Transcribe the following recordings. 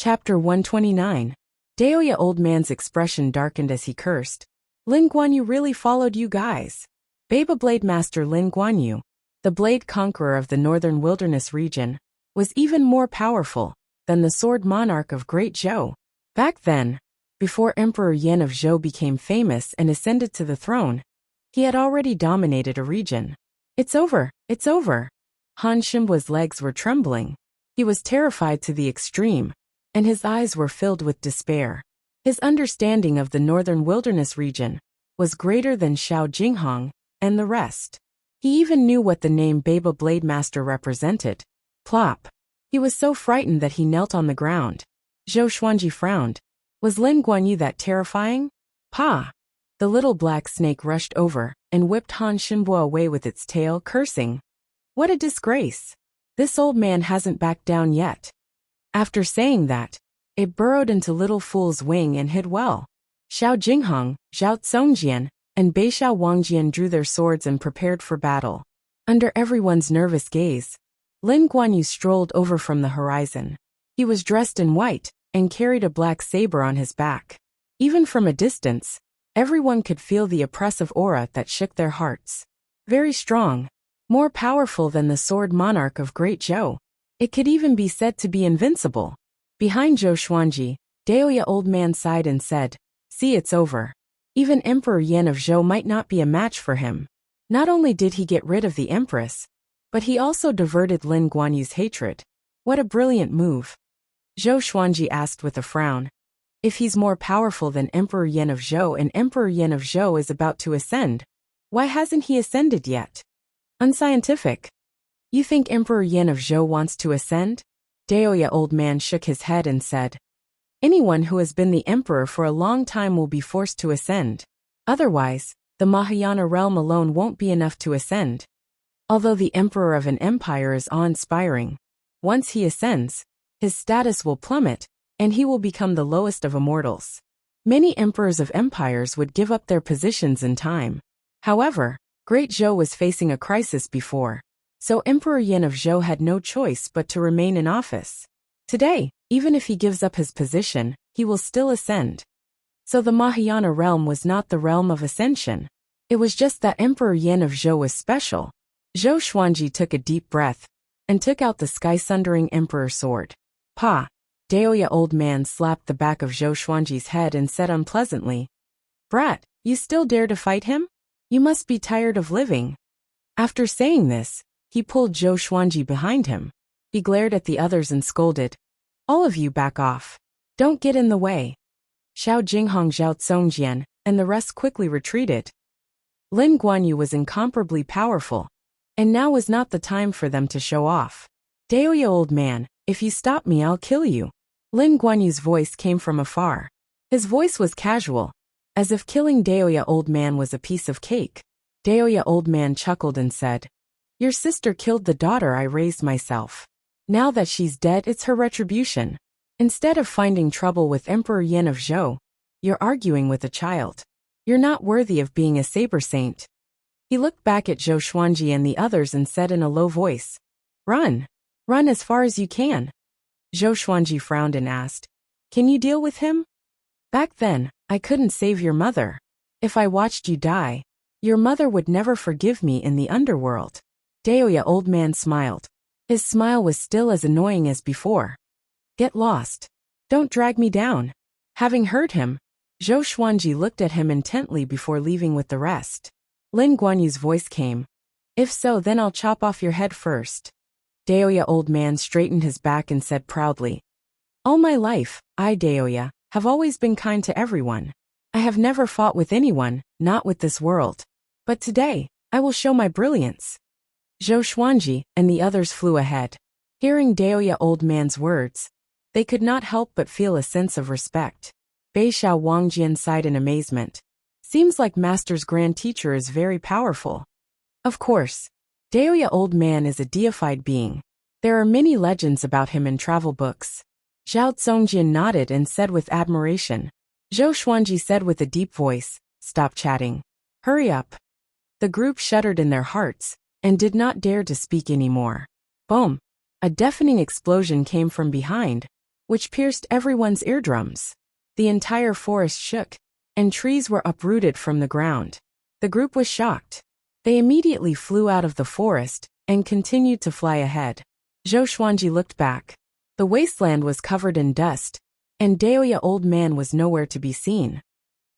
Chapter 129. Daoya old man's expression darkened as he cursed. Lin Guanyu really followed you guys. Baba Blade Master Lin Guanyu, the Blade Conqueror of the Northern Wilderness region, was even more powerful than the Sword Monarch of Great Zhou. Back then, before Emperor Yan of Zhou became famous and ascended to the throne, he had already dominated a region. It's over, it's over. Han Xinbu's legs were trembling. He was terrified to the extreme, and his eyes were filled with despair. His understanding of the Northern Wilderness region was greater than Xiao Jinghong and the rest. He even knew what the name Baba Blade Master represented. Plop. He was so frightened that he knelt on the ground. Zhou Xuanji frowned. Was Lin Guanyu that terrifying? Pa! The little black snake rushed over and whipped Han Xinbu away with its tail, cursing. What a disgrace! This old man hasn't backed down yet. After saying that, it burrowed into Little Fool's wing and hid well. Xiao Jinghong, Zhao Tsongjian, and Beishao Wangjian drew their swords and prepared for battle. Under everyone's nervous gaze, Lin Guanyu strolled over from the horizon. He was dressed in white and carried a black saber on his back. Even from a distance, everyone could feel the oppressive aura that shook their hearts. Very strong, more powerful than the Sword Monarch of Great Zhou. It could even be said to be invincible. Behind Zhou Xuanji, Daoya old man sighed and said, "See, it's over. Even Emperor Yan of Zhou might not be a match for him." Not only did he get rid of the Empress, but he also diverted Lin Guanyu's hatred. What a brilliant move. Zhou Xuanji asked with a frown. If he's more powerful than Emperor Yan of Zhou and Emperor Yan of Zhou is about to ascend, why hasn't he ascended yet? Unscientific. You think Emperor Yan of Zhou wants to ascend? Daoya old man shook his head and said, anyone who has been the emperor for a long time will be forced to ascend. Otherwise, the Mahayana realm alone won't be enough to ascend. Although the emperor of an empire is awe-inspiring, once he ascends, his status will plummet, and he will become the lowest of immortals. Many emperors of empires would give up their positions in time. However, Great Zhou was facing a crisis before, so Emperor Yan of Zhou had no choice but to remain in office. Today, even if he gives up his position, he will still ascend. So the Mahayana realm was not the realm of ascension. It was just that Emperor Yan of Zhou was special. Zhou Xuanji took a deep breath and took out the sky-sundering emperor sword. Pa! Daoya old man slapped the back of Zhou Xuanji's head and said unpleasantly, Brat, you still dare to fight him? You must be tired of living. After saying this, he pulled Zhou Xuanji behind him. He glared at the others and scolded, all of you back off. Don't get in the way. Xiao Jinghong, Zhao Tsongjian, and the rest quickly retreated. Lin Guanyu was incomparably powerful, and now was not the time for them to show off. Daoya old man, if you stop me I'll kill you. Lin Guanyu's voice came from afar. His voice was casual, as if killing Daoya old man was a piece of cake. Daoya old man chuckled and said, your sister killed the daughter I raised myself. Now that she's dead, it's her retribution. Instead of finding trouble with Emperor Yan of Zhou, you're arguing with a child. You're not worthy of being a saber saint. He looked back at Zhou Xuanji and the others and said in a low voice, run. Run as far as you can. Zhou Xuanji frowned and asked, can you deal with him? Back then, I couldn't save your mother. If I watched you die, your mother would never forgive me in the underworld. Daoya old man smiled. His smile was still as annoying as before. Get lost. Don't drag me down. Having heard him, Zhou Xuanji looked at him intently before leaving with the rest. Lin Guanyu's voice came. If so, then I'll chop off your head first. Daoya old man straightened his back and said proudly, all my life, I, Daoya, have always been kind to everyone. I have never fought with anyone, not with this world. But today, I will show my brilliance. Zhou Xuanji and the others flew ahead. Hearing Daoya old man's words, they could not help but feel a sense of respect. Beishao Wangjian sighed in amazement. Seems like Master's grand teacher is very powerful. Of course, Daoya old man is a deified being. There are many legends about him in travel books. Zhao Tsongjian nodded and said with admiration. Zhou Xuanji said with a deep voice, stop chatting. Hurry up. The group shuddered in their hearts and did not dare to speak anymore. Boom! A deafening explosion came from behind, which pierced everyone's eardrums. The entire forest shook, and trees were uprooted from the ground. The group was shocked. They immediately flew out of the forest and continued to fly ahead. Zhou Xuanji looked back. The wasteland was covered in dust, and Daoya old man was nowhere to be seen.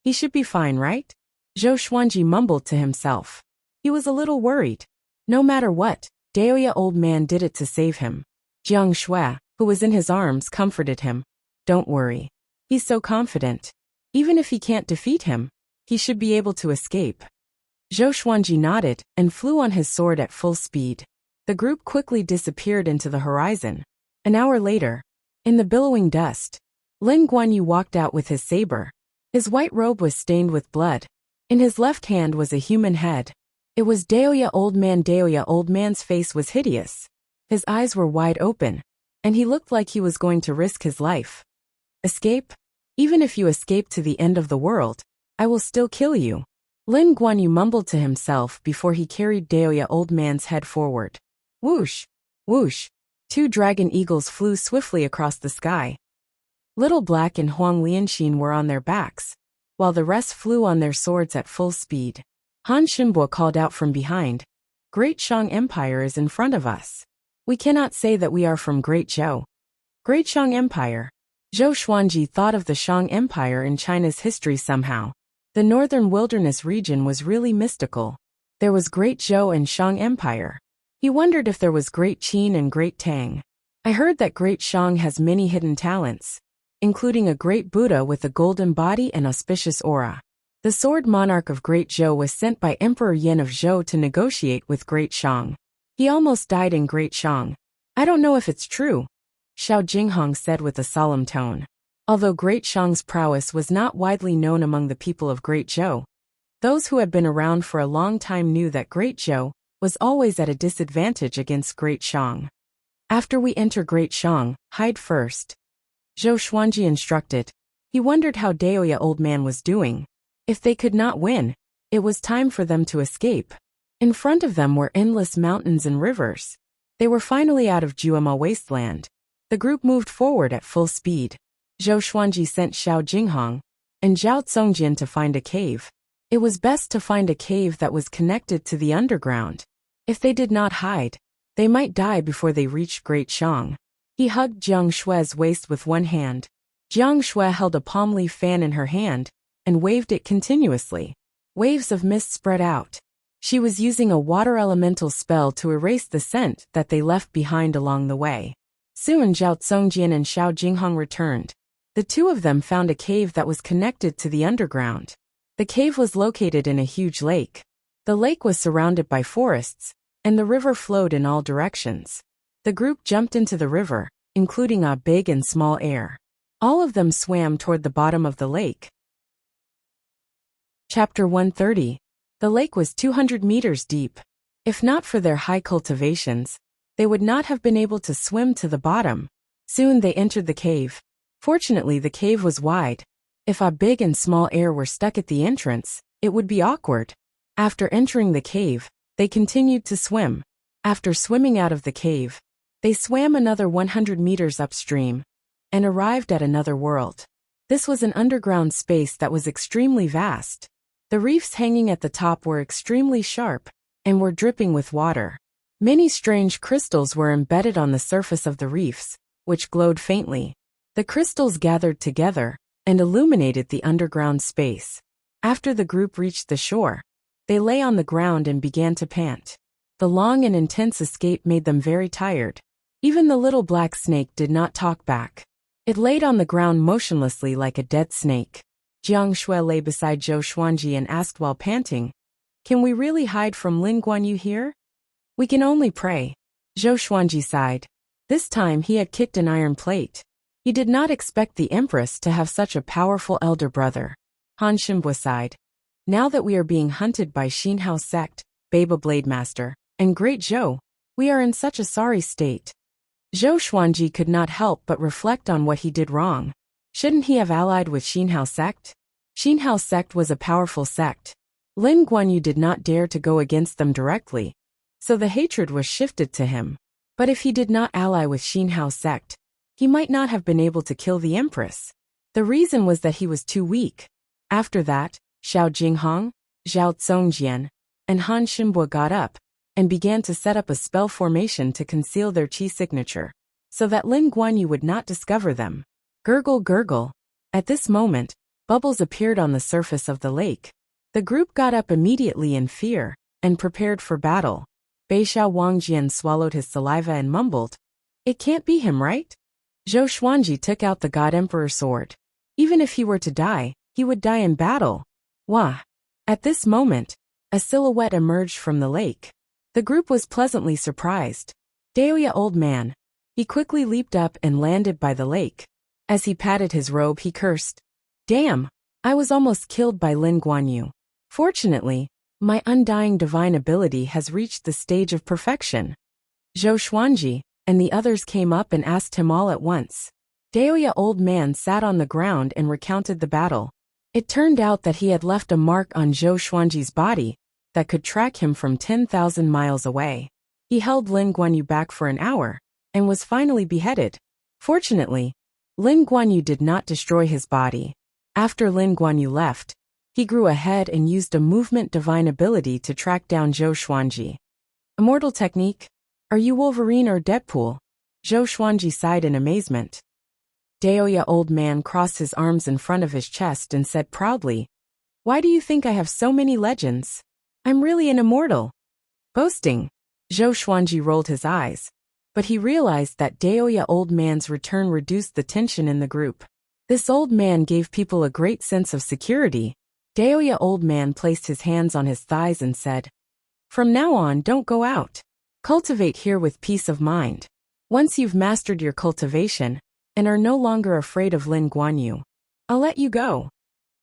He should be fine, right? Zhou Xuanji mumbled to himself. He was a little worried. No matter what, Daoya old man did it to save him. Jiang Shui, who was in his arms, comforted him. Don't worry. He's so confident. Even if he can't defeat him, he should be able to escape. Zhou Xuanji nodded and flew on his sword at full speed. The group quickly disappeared into the horizon. An hour later, in the billowing dust, Lin Guanyu walked out with his saber. His white robe was stained with blood. In his left hand was a human head. It was Daoya old man. Daoya old man's face was hideous. His eyes were wide open, and he looked like he was going to risk his life. Escape? Even if you escape to the end of the world, I will still kill you. Lin Guanyu mumbled to himself before he carried Daoya old man's head forward. Whoosh! Whoosh! 2 dragon eagles flew swiftly across the sky. Little Black and Huang Lianxin were on their backs, while the rest flew on their swords at full speed. Han Xinbo called out from behind. Great Shang Empire is in front of us. We cannot say that we are from Great Zhou. Great Shang Empire. Zhou Xuanji thought of the Shang Empire in China's history somehow. The northern wilderness region was really mystical. There was Great Zhou and Shang Empire. He wondered if there was Great Qin and Great Tang. I heard that Great Shang has many hidden talents, including a great Buddha with a golden body and auspicious aura. The sword monarch of Great Zhou was sent by Emperor Yin of Zhou to negotiate with Great Shang. He almost died in Great Shang. I don't know if it's true, Xiao Jinghong said with a solemn tone. Although Great Shang's prowess was not widely known among the people of Great Zhou, those who had been around for a long time knew that Great Zhou was always at a disadvantage against Great Shang. After we enter Great Shang, hide first, Zhou Xuanji instructed. He wondered how Daoya old man was doing. If they could not win, it was time for them to escape. In front of them were endless mountains and rivers. They were finally out of Juema wasteland. The group moved forward at full speed. Zhou Xuanji sent Xiao Jinghong and Zhao Congjian to find a cave. It was best to find a cave that was connected to the underground. If they did not hide, they might die before they reached Great Shang. He hugged Jiang Shui's waist with one hand. Jiang Shui held a palm leaf fan in her hand and waved it continuously. Waves of mist spread out. She was using a water elemental spell to erase the scent that they left behind along the way. Soon Zhao Congjian and Xiao Jinghong returned. The two of them found a cave that was connected to the underground. The cave was located in a huge lake. The lake was surrounded by forests, and the river flowed in all directions. The group jumped into the river, including a big and small air. All of them swam toward the bottom of the lake. Chapter 130. The lake was 200 meters deep. If not for their high cultivations, they would not have been able to swim to the bottom. Soon they entered the cave. Fortunately, the cave was wide. If a big and small air were stuck at the entrance, it would be awkward. After entering the cave, they continued to swim. After swimming out of the cave, they swam another 100 meters upstream and arrived at another world. This was an underground space that was extremely vast. The reefs hanging at the top were extremely sharp and were dripping with water. Many strange crystals were embedded on the surface of the reefs, which glowed faintly. The crystals gathered together and illuminated the underground space. After the group reached the shore, they lay on the ground and began to pant. The long and intense escape made them very tired. Even the little black snake did not talk back. It laid on the ground motionlessly like a dead snake. Jiang Shui lay beside Zhou Xuanji and asked while panting, "Can we really hide from Lin Guanyu here?" "We can only pray." Zhou Xuanji sighed. This time he had kicked an iron plate. He did not expect the Empress to have such a powerful elder brother. Han Xinbo sighed. "Now that we are being hunted by Xinhao sect, Baba Blade Master, and Great Zhou, we are in such a sorry state." Zhou Xuanji could not help but reflect on what he did wrong. Shouldn't he have allied with Xinhao sect? Xinhao sect was a powerful sect. Lin Guanyu did not dare to go against them directly, so the hatred was shifted to him. But if he did not ally with Xinhao sect, he might not have been able to kill the empress. The reason was that he was too weak. After that, Xiao Jinghong, Zhao Zongjian, and Han Shinbo got up and began to set up a spell formation to conceal their qi signature, so that Lin Guanyu would not discover them. Gurgle gurgle. At this moment, bubbles appeared on the surface of the lake. The group got up immediately in fear and prepared for battle. Beishao Wangjian swallowed his saliva and mumbled, "It can't be him, right?" Zhou Xuanji took out the God Emperor sword. Even if he were to die, he would die in battle. Wah! At this moment, a silhouette emerged from the lake. The group was pleasantly surprised. Daoya old man. He quickly leaped up and landed by the lake. As he patted his robe, he cursed, "Damn! I was almost killed by Lin Guanyu. Fortunately, my undying divine ability has reached the stage of perfection." Zhou Xuanji and the others came up and asked him all at once. Daoya old man sat on the ground and recounted the battle. It turned out that he had left a mark on Zhou Xuanji's body that could track him from 10,000 miles away. He held Lin Guanyu back for an hour and was finally beheaded. Fortunately, Lin Guanyu did not destroy his body. After Lin Guanyu left, he grew ahead and used a movement divine ability to track down Zhou Xuanji. Immortal technique? Are you Wolverine or Deadpool? Zhou Xuanji sighed in amazement. Daoya old man crossed his arms in front of his chest and said proudly, "Why do you think I have so many legends? I'm really an immortal." Boasting. Zhou Xuanji rolled his eyes, but he realized that Daoya old man's return reduced the tension in the group. This old man gave people a great sense of security. Daoya old man placed his hands on his thighs and said, "From now on, don't go out. Cultivate here with peace of mind. Once you've mastered your cultivation and are no longer afraid of Lin Guanyu, I'll let you go."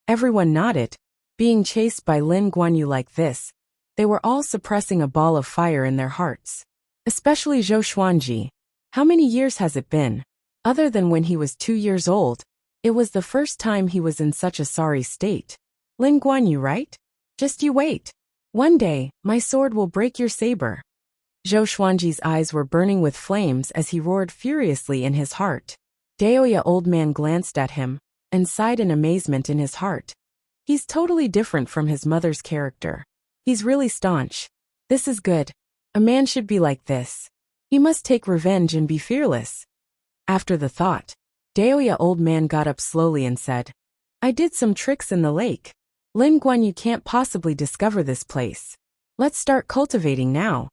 Everyone nodded. Being chased by Lin Guanyu like this, they were all suppressing a ball of fire in their hearts. Especially Zhou Xuanji. How many years has it been? Other than when he was 2 years old, it was the first time he was in such a sorry state. Lin Guanyu, right? Just you wait. One day, my sword will break your saber. Zhou Xuanji's eyes were burning with flames as he roared furiously in his heart. Daoya old man glanced at him and sighed in amazement in his heart. He's totally different from his mother's character. He's really staunch. This is good. A man should be like this. He must take revenge and be fearless. After the thought, Daoya old man got up slowly and said, "I did some tricks in the lake. Lin Guanyu can't possibly discover this place. Let's start cultivating now."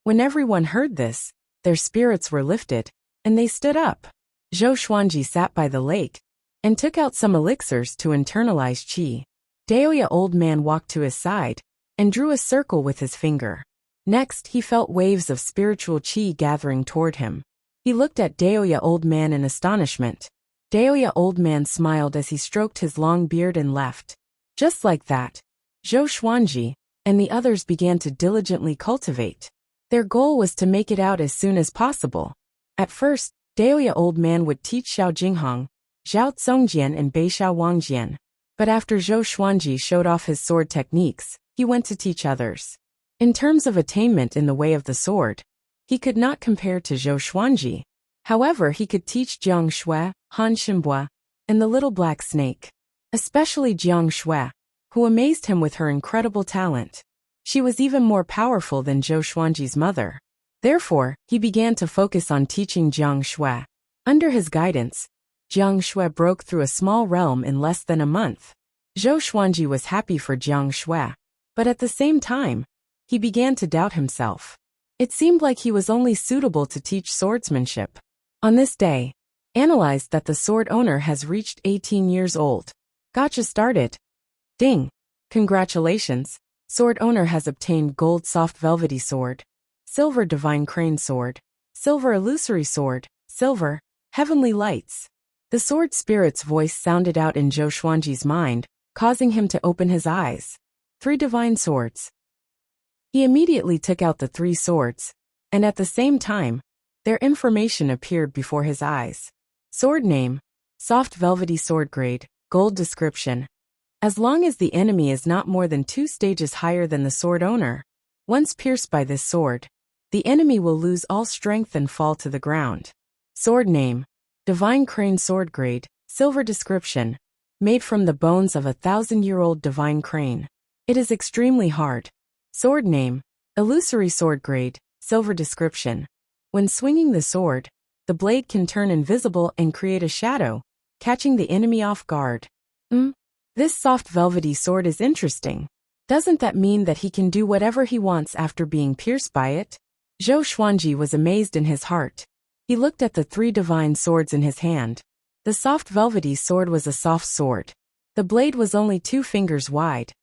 When everyone heard this, their spirits were lifted, and they stood up. Zhou Xuanji sat by the lake and took out some elixirs to internalize qi. Daoya old man walked to his side and drew a circle with his finger. Next, he felt waves of spiritual qi gathering toward him. He looked at Daoya old man in astonishment. Daoya old man smiled as he stroked his long beard and left. Just like that, Zhou Xuanji and the others began to diligently cultivate. Their goal was to make it out as soon as possible. At first, Daoya old man would teach Xiao Jinghong, Zhao Zongjian and Beishao Wangjian. But after Zhou Xuanji showed off his sword techniques, he went to teach others. In terms of attainment in the way of the sword, he could not compare to Zhou Xuanji. However, he could teach Jiang Shui, Han Shinbo, and the little black snake. Especially Jiang Shui, who amazed him with her incredible talent. She was even more powerful than Zhou Xuanji's mother. Therefore, he began to focus on teaching Jiang Shui. Under his guidance, Jiang Shui broke through a small realm in less than a month. Zhou Xuanji was happy for Jiang Shui, but at the same time, he began to doubt himself. It seemed like he was only suitable to teach swordsmanship. On this day, analyzed that the sword owner has reached 18 years old. Gotcha started. Ding! Congratulations! Sword owner has obtained gold soft velvety sword, silver divine crane sword, silver illusory sword, silver, heavenly lights. The sword spirit's voice sounded out in Zhou Xuanji's mind, causing him to open his eyes. 3 divine swords. He immediately took out the 3 swords, and at the same time, their information appeared before his eyes. Sword name, soft velvety sword grade, gold description. As long as the enemy is not more than 2 stages higher than the sword owner, once pierced by this sword, the enemy will lose all strength and fall to the ground. Sword name, Divine Crane Sword Grade, Silver Description. Made from the bones of a 1,000-year-old divine crane. It is extremely hard. Sword Name. Illusory Sword Grade, Silver Description. When swinging the sword, the blade can turn invisible and create a shadow, catching the enemy off guard. This soft velvety sword is interesting. Doesn't that mean that he can do whatever he wants after being pierced by it? Zhou Xuanji was amazed in his heart. He looked at the 3 divine swords in his hand. The soft velvety sword was a soft sword. The blade was only 2 fingers wide,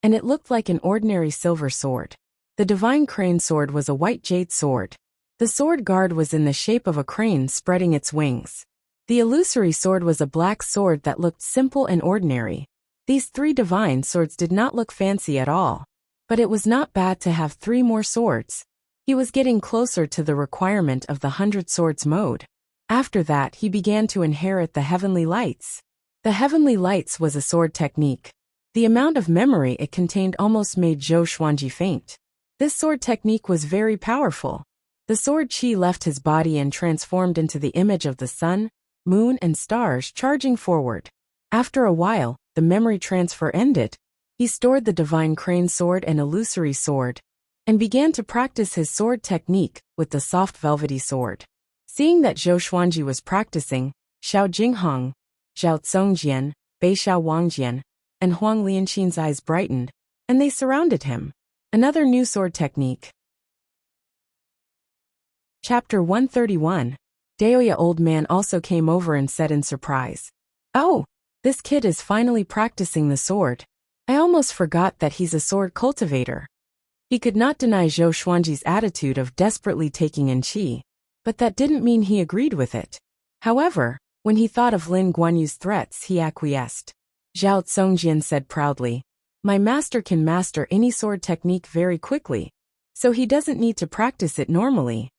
and it looked like an ordinary silver sword. The divine crane sword was a white jade sword. The sword guard was in the shape of a crane spreading its wings. The illusory sword was a black sword that looked simple and ordinary. These 3 divine swords did not look fancy at all. But it was not bad to have 3 more swords. He was getting closer to the requirement of the 100 swords mode. After that he began to inherit the Heavenly Lights. The Heavenly Lights was a sword technique. The amount of memory it contained almost made Zhou Xuanji faint. This sword technique was very powerful. The sword chi left his body and transformed into the image of the sun, moon and stars charging forward. After a while, the memory transfer ended. He stored the divine crane sword and illusory sword, and began to practice his sword technique with the soft velvety sword. Seeing that Zhou Xuanji was practicing, Xiao Jinghong, Zhao Tsongjian, Beishao Wangjian, and Huang Lianqin's eyes brightened, and they surrounded him. Another new sword technique. Chapter 131. Daoya old man also came over and said in surprise, "Oh, this kid is finally practicing the sword. I almost forgot that he's a sword cultivator." He could not deny Zhou Xuanji's attitude of desperately taking in qi, but that didn't mean he agreed with it. However, when he thought of Lin Guanyu's threats, he acquiesced. Zhao Tsongjian said proudly, "My master can master any sword technique very quickly, so he doesn't need to practice it normally."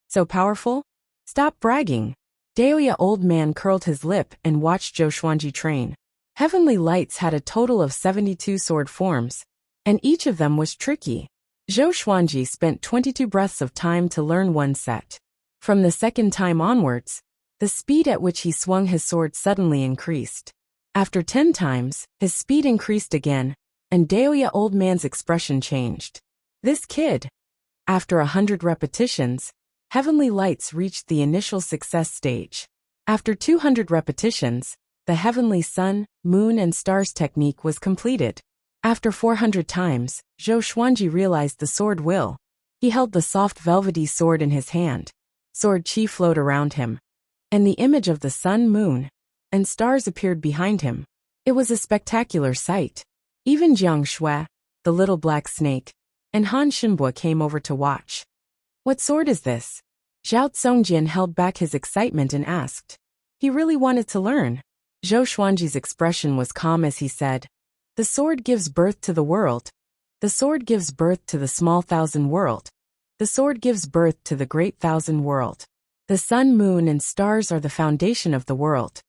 "So powerful? Stop bragging." Daoya old man curled his lip and watched Zhou Xuanji train. Heavenly Lights had a total of 72 sword forms, and each of them was tricky. Zhou Xuanji spent 22 breaths of time to learn one set. From the second time onwards, the speed at which he swung his sword suddenly increased. After 10 times, his speed increased again, and Daoya old man's expression changed. This kid. After 100 repetitions, Heavenly Lights reached the initial success stage. After 200 repetitions, the Heavenly Sun, Moon and Stars technique was completed. After 400 times, Zhou Xuanji realized the sword will. He held the soft velvety sword in his hand. Sword chi flowed around him, and the image of the sun, moon, and stars appeared behind him. It was a spectacular sight. Even Jiang Shui, the little black snake, and Han Shinbo came over to watch. "What sword is this?" Zhao Tsongjian held back his excitement and asked. He really wanted to learn. Zhou Xuanji's expression was calm as he said, "The sword gives birth to the world. The sword gives birth to the small thousand world. The sword gives birth to the great thousand world. The sun, moon, and stars are the foundation of the world.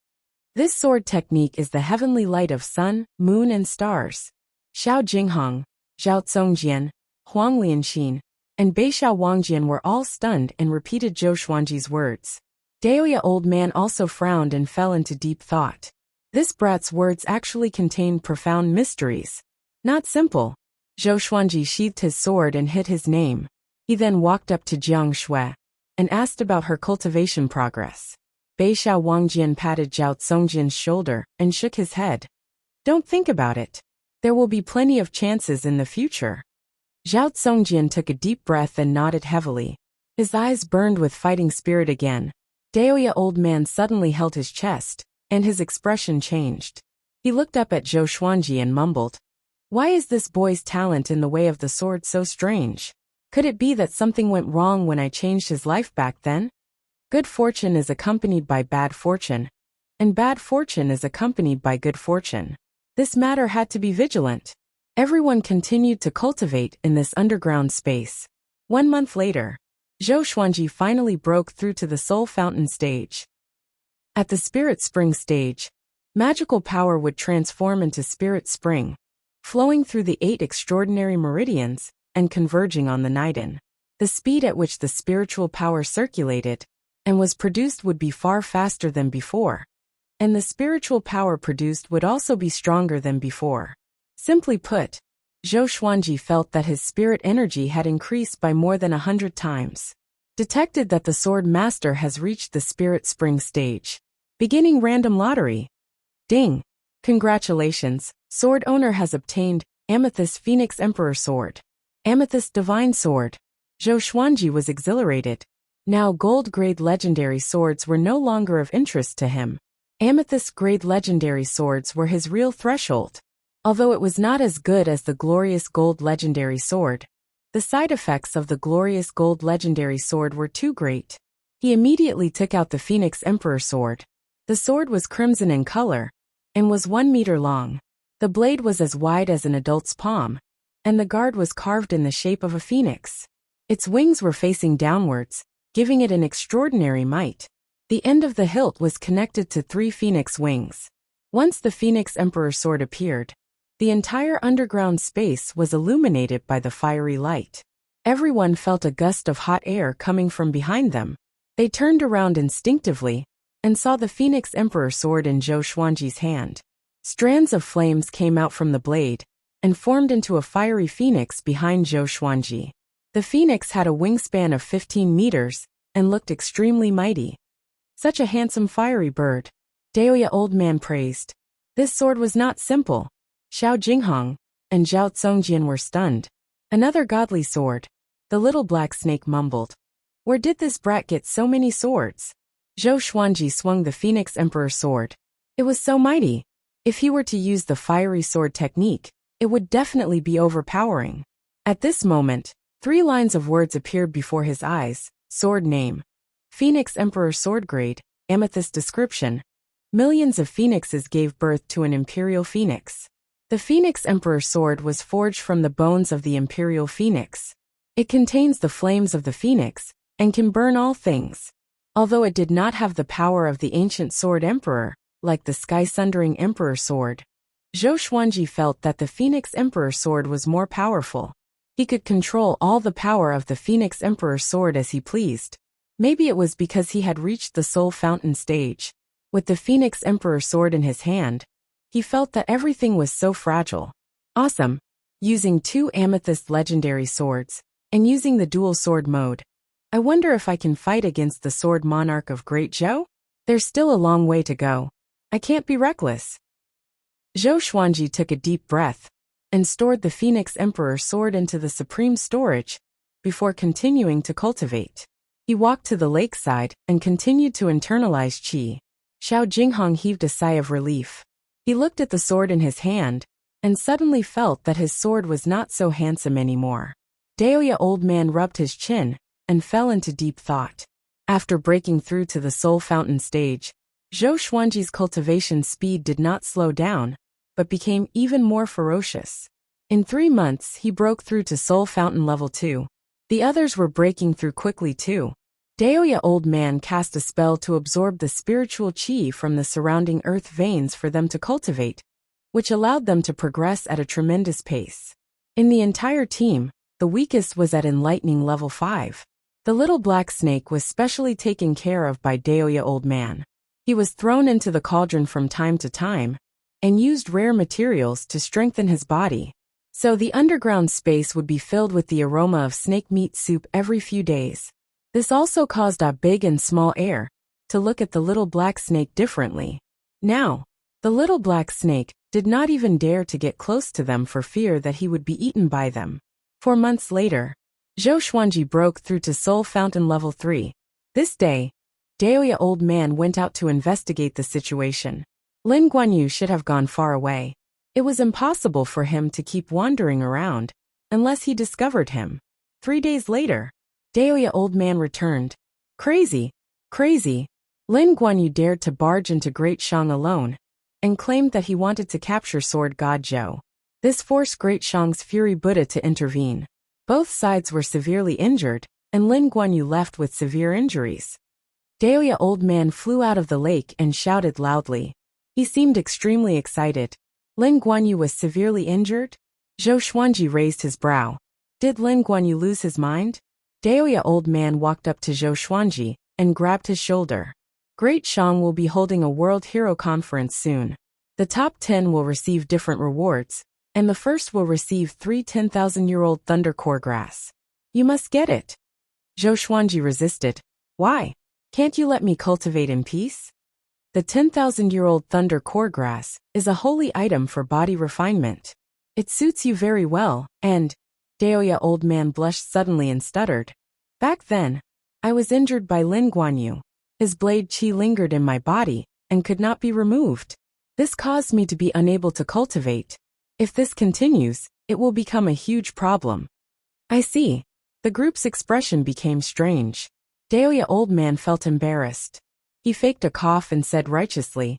This sword technique is the heavenly light of sun, moon, and stars." Xiao Jinghong, Zhao Tsongjian, Huang Lianqin, and Beishao Wangjian were all stunned and repeated Zhou Xuanji's words. Daoya old man also frowned and fell into deep thought. This brat's words actually contained profound mysteries. Not simple. Zhou Xuanji sheathed his sword and hit his name. He then walked up to Jiang Shui and asked about her cultivation progress. Beishao Wangjian patted Zhao Tsongjian's shoulder and shook his head. "Don't think about it. There will be plenty of chances in the future." Zhao Tsongjian took a deep breath and nodded heavily. His eyes burned with fighting spirit again. Daoya old man suddenly held his chest, and his expression changed. He looked up at Zhou Xuanji and mumbled, "Why is this boy's talent in the way of the sword so strange? Could it be that something went wrong when I changed his life back then? Good fortune is accompanied by bad fortune, and bad fortune is accompanied by good fortune. This matter had to be vigilant." Everyone continued to cultivate in this underground space. 1 month later, Zhou Xuanji finally broke through to the Soul Fountain stage. At the Spirit Spring stage, magical power would transform into Spirit Spring, flowing through the 8 extraordinary meridians and converging on the Niden. The speed at which the spiritual power circulated and was produced would be far faster than before. And the spiritual power produced would also be stronger than before. Simply put, Zhou Xuanji felt that his spirit energy had increased by more than 100 times. Detected that the sword master has reached the spirit spring stage. Beginning random lottery. Ding! Congratulations, sword owner has obtained Amethyst Phoenix Emperor Sword. Amethyst Divine Sword. Zhou Xuanji was exhilarated. Now gold-grade legendary swords were no longer of interest to him. Amethyst-grade legendary swords were his real threshold. Although it was not as good as the glorious gold legendary sword, the side effects of the glorious gold legendary sword were too great. He immediately took out the Phoenix Emperor Sword. The sword was crimson in color and was 1 meter long. The blade was as wide as an adult's palm, and the guard was carved in the shape of a phoenix. Its wings were facing downwards, giving it an extraordinary might. The end of the hilt was connected to 3 phoenix wings. Once the Phoenix Emperor Sword appeared, the entire underground space was illuminated by the fiery light. Everyone felt a gust of hot air coming from behind them. They turned around instinctively and saw the Phoenix Emperor Sword in Zhou Xuanji's hand. Strands of flames came out from the blade and formed into a fiery phoenix behind Zhou Xuanji. The phoenix had a wingspan of 15 meters and looked extremely mighty. Such a handsome fiery bird, Daoya old man praised. This sword was not simple. Xiao Jinghong and Zhao Congjian were stunned. Another godly sword. The little black snake mumbled. Where did this brat get so many swords? Zhou Xuanji swung the Phoenix Emperor Sword. It was so mighty. If he were to use the fiery sword technique, it would definitely be overpowering. At this moment, 3 lines of words appeared before his eyes. Sword name. Phoenix Emperor Sword grade. Amethyst description. Millions of phoenixes gave birth to an imperial phoenix. The Phoenix Emperor Sword was forged from the bones of the imperial phoenix. It contains the flames of the phoenix and can burn all things. Although it did not have the power of the ancient sword emperor, like the sky-sundering Emperor Sword, Zhou Xuanji felt that the Phoenix Emperor Sword was more powerful. He could control all the power of the Phoenix Emperor Sword as he pleased. Maybe it was because he had reached the Soul Fountain stage. With the Phoenix Emperor Sword in his hand, he felt that everything was so fragile. Awesome! Using 2 amethyst legendary swords, and using the dual sword mode. I wonder if I can fight against the sword monarch of Great Zhou? There's still a long way to go. I can't be reckless. Zhou Xuanji took a deep breath and stored the Phoenix Emperor Sword into the supreme storage before continuing to cultivate. He walked to the lakeside and continued to internalize qi. Xiao Jinghong heaved a sigh of relief. He looked at the sword in his hand and suddenly felt that his sword was not so handsome anymore. Daoya old man rubbed his chin and fell into deep thought. After breaking through to the Soul Fountain stage, Zhou Xuanji's cultivation speed did not slow down, but became even more ferocious. In 3 months he broke through to Soul Fountain level 2. The others were breaking through quickly too. Daoya old man cast a spell to absorb the spiritual qi from the surrounding earth veins for them to cultivate, which allowed them to progress at a tremendous pace. In the entire team, the weakest was at enlightening level 5. The little black snake was specially taken care of by Daoya old man. He was thrown into the cauldron from time to time, and used rare materials to strengthen his body. So the underground space would be filled with the aroma of snake meat soup every few days. This also caused a big and small air to look at the little black snake differently. Now, the little black snake did not even dare to get close to them for fear that he would be eaten by them. 4 months later, Zhou Xuanji broke through to Soul Fountain level 3. This day, Daoya old man went out to investigate the situation. Lin Guanyu should have gone far away. It was impossible for him to keep wandering around unless he discovered him. 3 days later, Daoya old man returned. Crazy, crazy. Lin Guanyu dared to barge into Great Shang alone and claimed that he wanted to capture Sword God Zhou. This forced Great Shang's Fury Buddha to intervene. Both sides were severely injured, and Lin Guanyu left with severe injuries. Daoya old man flew out of the lake and shouted loudly. He seemed extremely excited. Lin Guanyu was severely injured? Zhou Xuanji raised his brow. Did Lin Guanyu lose his mind? Daoya old man walked up to Zhou Xuanji and grabbed his shoulder. Great Shang will be holding a World Hero Conference soon. The top 10 will receive different rewards, and the first will receive 3 10,000-year-old Thunder Core Grass. You must get it. Zhou Xuanji resisted. Why? Can't you let me cultivate in peace? The 10,000-year-old Thunder Core Grass is a holy item for body refinement. It suits you very well, and Daoya old man blushed suddenly and stuttered. Back then, I was injured by Lin Guanyu. His blade qi lingered in my body and could not be removed. This caused me to be unable to cultivate. If this continues, it will become a huge problem. I see. The group's expression became strange. Daoya old man felt embarrassed. He faked a cough and said righteously,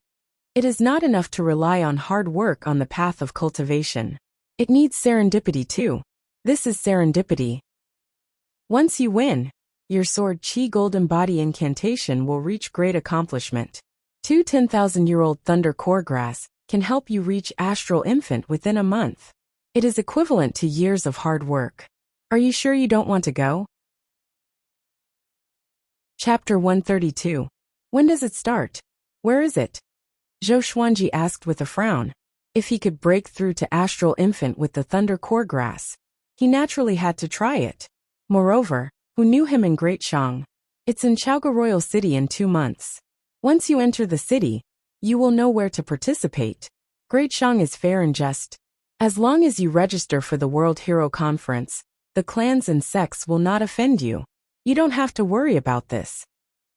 "It is not enough to rely on hard work on the path of cultivation. It needs serendipity too. This is serendipity. Once you win, your sword Qi Golden Body incantation will reach great accomplishment. 2 10,000-year-old Thunder Core Grass can help you reach Astral Infant within a month. It is equivalent to years of hard work. Are you sure you don't want to go?" Chapter 132. When does it start? Where is it? Zhou Xuanji asked with a frown. If he could break through to Astral Infant with the Thunder Core Grass, he naturally had to try it. Moreover, who knew him in Great Shang? It's in Chaoga Royal City in 2 months. Once you enter the city, you will know where to participate. Great Shang is fair and just. As long as you register for the World Hero Conference, the clans and sects will not offend you. You don't have to worry about this.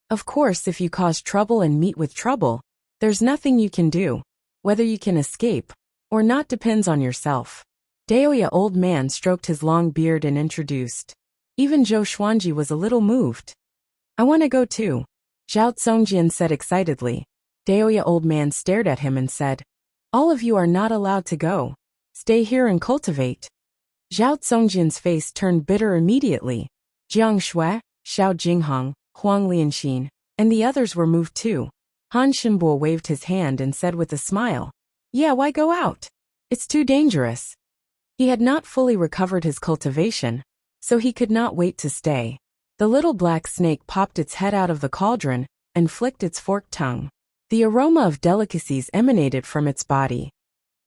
Of course, if you cause trouble and meet with trouble, there's nothing you can do. Whether you can escape or not depends on yourself. Daoya old man stroked his long beard and introduced. Even Zhou Xuanji was a little moved. I want to go too, Zhao Tsongjian said excitedly. Daoya old man stared at him and said, all of you are not allowed to go. Stay here and cultivate. Zhao Tsongjian's face turned bitter immediately. Jiang Shui, Xiao Jinghong, Huang Lianxin, and the others were moved too. Han Shinbo waved his hand and said with a smile, yeah, why go out? It's too dangerous. He had not fully recovered his cultivation, so he could not wait to stay. The little black snake popped its head out of the cauldron and flicked its forked tongue. The aroma of delicacies emanated from its body.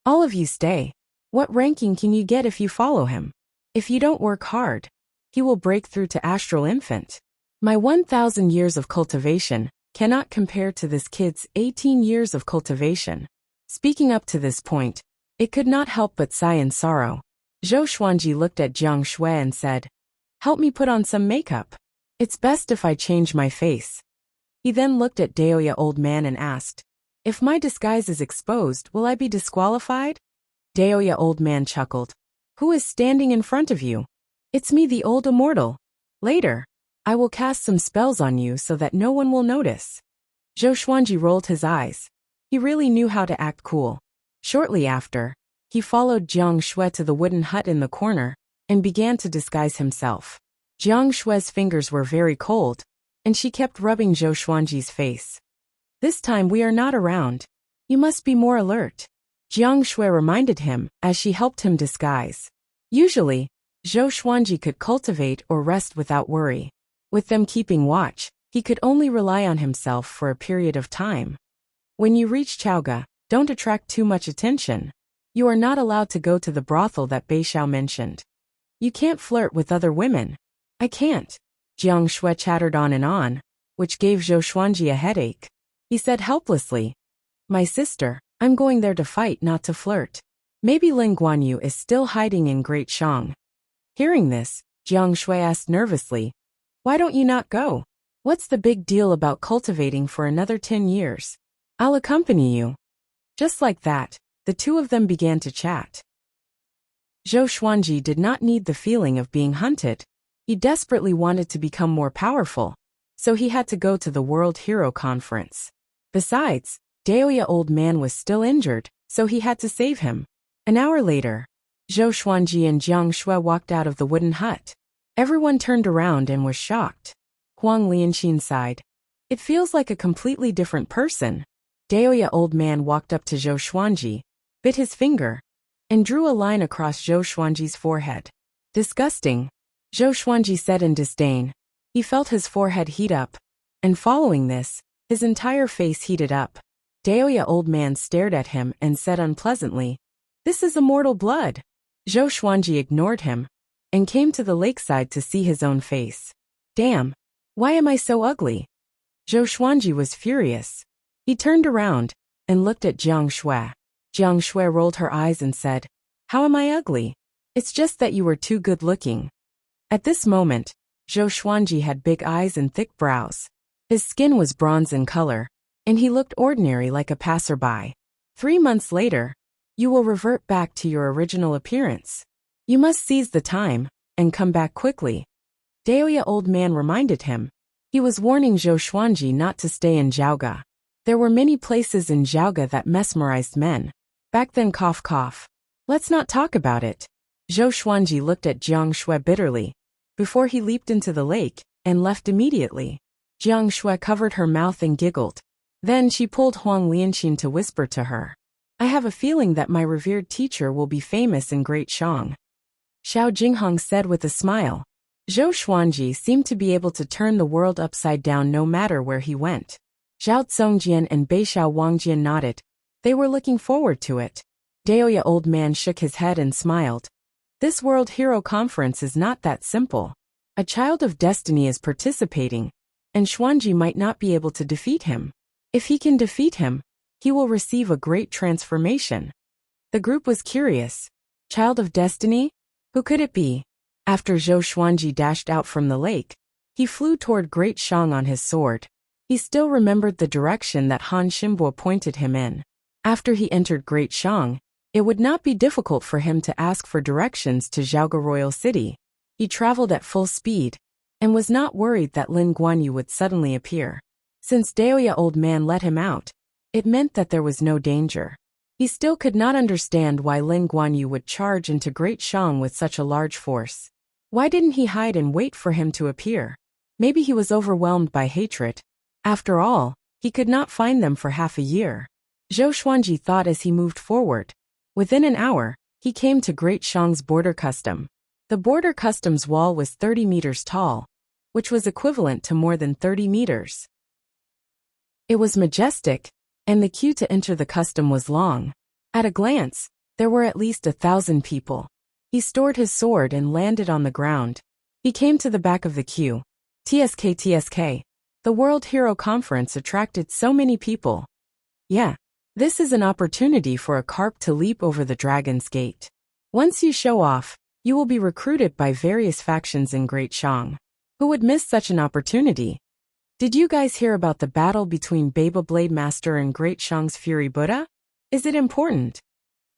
All of you stay. What ranking can you get if you follow him? If you don't work hard, he will break through to Astral Infant. My 1,000 years of cultivation cannot compare to this kid's 18 years of cultivation. Speaking up to this point, it could not help but sigh in sorrow. Zhou Xuanji looked at Jiang Shui and said, help me put on some makeup. It's best if I change my face. He then looked at Daoya old man and asked, if my disguise is exposed, will I be disqualified? Daoya old man chuckled. Who is standing in front of you? It's me, the old immortal. Later, I will cast some spells on you so that no one will notice. Zhou Xuanji rolled his eyes. He really knew how to act cool. Shortly after, he followed Jiang Shui to the wooden hut in the corner and began to disguise himself. Jiang Shui's fingers were very cold, and she kept rubbing Zhou Xuanji's face. This time we are not around. You must be more alert. Jiang Shui reminded him as she helped him disguise. Usually, Zhou Xuanji could cultivate or rest without worry. With them keeping watch, he could only rely on himself for a period of time. When you reach Chaoga, don't attract too much attention. You are not allowed to go to the brothel that Bei Xiao mentioned. You can't flirt with other women. I can't. Jiang Shui chattered on, which gave Zhou Xuanji a headache. He said helplessly, my sister, I'm going there to fight, not to flirt. Maybe Lin Guanyu is still hiding in Great Shang. Hearing this, Jiang Shui asked nervously, why don't you not go? What's the big deal about cultivating for another 10 years? I'll accompany you. Just like that, the two of them began to chat. Zhou Xuanji did not need the feeling of being hunted. He desperately wanted to become more powerful, so he had to go to the World Hero Conference. Besides, Daoya old man was still injured, so he had to save him. An hour later, Zhou Xuanji and Jiang Shui walked out of the wooden hut. Everyone turned around and was shocked. Huang Lianxin sighed. It feels like a completely different person. Daoya old man walked up to Zhou Xuanji, bit his finger, and drew a line across Zhou Xuanji's forehead. Disgusting, Zhou Xuanji said in disdain. He felt his forehead heat up. And following this, his entire face heated up. Daoya old man stared at him and said unpleasantly, "This is immortal blood." Zhou Xuanji ignored him and came to the lakeside to see his own face. "Damn, why am I so ugly?" Zhou Xuanji was furious. He turned around and looked at Jiang Shui. Jiang Shui rolled her eyes and said, "How am I ugly? It's just that you were too good looking." At this moment, Zhou Xuanji had big eyes and thick brows. His skin was bronze in color, and he looked ordinary like a passerby. 3 months later, you will revert back to your original appearance. You must seize the time and come back quickly. Daoya old man reminded him. He was warning Zhou Xuanji not to stay in Zhaoga. There were many places in Zhaoga that mesmerized men. Back then cough cough. Let's not talk about it. Zhou Xuanji looked at Jiang Shui bitterly, before he leaped into the lake and left immediately. Jiang Shui covered her mouth and giggled. Then she pulled Huang Lianqin to whisper to her. "I have a feeling that my revered teacher will be famous in Great Shang." Xiao Jinghong said with a smile. Zhou Xuanji seemed to be able to turn the world upside down no matter where he went. Zhao Tsongjian and Beixiao Wangjian nodded. They were looking forward to it. Daoya old man shook his head and smiled. This World Hero Conference is not that simple. A child of destiny is participating, and Xuanji might not be able to defeat him. If he can defeat him, he will receive a great transformation. The group was curious. Child of destiny? Who could it be? After Zhou Xuanji dashed out from the lake, he flew toward Great Shang on his sword. He still remembered the direction that Han Xinbo pointed him in. After he entered Great Shang, it would not be difficult for him to ask for directions to Zhaoga Royal City. He traveled at full speed, and was not worried that Lin Guanyu would suddenly appear. Since Daoya old man let him out, it meant that there was no danger. He still could not understand why Lin Guanyu would charge into Great Shang with such a large force. Why didn't he hide and wait for him to appear? Maybe he was overwhelmed by hatred. After all, he could not find them for half a year. Zhou Xuanji thought as he moved forward. Within an hour, he came to Great Shang's border custom. The border customs wall was 30 meters tall, which was equivalent to more than 30 meters. It was majestic, and the queue to enter the custom was long. At a glance, there were at least 1,000 people. He stored his sword and landed on the ground. He came to the back of the queue. TSK. The World Hero Conference attracted so many people. Yeah, this is an opportunity for a carp to leap over the Dragon's Gate. Once you show off, you will be recruited by various factions in Great Shang. Who would miss such an opportunity? Did you guys hear about the battle between Baba Blade Master and Great Shang's Fury Buddha? Is it important?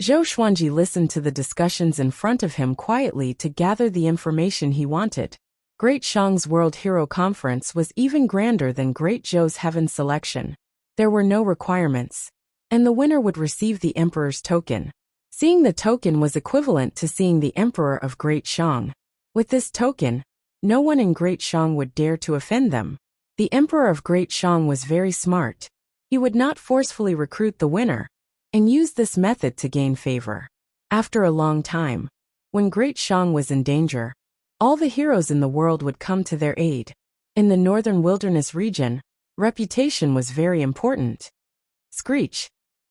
Zhou Xuanji listened to the discussions in front of him quietly to gather the information he wanted. Great Shang's World Hero Conference was even grander than Great Zhou's Heaven Selection. There were no requirements, and the winner would receive the Emperor's token. Seeing the token was equivalent to seeing the Emperor of Great Shang. With this token, no one in Great Shang would dare to offend them. The Emperor of Great Shang was very smart. He would not forcefully recruit the winner, and use this method to gain favor. After a long time, when Great Shang was in danger, all the heroes in the world would come to their aid. In the northern wilderness region, reputation was very important. Screech.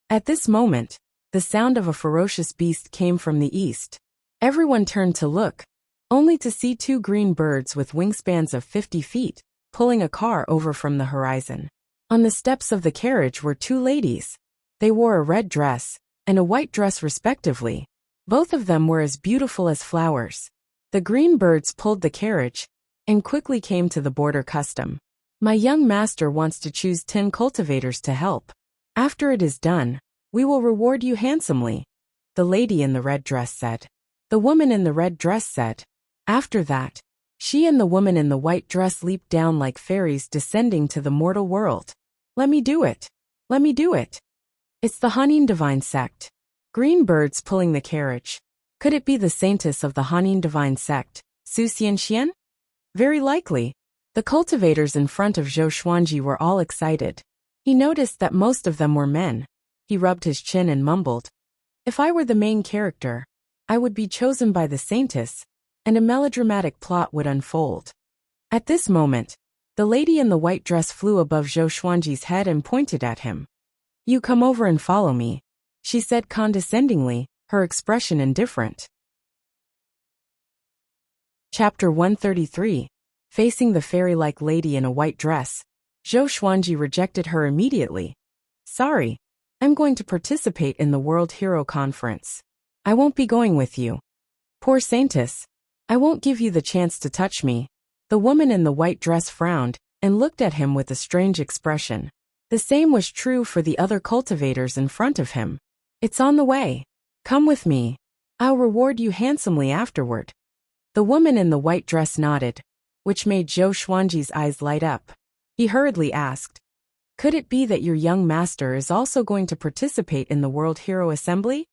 At this moment, the sound of a ferocious beast came from the east. Everyone turned to look, only to see 2 green birds with wingspans of 50 feet, pulling a car over from the horizon. On the steps of the carriage were 2 ladies. They wore a red dress and a white dress respectively. Both of them were as beautiful as flowers. The green birds pulled the carriage and quickly came to the border custom. My young master wants to choose 10 cultivators to help. After it is done, we will reward you handsomely, the lady in the red dress said. The woman in the red dress said. After that, she and the woman in the white dress leaped down like fairies descending to the mortal world. Let me do it. Let me do it. It's the Hanin Divine Sect. Green birds pulling the carriage. Could it be the saintess of the Hanin Divine Sect, Su Xianxian? Very likely. The cultivators in front of Zhou Xuanji were all excited. He noticed that most of them were men. He rubbed his chin and mumbled. If I were the main character, I would be chosen by the saintess, and a melodramatic plot would unfold. At this moment, The lady in the white dress flew above Zhou Xuanji's head and pointed at him. "You come over and follow me," she said condescendingly, her expression indifferent. Chapter 133. Facing the fairy-like lady in a white dress, Zhou Xuanji rejected her immediately. "Sorry, I'm going to participate in the World Hero Conference. I won't be going with you." "Poor Saintess, I won't give you the chance to touch me." The woman in the white dress frowned and looked at him with a strange expression. The same was true for the other cultivators in front of him. "It's on the way. Come with me. I'll reward you handsomely afterward." The woman in the white dress nodded, which made Zhou Xuanji's eyes light up. He hurriedly asked, "Could it be that your young master is also going to participate in the World Hero Assembly?"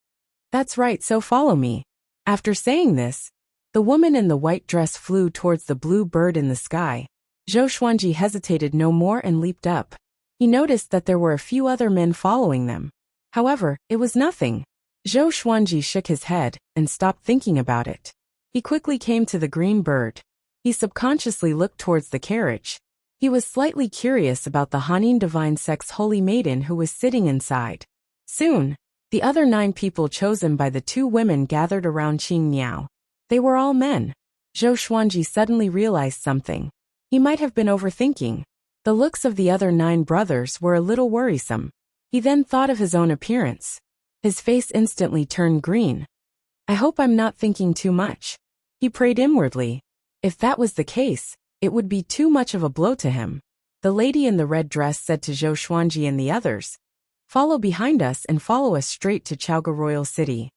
"That's right, so follow me." After saying this, the woman in the white dress flew towards the blue bird in the sky. Zhou Xuanji hesitated no more and leaped up. He noticed that there were a few other men following them. However, it was nothing. Zhou Xuanji shook his head and stopped thinking about it. He quickly came to the green bird. He subconsciously looked towards the carriage. He was slightly curious about the Hanin divine sect's holy maiden who was sitting inside. Soon, the other 9 people chosen by the 2 women gathered around Qing Niao. They were all men. Zhou Xuanji suddenly realized something. He might have been overthinking. The looks of the other 9 brothers were a little worrisome. He then thought of his own appearance. His face instantly turned green. "I hope I'm not thinking too much," he prayed inwardly. If that was the case, it would be too much of a blow to him. The lady in the red dress said to Zhou Xuanji and the others, "Follow behind us and follow us straight to Chaoga Royal City."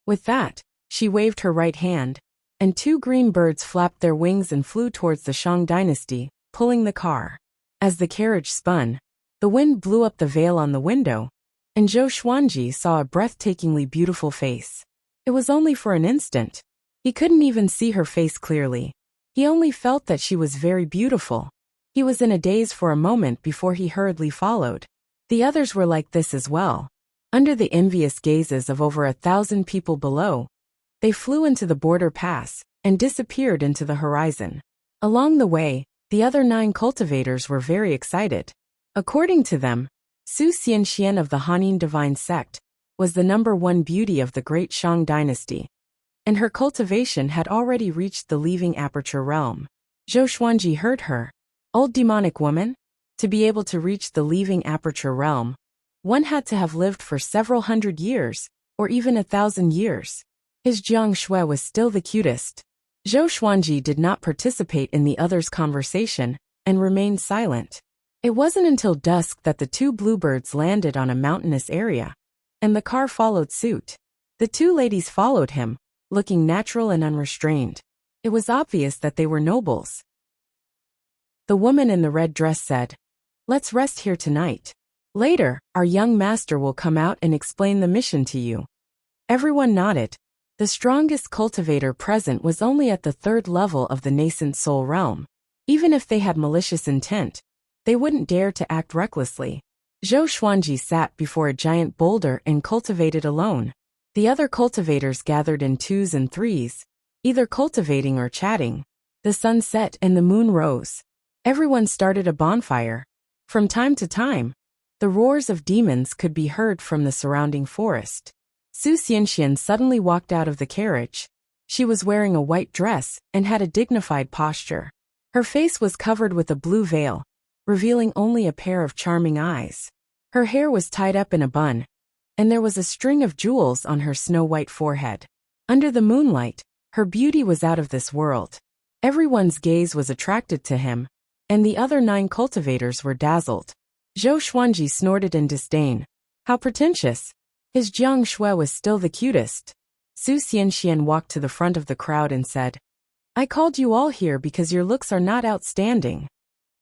With that, she waved her right hand, and 2 green birds flapped their wings and flew towards the Shang dynasty, pulling the car. As the carriage spun, the wind blew up the veil on the window, and Zhou Xuanji saw a breathtakingly beautiful face. It was only for an instant. He couldn't even see her face clearly. He only felt that she was very beautiful. He was in a daze for a moment before he hurriedly followed. The others were like this as well. Under the envious gazes of over 1,000 people below, they flew into the border pass and disappeared into the horizon. Along the way, the other 9 cultivators were very excited. According to them, Su Xianxian of the Hanin divine sect was the #1 beauty of the great Shang dynasty, and her cultivation had already reached the leaving aperture realm. Zhou Xuanji heard her. "Old demonic woman? To be able to reach the leaving aperture realm, one had to have lived for several hundred years, or even 1,000 years. His Jiang Shui was still the cutest." Zhou Xuanji did not participate in the others' conversation and remained silent. It wasn't until dusk that the 2 bluebirds landed on a mountainous area, and the car followed suit. The 2 ladies followed him, looking natural and unrestrained. It was obvious that they were nobles. The woman in the red dress said, "Let's rest here tonight. Later, our young master will come out and explain the mission to you." Everyone nodded. The strongest cultivator present was only at the 3rd level of the nascent soul realm. Even if they had malicious intent, they wouldn't dare to act recklessly. Zhou Xuanji sat before a giant boulder and cultivated alone. The other cultivators gathered in 2s and 3s, either cultivating or chatting. The sun set and the moon rose. Everyone started a bonfire. From time to time, the roars of demons could be heard from the surrounding forest. Su Xianxian suddenly walked out of the carriage. She was wearing a white dress and had a dignified posture. Her face was covered with a blue veil, revealing only a pair of charming eyes. Her hair was tied up in a bun, and there was a string of jewels on her snow-white forehead. Under the moonlight, her beauty was out of this world. Everyone's gaze was attracted to him, and the other 9 cultivators were dazzled. Zhou Xuanji snorted in disdain. How pretentious! His Jiang Shui was still the cutest. Su Xianxian walked to the front of the crowd and said, "I called you all here because your looks are not outstanding."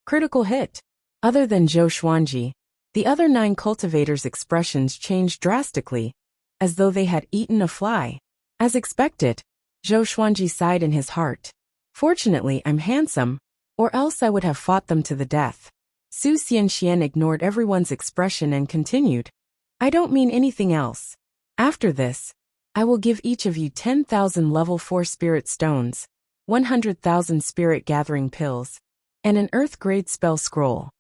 Critical hit. Other than Zhou Xuanji, the other 9 cultivators' expressions changed drastically, as though they had eaten a fly. As expected, Zhou Xuanji sighed in his heart. "Fortunately, I'm handsome, or else I would have fought them to the death." Su Xianxian ignored everyone's expression and continued, "I don't mean anything else. After this, I will give each of you 10,000 level 4 spirit stones, 100,000 spirit gathering pills, and an earth-grade spell scroll.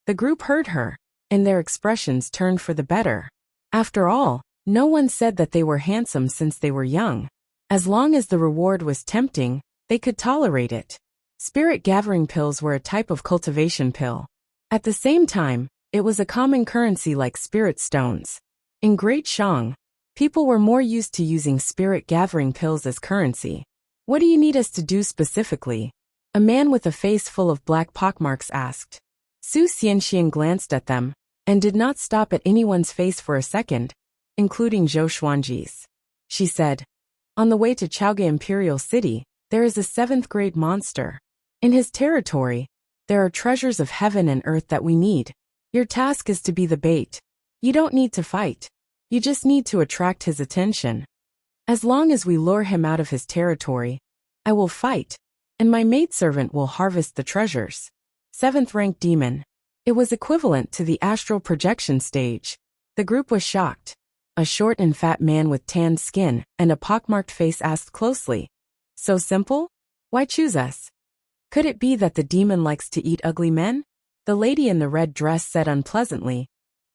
The group heard her, and their expressions turned for the better. After all, no one said that they were handsome since they were young. As long as the reward was tempting, they could tolerate it. Spirit-gathering pills were a type of cultivation pill. At the same time, it was a common currency like spirit stones. In Great Shang, people were more used to using spirit-gathering pills as currency. What do you need us to do specifically? A man with a face full of black pockmarks asked. Su Xianxian glanced at them, and did not stop at anyone's face for a second, including Zhou Xuanji's. She said, on the way to Chaoge Imperial City, there is a 7th-grade monster. In his territory, there are treasures of heaven and earth that we need. Your task is to be the bait. You don't need to fight. You just need to attract his attention. As long as we lure him out of his territory, I will fight, and my maidservant will harvest the treasures. 7th-rank demon. It was equivalent to the astral projection stage. The group was shocked. A short and fat man with tanned skin and a pockmarked face asked closely, so simple? Why choose us? Could it be that the demon likes to eat ugly men? The lady in the red dress said unpleasantly,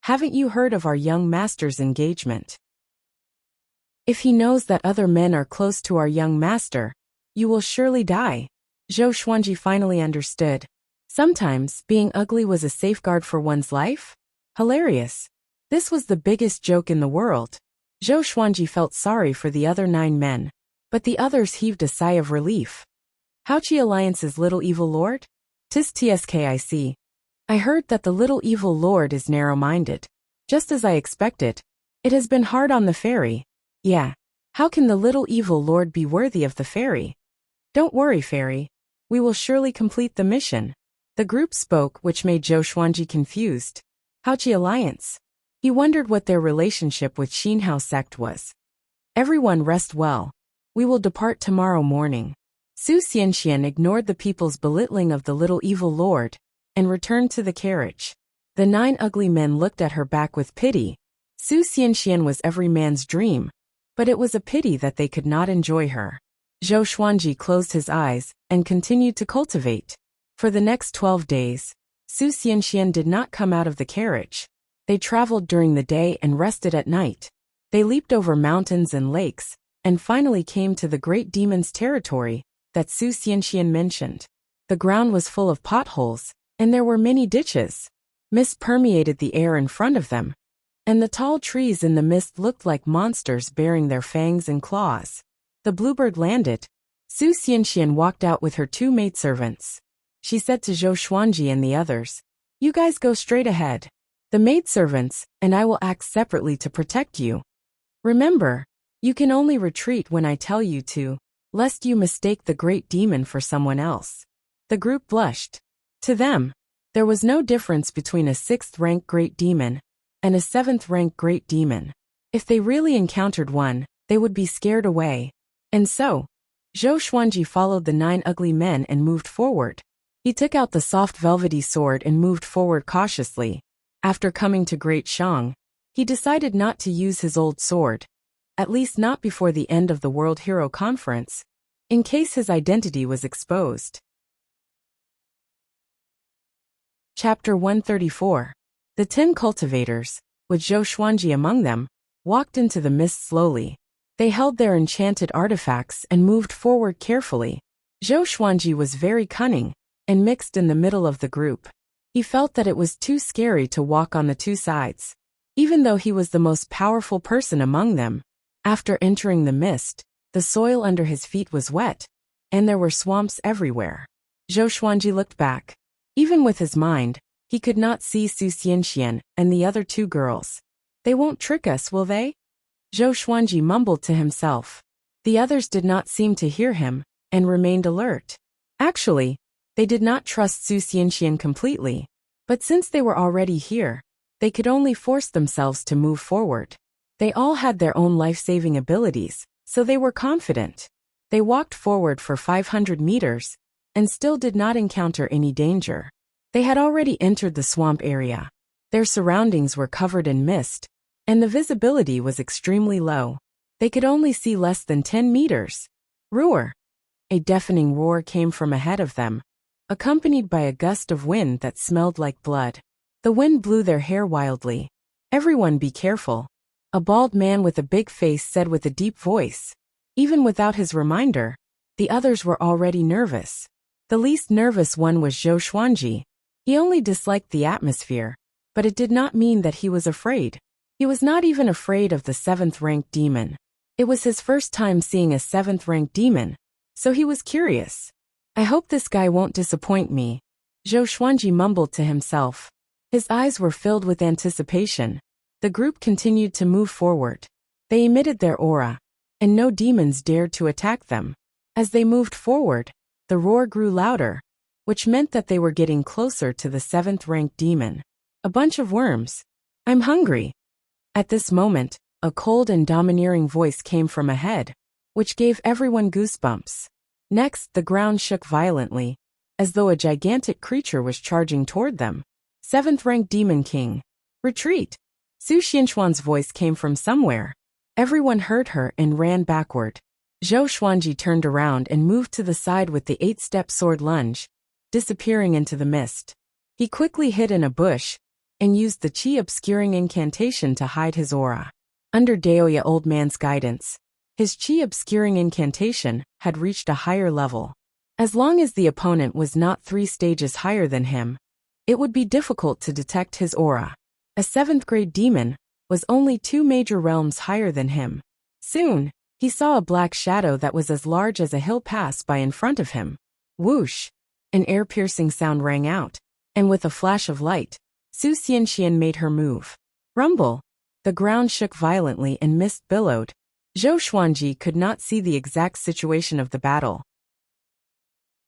haven't you heard of our young master's engagement? If he knows that other men are close to our young master, you will surely die. Zhou Xuanji finally understood. Sometimes, being ugly was a safeguard for one's life? Hilarious. This was the biggest joke in the world. Zhou Xuanji felt sorry for the other 9 men, but the others heaved a sigh of relief. Haoqi Alliance's little evil lord? Tis TSKIC. I heard that the little evil lord is narrow-minded. Just as I expected. It has been hard on the fairy. Yeah. How can the little evil lord be worthy of the fairy? Don't worry, fairy. We will surely complete the mission. The group spoke, which made Zhou Xuanji confused. Haoqi Alliance. He wondered what their relationship with Xinhao sect was. Everyone rest well. We will depart tomorrow morning. Su Xianxian ignored the people's belittling of the little evil lord, and returned to the carriage. The 9 ugly men looked at her back with pity. Su Xianxian was every man's dream, but it was a pity that they could not enjoy her. Zhou Xuanji closed his eyes, and continued to cultivate. For the next 12 days, Su Xianxian did not come out of the carriage. They traveled during the day and rested at night. They leaped over mountains and lakes, and finally came to the great demon's territory that Su Xianxian mentioned. The ground was full of potholes, and there were many ditches. Mist permeated the air in front of them, and the tall trees in the mist looked like monsters bearing their fangs and claws. The bluebird landed. Su Xianxian walked out with her 2 maidservants. She said to Zhou Xuanji and the others, you guys go straight ahead. The maidservants and I will act separately to protect you. Remember, you can only retreat when I tell you to, lest you mistake the great demon for someone else. The group blushed. To them, there was no difference between a 6th-rank great demon and a 7th-rank great demon. If they really encountered one, they would be scared away. And so, Zhou Xuanji followed the 9 ugly men and moved forward. He took out the soft velvety sword and moved forward cautiously. After coming to Great Shang, he decided not to use his old sword, at least not before the end of the World Hero Conference, in case his identity was exposed. Chapter 134. The 10 cultivators, with Zhou Xuanji among them, walked into the mist slowly. They held their enchanted artifacts and moved forward carefully. Zhou Xuanji was very cunning, and mixed in the middle of the group. He felt that it was too scary to walk on the 2 sides, even though he was the most powerful person among them. After entering the mist, the soil under his feet was wet, and there were swamps everywhere. Zhou Xuanji looked back. Even with his mind, he could not see Su Xianxian and the other 2 girls. They won't trick us, will they? Zhou Xuanji mumbled to himself. The others did not seem to hear him, and remained alert. Actually, they did not trust Su Xianxian completely, but since they were already here, they could only force themselves to move forward. They all had their own life-saving abilities, so they were confident. They walked forward for 500 meters, and still did not encounter any danger. They had already entered the swamp area. Their surroundings were covered in mist, and the visibility was extremely low. They could only see less than 10 meters. Roar! A deafening roar came from ahead of them. accompanied by a gust of wind that smelled like blood. The wind blew their hair wildly. "Everyone be careful," a bald man with a big face said with a deep voice. Even without his reminder, the others were already nervous. The least nervous one was Zhou Xuanji. He only disliked the atmosphere, but it did not mean that he was afraid. He was not even afraid of the 7th-ranked demon. It was his first time seeing a 7th-ranked demon, so he was curious. "I hope this guy won't disappoint me," Zhou Xuanji mumbled to himself. His eyes were filled with anticipation. The group continued to move forward. They emitted their aura, and no demons dared to attack them. As they moved forward, the roar grew louder, which meant that they were getting closer to the 7th-ranked demon. "A bunch of worms. I'm hungry." At this moment, a cold and domineering voice came from ahead, which gave everyone goosebumps. Next, the ground shook violently, as though a gigantic creature was charging toward them. 7th-ranked Demon King. "Retreat!" Su Xianxuan's voice came from somewhere. Everyone heard her and ran backward. Zhou Xuanji turned around and moved to the side with the 8-step sword lunge, disappearing into the mist. He quickly hid in a bush and used the chi-obscuring incantation to hide his aura. Under Daoya Old Man's guidance, his chi-obscuring incantation had reached a higher level. As long as the opponent was not 3 stages higher than him, it would be difficult to detect his aura. A 7th-grade demon was only 2 major realms higher than him. Soon, he saw a black shadow that was as large as a hill pass by in front of him. Whoosh! An air-piercing sound rang out, and with a flash of light, Su Xianxian made her move. Rumble! The ground shook violently and mist billowed. Zhou Xuanji could not see the exact situation of the battle.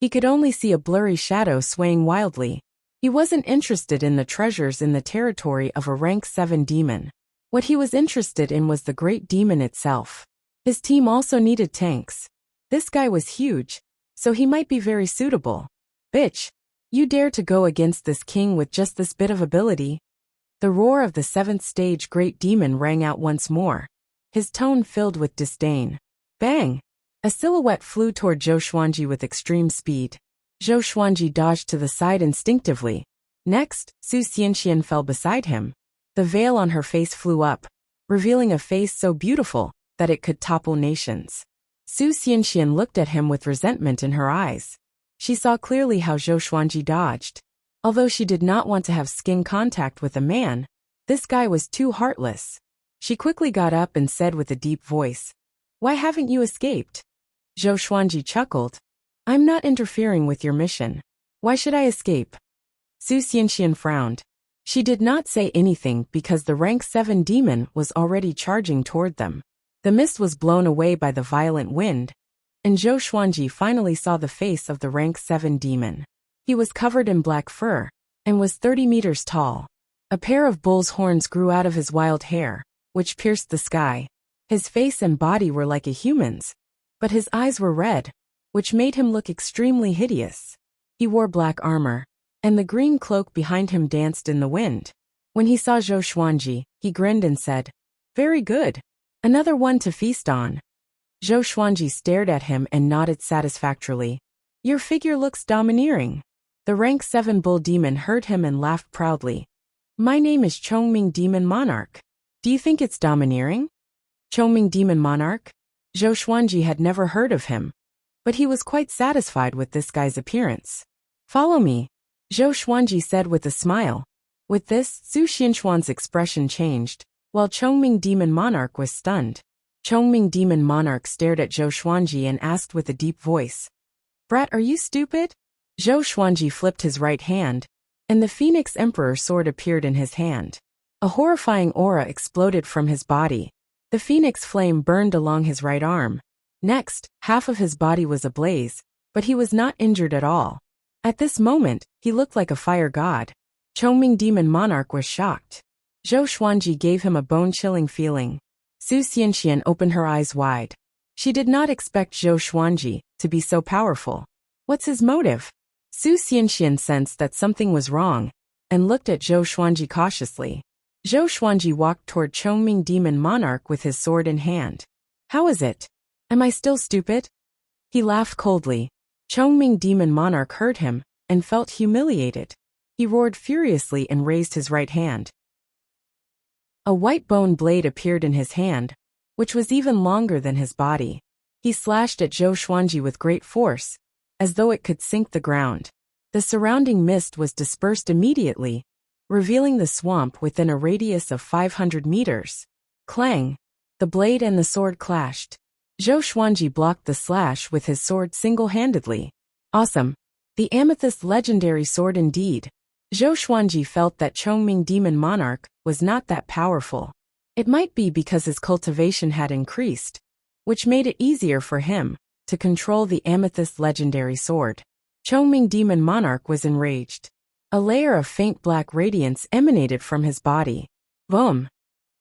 He could only see a blurry shadow swaying wildly. He wasn't interested in the treasures in the territory of a rank 7 demon. What he was interested in was the great demon itself. His team also needed tanks. This guy was huge, so he might be very suitable. "Bitch! You dare to go against this king with just this bit of ability?" The roar of the 7th stage great demon rang out once more, his tone filled with disdain. Bang! A silhouette flew toward Zhou Xuanji with extreme speed. Zhou Xuanji dodged to the side instinctively. Next, Su Xianxian fell beside him. The veil on her face flew up, revealing a face so beautiful that it could topple nations. Su Xianxian looked at him with resentment in her eyes. She saw clearly how Zhou Xuanji dodged. Although she did not want to have skin contact with a man, this guy was too heartless. She quickly got up and said with a deep voice, "Why haven't you escaped?" Zhou Xuanji chuckled. "I'm not interfering with your mission. Why should I escape?" Su Xianxian frowned. She did not say anything because the rank 7 demon was already charging toward them. The mist was blown away by the violent wind, and Zhou Xuanji finally saw the face of the rank 7 demon. He was covered in black fur, and was 30 meters tall. A pair of bull's horns grew out of his wild hair, which pierced the sky. His face and body were like a human's, but his eyes were red, which made him look extremely hideous. He wore black armor, and the green cloak behind him danced in the wind. When he saw Zhou Xuanji, he grinned and said, "Very good. Another one to feast on." Zhou Xuanji stared at him and nodded satisfactorily. "Your figure looks domineering." The rank 7 bull demon heard him and laughed proudly. "My name is Chongming Demon Monarch. Do you think it's domineering?" Chongming Demon Monarch? Zhou Xuanji had never heard of him, but he was quite satisfied with this guy's appearance. "Follow me," Zhou Xuanji said with a smile. With this, Su Xianxuan's expression changed, while Chongming Demon Monarch was stunned. Chongming Demon Monarch stared at Zhou Xuanji and asked with a deep voice, "Brat, are you stupid?" Zhou Xuanji flipped his right hand, and the Phoenix Emperor sword appeared in his hand. A horrifying aura exploded from his body. The phoenix flame burned along his right arm. Next, half of his body was ablaze, but he was not injured at all. At this moment, he looked like a fire god. Chongming Demon Monarch was shocked. Zhou Xuanji gave him a bone-chilling feeling. Su Xianxian opened her eyes wide. She did not expect Zhou Xuanji to be so powerful. What's his motive? Su Xianxian sensed that something was wrong, and looked at Zhou Xuanji cautiously. Zhou Xuanji walked toward Chongming Demon Monarch with his sword in hand. "How is it? Am I still stupid?" He laughed coldly. Chongming Demon Monarch heard him, and felt humiliated. He roared furiously and raised his right hand. A white bone blade appeared in his hand, which was even longer than his body. He slashed at Zhou Xuanji with great force, as though it could sink the ground. The surrounding mist was dispersed immediately, revealing the swamp within a radius of 500 meters. Clang! The blade and the sword clashed. Zhou Xuanji blocked the slash with his sword single-handedly. Awesome! The amethyst legendary sword indeed. Zhou Xuanji felt that Chongming Demon Monarch was not that powerful. It might be because his cultivation had increased, which made it easier for him to control the amethyst legendary sword. Chongming Demon Monarch was enraged. A layer of faint black radiance emanated from his body. Boom!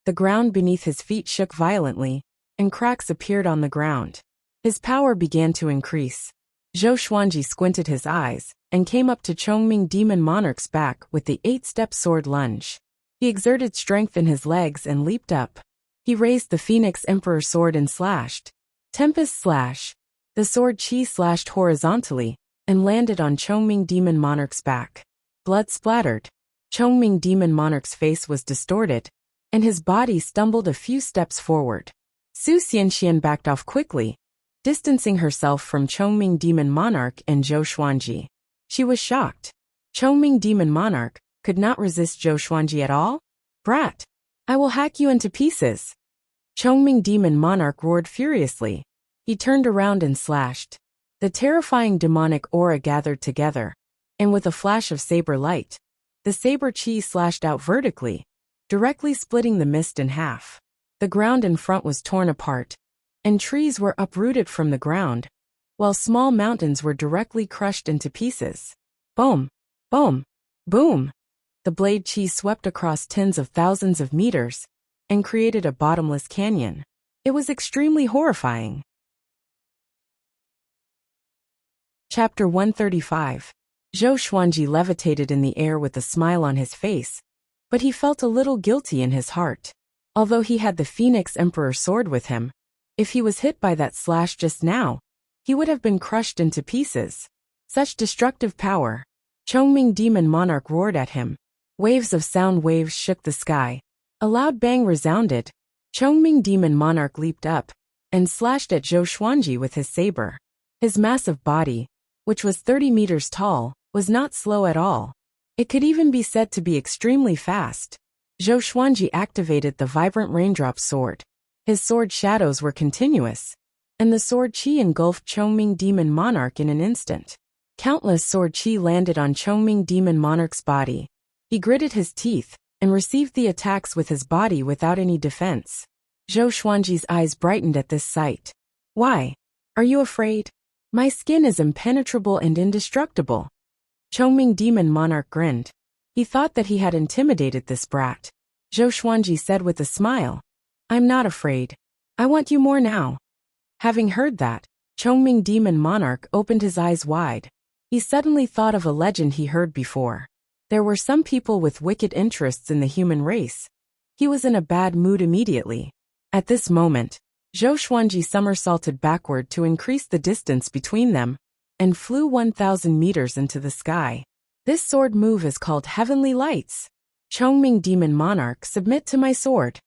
The ground beneath his feet shook violently, and cracks appeared on the ground. His power began to increase. Zhou Xuanji squinted his eyes and came up to Chongming Demon Monarch's back with the 8-step sword lunge. He exerted strength in his legs and leaped up. He raised the Phoenix Emperor sword and slashed. Tempest slash. The sword chi slashed horizontally and landed on Chongming Demon Monarch's back. Blood splattered. Chongming Demon Monarch's face was distorted, and his body stumbled a few steps forward. Su Xianxian backed off quickly, distancing herself from Chongming Demon Monarch and Zhou Xuanji. She was shocked. Chongming Demon Monarch could not resist Zhou Xuanji at all? Brat! I will hack you into pieces! Chongming Demon Monarch roared furiously. He turned around and slashed. The terrifying demonic aura gathered together, and with a flash of saber light, the saber chi slashed out vertically, directly splitting the mist in half. The ground in front was torn apart, and trees were uprooted from the ground, while small mountains were directly crushed into pieces. Boom! Boom! Boom! The blade chi swept across tens of thousands of meters and created a bottomless canyon. It was extremely horrifying. Chapter 135. Zhou Xuanji levitated in the air with a smile on his face, but he felt a little guilty in his heart. Although he had the Phoenix Emperor sword with him, if he was hit by that slash just now, he would have been crushed into pieces. Such destructive power. Chongming Demon Monarch roared at him. Waves of sound waves shook the sky. A loud bang resounded. Chongming Demon Monarch leaped up and slashed at Zhou Xuanji with his saber. His massive body, which was 30 meters tall, was not slow at all. It could even be said to be extremely fast. Zhou Xuanji activated the vibrant raindrop sword. His sword shadows were continuous, and the sword chi engulfed Chongming Demon Monarch in an instant. Countless sword chi landed on Chongming Demon Monarch's body. He gritted his teeth and received the attacks with his body without any defense. Zhou Xuanji's eyes brightened at this sight. Why? Are you afraid? My skin is impenetrable and indestructible. Chongming Demon Monarch grinned. He thought that he had intimidated this brat. Zhou Xuanji said with a smile, I'm not afraid. I want you more now. Having heard that, Chongming Demon Monarch opened his eyes wide. He suddenly thought of a legend he heard before. There were some people with wicked interests in the human race. He was in a bad mood immediately. At this moment, Zhou Xuanji somersaulted backward to increase the distance between them, and flew 1,000 meters into the sky. This sword move is called Heavenly Lights. Chongming Demon Monarch, submit to my sword.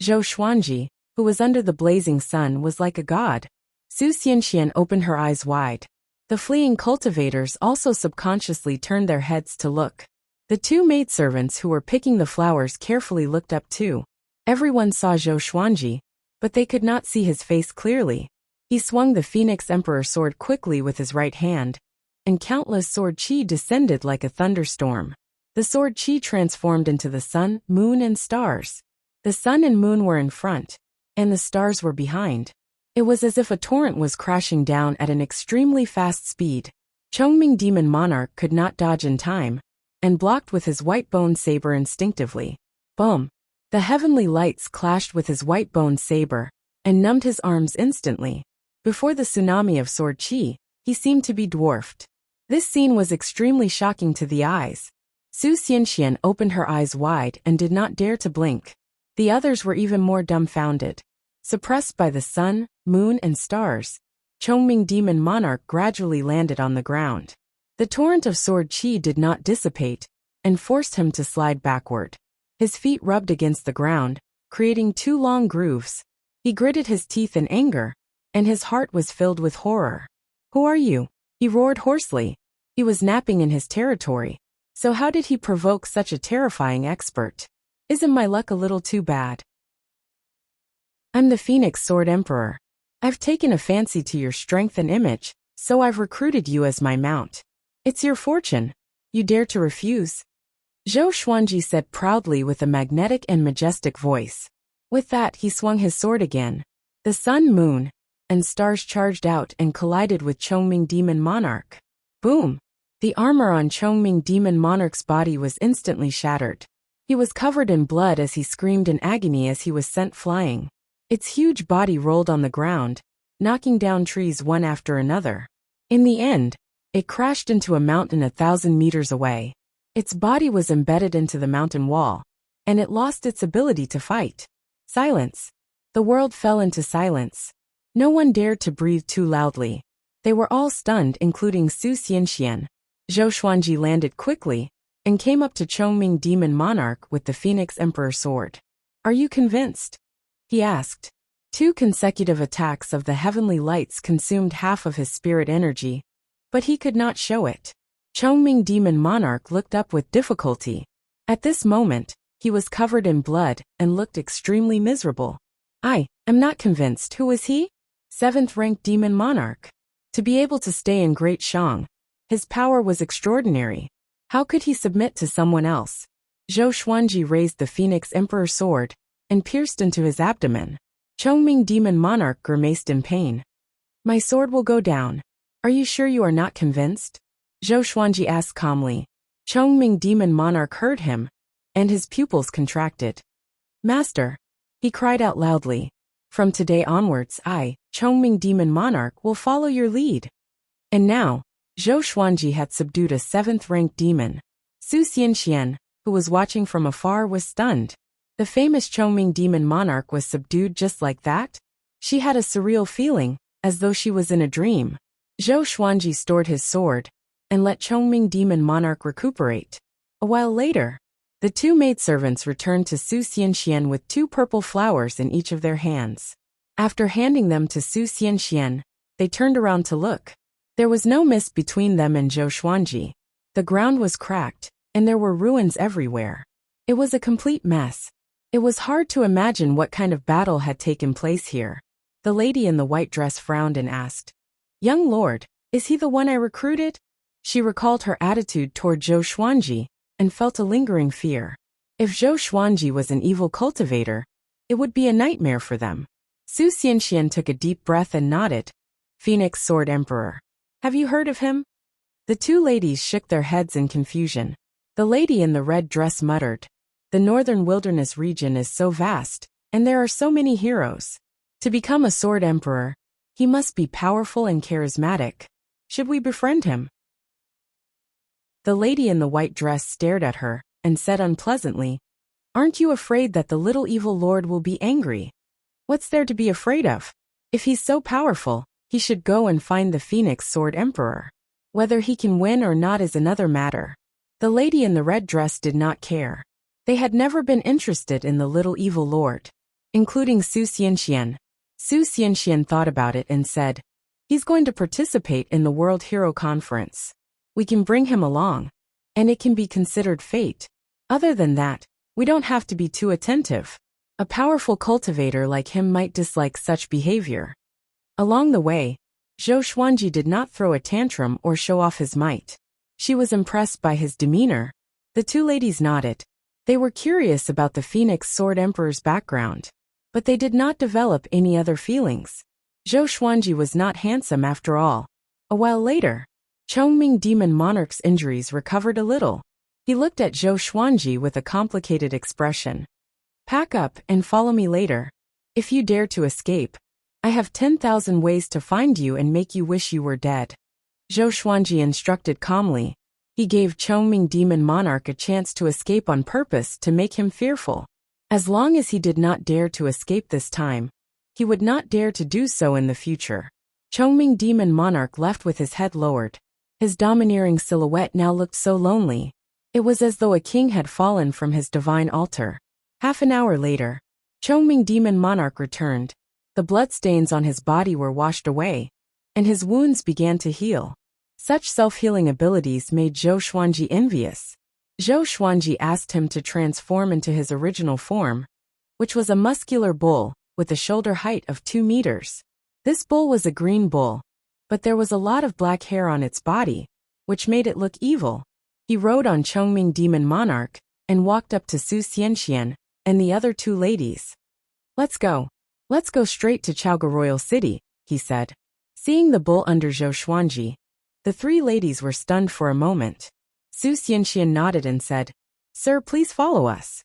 Zhou Xuanji, who was under the blazing sun, was like a god. Su Xianxian opened her eyes wide. The fleeing cultivators also subconsciously turned their heads to look. The two maidservants who were picking the flowers carefully looked up too. Everyone saw Zhou Xuanji, but they could not see his face clearly. He swung the Phoenix Emperor sword quickly with his right hand, and countless sword chi descended like a thunderstorm. The sword chi transformed into the sun, moon, and stars. The sun and moon were in front, and the stars were behind. It was as if a torrent was crashing down at an extremely fast speed. Chongming Demon Monarch could not dodge in time, and blocked with his white bone saber instinctively. Boom! The heavenly lights clashed with his white bone saber, and numbed his arms instantly. Before the tsunami of sword chi, he seemed to be dwarfed. This scene was extremely shocking to the eyes. Su Xianxian opened her eyes wide and did not dare to blink. The others were even more dumbfounded. Suppressed by the sun, moon, and stars, Chongming Demon Monarch gradually landed on the ground. The torrent of sword chi did not dissipate, and forced him to slide backward. His feet rubbed against the ground, creating 2 long grooves. He gritted his teeth in anger, and his heart was filled with horror. "Who are you?" he roared hoarsely. He was napping in his territory, so how did he provoke such a terrifying expert? "Isn't my luck a little too bad? I'm the Phoenix Sword Emperor. I've taken a fancy to your strength and image, so I've recruited you as my mount. It's your fortune. You dare to refuse?" Zhou Xuanji said proudly with a magnetic and majestic voice. With that, he swung his sword again. The sun, moon, and stars charged out and collided with Chongming Demon Monarch. Boom! The armor on Chongming Demon Monarch's body was instantly shattered. He was covered in blood as he screamed in agony as he was sent flying. Its huge body rolled on the ground, knocking down trees one after another. In the end, it crashed into a mountain 1,000 meters away. Its body was embedded into the mountain wall, and it lost its ability to fight. Silence. The world fell into silence. No one dared to breathe too loudly. They were all stunned, including Su Xianxian. Zhou Xuanji landed quickly and came up to Chongming Demon Monarch with the Phoenix Emperor sword. "Are you convinced?" he asked. 2 consecutive attacks of the heavenly lights consumed half of his spirit energy, but he could not show it. Chongming Demon Monarch looked up with difficulty. At this moment, he was covered in blood and looked extremely miserable. "I am not convinced. Who is he?" 7th-ranked Demon Monarch. To be able to stay in Great Shang, his power was extraordinary. How could he submit to someone else? Zhou Xuanji raised the Phoenix Emperor sword and pierced into his abdomen. Chongming Demon Monarch grimaced in pain. "My sword will go down. Are you sure you are not convinced?" Zhou Xuanji asked calmly. Chongming Demon Monarch heard him, and his pupils contracted. "Master," he cried out loudly, "from today onwards I, Chongming Demon Monarch, will follow your lead." And now, Zhou Xuanji had subdued a 7th-ranked demon. Su Xianxian, who was watching from afar, was stunned. The famous Chongming Demon Monarch was subdued just like that? She had a surreal feeling, as though she was in a dream. Zhou Xuanji stored his sword and let Chongming Demon Monarch recuperate. A while later, the 2 maidservants returned to Su Xianxian with 2 purple flowers in each of their hands. After handing them to Su Xianxian, they turned around to look. There was no mist between them and Zhou Xuanji. The ground was cracked, and there were ruins everywhere. It was a complete mess. It was hard to imagine what kind of battle had taken place here. The lady in the white dress frowned and asked, "Young lord, is he the one I recruited?" She recalled her attitude toward Zhou Xuanji and felt a lingering fear. If Zhou Xuanji was an evil cultivator, it would be a nightmare for them. Su Xianxian took a deep breath and nodded. "Phoenix Sword Emperor. Have you heard of him?" The 2 ladies shook their heads in confusion. The lady in the red dress muttered, "The northern wilderness region is so vast, and there are so many heroes. To become a sword emperor, he must be powerful and charismatic. Should we befriend him?" The lady in the white dress stared at her and said unpleasantly, "Aren't you afraid that the little evil lord will be angry?" "What's there to be afraid of? If he's so powerful, he should go and find the Phoenix Sword Emperor. Whether he can win or not is another matter." The lady in the red dress did not care. They had never been interested in the little evil lord, including Su Xianxian. Su Xianxian thought about it and said, "He's going to participate in the World Hero Conference. We can bring him along, and it can be considered fate. Other than that, we don't have to be too attentive. A powerful cultivator like him might dislike such behavior." Along the way, Zhou Xuanji did not throw a tantrum or show off his might. She was impressed by his demeanor. The 2 ladies nodded. They were curious about the Phoenix Sword Emperor's background, but they did not develop any other feelings. Zhou Xuanji was not handsome after all. A while later, Chongming Demon Monarch's injuries recovered a little. He looked at Zhou Xuanji with a complicated expression. "Pack up and follow me later. If you dare to escape, I have 10,000 ways to find you and make you wish you were dead." Zhou Xuanji instructed calmly. He gave Chongming Demon Monarch a chance to escape on purpose to make him fearful. As long as he did not dare to escape this time, he would not dare to do so in the future. Chongming Demon Monarch left with his head lowered. His domineering silhouette now looked so lonely. It was as though a king had fallen from his divine altar. Half an hour later, Chongming Demon Monarch returned. The bloodstains on his body were washed away, and his wounds began to heal. Such self-healing abilities made Zhou Xuanji envious. Zhou Xuanji asked him to transform into his original form, which was a muscular bull with a shoulder height of 2 meters. This bull was a green bull, but there was a lot of black hair on its body, which made it look evil. He rode on Chongming Demon Monarch and walked up to Su Xianxian and the other 2 ladies. Let's go straight to Chaoga Royal City, he said. Seeing the bull under Zhou Xuanji, the 3 ladies were stunned for a moment. Su Xianxian nodded and said, "Sir, please follow us."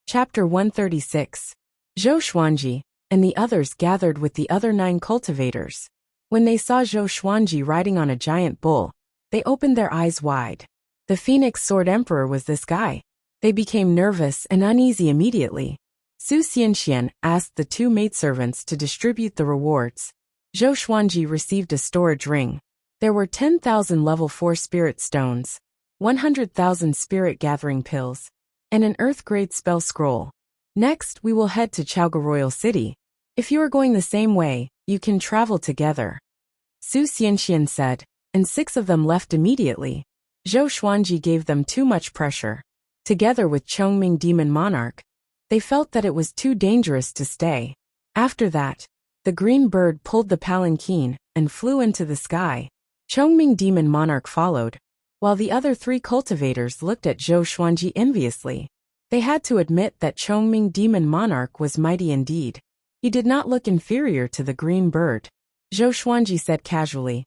Chapter 136. Zhou Xuanji and the others gathered with the other 9 cultivators. When they saw Zhou Xuanji riding on a giant bull, they opened their eyes wide. The Phoenix Sword Emperor was this guy. They became nervous and uneasy immediately. Su Xianxian asked the 2 maidservants to distribute the rewards. Zhou Xuanji received a storage ring. There were 10,000 level 4 spirit stones, 100,000 spirit gathering pills, and an earth-grade spell scroll. Next, we will head to Chaoga Royal City. If you are going the same way, you can travel together. Su Xianxian said, and 6 of them left immediately. Zhou Xuanji gave them too much pressure. Together with Chongming Demon Monarch, they felt that it was too dangerous to stay. After that, the green bird pulled the palanquin and flew into the sky. Chongming Demon Monarch followed, while the other 3 cultivators looked at Zhou Xuanji enviously. They had to admit that Chongming Demon Monarch was mighty indeed. He did not look inferior to the green bird. Zhou Xuanji said casually,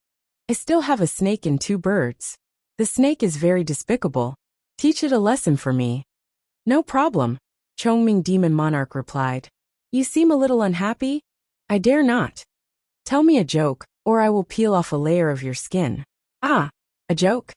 "I still have a snake and 2 birds. The snake is very despicable. Teach it a lesson for me." "No problem," Chongming Demon Monarch replied. "You seem a little unhappy?" "I dare not." "Tell me a joke, or I will peel off a layer of your skin." "Ah, a joke?"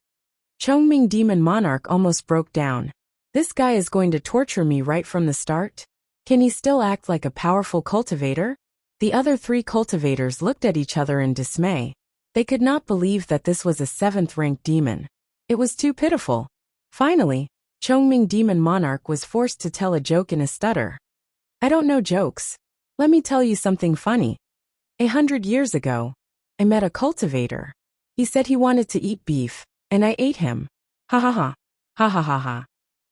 Chongming Demon Monarch almost broke down. This guy is going to torture me right from the start? Can he still act like a powerful cultivator? The other 3 cultivators looked at each other in dismay. They could not believe that this was a 7th-ranked demon. It was too pitiful. Finally, Chongming Demon Monarch was forced to tell a joke in a stutter. "I don't know jokes. Let me tell you something funny. 100 years ago, I met a cultivator. He said he wanted to eat beef, and I ate him. Ha ha ha. Ha ha ha ha."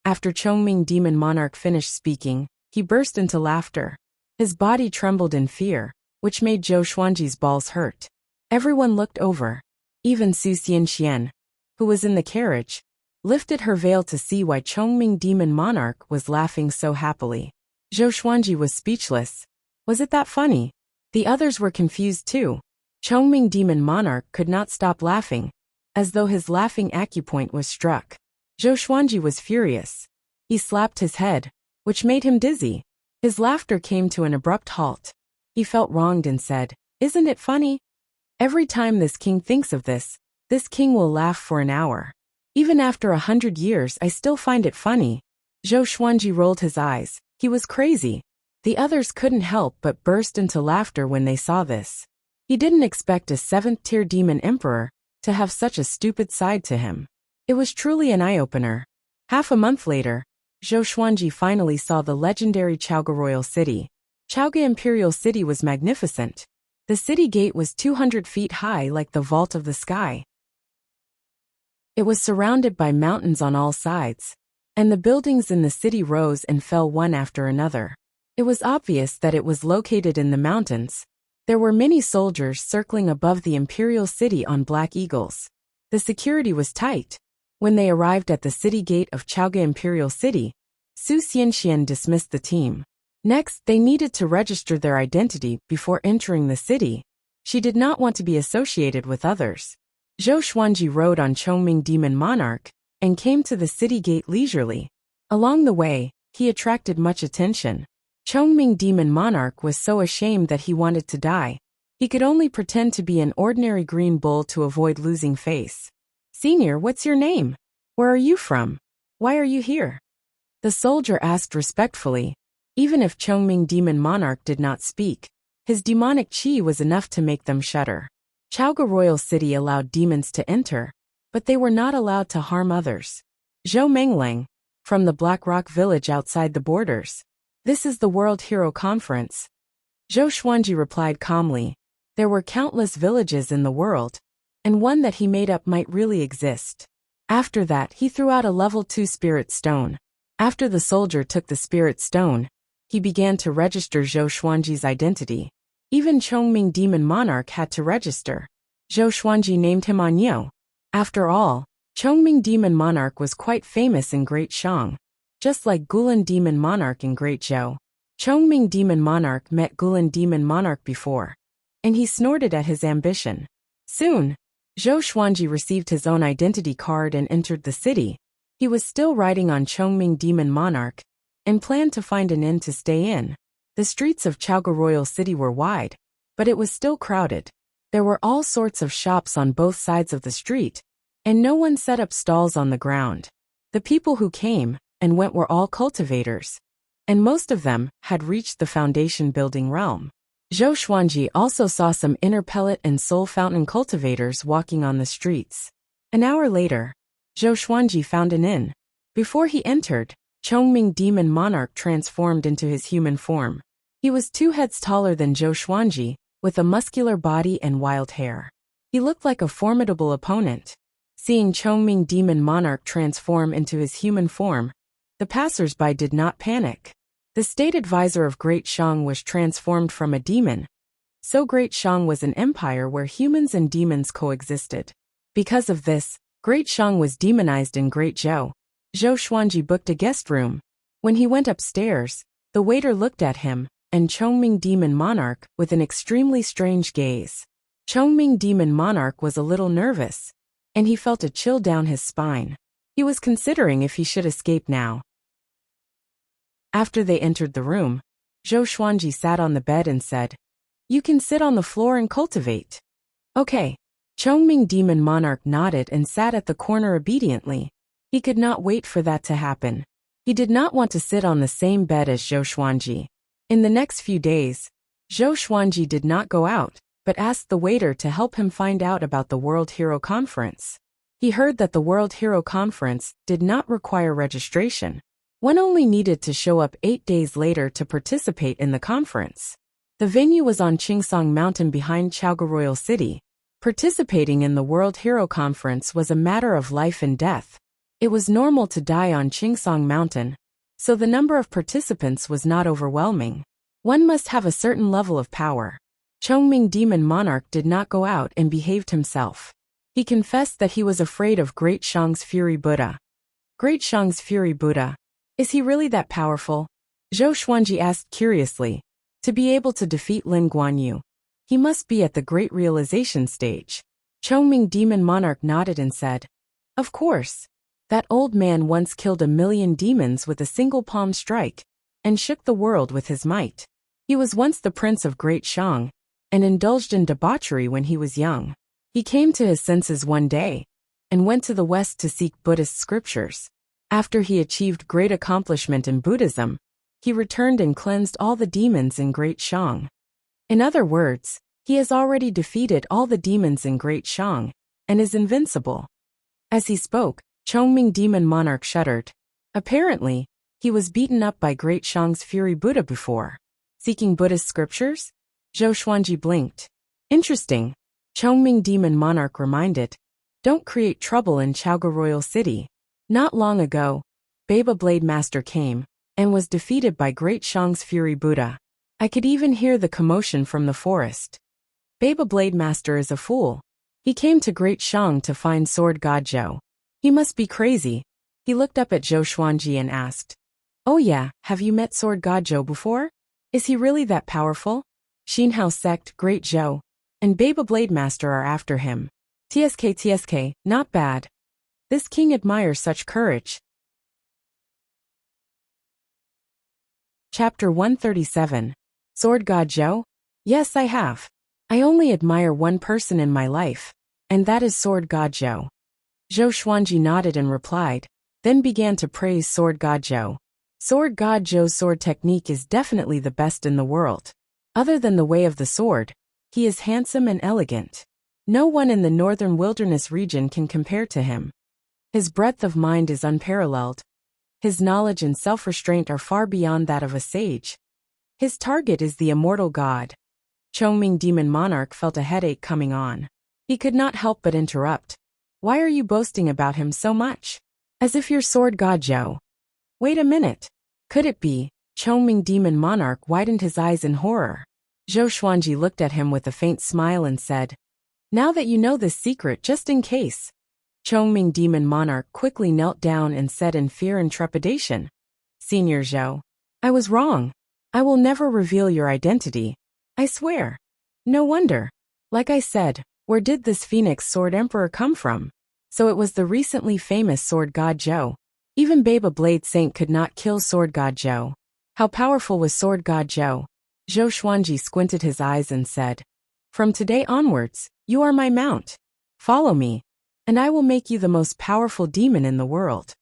After Chongming Demon Monarch finished speaking, he burst into laughter. His body trembled in fear, which made Zhou Xuanji's balls hurt. Everyone looked over. Even Su Xianxian, who was in the carriage, lifted her veil to see why Chongming Demon Monarch was laughing so happily. Zhou Xuanji was speechless. Was it that funny? The others were confused too. Chongming Demon Monarch could not stop laughing, as though his laughing acupoint was struck. Zhou Xuanji was furious. He slapped his head, which made him dizzy. His laughter came to an abrupt halt. He felt wronged and said, "Isn't it funny? Every time this king thinks of this king will laugh for an hour. Even after 100 years I still find it funny." Zhou Xuanji rolled his eyes. He was crazy. The others couldn't help but burst into laughter when they saw this. He didn't expect a 7th-tier demon emperor to have such a stupid side to him. It was truly an eye-opener. Half a month later, Zhou Xuanji finally saw the legendary Chaoga Royal City. Chaoga Imperial City was magnificent. The city gate was 200 feet high like the vault of the sky. It was surrounded by mountains on all sides, and the buildings in the city rose and fell one after another. It was obvious that it was located in the mountains. There were many soldiers circling above the imperial city on black eagles. The security was tight. When they arrived at the city gate of Chaoga Imperial City, Su Xianxian dismissed the team. Next, they needed to register their identity before entering the city. She did not want to be associated with others. Zhou Xuanji rode on Chongming Demon Monarch and came to the city gate leisurely. Along the way, he attracted much attention. Chongming Demon Monarch was so ashamed that he wanted to die. He could only pretend to be an ordinary green bull to avoid losing face. "Senior, what's your name? Where are you from? Why are you here?" the soldier asked respectfully. Even if Chongming Demon Monarch did not speak, his demonic chi was enough to make them shudder. Chaoga Royal City allowed demons to enter, but they were not allowed to harm others. Zhou Menglang, from the Black Rock village outside the borders. This is the World Hero Conference. Zhou Xuanji replied calmly. There were countless villages in the world, and one that he made up might really exist. After that, he threw out a level 2 spirit stone. After the soldier took the spirit stone, he began to register Zhou Xuanji's identity. Even Chongming Demon Monarch had to register. Zhou Xuanji named him Anyo. After all, Chongming Demon Monarch was quite famous in Great Shang. Just like Gulan Demon Monarch in Great Zhou. Chongming Demon Monarch met Gulan Demon Monarch before, and he snorted at his ambition. Soon, Zhou Xuanji received his own identity card and entered the city. He was still riding on Chongming Demon Monarch, and planned to find an inn to stay in. The streets of Chaoga Royal City were wide, but it was still crowded. There were all sorts of shops on both sides of the street, and no one set up stalls on the ground. The people who came and went were all cultivators, and most of them had reached the foundation building realm. Zhou Xuanji also saw some inner pellet and soul fountain cultivators walking on the streets. An hour later, Zhou Xuanji found an inn. Before he entered, Chongming Demon Monarch transformed into his human form. He was 2 heads taller than Zhou Xuanji, with a muscular body and wild hair. He looked like a formidable opponent. Seeing Chongming Demon Monarch transform into his human form, the passers-by did not panic. The state advisor of Great Shang was transformed from a demon. So Great Shang was an empire where humans and demons coexisted. Because of this, Great Shang was demonized in Great Zhou. Zhou Xuanji booked a guest room. When he went upstairs, the waiter looked at him, and Chongming Demon Monarch, with an extremely strange gaze. Chongming Demon Monarch was a little nervous, and he felt a chill down his spine. He was considering if he should escape now. After they entered the room, Zhou Xuanji sat on the bed and said, "You can sit on the floor and cultivate." Okay. Chongming Demon Monarch nodded and sat at the corner obediently. He could not wait for that to happen. He did not want to sit on the same bed as Zhou Xuanji. In the next few days, Zhou Xuanji did not go out, but asked the waiter to help him find out about the World Hero Conference. He heard that the World Hero Conference did not require registration. One only needed to show up 8 days later to participate in the conference. The venue was on Qingsong Mountain behind Chaoga Royal City. Participating in the World Hero Conference was a matter of life and death. It was normal to die on Qingsong Mountain, so the number of participants was not overwhelming. One must have a certain level of power. Chongming Demon Monarch did not go out and behaved himself. He confessed that he was afraid of Great Shang's Fury Buddha. Great Shang's Fury Buddha. Is he really that powerful? Zhou Xuanji asked curiously. To be able to defeat Lin Guanyu, he must be at the Great Realization stage. Chongming Demon Monarch nodded and said, "Of course. That old man once killed 1,000,000 demons with a single palm strike, and shook the world with his might. He was once the prince of Great Shang, and indulged in debauchery when he was young. He came to his senses one day, and went to the West to seek Buddhist scriptures. After he achieved great accomplishment in Buddhism, he returned and cleansed all the demons in Great Shang. In other words, he has already defeated all the demons in Great Shang, and is invincible." As he spoke, Chongming Demon Monarch shuddered. Apparently, he was beaten up by Great Shang's Fury Buddha before. Seeking Buddhist scriptures? Zhou Xuanji blinked. Interesting. Chongming Demon Monarch reminded. Don't create trouble in Chaoga Royal City. Not long ago, Baba Blade Master came, and was defeated by Great Shang's Fury Buddha. I could even hear the commotion from the forest. Baba Blade Master is a fool. He came to Great Shang to find Sword God Zhou. He must be crazy. He looked up at Zhou Xuanji and asked, "Oh yeah, have you met Sword God Zhou before? Is he really that powerful?" Xinhao sect, Great Zhou, and Baba Blade Master are after him. TSK, not bad. This king admires such courage. Chapter 137. Sword God Zhou? Yes, I have. I only admire one person in my life, and that is Sword God Zhou. Zhou Xuanji nodded and replied, then began to praise Sword God Zhou. Sword God Zhou's sword technique is definitely the best in the world. Other than the way of the sword, he is handsome and elegant. No one in the northern wilderness region can compare to him. His breadth of mind is unparalleled. His knowledge and self-restraint are far beyond that of a sage. His target is the immortal god. Chongming Demon Monarch felt a headache coming on. He could not help but interrupt. Why are you boasting about him so much? As if you're sword god Zhou. Wait a minute. Could it be? Chongming Demon Monarch widened his eyes in horror. Zhou Xuanji looked at him with a faint smile and said, now that you know this secret, just in case. Chongming Demon Monarch quickly knelt down and said in fear and trepidation, Senior Zhou, I was wrong. I will never reveal your identity. I swear. No wonder. Like I said, where did this Phoenix Sword Emperor come from? So it was the recently famous Sword God Zhou. Even Baba Blade Saint could not kill Sword God Zhou. How powerful was Sword God Zhou? Zhou Xuanji squinted his eyes and said, from today onwards, you are my mount. Follow me, and I will make you the most powerful demon in the world.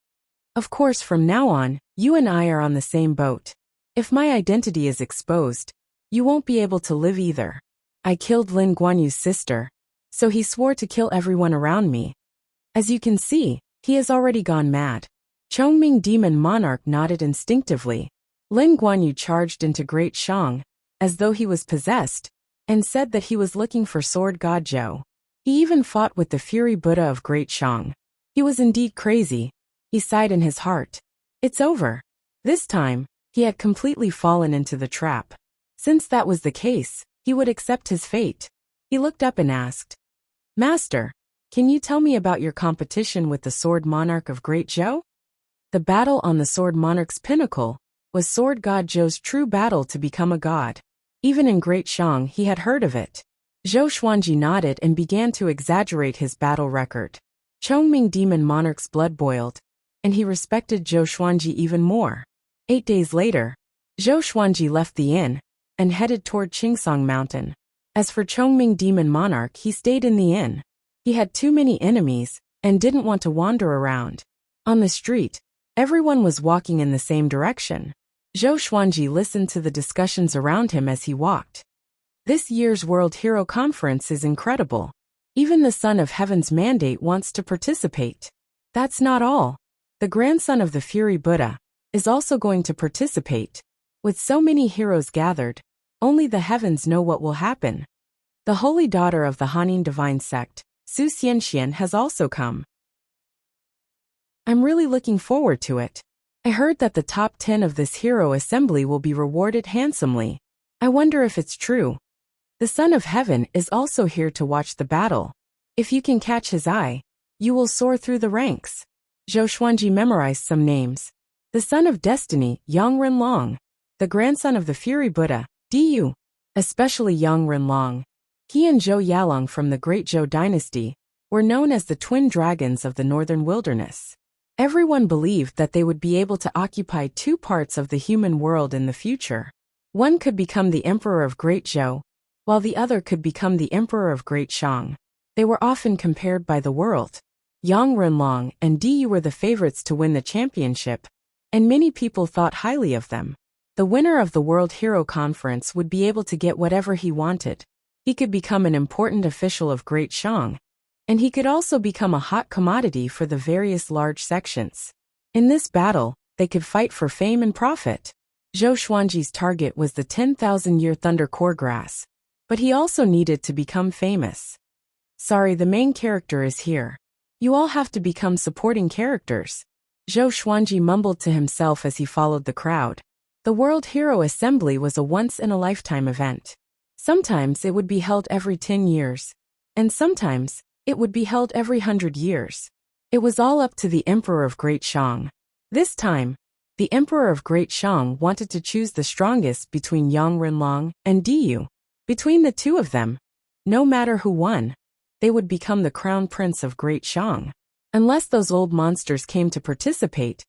Of course, from now on, you and I are on the same boat. If my identity is exposed, you won't be able to live either. I killed Lin Guanyu's sister, so he swore to kill everyone around me. As you can see, he has already gone mad. Chongming Demon Monarch nodded instinctively. Lin Guanyu charged into Great Shang, as though he was possessed, and said that he was looking for Sword God Zhou. He even fought with the Fury Buddha of Great Shang. He was indeed crazy. He sighed in his heart. It's over. This time, he had completely fallen into the trap. Since that was the case, he would accept his fate. He looked up and asked, Master, can you tell me about your competition with the Sword Monarch of Great Zhou? The battle on the Sword Monarch's pinnacle was Sword God Zhou's true battle to become a god. Even in Great Shang he had heard of it. Zhou Xuanji nodded and began to exaggerate his battle record. Chongming Demon Monarch's blood boiled, and he respected Zhou Xuanji even more. 8 days later, Zhou Xuanji left the inn and headed toward Qingsong Mountain. As for Chongming Demon Monarch, he stayed in the inn. He had too many enemies and didn't want to wander around. On the street, everyone was walking in the same direction. Zhou Xuanji listened to the discussions around him as he walked. This year's World Hero Conference is incredible. Even the Son of Heaven's mandate wants to participate. That's not all. The grandson of the Fury Buddha is also going to participate. With so many heroes gathered, only the heavens know what will happen. The holy daughter of the Hanin divine sect, Su Xianxian, has also come. I'm really looking forward to it. I heard that the top 10 of this hero assembly will be rewarded handsomely. I wonder if it's true. The Son of Heaven is also here to watch the battle. If you can catch his eye, you will soar through the ranks. Zhou Xuanji memorized some names. The Son of Destiny, Yang Renlong. The grandson of the Fury Buddha, Du. Especially Yang Renlong. He and Zhou Yalong from the Great Zhou dynasty were known as the twin dragons of the northern wilderness. Everyone believed that they would be able to occupy 2 parts of the human world in the future. One could become the Emperor of Great Zhou, while the other could become the Emperor of Great Shang. They were often compared by the world. Yang Renlong and Du were the favorites to win the championship, and many people thought highly of them. The winner of the World Hero Conference would be able to get whatever he wanted. He could become an important official of Great Shang, and he could also become a hot commodity for the various large sections. In this battle, they could fight for fame and profit. Zhou Xuanji's target was the 10,000-year Thunder Core Grass, but he also needed to become famous. Sorry, the main character is here. You all have to become supporting characters. Zhou Xuanji mumbled to himself as he followed the crowd. The World Hero Assembly was a once-in-a-lifetime event. Sometimes it would be held every 10 years, and sometimes it would be held every 100 years. It was all up to the Emperor of Great Shang. This time, the Emperor of Great Shang wanted to choose the strongest between Yang Renlong and Du. Between the two of them, no matter who won, they would become the crown prince of Great Shang. Unless those old monsters came to participate,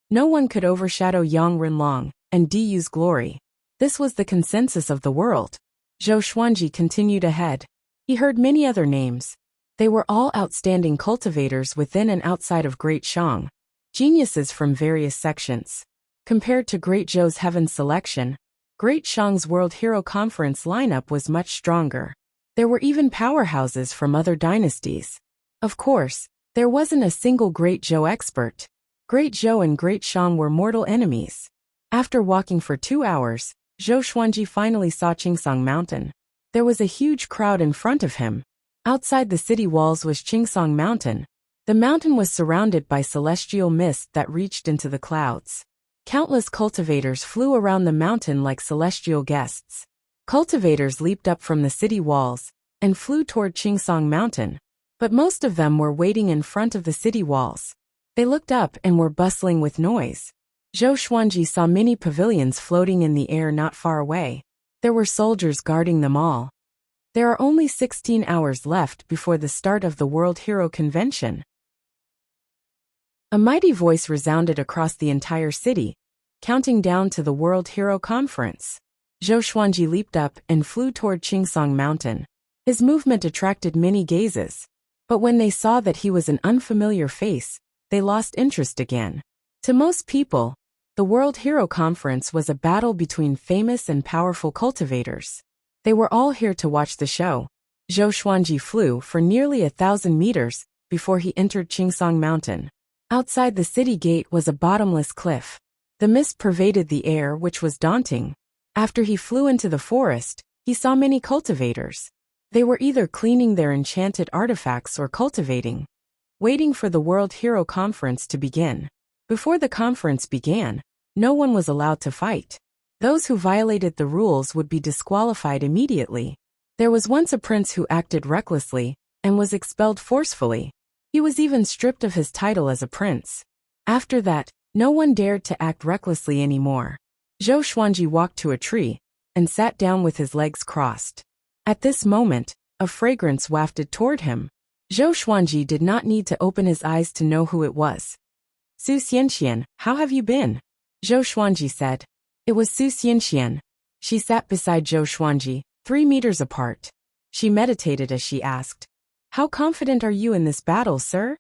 no one could overshadow Yang Renlong and Du's glory. This was the consensus of the world. Zhou Xuanji continued ahead. He heard many other names. They were all outstanding cultivators within and outside of Great Shang, geniuses from various sections. Compared to Great Zhou's Heaven selection, Great Shang's World Hero Conference lineup was much stronger. There were even powerhouses from other dynasties. Of course, there wasn't a single Great Zhou expert. Great Zhou and Great Shang were mortal enemies. After walking for 2 hours, Zhou Xuanji finally saw Qingsong Mountain. There was a huge crowd in front of him. Outside the city walls was Qingsong Mountain. The mountain was surrounded by celestial mist that reached into the clouds. Countless cultivators flew around the mountain like celestial guests. Cultivators leaped up from the city walls and flew toward Qingsong Mountain. But most of them were waiting in front of the city walls. They looked up and were bustling with noise. Zhou Xuanji saw many pavilions floating in the air not far away. There were soldiers guarding them all. There are only 16 hours left before the start of the World Hero Convention. A mighty voice resounded across the entire city, counting down to the World Hero Conference. Zhou Xuanji leaped up and flew toward Qingsong Mountain. His movement attracted many gazes. But when they saw that he was an unfamiliar face, they lost interest again. To most people, the World Hero Conference was a battle between famous and powerful cultivators. They were all here to watch the show. Zhou Xuanji flew for nearly 1,000 meters before he entered Qingsong Mountain. Outside the city gate was a bottomless cliff. The mist pervaded the air, which was daunting. After he flew into the forest, he saw many cultivators. They were either cleaning their enchanted artifacts or cultivating, waiting for the World Hero Conference to begin. Before the conference began, no one was allowed to fight. Those who violated the rules would be disqualified immediately. There was once a prince who acted recklessly and was expelled forcefully. He was even stripped of his title as a prince. After that, no one dared to act recklessly anymore. Zhou Xuanji walked to a tree and sat down with his legs crossed. At this moment, a fragrance wafted toward him. Zhou Xuanji did not need to open his eyes to know who it was. Su Xianxian, how have you been? Zhou Xuanji said. It was Su Xianxian. She sat beside Zhou Xuanji, 3 meters apart. She meditated as she asked, "How confident are you in this battle, sir?"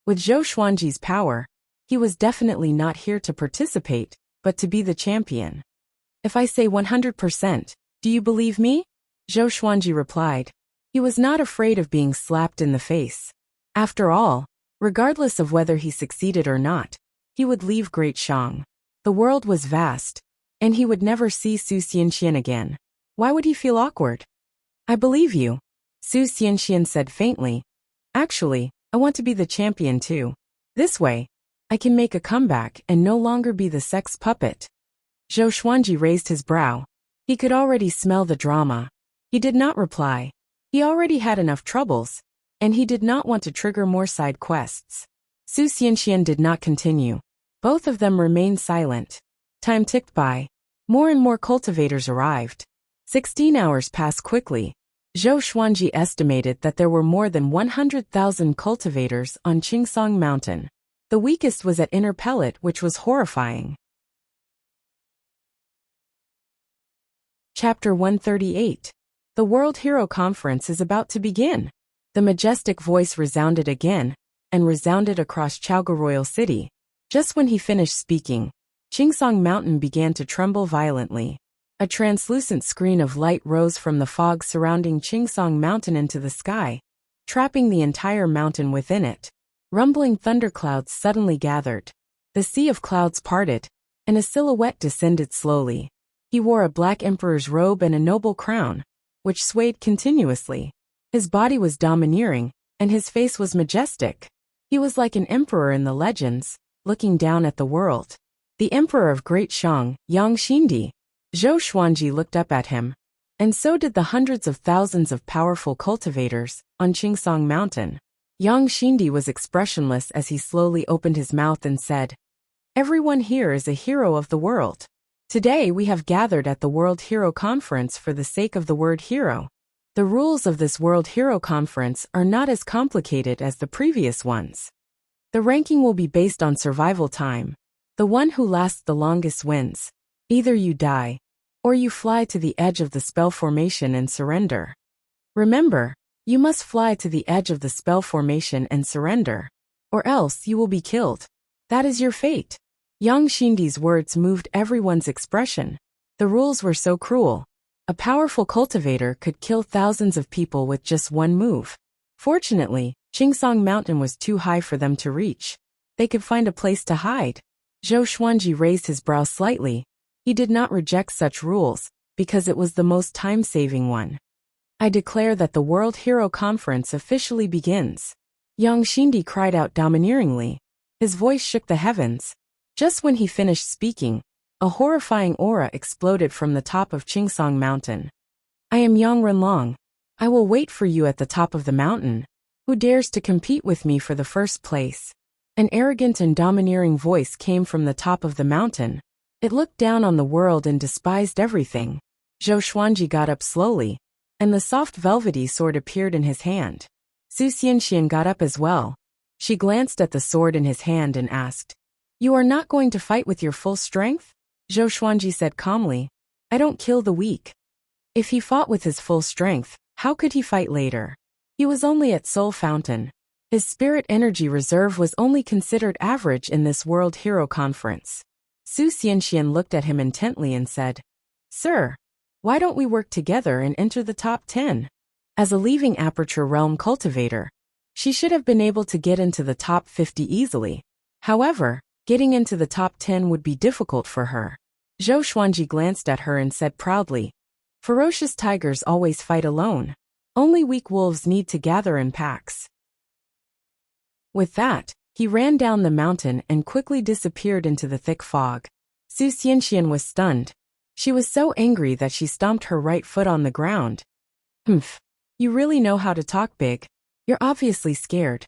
With Zhou Xuanji's power, he was definitely not here to participate, but to be the champion. "If I say 100%, do you believe me?" Zhou Xuanji replied. He was not afraid of being slapped in the face. After all, regardless of whether he succeeded or not, he would leave Great Shang. The world was vast, and he would never see Su Xianxian again. Why would he feel awkward? "I believe you," Su Xianxian said faintly. "Actually, I want to be the champion too. This way, I can make a comeback and no longer be the sex puppet." Zhou Xuanji raised his brow. He could already smell the drama. He did not reply. He already had enough troubles, and he did not want to trigger more side quests. Su Xianxian did not continue. Both of them remained silent. Time ticked by. More and more cultivators arrived. 16 hours passed quickly. Zhou Xuanji estimated that there were more than 100,000 cultivators on Qingsong Mountain. The weakest was at Inner Pellet, which was horrifying. Chapter 138. The World Hero Conference is about to begin. The majestic voice resounded again, and resounded across Chaoga Royal City. Just when he finished speaking, Qingsong Mountain began to tremble violently. A translucent screen of light rose from the fog surrounding Qingsong Mountain into the sky, trapping the entire mountain within it. Rumbling thunderclouds suddenly gathered. The sea of clouds parted, and a silhouette descended slowly. He wore a black emperor's robe and a noble crown, which swayed continuously. His body was domineering, and his face was majestic. He was like an emperor in the legends, looking down at the world. The emperor of Great Shang, Yang Xindi. Zhou Xuanji looked up at him, and so did the hundreds of thousands of powerful cultivators on Qingsong Mountain. Yang Xindi was expressionless as he slowly opened his mouth and said, "Everyone here is a hero of the world. Today we have gathered at the World Hero Conference for the sake of the word hero. The rules of this World Hero Conference are not as complicated as the previous ones. The ranking will be based on survival time. The one who lasts the longest wins. Either you die, or you fly to the edge of the spell formation and surrender. Remember, you must fly to the edge of the spell formation and surrender, or else you will be killed. That is your fate." Yang Xindi's words moved everyone's expression. The rules were so cruel. A powerful cultivator could kill thousands of people with just one move. Fortunately, Qingsong Mountain was too high for them to reach. They could find a place to hide. Zhou Xuanji raised his brow slightly. He did not reject such rules, because it was the most time-saving one. I declare that the World Hero Conference officially begins. Yang Xindi cried out domineeringly. His voice shook the heavens. Just when he finished speaking, a horrifying aura exploded from the top of Qingsong Mountain. I am Yang Renlong. I will wait for you at the top of the mountain. Who dares to compete with me for the first place? An arrogant and domineering voice came from the top of the mountain. It looked down on the world and despised everything. Zhou Xuanji got up slowly, and the soft velvety sword appeared in his hand. Su Xianxian got up as well. She glanced at the sword in his hand and asked, "You are not going to fight with your full strength?" Zhou Xuanji said calmly, "I don't kill the weak." If he fought with his full strength, how could he fight later? He was only at Soul Fountain. His spirit energy reserve was only considered average in this World Hero Conference. Su Xianxian looked at him intently and said, "Sir, why don't we work together and enter the top 10? As a leaving Aperture Realm cultivator, she should have been able to get into the top 50 easily. However, getting into the top 10 would be difficult for her." Zhou Xuanji glanced at her and said proudly, "Ferocious tigers always fight alone. Only weak wolves need to gather in packs." With that, he ran down the mountain and quickly disappeared into the thick fog. Su Xianxian was stunned. She was so angry that she stomped her right foot on the ground. "Humph. You really know how to talk big. You're obviously scared."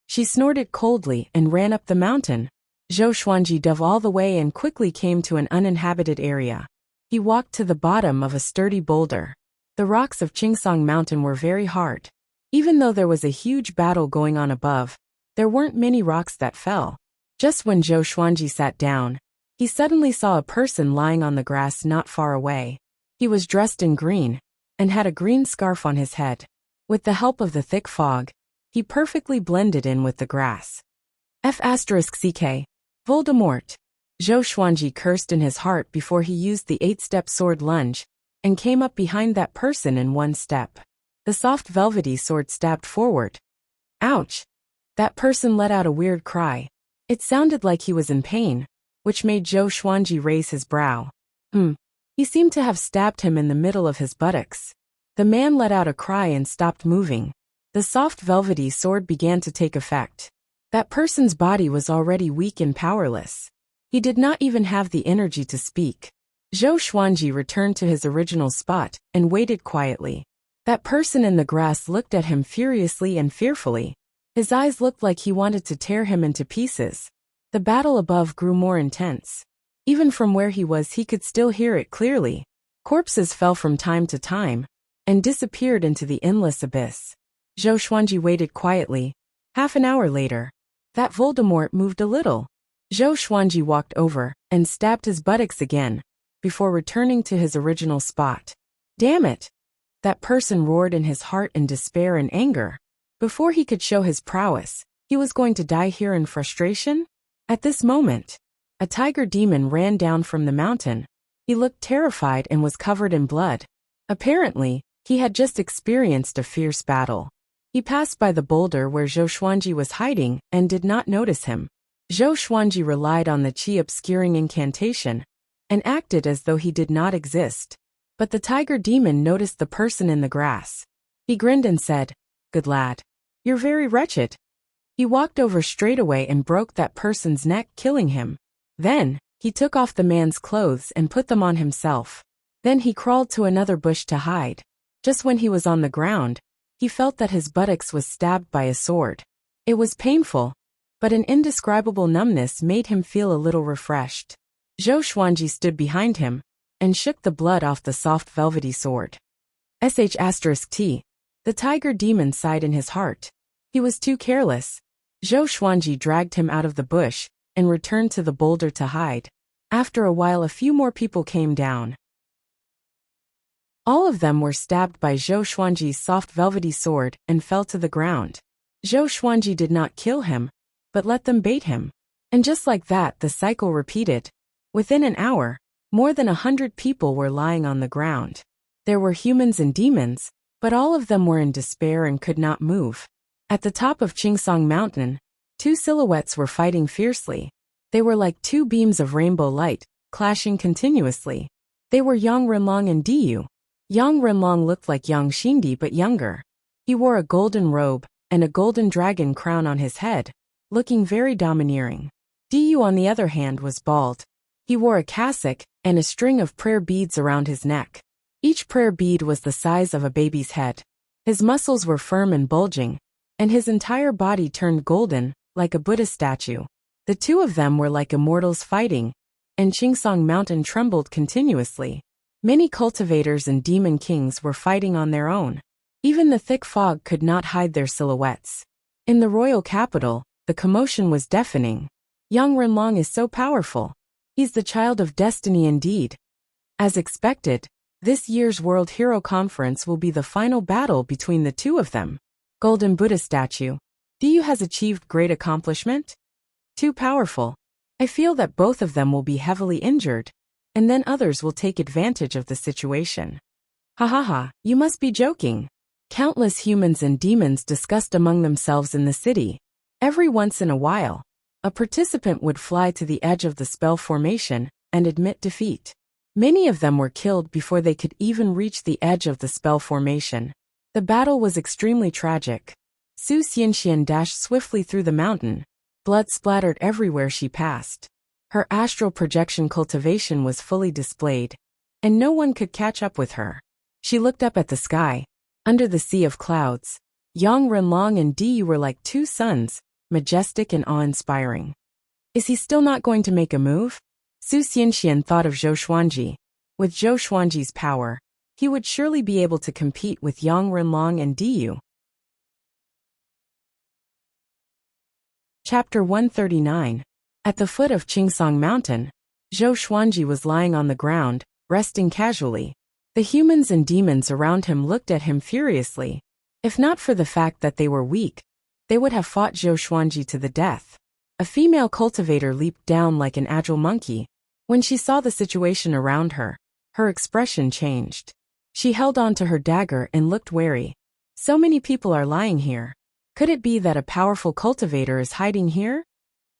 She snorted coldly and ran up the mountain. Zhou Xuanji dove all the way and quickly came to an uninhabited area. He walked to the bottom of a sturdy boulder. The rocks of Qingsong Mountain were very hard. Even though there was a huge battle going on above, there weren't many rocks that fell. Just when Zhou Xuanji sat down, he suddenly saw a person lying on the grass not far away. He was dressed in green, and had a green scarf on his head. With the help of the thick fog, he perfectly blended in with the grass. F***CK. Voldemort. Zhou Xuanji cursed in his heart before he used the 8-step sword lunge, and came up behind that person in one step. The soft velvety sword stabbed forward. Ouch! That person let out a weird cry. It sounded like he was in pain, which made Zhou Xuanji raise his brow. He seemed to have stabbed him in the middle of his buttocks. The man let out a cry and stopped moving. The soft velvety sword began to take effect. That person's body was already weak and powerless. He did not even have the energy to speak. Zhou Xuanji returned to his original spot and waited quietly. That person in the grass looked at him furiously and fearfully. His eyes looked like he wanted to tear him into pieces. The battle above grew more intense. Even from where he was, he could still hear it clearly. Corpses fell from time to time and disappeared into the endless abyss. Zhou Xuanji waited quietly. Half an hour later, that Voldemort moved a little. Zhou Xuanji walked over and stabbed his buttocks again, before returning to his original spot. Damn it! That person roared in his heart in despair and anger. Before he could show his prowess, he was going to die here in frustration? At this moment, a tiger demon ran down from the mountain. He looked terrified and was covered in blood. Apparently, he had just experienced a fierce battle. He passed by the boulder where Zhou Xuanji was hiding and did not notice him. Zhou Xuanji relied on the qi obscuring incantation and acted as though he did not exist. But the tiger demon noticed the person in the grass. He grinned and said, "Good lad. You're very wretched." He walked over straight away and broke that person's neck, killing him. Then, he took off the man's clothes and put them on himself. Then he crawled to another bush to hide. Just when he was on the ground, he felt that his buttocks was stabbed by a sword. It was painful, but an indescribable numbness made him feel a little refreshed. Zhou Xuanji stood behind him and shook the blood off the soft velvety sword. *T. The tiger demon sighed in his heart. He was too careless. Zhou Xuanji dragged him out of the bush and returned to the boulder to hide. After a while, a few more people came down. All of them were stabbed by Zhou Xuanji's soft velvety sword and fell to the ground. Zhou Xuanji did not kill him, but let them bait him. And just like that, the cycle repeated. Within an hour, more than 100 people were lying on the ground. There were humans and demons, but all of them were in despair and could not move. At the top of Chingsong Mountain, two silhouettes were fighting fiercely. They were like two beams of rainbow light, clashing continuously. They were Yang Renlong and Diyu. Yang Renlong looked like Yang Xindi but younger. He wore a golden robe and a golden dragon crown on his head, looking very domineering. Diyu, on the other hand, was bald. He wore a cassock and a string of prayer beads around his neck. Each prayer bead was the size of a baby's head. His muscles were firm and bulging, and his entire body turned golden, like a Buddha statue. The two of them were like immortals fighting, and Chingsong Mountain trembled continuously. Many cultivators and demon kings were fighting on their own. Even the thick fog could not hide their silhouettes. In the royal capital, the commotion was deafening. Yang Renlong is so powerful. He's the child of destiny indeed. As expected, this year's World Hero Conference will be the final battle between the two of them. Golden Buddha statue. Diyu has achieved great accomplishment? Too powerful. I feel that both of them will be heavily injured, and then others will take advantage of the situation. Ha ha ha, you must be joking. Countless humans and demons discussed among themselves in the city. Every once in a while, a participant would fly to the edge of the spell formation and admit defeat. Many of them were killed before they could even reach the edge of the spell formation. The battle was extremely tragic. Su Xianxian dashed swiftly through the mountain. Blood splattered everywhere she passed. Her astral projection cultivation was fully displayed, and no one could catch up with her. She looked up at the sky. Under the sea of clouds, Yang Renlong and Diyu were like two suns, majestic and awe-inspiring. Is he still not going to make a move? Su Xianxian thought of Zhou Xuanji. With Zhou Xuanji's power, he would surely be able to compete with Yang Renlong and Diyu. Chapter 139. At the foot of Chingsong Mountain, Zhou Xuanji was lying on the ground, resting casually. The humans and demons around him looked at him furiously. If not for the fact that they were weak, they would have fought Zhou Xuanji to the death. A female cultivator leaped down like an agile monkey. When she saw the situation around her, her expression changed. She held on to her dagger and looked wary. So many people are lying here. Could it be that a powerful cultivator is hiding here?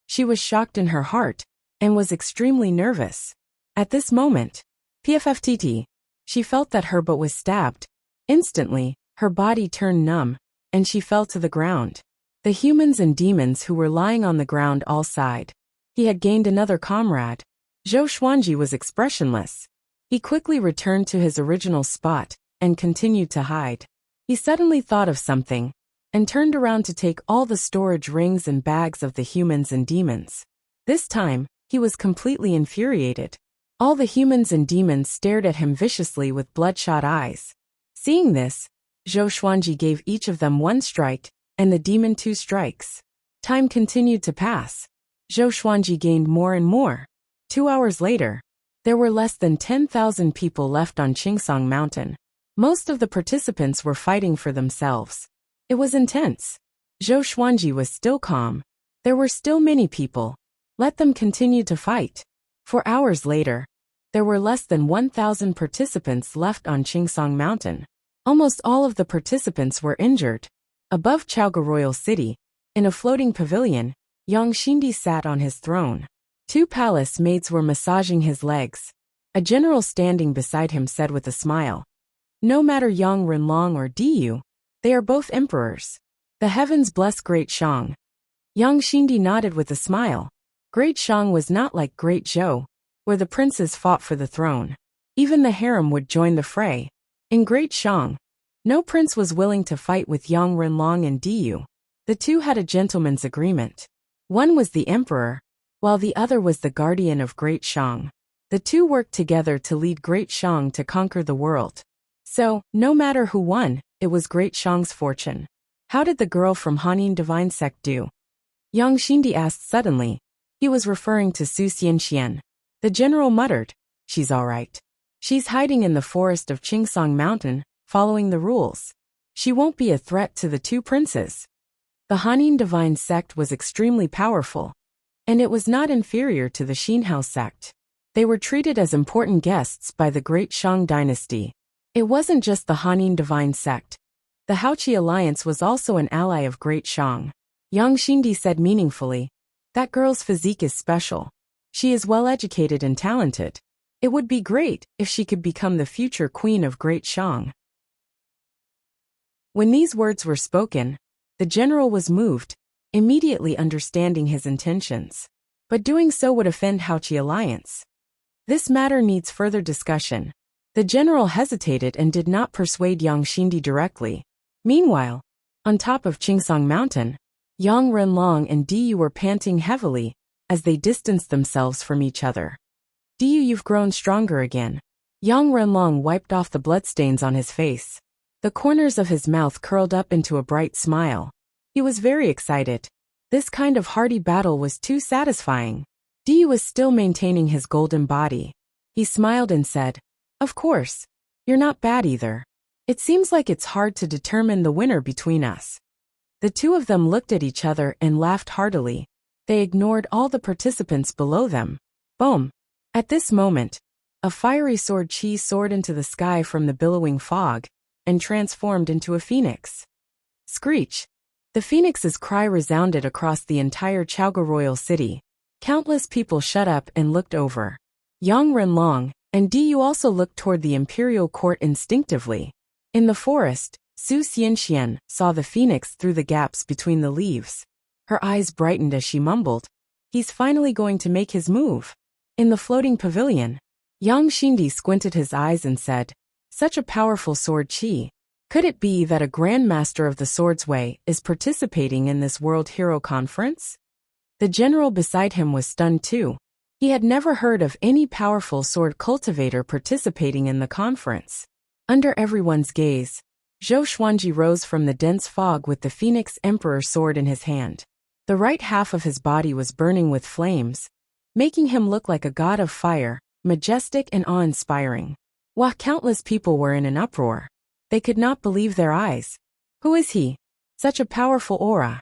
She was shocked in her heart and was extremely nervous. At this moment, PFFTT, she felt that her butt was stabbed. Instantly, her body turned numb, and she fell to the ground. The humans and demons who were lying on the ground all sighed. He had gained another comrade. Zhou Xuanji was expressionless. He quickly returned to his original spot and continued to hide. He suddenly thought of something and turned around to take all the storage rings and bags of the humans and demons. This time, he was completely infuriated. All the humans and demons stared at him viciously with bloodshot eyes. Seeing this, Zhou Xuanji gave each of them one strike, and the demon 2 strikes. Time continued to pass. Zhou Xuanji gained more and more. 2 hours later, there were less than 10,000 people left on Chingsong Mountain. Most of the participants were fighting for themselves. It was intense. Zhou Xuanji was still calm. There were still many people. Let them continue to fight. 4 hours later, there were less than 1,000 participants left on Chingsong Mountain. Almost all of the participants were injured. Above Chaoga Royal City, in a floating pavilion, Yang Xindi sat on his throne. 2 palace maids were massaging his legs. A general standing beside him said with a smile, "No matter Yang Renlong or Diyu, they are both emperors. The heavens bless Great Shang." Yang Xindi nodded with a smile. Great Shang was not like Great Zhou, where the princes fought for the throne. Even the harem would join the fray. In Great Shang, no prince was willing to fight with Yang Renlong and Diyu. The two had a gentleman's agreement. One was the emperor, while the other was the guardian of Great Shang. The two worked together to lead Great Shang to conquer the world. So, no matter who won, it was Great Shang's fortune. How did the girl from Hanin Divine Sect do? Yang Xindi asked suddenly. He was referring to Su Xianxian. The general muttered, "She's all right. She's hiding in the forest of Chingsong Mountain, following the rules. She won't be a threat to the 2 princes." The Hanin Divine Sect was extremely powerful, and it was not inferior to the Xinhao sect. They were treated as important guests by the Great Shang dynasty. It wasn't just the Hanin divine sect. The Haoqi alliance was also an ally of Great Shang. Yang Xindi said meaningfully, "That girl's physique is special. She is well-educated and talented. It would be great if she could become the future queen of Great Shang." When these words were spoken, the general was moved, immediately understanding his intentions. But doing so would offend Haoqi alliance. This matter needs further discussion. The general hesitated and did not persuade Yang Xindi directly. Meanwhile, on top of Qingsong Mountain, Yang Renlong and Diyu were panting heavily as they distanced themselves from each other. "Diyu, you've grown stronger again." Yang Renlong wiped off the bloodstains on his face. The corners of his mouth curled up into a bright smile. He was very excited. This kind of hearty battle was too satisfying. Diyu was still maintaining his golden body. He smiled and said, "Of course. You're not bad either. It seems like it's hard to determine the winner between us." The two of them looked at each other and laughed heartily. They ignored all the participants below them. Boom! At this moment, a fiery sword chi soared into the sky from the billowing fog and transformed into a phoenix. Screech! The phoenix's cry resounded across the entire Chaoga royal city. Countless people shut up and looked over. Yang Renlong and Diyu also looked toward the imperial court instinctively. In the forest, Su Xianxian saw the phoenix through the gaps between the leaves. Her eyes brightened as she mumbled, "He's finally going to make his move." In the floating pavilion, Yang Xindi squinted his eyes and said, "Such a powerful sword chi. Could it be that a grandmaster of the Sword's Way is participating in this World Hero Conference?" The general beside him was stunned too. He had never heard of any powerful sword cultivator participating in the conference. Under everyone's gaze, Zhou Xuanji rose from the dense fog with the Phoenix Emperor sword in his hand. The right half of his body was burning with flames, making him look like a god of fire, majestic and awe-inspiring. While countless people were in an uproar, they could not believe their eyes. "Who is he? Such a powerful aura.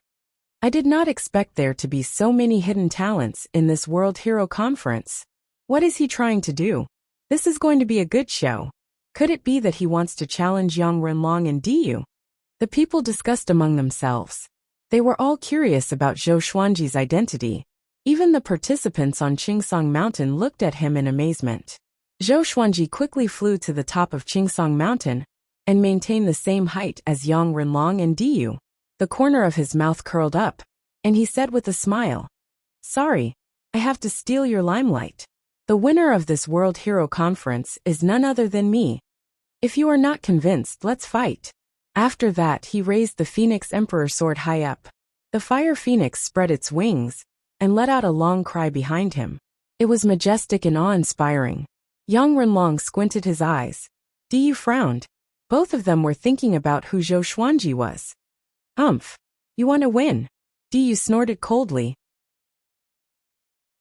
I did not expect there to be so many hidden talents in this World Hero Conference. What is he trying to do? This is going to be a good show. Could it be that he wants to challenge Yang Renlong and Diyu?" The people discussed among themselves. They were all curious about Zhou Xuanji's identity. Even the participants on Qingsong Mountain looked at him in amazement. Zhou Xuanji quickly flew to the top of Qingsong Mountain and maintained the same height as Yang Renlong and Diyu. The corner of his mouth curled up, and he said with a smile, "Sorry, I have to steal your limelight. The winner of this World Hero Conference is none other than me. If you are not convinced, let's fight." After that, he raised the Phoenix Emperor sword high up. The fire phoenix spread its wings and let out a long cry behind him. It was majestic and awe-inspiring. Yang Renlong squinted his eyes. Diyu frowned. Both of them were thinking about who Zhou Xuanji was. "Humph! You want to win?" Diyu snorted coldly.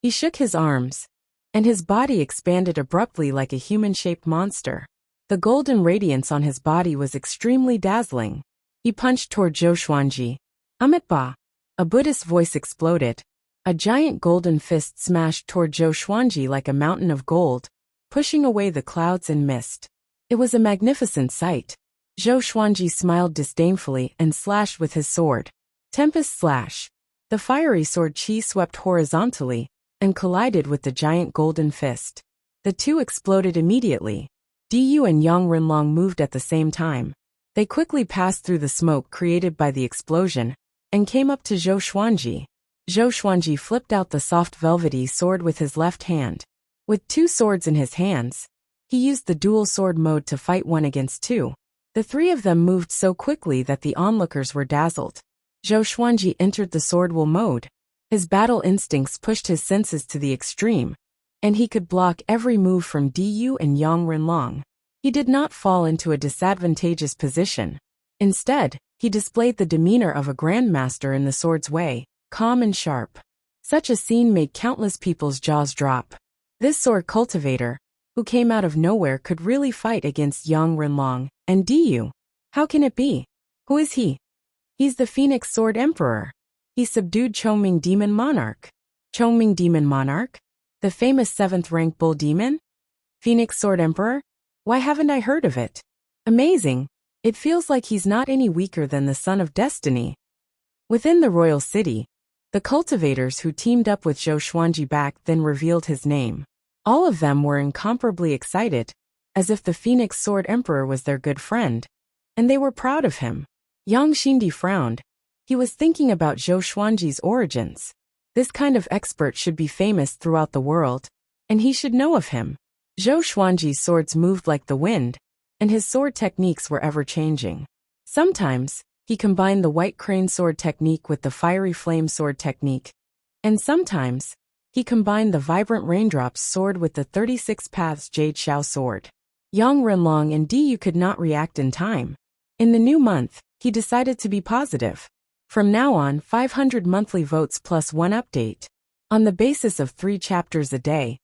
He shook his arms, and his body expanded abruptly like a human-shaped monster. The golden radiance on his body was extremely dazzling. He punched toward Zhou Xuanji. "Amitba!" A Buddhist voice exploded. A giant golden fist smashed toward Zhou Xuanji like a mountain of gold, pushing away the clouds and mist. It was a magnificent sight. Zhou Xuanji smiled disdainfully and slashed with his sword. Tempest slash. The fiery sword chi swept horizontally and collided with the giant golden fist. The two exploded immediately. Diyu and Yang Renlong moved at the same time. They quickly passed through the smoke created by the explosion and came up to Zhou Xuanji. Zhou Xuanji flipped out the soft velvety sword with his left hand. With two swords in his hands, he used the dual sword mode to fight one against two. The three of them moved so quickly that the onlookers were dazzled. Zhou Xuanji entered the swordwheel mode. His battle instincts pushed his senses to the extreme, and he could block every move from Diyu and Yang Renlong. He did not fall into a disadvantageous position. Instead, he displayed the demeanor of a grandmaster in the sword's way, calm and sharp. Such a scene made countless people's jaws drop. This sword cultivator, who came out of nowhere, could really fight against Yang Renlong and Diyu. How can it be? Who is he? He's the Phoenix Sword Emperor. He subdued Chongming Demon Monarch. Chongming Demon Monarch? The famous 7th rank bull demon? Phoenix Sword Emperor? Why haven't I heard of it? Amazing. It feels like he's not any weaker than the Son of Destiny. Within the royal city, the cultivators who teamed up with Zhou Xuanji back then revealed his name. All of them were incomparably excited, as if the Phoenix Sword Emperor was their good friend, and they were proud of him. Yang Xindi frowned. He was thinking about Zhou Xuanji's origins. This kind of expert should be famous throughout the world, and he should know of him. Zhou Xuanji's swords moved like the wind, and his sword techniques were ever-changing. Sometimes, he combined the white crane sword technique with the fiery flame sword technique, and sometimes, he combined the vibrant raindrops sword with the 36 paths jade shao sword. Yang Renlong and Diyu could not react in time. In the new month, he decided to be positive. From now on, 500 monthly votes plus 1 update. On the basis of 3 chapters a day,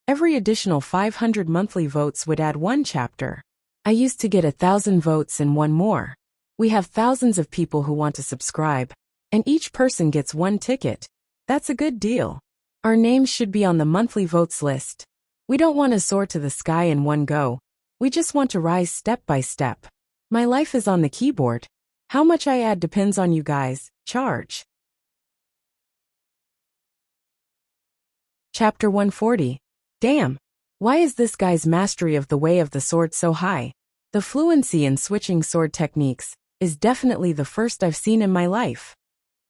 every additional 500 monthly votes would add 1 chapter. I used to get 1,000 votes and 1 more. We have thousands of people who want to subscribe, and each person gets 1 ticket. That's a good deal. Our names should be on the monthly votes list. We don't want to soar to the sky in one go. We just want to rise step by step. My life is on the keyboard. How much I add depends on you guys. Charge. Chapter 140. Damn. Why is this guy's mastery of the way of the sword so high? The fluency in switching sword techniques is definitely the first I've seen in my life.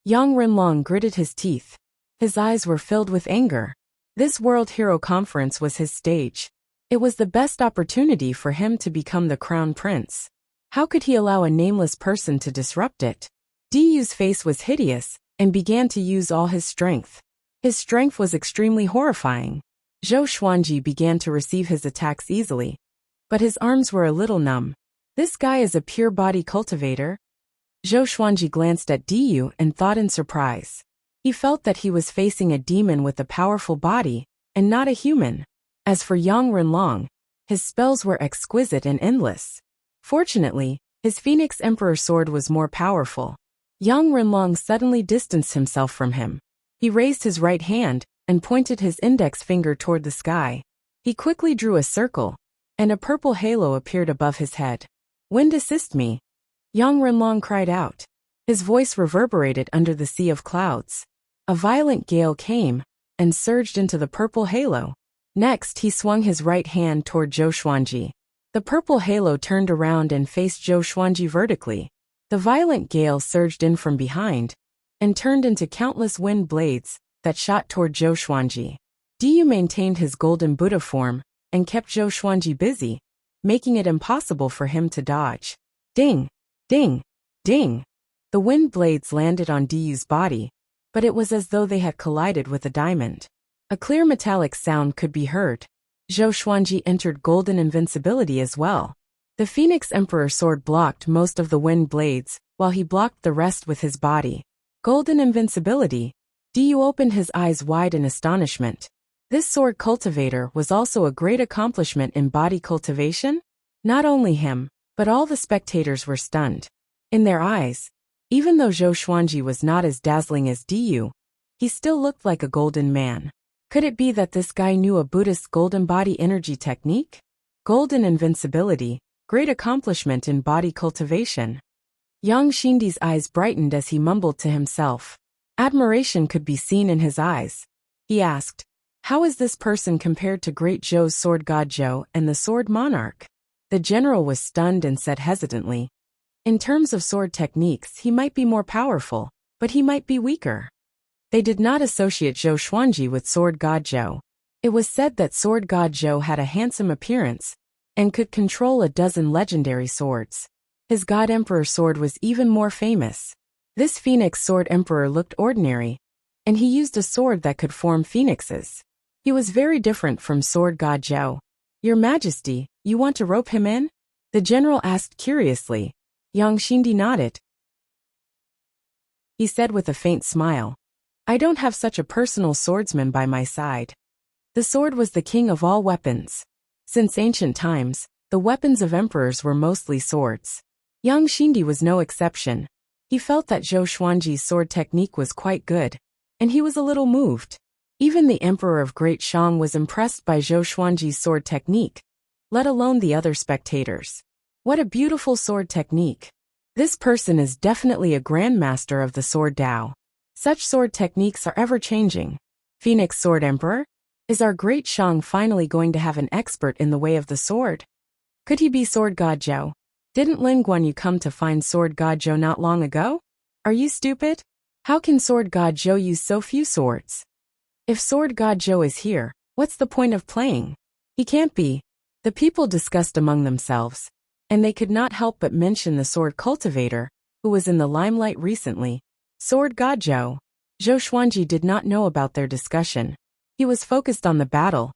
Yang Renlong gritted his teeth. His eyes were filled with anger. This World Hero Conference was his stage. It was the best opportunity for him to become the crown prince. How could he allow a nameless person to disrupt it? Diyu's face was hideous and began to use all his strength. His strength was extremely horrifying. Zhou Xuanji began to receive his attacks easily, but his arms were a little numb. This guy is a pure body cultivator? Zhou Xuanji glanced at Diyu and thought in surprise. He felt that he was facing a demon with a powerful body, and not a human. As for Yang Renlong, his spells were exquisite and endless. Fortunately, his Phoenix Emperor sword was more powerful. Yang Renlong suddenly distanced himself from him. He raised his right hand and pointed his index finger toward the sky. He quickly drew a circle, and a purple halo appeared above his head. "Wind assist me!" Yang Renlong cried out. His voice reverberated under the sea of clouds. A violent gale came and surged into the purple halo. Next, he swung his right hand toward Zhou Xuanji. The purple halo turned around and faced Zhou Xuanji vertically. The violent gale surged in from behind and turned into countless wind blades that shot toward Zhou Xuanji. Diyu maintained his golden Buddha form and kept Zhou Xuanji busy, making it impossible for him to dodge. Ding! Ding! Ding! The wind blades landed on Diyu's body, but it was as though they had collided with a diamond. A clear metallic sound could be heard. Zhou Xuanji entered golden invincibility as well. The Phoenix Emperor sword blocked most of the wind blades, while he blocked the rest with his body. Golden invincibility. Diyu opened his eyes wide in astonishment. This sword cultivator was also a great accomplishment in body cultivation? Not only him, but all the spectators were stunned. In their eyes, even though Zhou Xuanji was not as dazzling as Diyu, he still looked like a golden man. Could it be that this guy knew a Buddhist golden body energy technique? Golden invincibility, great accomplishment in body cultivation. Yang Xindi's eyes brightened as he mumbled to himself. Admiration could be seen in his eyes. He asked, "How is this person compared to Great Zhou's sword god Zhou and the sword monarch?" The general was stunned and said hesitantly, "In terms of sword techniques, he might be more powerful, but he might be weaker." They did not associate Zhou Xuanji with sword god Zhou. It was said that sword god Zhou had a handsome appearance and could control a dozen legendary swords. His god emperor sword was even more famous. This Phoenix sword emperor looked ordinary, and he used a sword that could form phoenixes. He was very different from sword god Zhou. "Your Majesty, you want to rope him in?" the general asked curiously. Yang Xindi nodded. He said with a faint smile, "I don't have such a personal swordsman by my side." The sword was the king of all weapons. Since ancient times, the weapons of emperors were mostly swords. Yang Xindi was no exception. He felt that Zhou Xuanji's sword technique was quite good, and he was a little moved. Even the Emperor of Great Shang was impressed by Zhou Xuanji's sword technique, let alone the other spectators. What a beautiful sword technique. This person is definitely a grandmaster of the sword Tao. Such sword techniques are ever-changing. Phoenix Sword Emperor? Is our great Shang finally going to have an expert in the way of the sword? Could he be Sword God Zhou? Didn't Lin Guanyu come to find Sword God Zhou not long ago? Are you stupid? How can Sword God Zhou use so few swords? If Sword God Zhou is here, what's the point of playing? He can't be. The people discussed among themselves, and they could not help but mention the sword cultivator, who was in the limelight recently. Sword God Zhou. Zhou Xuanji did not know about their discussion. He was focused on the battle,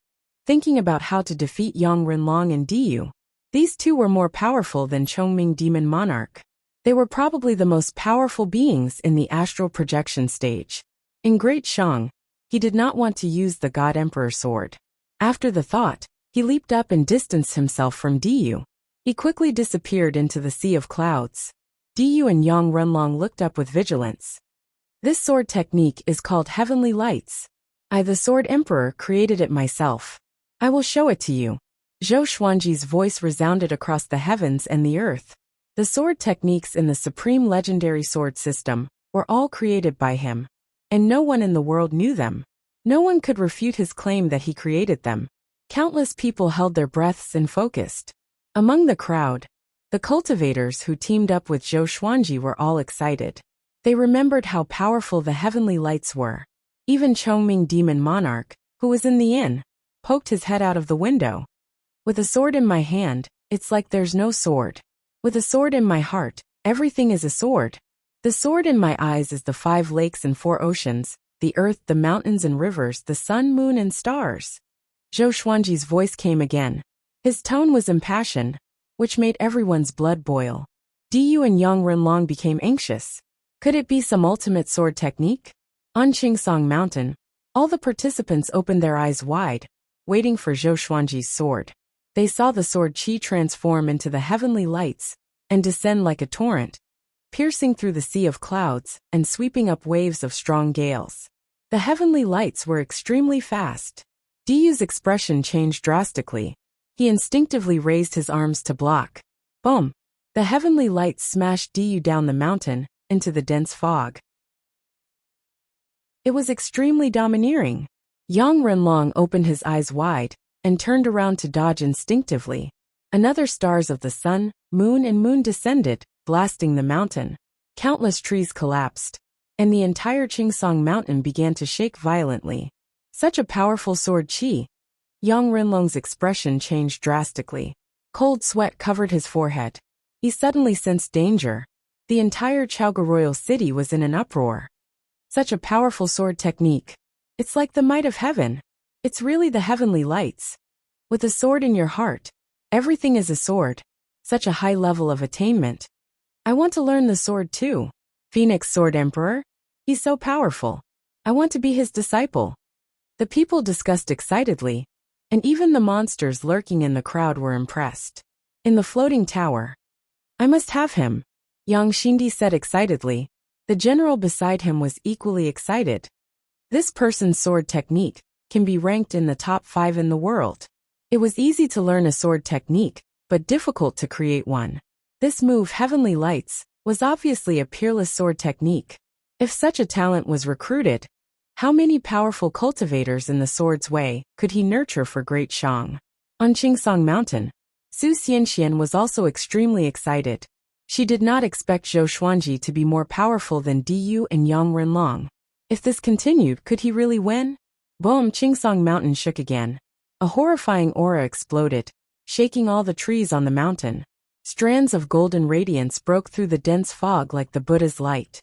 thinking about how to defeat Yang Renlong and Diyu. These two were more powerful than Chongming Demon Monarch. They were probably the most powerful beings in the astral projection stage. In Great Shang, he did not want to use the God Emperor sword. After the thought, he leaped up and distanced himself from Diyu. He quickly disappeared into the sea of clouds. Diyu and Yang Renlong looked up with vigilance. This sword technique is called Heavenly Lights. I, the Sword Emperor, created it myself. I will show it to you. Zhou Xuanji's voice resounded across the heavens and the earth. The sword techniques in the Supreme Legendary Sword System were all created by him, and no one in the world knew them. No one could refute his claim that he created them. Countless people held their breaths and focused. Among the crowd, the cultivators who teamed up with Zhou Xuanji were all excited. They remembered how powerful the heavenly lights were. Even Chongming Demon Monarch, who was in the inn, poked his head out of the window. With a sword in my hand, it's like there's no sword. With a sword in my heart, everything is a sword. The sword in my eyes is the 5 lakes and 4 oceans, the earth, the mountains and rivers, the sun, moon and stars. Zhou Xuanji's voice came again. His tone was impassioned, which made everyone's blood boil. Diyu and Yang Renlong became anxious. Could it be some ultimate sword technique? On Qingsong Mountain, all the participants opened their eyes wide, waiting for Zhou Xuanji's sword. They saw the sword qi transform into the heavenly lights and descend like a torrent, piercing through the sea of clouds and sweeping up waves of strong gales. The heavenly lights were extremely fast. Diyu's expression changed drastically. He instinctively raised his arms to block. Boom! The heavenly lights smashed Diyu down the mountain into the dense fog. It was extremely domineering. Yang Renlong opened his eyes wide and turned around to dodge instinctively. Another stars of the sun, moon and moon descended, blasting the mountain. Countless trees collapsed, and the entire Qingsong Mountain began to shake violently. Such a powerful sword qi. Yang Renlong's expression changed drastically. Cold sweat covered his forehead. He suddenly sensed danger. The entire Chaoga royal city was in an uproar. Such a powerful sword technique. It's like the might of heaven. It's really the heavenly lights. With a sword in your heart, everything is a sword. Such a high level of attainment. I want to learn the sword too. Phoenix Sword Emperor? He's so powerful. I want to be his disciple. The people discussed excitedly, and even the monsters lurking in the crowd were impressed. In the floating tower, I must have him, Yang Xindi said excitedly. The general beside him was equally excited. This person's sword technique can be ranked in the top 5 in the world. It was easy to learn a sword technique, but difficult to create one. This move, Heavenly Lights, was obviously a peerless sword technique. If such a talent was recruited, how many powerful cultivators in the sword's way could he nurture for Great Shang? On Qingsong Mountain, Su Xianxian was also extremely excited. She did not expect Zhou Xuanji to be more powerful than Diyu and Yang Renlong. If this continued, could he really win? Boom! Qingsong Mountain shook again. A horrifying aura exploded, shaking all the trees on the mountain. Strands of golden radiance broke through the dense fog like the Buddha's light.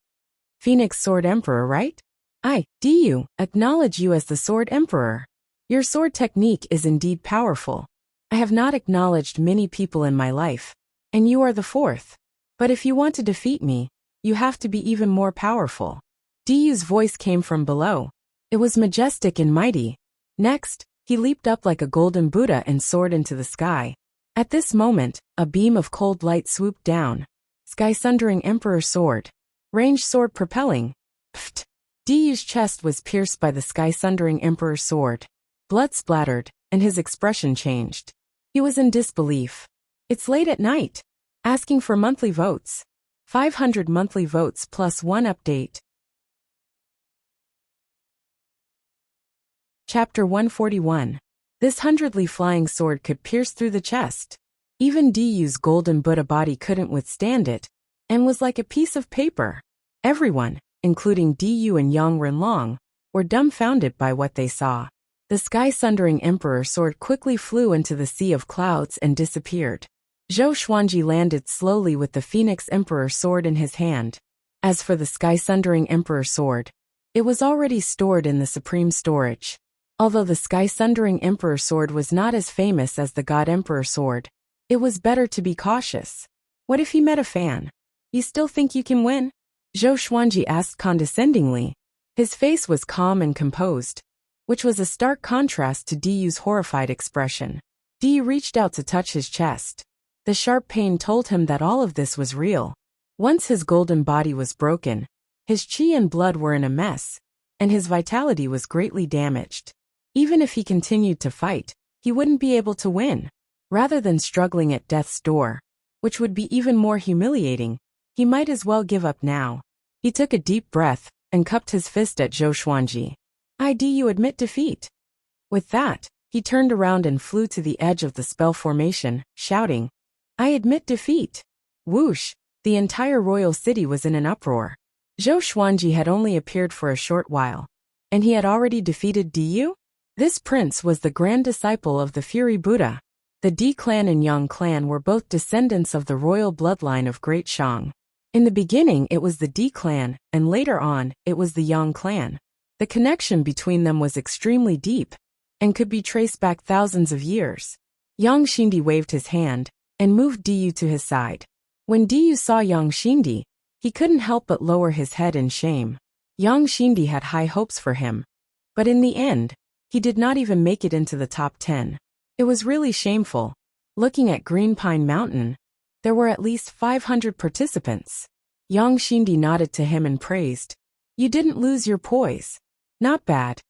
Phoenix Sword Emperor, right? I, Diyu, acknowledge you as the Sword Emperor. Your sword technique is indeed powerful. I have not acknowledged many people in my life, and you are the 4th. But if you want to defeat me, you have to be even more powerful. Diyu's voice came from below. It was majestic and mighty. Next, he leaped up like a golden Buddha and soared into the sky. At this moment, a beam of cold light swooped down. Sky-sundering Emperor Sword. Range sword propelling. Pfft! Diyu's chest was pierced by the sky-sundering Emperor Sword. Blood splattered, and his expression changed. He was in disbelief. It's late at night. asking for monthly votes. 500 monthly votes plus 1 update. Chapter 141. This 100ly flying sword could pierce through the chest. Even Diyu's golden Buddha body couldn't withstand it, and was like a piece of paper. Everyone, including Diyu and Yang Renlong, were dumbfounded by what they saw. The sky-sundering emperor sword quickly flew into the sea of clouds and disappeared. Zhou Xuanji landed slowly with the Phoenix Emperor sword in his hand. As for the sky-sundering emperor sword, it was already stored in the supreme storage. Although the sky-sundering emperor sword was not as famous as the God Emperor sword, it was better to be cautious. What if he met a fan? You still think you can win? Zhou Xuanji asked condescendingly. His face was calm and composed, which was a stark contrast to Diyu's horrified expression. Diyu reached out to touch his chest. The sharp pain told him that all of this was real. Once his golden body was broken, his qi and blood were in a mess, and his vitality was greatly damaged. Even if he continued to fight, he wouldn't be able to win. Rather than struggling at death's door, which would be even more humiliating, he might as well give up now. He took a deep breath and cupped his fist at Zhou Xuanji. You admit defeat. With that, he turned around and flew to the edge of the spell formation, shouting, I admit defeat. Whoosh, the entire royal city was in an uproar. Zhou Xuanji had only appeared for a short while, and he had already defeated Diyu? This prince was the grand disciple of the Fury Buddha. The Di clan and Yang clan were both descendants of the royal bloodline of Great Shang. In the beginning it was the Di clan, and later on, it was the Yang clan. The connection between them was extremely deep, and could be traced back thousands of years. Yang Xindi waved his hand, and moved Diyu to his side. When Diyu saw Yang Xindi, he couldn't help but lower his head in shame. Yang Xindi had high hopes for him, but in the end, he did not even make it into the top 10. It was really shameful. Looking at Green Pine Mountain, there were at least 500 participants. Yang Xindi nodded to him and praised. You didn't lose your poise. Not bad.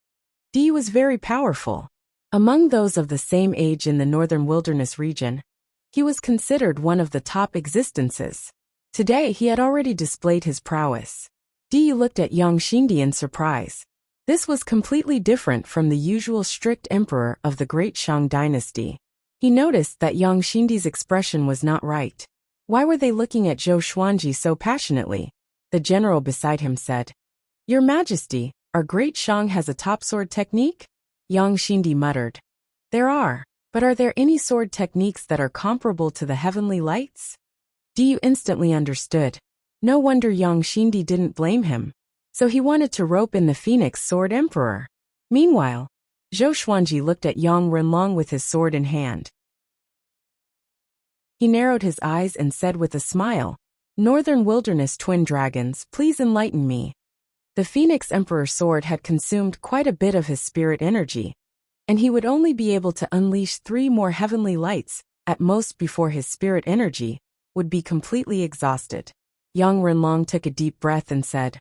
Di was very powerful. Among those of the same age in the northern wilderness region, he was considered one of the top existences. Today he had already displayed his prowess. Di looked at Yang Xindi in surprise. This was completely different from the usual strict emperor of the Great Shang dynasty. He noticed that Yang Xindi's expression was not right. Why were they looking at Zhou Xuanji so passionately? The general beside him said, Your Majesty, our Great Shang has a top sword technique? Yang Xindi muttered. There are, but are there any sword techniques that are comparable to the heavenly lights? Diyu instantly understood. No wonder Yang Xindi didn't blame him. So he wanted to rope in the Phoenix Sword Emperor. Meanwhile, Zhou Xuanji looked at Yang Renlong with his sword in hand. He narrowed his eyes and said with a smile, Northern Wilderness Twin Dragons, please enlighten me. The Phoenix Emperor sword had consumed quite a bit of his spirit energy, and he would only be able to unleash 3 more heavenly lights, at most before his spirit energy would be completely exhausted. Yang Renlong took a deep breath and said,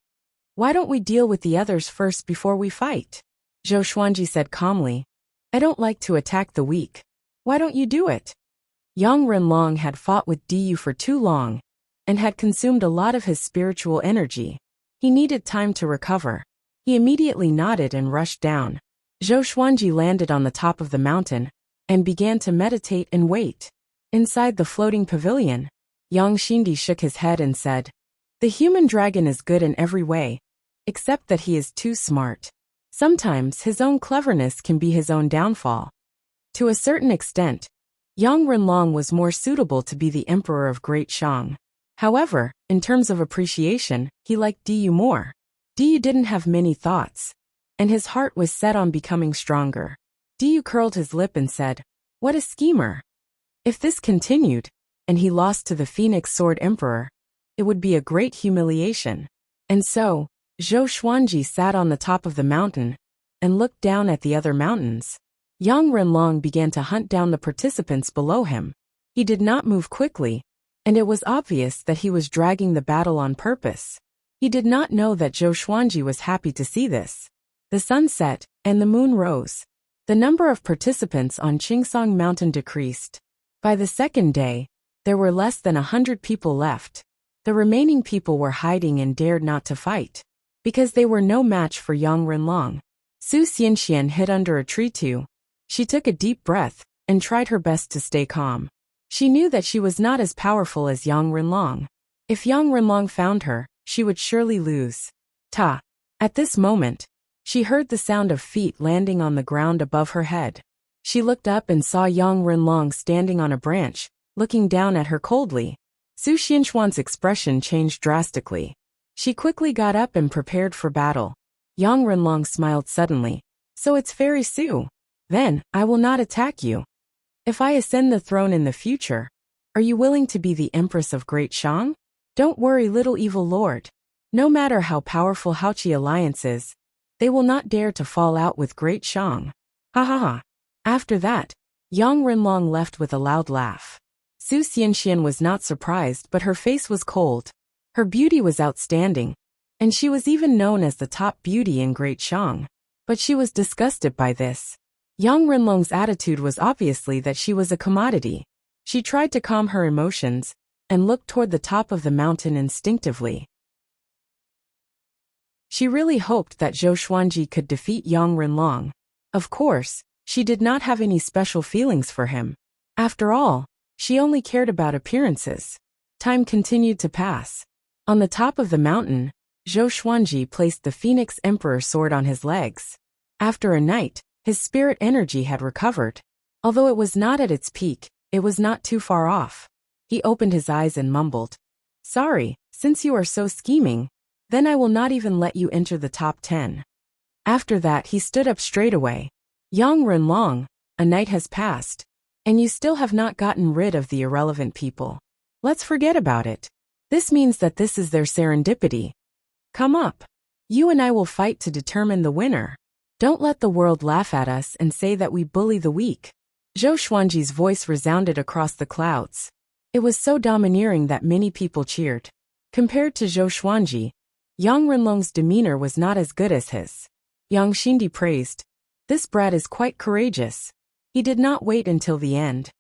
Why don't we deal with the others first before we fight? Zhou Xuanji said calmly, I don't like to attack the weak. Why don't you do it? Yang Renlong had fought with Diyu for too long, and had consumed a lot of his spiritual energy. He needed time to recover. He immediately nodded and rushed down. Zhou Xuanji landed on the top of the mountain, and began to meditate and wait. Inside the floating pavilion, Yang Xindi shook his head and said, The human dragon is good in every way, except that he is too smart. Sometimes his own cleverness can be his own downfall. To a certain extent, Yang Renlong was more suitable to be the emperor of Great Shang. However, in terms of appreciation, he liked Diyu more. Diyu didn't have many thoughts, and his heart was set on becoming stronger. Diyu curled his lip and said, What a schemer! If this continued, and he lost to the Phoenix Sword Emperor, it would be a great humiliation. And so, Zhou Xuanji sat on the top of the mountain, and looked down at the other mountains. Yang Renlong began to hunt down the participants below him. He did not move quickly, and it was obvious that he was dragging the battle on purpose. He did not know that Zhou Xuanji was happy to see this. The sun set, and the moon rose. The number of participants on Qingsong Mountain decreased. By the second day, There were less than 100 people left. The remaining people were hiding and dared not to fight, because they were no match for Yang Renlong. Su Xianxian hid under a tree too. She took a deep breath and tried her best to stay calm. She knew that she was not as powerful as Yang Renlong. If Yang Renlong found her, she would surely lose. Ta! At this moment, she heard the sound of feet landing on the ground above her head. She looked up and saw Yang Renlong standing on a branch, looking down at her coldly. Su Xianxuan's expression changed drastically. She quickly got up and prepared for battle. Yang Renlong smiled suddenly. So it's Fairy Su. Then, I will not attack you. If I ascend the throne in the future, are you willing to be the Empress of Great Shang? Don't worry, little evil lord. No matter how powerful Haoqi Alliance is, they will not dare to fall out with Great Shang. Ha ha ha. After that, Yang Renlong left with a loud laugh. Su Xianxian was not surprised, but her face was cold. Her beauty was outstanding, and she was even known as the top beauty in Great Shang. But she was disgusted by this. Yang Renlong's attitude was obviously that she was a commodity. She tried to calm her emotions and looked toward the top of the mountain instinctively. She really hoped that Zhou Xuanji could defeat Yang Renlong. Of course, she did not have any special feelings for him. After all, she only cared about appearances. Time continued to pass. On the top of the mountain, Zhou Xuanji placed the Phoenix Emperor sword on his legs. After a night, his spirit energy had recovered. Although it was not at its peak, it was not too far off. He opened his eyes and mumbled, "Sorry, since you are so scheming, then I will not even let you enter the top 10. After that he stood up straight away. Yang Renlong, a night has passed, and you still have not gotten rid of the irrelevant people. Let's forget about it. This means that this is their serendipity. Come up. You and I will fight to determine the winner. Don't let the world laugh at us and say that we bully the weak." Zhou Xuanji's voice resounded across the clouds. It was so domineering that many people cheered. Compared to Zhou Xuanji, Yang Renlong's demeanor was not as good as his. Yang Xindi praised, "This brat is quite courageous." He did not wait until the end.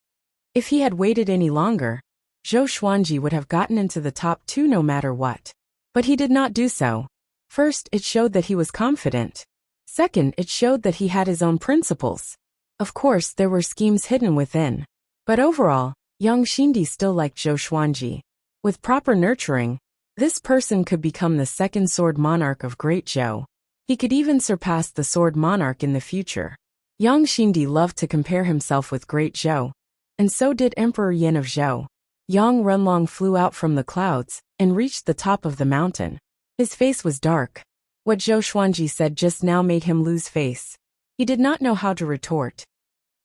If he had waited any longer, Zhou Xuanji would have gotten into the top 2 no matter what. But he did not do so. First, it showed that he was confident. Second, it showed that he had his own principles. Of course, there were schemes hidden within. But overall, Yang Xindi still liked Zhou Xuanji. With proper nurturing, this person could become the second sword monarch of Great Zhou. He could even surpass the sword monarch in the future. Yang Xindi loved to compare himself with Great Zhou, and so did Emperor Yin of Zhou. Yang Renlong flew out from the clouds and reached the top of the mountain. His face was dark. What Zhou Xuanji said just now made him lose face. He did not know how to retort.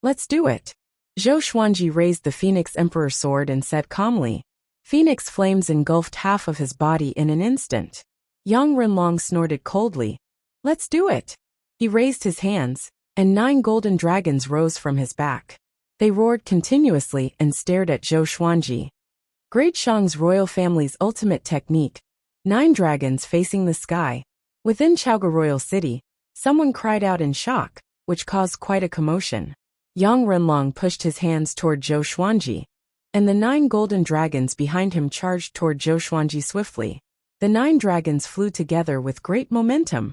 "Let's do it." Zhou Xuanji raised the Phoenix Emperor sword and said calmly. Phoenix flames engulfed half of his body in an instant. Yang Renlong snorted coldly. "Let's do it." He raised his hands, and 9 golden dragons rose from his back. They roared continuously and stared at Zhou Xuanji. Great Shang's royal family's ultimate technique, 9 dragons facing the sky. Within Chaoga Royal City, someone cried out in shock, which caused quite a commotion. Yang Renlong pushed his hands toward Zhou Xuanji, and the 9 golden dragons behind him charged toward Zhou Xuanji swiftly. The 9 dragons flew together with great momentum.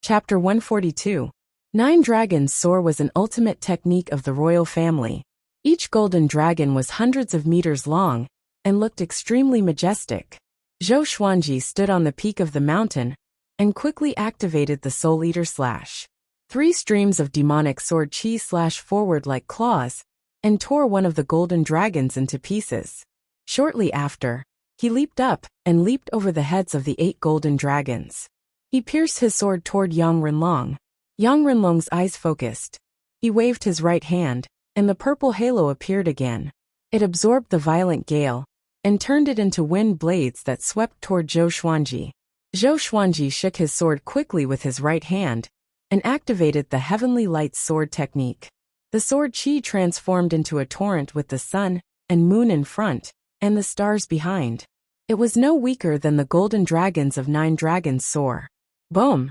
Chapter 142. 9 Dragons Soar was an ultimate technique of the royal family. Each golden dragon was hundreds of meters long and looked extremely majestic. Zhou Xuanji stood on the peak of the mountain and quickly activated the Soul Eater slash. 3 streams of demonic sword chi slashed forward like claws and tore one of the golden dragons into pieces. Shortly after, he leaped up and leaped over the heads of the 8 golden dragons. He pierced his sword toward Yang Renlong. Yang Renlong's eyes focused. He waved his right hand, and the purple halo appeared again. It absorbed the violent gale and turned it into wind blades that swept toward Zhou Xuanji. Zhou Xuanji shook his sword quickly with his right hand and activated the Heavenly Lights sword technique. The sword chi transformed into a torrent with the sun and moon in front and the stars behind. It was no weaker than the golden dragons of 9 Dragons Soar. Boom!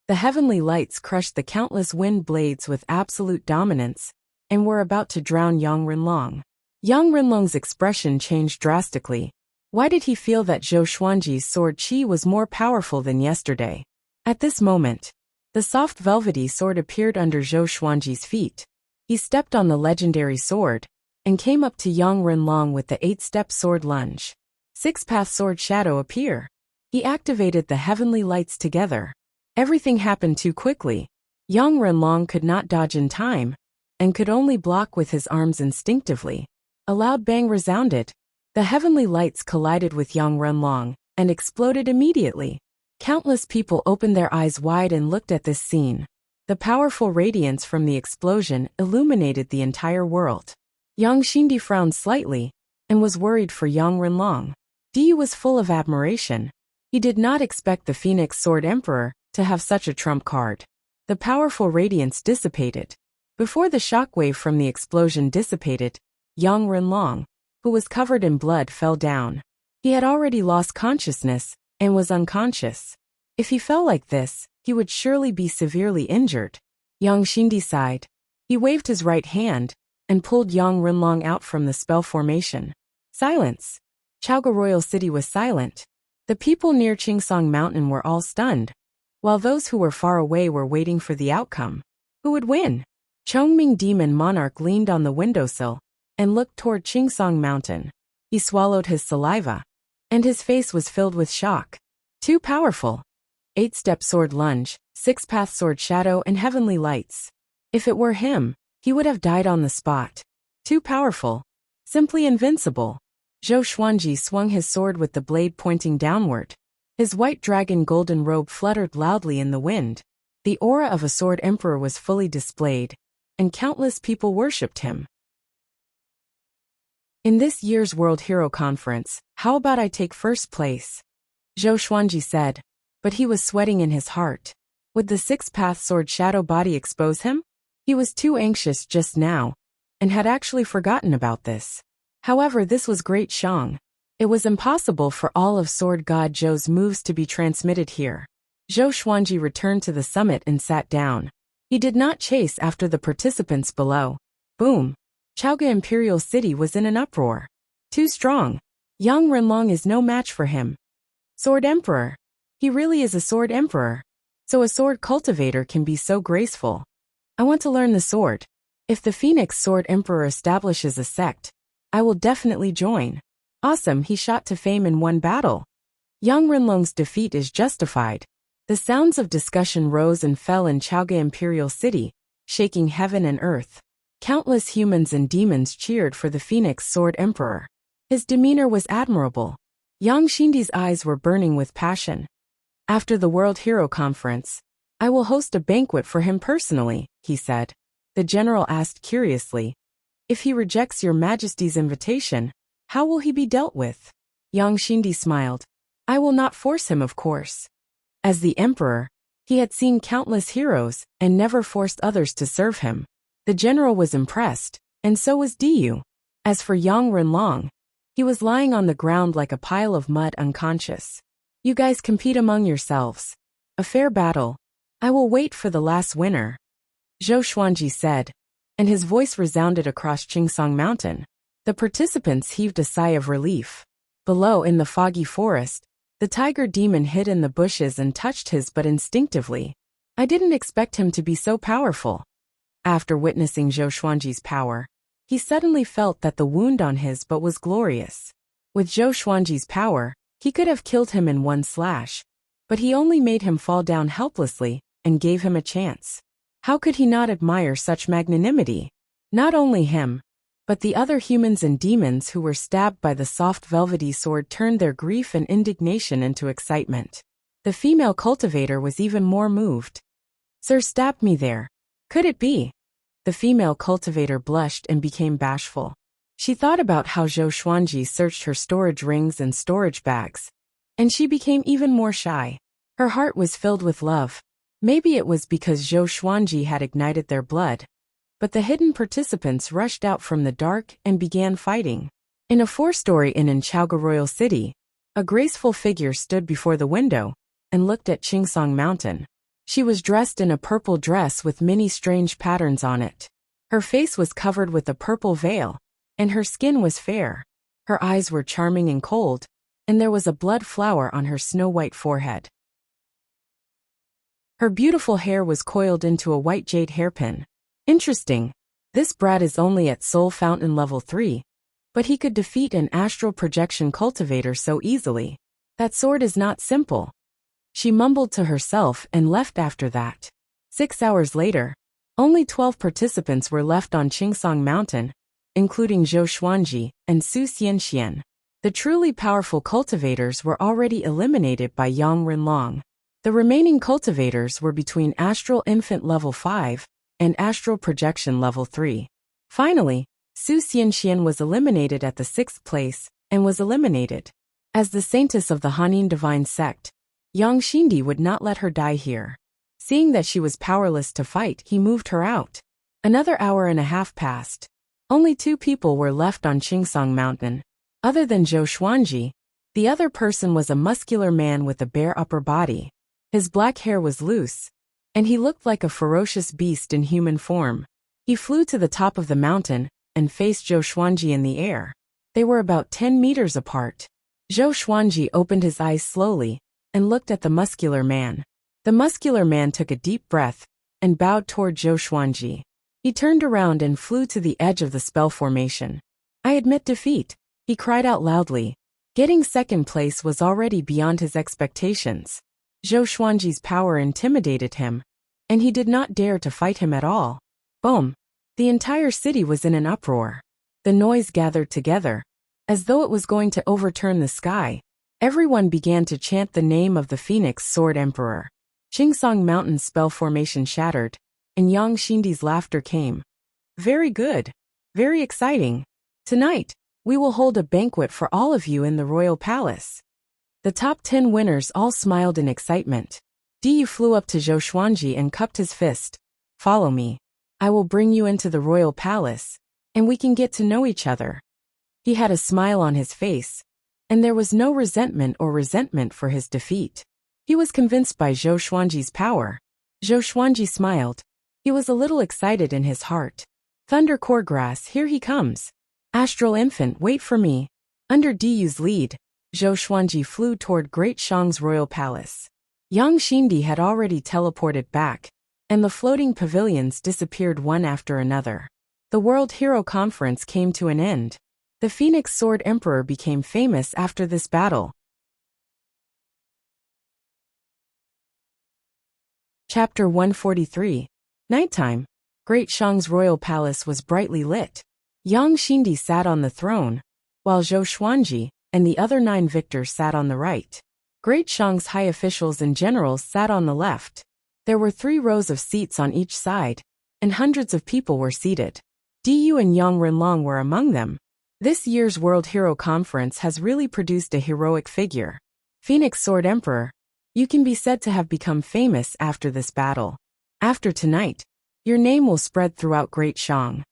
The Heavenly Lights crushed the countless wind blades with absolute dominance and were about to drown Yang Renlong. Yang Renlong's expression changed drastically. Why did he feel that Zhou Xuanji's sword qi was more powerful than yesterday? At this moment, the soft velvety sword appeared under Zhou Xuanji's feet. He stepped on the legendary sword and came up to Yang Renlong with the 8-step sword lunge. 6-path sword shadow appear. He activated the heavenly lights together. Everything happened too quickly. Yang Renlong could not dodge in time and could only block with his arms instinctively. A loud bang resounded. The heavenly lights collided with Yang Renlong and exploded immediately. Countless people opened their eyes wide and looked at this scene. The powerful radiance from the explosion illuminated the entire world. Yang Xindi frowned slightly and was worried for Yang Renlong. Di was full of admiration. He did not expect the Phoenix Sword Emperor to have such a trump card. The powerful radiance dissipated. Before the shockwave from the explosion dissipated, Yang Renlong, who was covered in blood, fell down. He had already lost consciousness and was unconscious. If he fell like this, he would surely be severely injured. Yang Xindi sighed. He waved his right hand and pulled Yang Renlong out from the spell formation. Silence. Chaoga Royal City was silent. The people near Qingsong Mountain were all stunned, while those who were far away were waiting for the outcome. Who would win? Chongming Demon Monarch leaned on the windowsill and looked toward Qingsong Mountain. He swallowed his saliva, and his face was filled with shock. Too powerful. 8-step sword lunge, 6-path sword shadow, and heavenly lights. If it were him, he would have died on the spot. Too powerful. Simply invincible. Zhou Xuanji swung his sword with the blade pointing downward. His white dragon golden robe fluttered loudly in the wind. The aura of a sword emperor was fully displayed, and countless people worshipped him. In this year's World Hero Conference, how about I take first place? Zhou Xuanji said, but he was sweating in his heart. Would the 6-path sword shadow body expose him? He was too anxious just now, and had actually forgotten about this. However, this was Great Shang. It was impossible for all of Sword God Zhou's moves to be transmitted here. Zhou Xuanji returned to the summit and sat down. He did not chase after the participants below. Boom! Chaoga Imperial City was in an uproar. Too strong. Yang Renlong is no match for him. Sword Emperor. He really is a Sword Emperor. So a sword cultivator can be so graceful. I want to learn the sword. If the Phoenix Sword Emperor establishes a sect, I will definitely join. Awesome, he shot to fame in one battle. Yang Renlong's defeat is justified. The sounds of discussion rose and fell in Chaoga Imperial City, shaking heaven and earth. Countless humans and demons cheered for the Phoenix Sword Emperor. His demeanor was admirable. Yang Xindi's eyes were burning with passion. After the World Hero Conference, I will host a banquet for him personally, he said. The general asked curiously, if he rejects your Majesty's invitation, how will he be dealt with? Yang Xindi smiled. I will not force him, of course. As the emperor, he had seen countless heroes and never forced others to serve him. The general was impressed, and so was Diyu. As for Yang Renlong, he was lying on the ground like a pile of mud, unconscious. You guys compete among yourselves. A fair battle. I will wait for the last winner. Zhou Xuanji said, and his voice resounded across Qingsong Mountain. The participants heaved a sigh of relief. Below in the foggy forest, the tiger demon hid in the bushes and touched his butt instinctively. I didn't expect him to be so powerful. After witnessing Zhou Xuanji's power, he suddenly felt that the wound on his butt was glorious. With Zhou Xuanji's power, he could have killed him in one slash, but he only made him fall down helplessly and gave him a chance. How could he not admire such magnanimity? Not only him, but the other humans and demons who were stabbed by the soft velvety sword turned their grief and indignation into excitement. The female cultivator was even more moved. Sir stabbed me there. Could it be? The female cultivator blushed and became bashful. She thought about how Zhou Xuanji searched her storage rings and storage bags, and she became even more shy. Her heart was filled with love. Maybe it was because Zhou Xuanji had ignited their blood. But the hidden participants rushed out from the dark and began fighting. In a 4-story inn in Chaoga Royal City, a graceful figure stood before the window and looked at Qingsong Mountain. She was dressed in a purple dress with many strange patterns on it. Her face was covered with a purple veil, and her skin was fair. Her eyes were charming and cold, and there was a blood flower on her snow-white forehead. Her beautiful hair was coiled into a white jade hairpin. Interesting. This brat is only at Soul Fountain level 3, but he could defeat an astral projection cultivator so easily. That sword is not simple. She mumbled to herself and left after that. 6 hours later, only 12 participants were left on Qingsong Mountain, including Zhou Xuanji and Su Xianxian. The truly powerful cultivators were already eliminated by Yang Renlong. The remaining cultivators were between Astral Infant level 5 and Astral Projection level 3. Finally, Su Xianxian was eliminated at the 6th place and was eliminated. As the saintess of the Hanin divine sect, Yang Xindi would not let her die here. Seeing that she was powerless to fight, he moved her out. Another hour and a half passed. Only 2 people were left on Qingsong Mountain. Other than Zhou Xuanji, the other person was a muscular man with a bare upper body. His black hair was loose, and he looked like a ferocious beast in human form. He flew to the top of the mountain and faced Zhou Xuanji in the air. They were about 10 meters apart. Zhou Xuanji opened his eyes slowly and looked at the muscular man. The muscular man took a deep breath and bowed toward Zhou Xuanji. He turned around and flew to the edge of the spell formation. "I admit defeat," he cried out loudly. Getting second place was already beyond his expectations. Zhou Xuanji's power intimidated him, and he did not dare to fight him at all. Boom! The entire city was in an uproar. The noise gathered together, as though it was going to overturn the sky. Everyone began to chant the name of the Phoenix Sword Emperor. Qingsong Mountain's spell formation shattered, and Yang Xindi's laughter came. "Very good. Very exciting. Tonight, we will hold a banquet for all of you in the royal palace." The top 10 winners all smiled in excitement. Diyu flew up to Zhou Xuanji and cupped his fist. "Follow me. I will bring you into the royal palace, and we can get to know each other." He had a smile on his face, and there was no resentment for his defeat. He was convinced by Zhou Xuanji's power. Zhou Xuanji smiled. He was a little excited in his heart. "Thunder Core Grass, here he comes. Astral Infant, wait for me." Under Diyu's lead, Zhou Xuanji flew toward Great Shang's royal palace. Yang Xindi had already teleported back, and the floating pavilions disappeared one after another. The World Hero Conference came to an end. The Phoenix Sword Emperor became famous after this battle. Chapter 143. Nighttime. Great Shang's royal palace was brightly lit. Yang Xindi sat on the throne, while Zhou Xuanji and the other 9 victors sat on the right. Great Shang's high officials and generals sat on the left. There were 3 rows of seats on each side, and hundreds of people were seated. Diyu and Yang Renlong were among them. This year's World Hero Conference has really produced a heroic figure. Phoenix Sword Emperor, you can be said to have become famous after this battle. After tonight, your name will spread throughout Great Shang.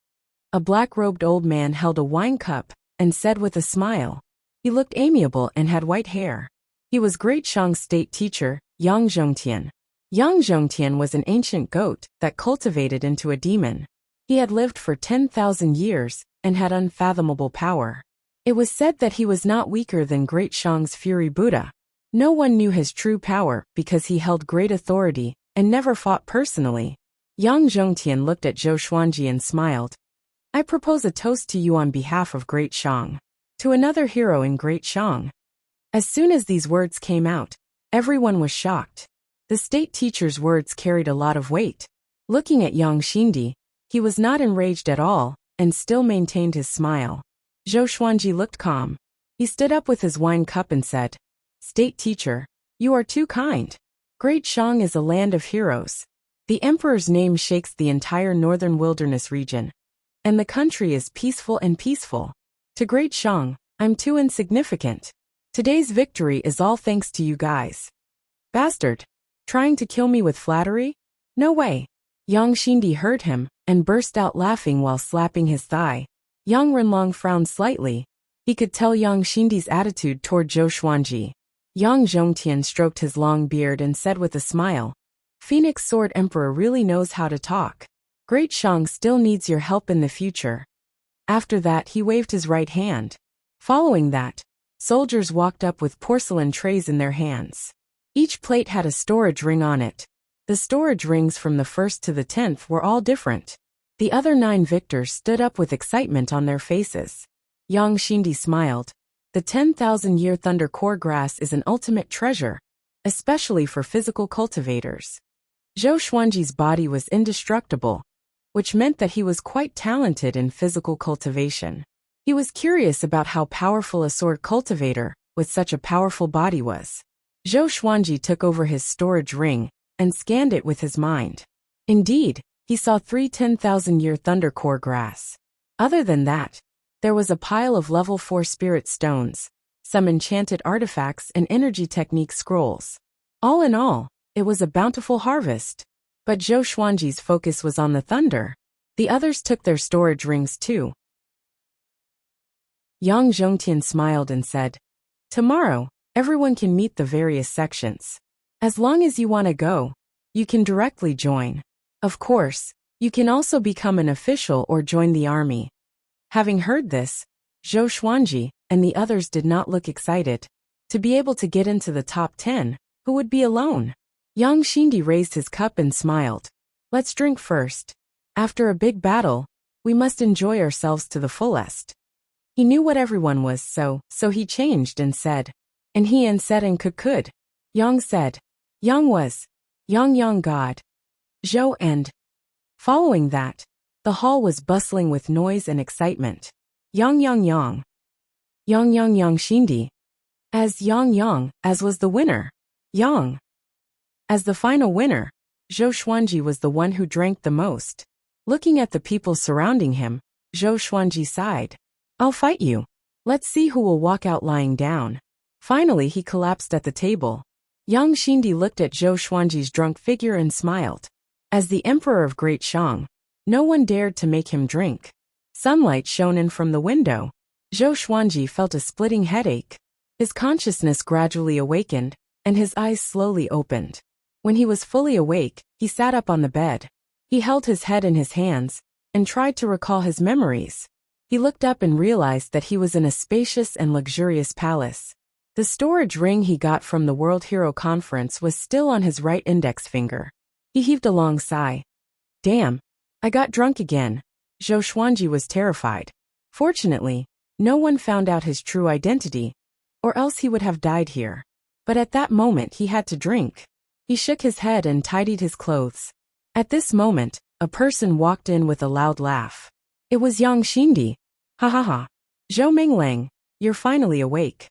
A black-robed old man held a wine cup and said with a smile. He looked amiable and had white hair. He was Great Shang's state teacher, Yang Zhongtian. Yang Zhongtian was an ancient goat that cultivated into a demon. He had lived for 10,000 years and had unfathomable power. It was said that he was not weaker than Great Shang's Fury Buddha. No one knew his true power because he held great authority and never fought personally. Yang Zhongtian looked at Zhou Xuanji and smiled. "I propose a toast to you on behalf of Great Shang. To another hero in Great Shang." As soon as these words came out, everyone was shocked. The state teacher's words carried a lot of weight. Looking at Yang Xindi, he was not enraged at all and still maintained his smile. Zhou Xuanji looked calm. He stood up with his wine cup and said, "State teacher, you are too kind. Great Shang is a land of heroes. The emperor's name shakes the entire northern wilderness region, and the country is peaceful and peaceful. To Great Shang, I'm too insignificant. Today's victory is all thanks to you guys." "Bastard! Trying to kill me with flattery? No way." Yang Xindi heard him and burst out laughing while slapping his thigh. Yang Renlong frowned slightly. He could tell Yang Xindi's attitude toward Zhou Xuanji. Yang Zhongtian stroked his long beard and said with a smile, "Phoenix Sword Emperor really knows how to talk." Great Shang still needs your help in the future. After that he waved his right hand. Following that, soldiers walked up with porcelain trays in their hands. Each plate had a storage ring on it. The storage rings from the 1st to the 10th were all different. The other 9 victors stood up with excitement on their faces. Yang Xindi smiled. The 10,000-year Thunder Core grass is an ultimate treasure, especially for physical cultivators. Zhou Xuanji's body was indestructible, which meant that he was quite talented in physical cultivation. He was curious about how powerful a sword cultivator with such a powerful body was. Zhou Xuanji took over his storage ring and scanned it with his mind. Indeed, he saw 3 10,000-year Thunder Core grass. Other than that, there was a pile of level 4 spirit stones, some enchanted artifacts and energy technique scrolls. All in all, it was a bountiful harvest. But Zhou Xuanji's focus was on the thunder. The others took their storage rings too. Yang Zhongtian smiled and said, "Tomorrow, everyone can meet the various sections. As long as you want to go, you can directly join. Of course, you can also become an official or join the army." Having heard this, Zhou Xuanji and the others did not look excited. To be able to get into the top 10, who would be alone? Yang Xindi raised his cup and smiled. "Let's drink first. After a big battle, we must enjoy ourselves to the fullest." He knew what everyone was, so he changed and said. And he and said and could. Yang said. Yang was. Yang God. Zhou and. Following that, the hall was bustling with noise and excitement. Yang. Yang Xindi. As was the winner. Yang. As the final winner, Zhou Xuanji was the one who drank the most. Looking at the people surrounding him, Zhou Xuanji sighed. "I'll fight you. Let's see who will walk out lying down." Finally he collapsed at the table. Yang Xindi looked at Zhou Xuanji's drunk figure and smiled. As the emperor of Great Shang, no one dared to make him drink. Sunlight shone in from the window. Zhou Xuanji felt a splitting headache. His consciousness gradually awakened, and his eyes slowly opened. When he was fully awake, he sat up on the bed. He held his head in his hands and tried to recall his memories. He looked up and realized that he was in a spacious and luxurious palace. The storage ring he got from the World Hero Conference was still on his right index finger. He heaved a long sigh. "Damn, I got drunk again." Zhou Xuanji was terrified. Fortunately, no one found out his true identity, or else he would have died here. But at that moment he had to drink. He shook his head and tidied his clothes. At this moment, a person walked in with a loud laugh. It was Yang Xindi. "Ha ha ha. Zhou Minglang, you're finally awake."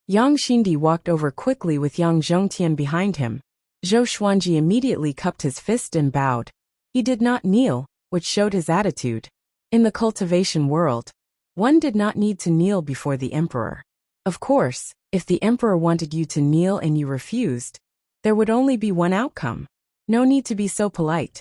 Yang Xindi walked over quickly with Yang Zhongtian behind him. Zhou Xuanji immediately cupped his fist and bowed. He did not kneel, which showed his attitude. In the cultivation world, one did not need to kneel before the emperor. Of course, if the emperor wanted you to kneel and you refused, there would only be one outcome. No need to be so polite.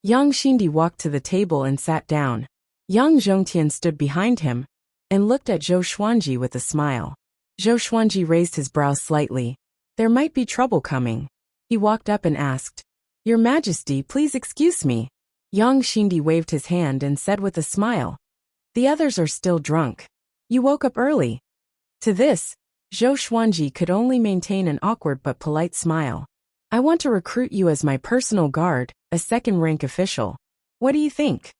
Yang Xindi walked to the table and sat down. Yang Zhongtian stood behind him and looked at Zhou Xuanji with a smile. Zhou Xuanji raised his brows slightly. There might be trouble coming. He walked up and asked, "Your Majesty, please excuse me." Yang Xindi waved his hand and said with a smile, "The others are still drunk. You woke up early." To this, Zhou Xuanji could only maintain an awkward but polite smile. "I want to recruit you as my personal guard, a second-rank official. What do you think?"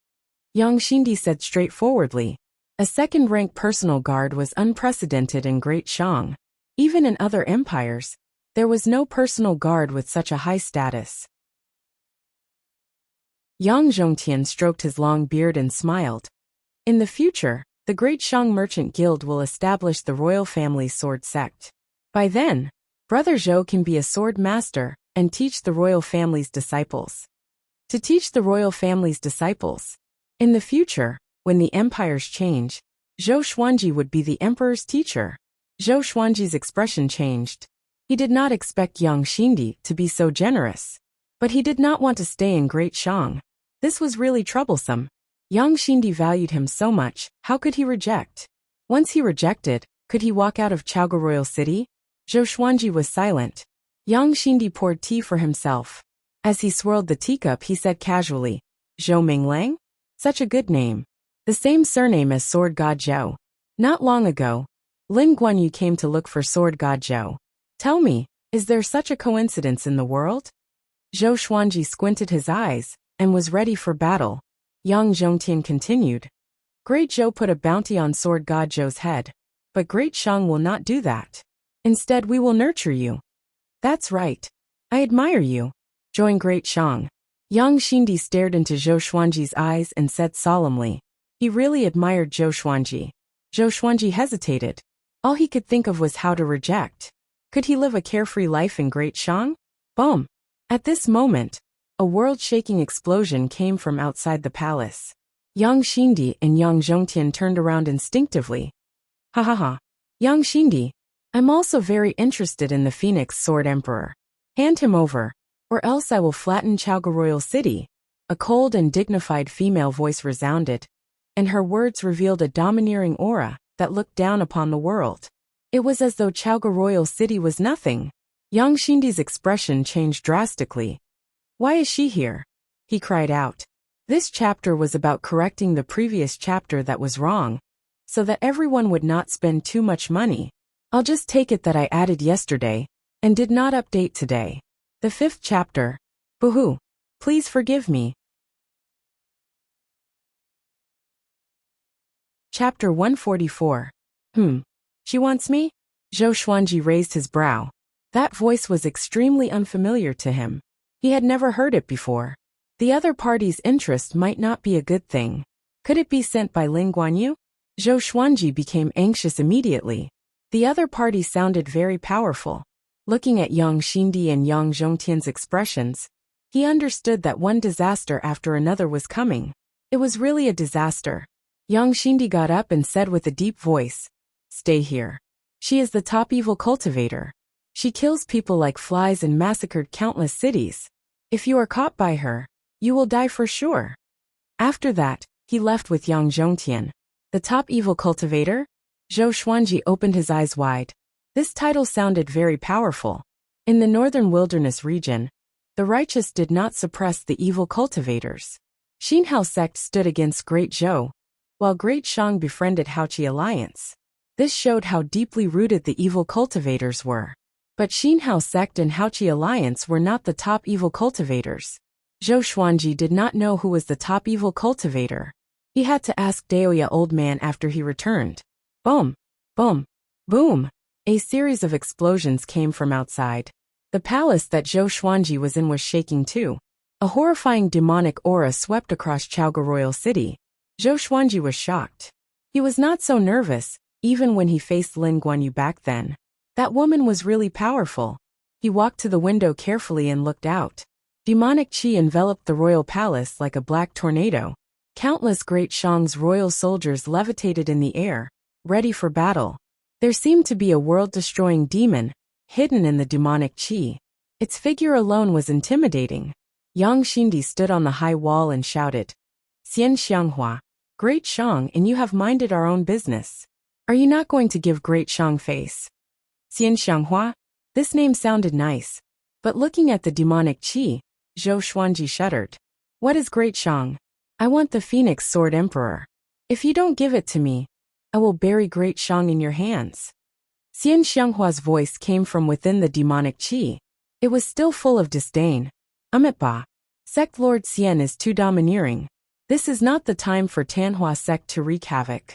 Yang Xindi said straightforwardly. A second-rank personal guard was unprecedented in Great Shang. Even in other empires, there was no personal guard with such a high status. Yang Zhongtian stroked his long beard and smiled. In the future, the Great Shang Merchant Guild will establish the royal family's sword sect. By then, Brother Zhou can be a sword master and teach the royal family's disciples. To teach the royal family's disciples. In the future, when the empires change, Zhou Xuanji would be the emperor's teacher. Zhou Xuanji's expression changed. He did not expect Yang Xindi to be so generous. But he did not want to stay in Great Shang. This was really troublesome. Yang Xindi valued him so much, how could he reject? Once he rejected, could he walk out of Chaoga Royal City? Zhou Xuanji was silent. Yang Xindi poured tea for himself. As he swirled the teacup he said casually, Zhou Minglang? Such a good name. The same surname as Sword God Zhou. Not long ago, Lin Guanyu came to look for Sword God Zhou. Tell me, is there such a coincidence in the world? Zhou Xuanji squinted his eyes and was ready for battle. Yang Zhongtian continued. Great Zhou put a bounty on Sword God Zhou's head, but Great Shang will not do that. Instead, we will nurture you. That's right. I admire you. Join Great Shang. Yang Xindi stared into Zhou Xuanji's eyes and said solemnly. He really admired Zhou Xuanji. Zhou Xuanji hesitated. All he could think of was how to reject. Could he live a carefree life in Great Shang? Boom! At this moment, a world-shaking explosion came from outside the palace. Yang Xindi and Yang Zhongtian turned around instinctively. Ha ha ha. Yang Xindi, I'm also very interested in the Phoenix Sword Emperor. Hand him over, or else I will flatten Chaoga Royal City. A cold and dignified female voice resounded, and her words revealed a domineering aura that looked down upon the world. It was as though Chaoga Royal City was nothing. Yang Xindi's expression changed drastically. Why is she here? He cried out. This chapter was about correcting the previous chapter that was wrong, so that everyone would not spend too much money. I'll just take it that I added yesterday, and did not update today. The 5th chapter. Boo-hoo. Please forgive me. Chapter 144. She wants me? Zhou Xuanji raised his brow. That voice was extremely unfamiliar to him. He had never heard it before. The other party's interest might not be a good thing. Could it be sent by Lin Guanyu? Zhou Xuanji became anxious immediately. The other party sounded very powerful. Looking at Yang Xindi and Yang Zhongtian's expressions, he understood that one disaster after another was coming. It was really a disaster. Yang Xindi got up and said with a deep voice, Stay here. She is the top evil cultivator. She kills people like flies and massacred countless cities. If you are caught by her, you will die for sure. After that, he left with Yang Zhongtian. The top evil cultivator? Zhou Xuanji opened his eyes wide. This title sounded very powerful. In the northern wilderness region, the righteous did not suppress the evil cultivators. Xinhao sect stood against Great Zhou, while Great Shang befriended Haoqi alliance. This showed how deeply rooted the evil cultivators were. But Xinhao sect and Haoqi alliance were not the top evil cultivators. Zhou Xuanji did not know who was the top evil cultivator. He had to ask Daoya old man after he returned. Boom! Boom! Boom! A series of explosions came from outside. The palace that Zhou Xuanji was in was shaking too. A horrifying demonic aura swept across Chaoga Royal City. Zhou Xuanji was shocked. He was not so nervous, even when he faced Lin Guanyu back then. That woman was really powerful. He walked to the window carefully and looked out. Demonic qi enveloped the royal palace like a black tornado. Countless Great Shang's royal soldiers levitated in the air, ready for battle. There seemed to be a world-destroying demon, hidden in the demonic qi. Its figure alone was intimidating. Yang Xindi stood on the high wall and shouted, Xian Xianghua, Great Shang, and you have minded our own business. Are you not going to give Great Shang face? Xian Xianghua? This name sounded nice. But looking at the demonic qi, Zhou Xuanji shuddered. What is Great Shang? I want the Phoenix Sword Emperor. If you don't give it to me, I will bury Great Shang in your hands. Xian Xianghua's voice came from within the demonic qi. It was still full of disdain. Ba. Sect Lord Xian is too domineering. This is not the time for Tanhua sect to wreak havoc.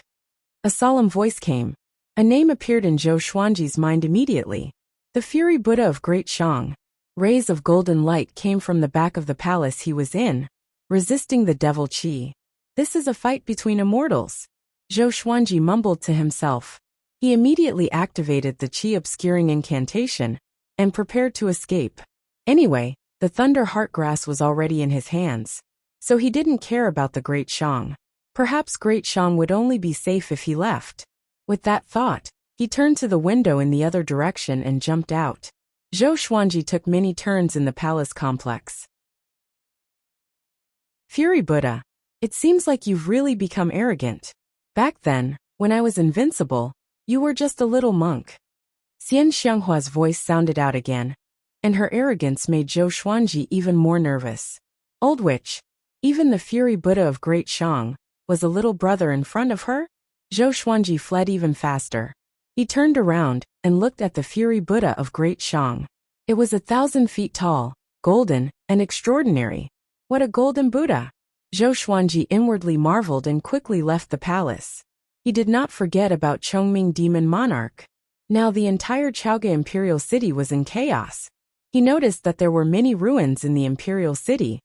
A solemn voice came. A name appeared in Zhou Xuanji's mind immediately. The Fury Buddha of Great Shang. Rays of golden light came from the back of the palace he was in, resisting the devil qi. This is a fight between immortals. Zhou Xuanji mumbled to himself. He immediately activated the qi-obscuring incantation and prepared to escape. Anyway, the Thunder Heartgrass was already in his hands, so he didn't care about the Great Shang. Perhaps Great Shang would only be safe if he left. With that thought, he turned to the window in the other direction and jumped out. Zhou Xuanji took many turns in the palace complex. Fury Buddha, it seems like you've really become arrogant. Back then, when I was invincible, you were just a little monk. Xian Xianghua's voice sounded out again, and her arrogance made Zhou Xuanji even more nervous. Old witch, Even the Fury Buddha of Great Shang was a little brother in front of her? Zhou Xuanji fled even faster. He turned around and looked at the Fury Buddha of Great Shang. It was 1,000 feet tall, golden, and extraordinary. What a golden Buddha! Zhou Xuanji inwardly marveled and quickly left the palace. He did not forget about Chongming Demon Monarch. Now the entire Chaoge Imperial City was in chaos. He noticed that there were many ruins in the Imperial City,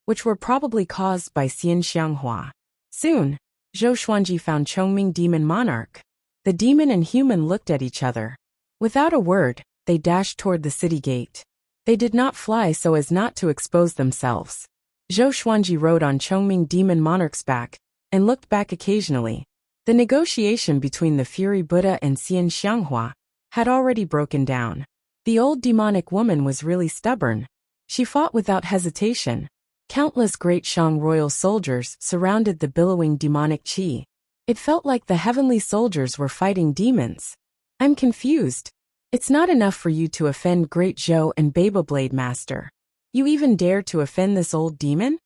which were probably caused by Xian Xianghua. Soon, Zhou Xuanji found Chongming Demon Monarch. The demon and human looked at each other. Without a word, they dashed toward the city gate. They did not fly so as not to expose themselves. Zhou Xuanji rode on Chongming Demon Monarch's back and looked back occasionally. The negotiation between the Fury Buddha and Xian Xianghua had already broken down. The old demonic woman was really stubborn. She fought without hesitation. Countless Great Shang royal soldiers surrounded the billowing demonic qi. It felt like the heavenly soldiers were fighting demons. I'm confused. It's not enough for you to offend Great Zhou and Baba Blade Master. You even dare to offend this old demon?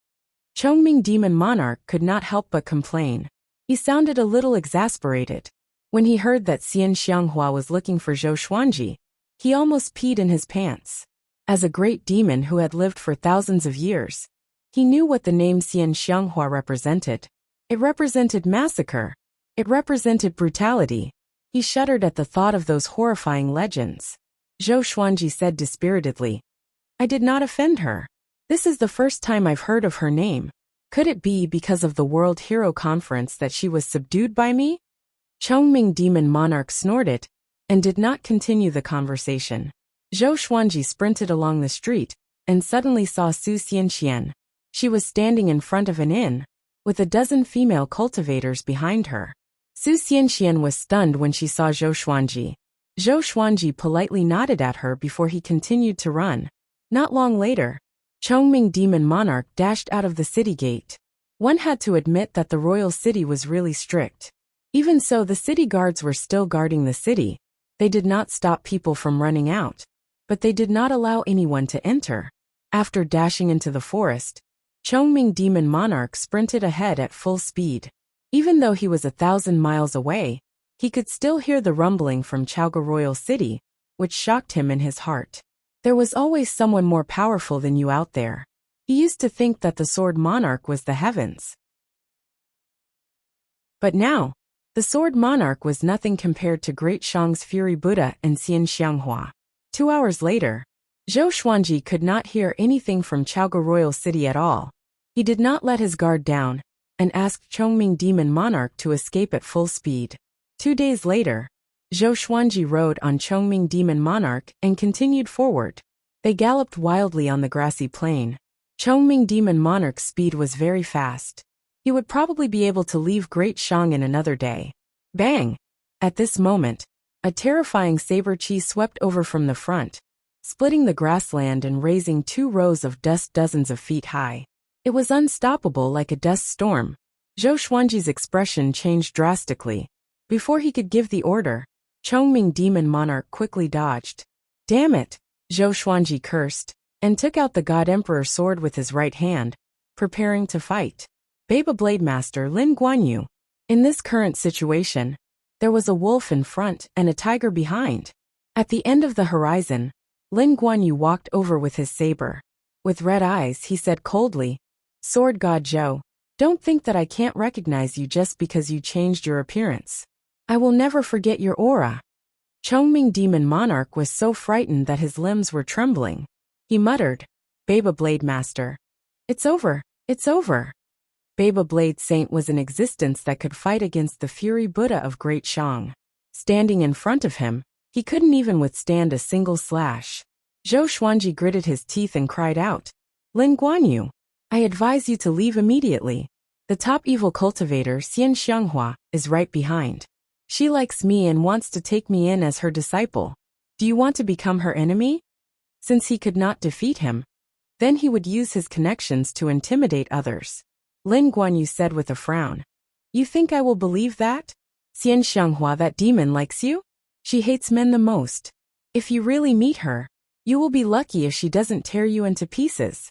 Chongming Demon Monarch could not help but complain. He sounded a little exasperated. When he heard that Xian Xianghua was looking for Zhou Xuanji, he almost peed in his pants. As a great demon who had lived for thousands of years, he knew what the name Xian Xianghua represented. It represented massacre. It represented brutality. He shuddered at the thought of those horrifying legends. Zhou Xuanji said dispiritedly, I did not offend her. This is the first time I've heard of her name. Could it be because of the World Hero Conference that she was subdued by me? Chongming Demon Monarch snorted and did not continue the conversation. Zhou Xuanji sprinted along the street and suddenly saw Su Xianxian. She was standing in front of an inn, with a dozen female cultivators behind her. Su Xianxian was stunned when she saw Zhou Xuanji. Zhou Xuanji politely nodded at her before he continued to run. Not long later, Chongming Demon Monarch dashed out of the city gate. One had to admit that the royal city was really strict. Even so, the city guards were still guarding the city. They did not stop people from running out, but they did not allow anyone to enter. After dashing into the forest, Chongming Demon Monarch sprinted ahead at full speed. Even though he was 1,000 miles away, he could still hear the rumbling from Chaoge Royal City, which shocked him in his heart. There was always someone more powerful than you out there. He used to think that the Sword Monarch was the heavens. But now, the Sword Monarch was nothing compared to Great Shang's Fury Buddha and Xian Xianghua. 2 hours later, Zhou Xuanji could not hear anything from Chaoge Royal City at all. He did not let his guard down and asked Chongming Demon Monarch to escape at full speed. 2 days later, Zhou Xuanji rode on Chongming Demon Monarch and continued forward. They galloped wildly on the grassy plain. Chongming Demon Monarch's speed was very fast. He would probably be able to leave Great Shang in another day. Bang! At this moment, a terrifying saber chi swept over from the front, splitting the grassland and raising 2 rows of dust dozens of feet high. It was unstoppable like a dust storm. Zhou Xuanji's expression changed drastically. Before he could give the order, Chongming Demon Monarch quickly dodged. Damn it! Zhou Xuanji cursed, and took out the God Emperor sword with his right hand, preparing to fight. Baba Blade Master Lin Guanyu. In this current situation, there was a wolf in front and a tiger behind. At the end of the horizon, Lin Guanyu walked over with his saber. With red eyes, he said coldly, Sword God Zhou, don't think that I can't recognize you just because you changed your appearance. I will never forget your aura. Chongming Demon Monarch was so frightened that his limbs were trembling. He muttered, Baba Blade Master. It's over, it's over. Baba Blade Saint was an existence that could fight against the Fury Buddha of Great Shang. Standing in front of him, he couldn't even withstand a single slash. Zhou Xuanji gritted his teeth and cried out, Lin Guanyu, I advise you to leave immediately. The top evil cultivator Xian Xianghua is right behind. She likes me and wants to take me in as her disciple. Do you want to become her enemy? Since he could not defeat him, then he would use his connections to intimidate others. Lin Guanyu said with a frown. You think I will believe that? Xian Xianghua, that demon, likes you? She hates men the most. If you really meet her, you will be lucky if she doesn't tear you into pieces.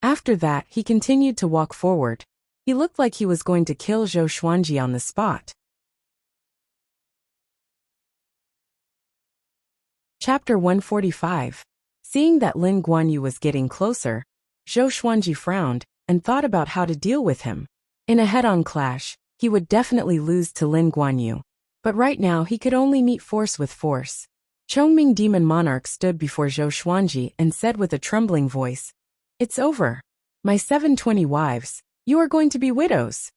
After that, he continued to walk forward. He looked like he was going to kill Zhou Xuanji on the spot. Chapter 145. Seeing that Lin Guanyu was getting closer, Zhou Xuanji frowned and thought about how to deal with him. In a head-on clash, he would definitely lose to Lin Guanyu. But right now he could only meet force with force. Chongming Demon Monarch stood before Zhou Xuanji and said with a trembling voice, "It's over. My 720 wives, you are going to be widows."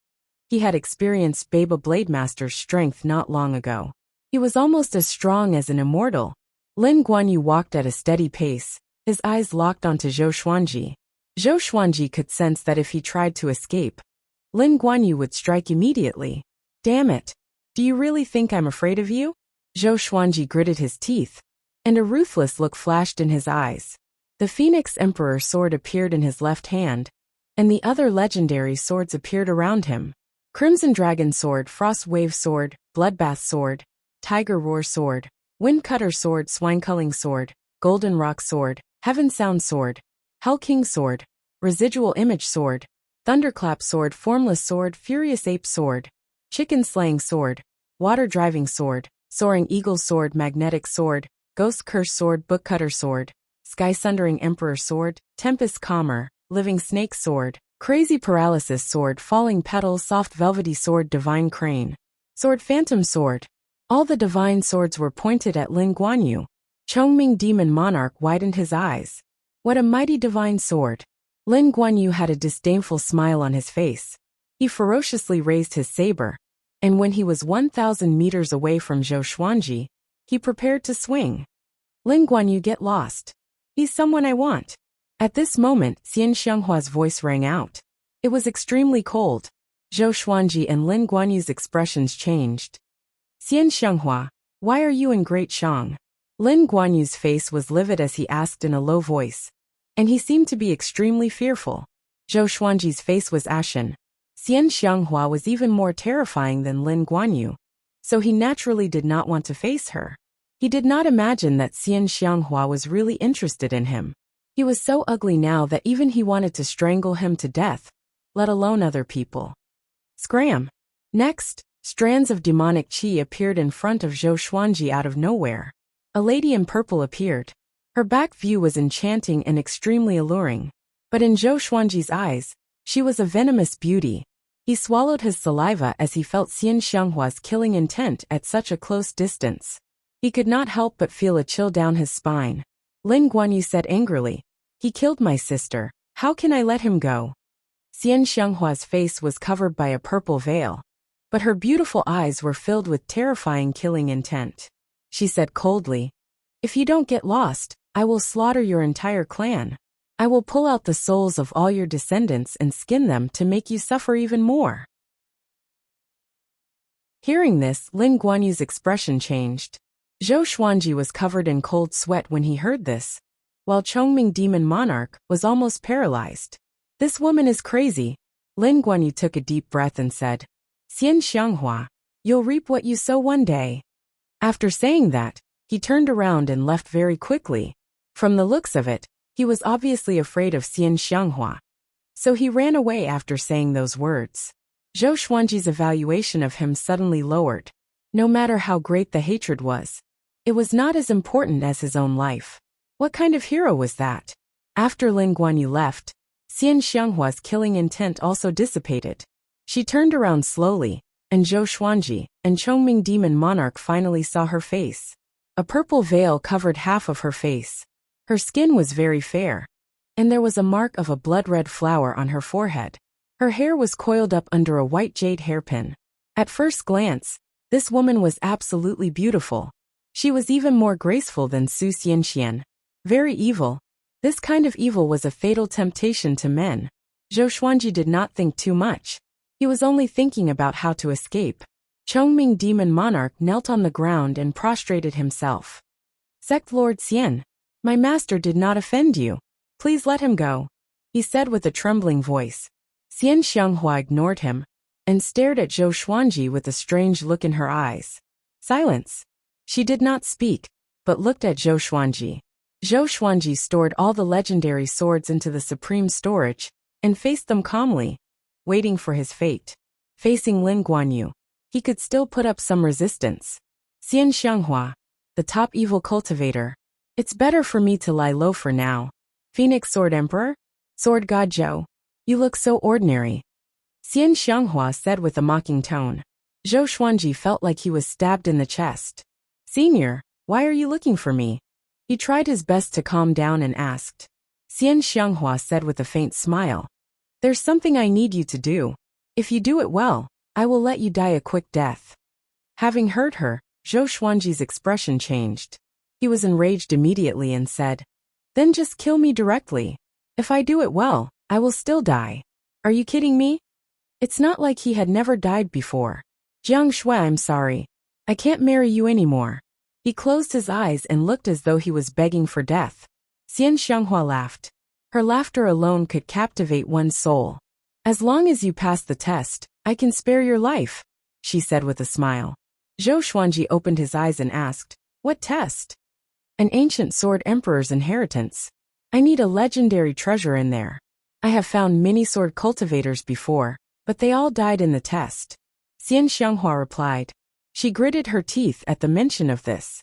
He had experienced Baba Blade Master's strength not long ago. He was almost as strong as an immortal. Lin Guanyu walked at a steady pace, his eyes locked onto Zhou Xuanji. Zhou Xuanji could sense that if he tried to escape, Lin Guanyu would strike immediately. "Damn it. Do you really think I'm afraid of you?" Zhou Xuanji gritted his teeth, and a ruthless look flashed in his eyes. The Phoenix Emperor sword appeared in his left hand, and the other legendary swords appeared around him. Crimson Dragon Sword, Frost Wave Sword, Bloodbath Sword, Tiger Roar Sword, Wind Cutter Sword, Swine Culling Sword, Golden Rock Sword, Heaven Sound Sword, Hell King Sword, Residual Image Sword, Thunderclap Sword, Formless Sword, Furious Ape Sword, Chicken Slaying Sword, Water Driving Sword, Soaring Eagle Sword, Magnetic Sword, Ghost Curse Sword, Book Cutter Sword, Sky Sundering Emperor Sword, Tempest Calmer, Living Snake Sword, Crazy Paralysis Sword, Falling Petals, Soft Velvety Sword, Divine Crane, Sword, Phantom Sword. All the divine swords were pointed at Lin Guanyu. Chongming Demon Monarch widened his eyes. What a mighty divine sword! Lin Guanyu had a disdainful smile on his face. He ferociously raised his saber, and when he was 1,000 meters away from Zhou Xuanji, he prepared to swing. "Lin Guanyu, get lost. He's someone I want." At this moment, Xian Xianghua's voice rang out. It was extremely cold. Zhou Xuanji and Lin Guanyu's expressions changed. "Xian Xianghua, why are you in Great Shang?" Lin Guanyu's face was livid as he asked in a low voice, and he seemed to be extremely fearful. Zhou Xuanji's face was ashen. Xian Xianghua was even more terrifying than Lin Guanyu, so he naturally did not want to face her. He did not imagine that Xian Xianghua was really interested in him. He was so ugly now that even he wanted to strangle him to death, let alone other people. Scram! Next, strands of demonic qi appeared in front of Zhou Xuanji out of nowhere. A lady in purple appeared. Her back view was enchanting and extremely alluring. But in Zhou Xuanji's eyes, she was a venomous beauty. He swallowed his saliva as he felt Xian Xianghua's killing intent at such a close distance. He could not help but feel a chill down his spine. Lin Guanyu said angrily, "He killed my sister. How can I let him go?" Xian Xianghua's face was covered by a purple veil, but her beautiful eyes were filled with terrifying killing intent. She said coldly, "If you don't get lost, I will slaughter your entire clan. I will pull out the souls of all your descendants and skin them to make you suffer even more." Hearing this, Lin Guanyu's expression changed. Zhou Xuanji was covered in cold sweat when he heard this, while Chongming Demon Monarch was almost paralyzed. "This woman is crazy." Lin Guanyu took a deep breath and said, "Xian Xianghua, you'll reap what you sow one day." After saying that, he turned around and left very quickly. From the looks of it, he was obviously afraid of Xian Xianghua, so he ran away after saying those words. Zhou Xuanji's evaluation of him suddenly lowered. No matter how great the hatred was, it was not as important as his own life. What kind of hero was that? After Lin Guanyu left, Xian Xianghua's killing intent also dissipated. She turned around slowly, and Zhou Xuanji and Chongming Demon Monarch finally saw her face. A purple veil covered half of her face. Her skin was very fair, and there was a mark of a blood-red flower on her forehead. Her hair was coiled up under a white jade hairpin. At first glance, this woman was absolutely beautiful. She was even more graceful than Su Xianxian. Very evil. This kind of evil was a fatal temptation to men. Zhou Xuanji did not think too much. He was only thinking about how to escape. Chongming Demon Monarch knelt on the ground and prostrated himself. "Sect Lord Xian, my master did not offend you. Please let him go," he said with a trembling voice. Xian Xianghua ignored him and stared at Zhou Xuanji with a strange look in her eyes. Silence. She did not speak, but looked at Zhou Xuanji. Zhou Xuanji stored all the legendary swords into the supreme storage and faced them calmly, waiting for his fate. Facing Lin Guanyu, he could still put up some resistance. Xian Xianghua, the top evil cultivator. It's better for me to lie low for now. Phoenix Sword Emperor? Sword God Zhou. You look so ordinary. Xian Xianghua said with a mocking tone. Zhou Xuanji felt like he was stabbed in the chest. Senior, why are you looking for me? He tried his best to calm down and asked. Xian Xianghua said with a faint smile. There's something I need you to do. If you do it well, I will let you die a quick death. Having heard her, Zhou Xuanji's expression changed. He was enraged immediately and said, Then just kill me directly. If I do it well, I will still die. Are you kidding me? It's not like he had never died before. Jiang Shui, I'm sorry. I can't marry you anymore. He closed his eyes and looked as though he was begging for death. Xian Xianghua laughed. Her laughter alone could captivate one's soul. As long as you pass the test, I can spare your life, she said with a smile. Zhou Xuanji opened his eyes and asked, What test? An ancient sword emperor's inheritance. I need a legendary treasure in there. I have found many sword cultivators before, but they all died in the test. Xian Xianghua replied. She gritted her teeth at the mention of this.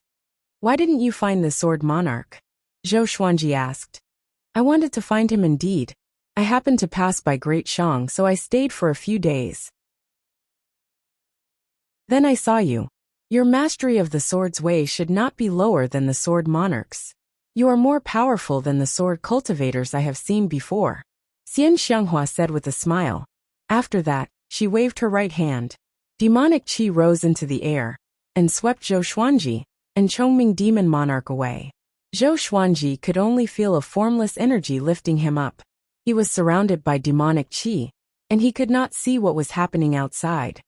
Why didn't you find the sword monarch? Zhou Xuanji asked. I wanted to find him indeed. I happened to pass by Great Shang, so I stayed for a few days. Then I saw you. Your mastery of the sword's way should not be lower than the sword monarch's. You are more powerful than the sword cultivators I have seen before. Xian Xianghua said with a smile. After that, she waved her right hand. Demonic qi rose into the air and swept Zhou Xuanji and Chongming demon monarch away. Zhou Xuanji could only feel a formless energy lifting him up. He was surrounded by demonic qi, and he could not see what was happening outside.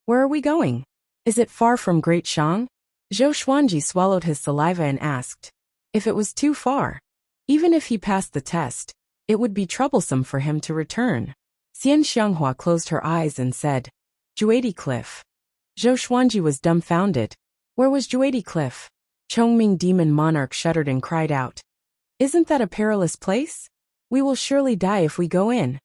Where are we going? Is it far from Great Shang? Zhou Xuanji swallowed his saliva and asked. If it was too far, even if he passed the test, it would be troublesome for him to return. Xian Xianghua closed her eyes and said, Juadi Cliff. Zhou Xuanji was dumbfounded. Where was Juadi Cliff? Chongming demon monarch shuddered and cried out. Isn't that a perilous place? We will surely die if we go in.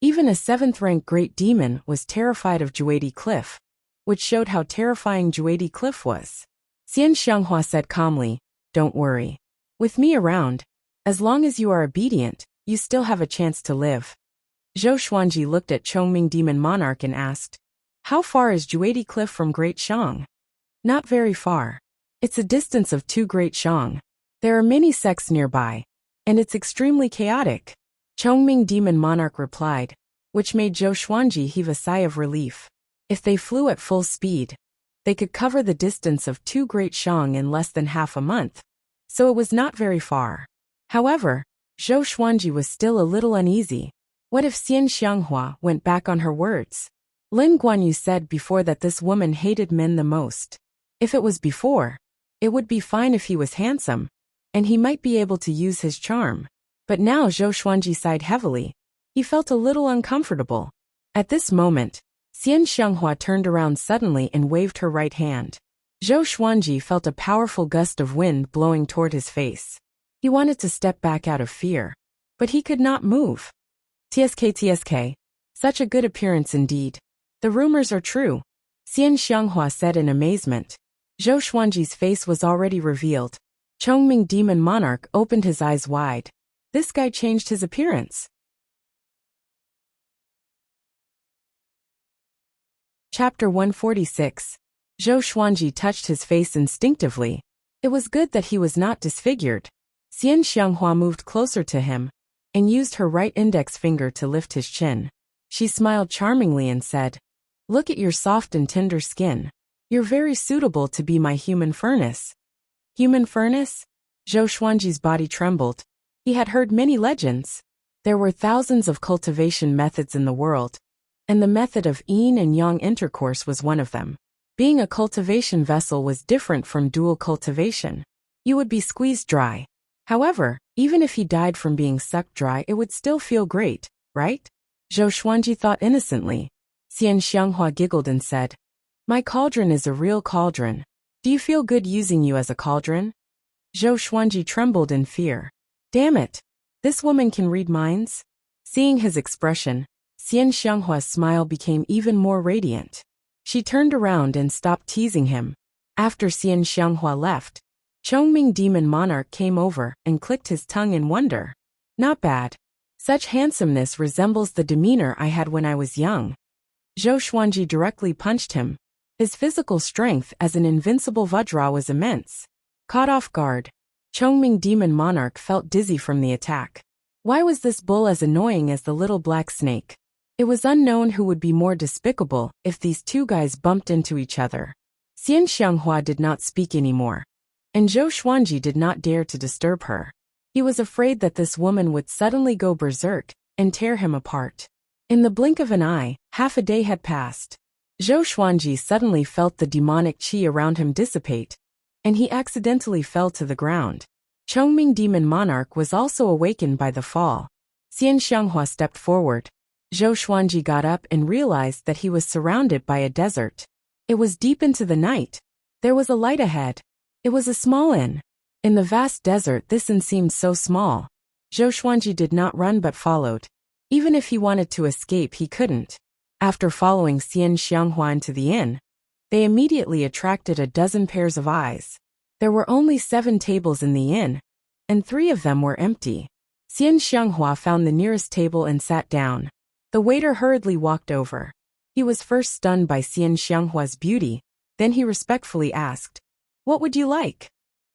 Even a 7th-rank great demon was terrified of Juadi Cliff, which showed how terrifying Juadi Cliff was. Xian Xianghua said calmly, Don't worry. With me around, as long as you are obedient, you still have a chance to live. Zhou Xuanji looked at Chongming demon monarch and asked, How far is Juadi Cliff from Great Shang? Not very far. It's a distance of 2 Great Shang. There are many sects nearby, and it's extremely chaotic. Chongming demon monarch replied, which made Zhou Xuanji heave a sigh of relief. If they flew at full speed, they could cover the distance of 2 Great Shang in less than half a month, so it was not very far. However, Zhou Xuanji was still a little uneasy. What if Xian Xianghua went back on her words? Lin Guanyu said before that this woman hated men the most. If it was before, it would be fine if he was handsome, and he might be able to use his charm. But now Zhou Xuanji sighed heavily. He felt a little uncomfortable. At this moment, Xian Xianghua turned around suddenly and waved her right hand. Zhou Xuanji felt a powerful gust of wind blowing toward his face. He wanted to step back out of fear, but he could not move. TSK. Such a good appearance indeed. The rumors are true, Xian Xianghua said in amazement. Zhou Xuanji's face was already revealed. Chongming demon monarch opened his eyes wide. This guy changed his appearance. Chapter 146. Zhou Xuanji touched his face instinctively. It was good that he was not disfigured. Xian Xianghua moved closer to him and used her right index finger to lift his chin. She smiled charmingly and said, Look at your soft and tender skin. You're very suitable to be my human furnace. Human furnace? Zhou Xuanji's body trembled. He had heard many legends. There were thousands of cultivation methods in the world, and the method of yin and yang intercourse was one of them. Being a cultivation vessel was different from dual cultivation. You would be squeezed dry. However, even if he died from being sucked dry, it would still feel great, right? Zhou Xuanji thought innocently. Xian Xianghua giggled and said, My cauldron is a real cauldron. Do you feel good using you as a cauldron? Zhou Xuanji trembled in fear. Damn it! This woman can read minds? Seeing his expression, Xian Xianghua's smile became even more radiant. She turned around and stopped teasing him. After Xian Xianghua left, Chongming Demon Monarch came over and clicked his tongue in wonder. Not bad. Such handsomeness resembles the demeanor I had when I was young. Zhou Xuanji directly punched him. His physical strength as an invincible Vajra was immense. Caught off guard, Chongming Demon Monarch felt dizzy from the attack. Why was this bull as annoying as the little black snake? It was unknown who would be more despicable if these two guys bumped into each other. Xian Xianghua did not speak anymore, and Zhou Xuanji did not dare to disturb her. He was afraid that this woman would suddenly go berserk and tear him apart. In the blink of an eye, half a day had passed. Zhou Xuanji suddenly felt the demonic qi around him dissipate, and he accidentally fell to the ground. Chongming Demon Monarch was also awakened by the fall. Xian Xianghua stepped forward. Zhou Xuanji got up and realized that he was surrounded by a desert. It was deep into the night. There was a light ahead. It was a small inn. In the vast desert, this inn seemed so small. Zhou Xuanji did not run but followed. Even if he wanted to escape, he couldn't. After following Xian Xianghua into the inn, they immediately attracted a dozen pairs of eyes. There were only 7 tables in the inn, and 3 of them were empty. Xian Xianghua found the nearest table and sat down. The waiter hurriedly walked over. He was first stunned by Xian Xianghua's beauty, then he respectfully asked, "What would you like?"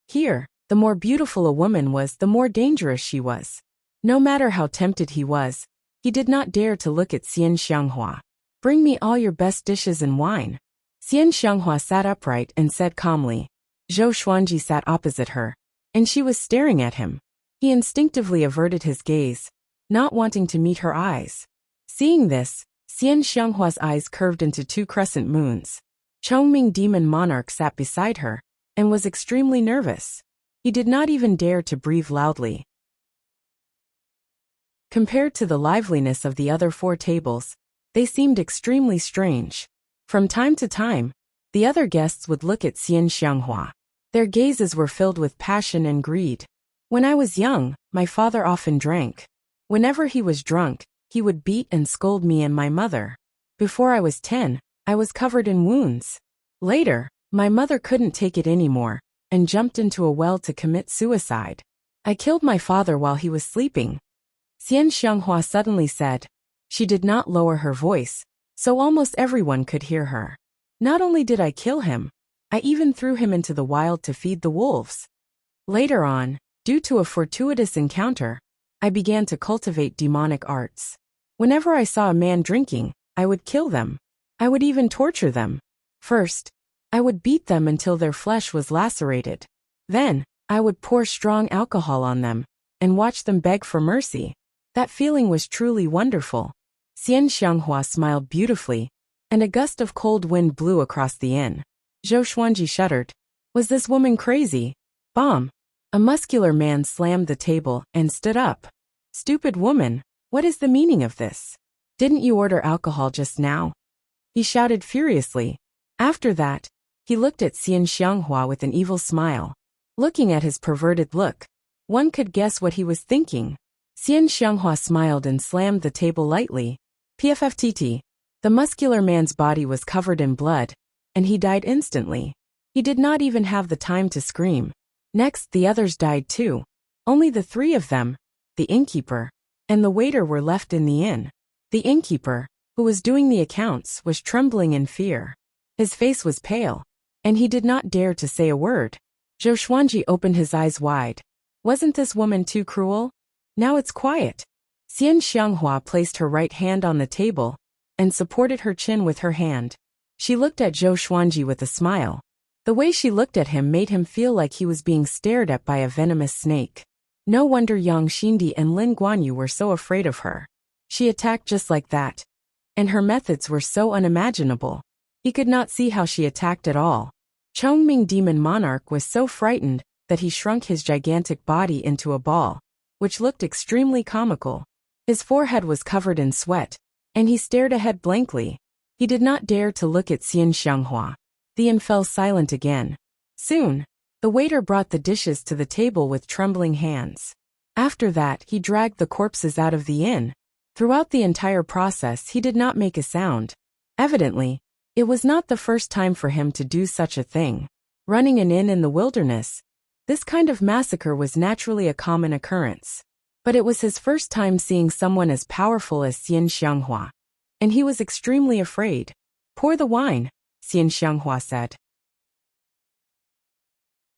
Here, the more beautiful a woman was, the more dangerous she was. No matter how tempted he was, he did not dare to look at Xian Xianghua. "Bring me all your best dishes and wine." Xian Xianghua sat upright and said calmly. Zhou Xuanji sat opposite her, and she was staring at him. He instinctively averted his gaze, not wanting to meet her eyes. Seeing this, Xian Xianghua's eyes curved into 2 crescent moons. Chongming Demon Monarch sat beside her, and was extremely nervous. He did not even dare to breathe loudly. Compared to the liveliness of the other 4 tables, they seemed extremely strange. From time to time, the other guests would look at Xian Xianghua. Their gazes were filled with passion and greed. When I was young, my father often drank. Whenever he was drunk, he would beat and scold me and my mother. Before I was 10, I was covered in wounds. Later, my mother couldn't take it anymore, and jumped into a well to commit suicide. I killed my father while he was sleeping. Xian Xianghua suddenly said. She did not lower her voice, so almost everyone could hear her. Not only did I kill him, I even threw him into the wild to feed the wolves. Later on, due to a fortuitous encounter, I began to cultivate demonic arts. Whenever I saw a man drinking, I would kill them. I would even torture them. First, I would beat them until their flesh was lacerated. Then, I would pour strong alcohol on them, and watch them beg for mercy. That feeling was truly wonderful. Xian Xianghua smiled beautifully, and a gust of cold wind blew across the inn. Zhou Xuanji shuddered. Was this woman crazy? Bomb! A muscular man slammed the table and stood up. Stupid woman, what is the meaning of this? Didn't you order alcohol just now? He shouted furiously. After that, he looked at Xian Xianghua with an evil smile. Looking at his perverted look, one could guess what he was thinking. Xian Xianghua smiled and slammed the table lightly. PFFTT. The muscular man's body was covered in blood, and he died instantly. He did not even have the time to scream. Next, the others died too. Only the 3 of them, the innkeeper, and the waiter were left in the inn. The innkeeper, who was doing the accounts, was trembling in fear. His face was pale, and he did not dare to say a word. Zhou Xuanji opened his eyes wide. Wasn't this woman too cruel? Now it's quiet. Xian Xianghua placed her right hand on the table and supported her chin with her hand. She looked at Zhou Xuanji with a smile. The way she looked at him made him feel like he was being stared at by a venomous snake. No wonder Yang Xindi and Lin Guanyu were so afraid of her. She attacked just like that, and her methods were so unimaginable. He could not see how she attacked at all. Chongming Demon Monarch was so frightened that he shrunk his gigantic body into a ball, which looked extremely comical. His forehead was covered in sweat, and he stared ahead blankly. He did not dare to look at Xian Xianghua. The inn fell silent again. Soon, The waiter brought the dishes to the table with trembling hands. After that, he dragged the corpses out of the inn. Throughout the entire process, he did not make a sound. Evidently, it was not the first time for him to do such a thing. Running an inn in the wilderness, this kind of massacre was naturally a common occurrence. But it was his first time seeing someone as powerful as Xian Xianghua, and he was extremely afraid. Pour the wine, Xian Xianghua said.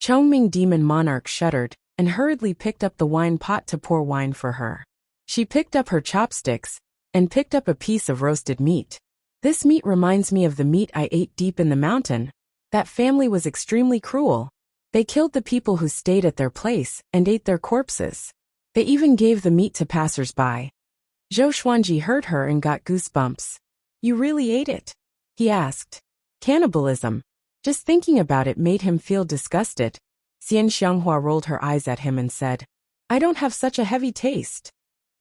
Chongming Demon Monarch shuddered and hurriedly picked up the wine pot to pour wine for her. She picked up her chopsticks and picked up a piece of roasted meat. This meat reminds me of the meat I ate deep in the mountain. That family was extremely cruel. They killed the people who stayed at their place and ate their corpses. They even gave the meat to passers-by. Zhou Xuanji heard her and got goosebumps. You really ate it? He asked. Cannibalism. Just thinking about it made him feel disgusted. Xian Xianghua rolled her eyes at him and said, I don't have such a heavy taste.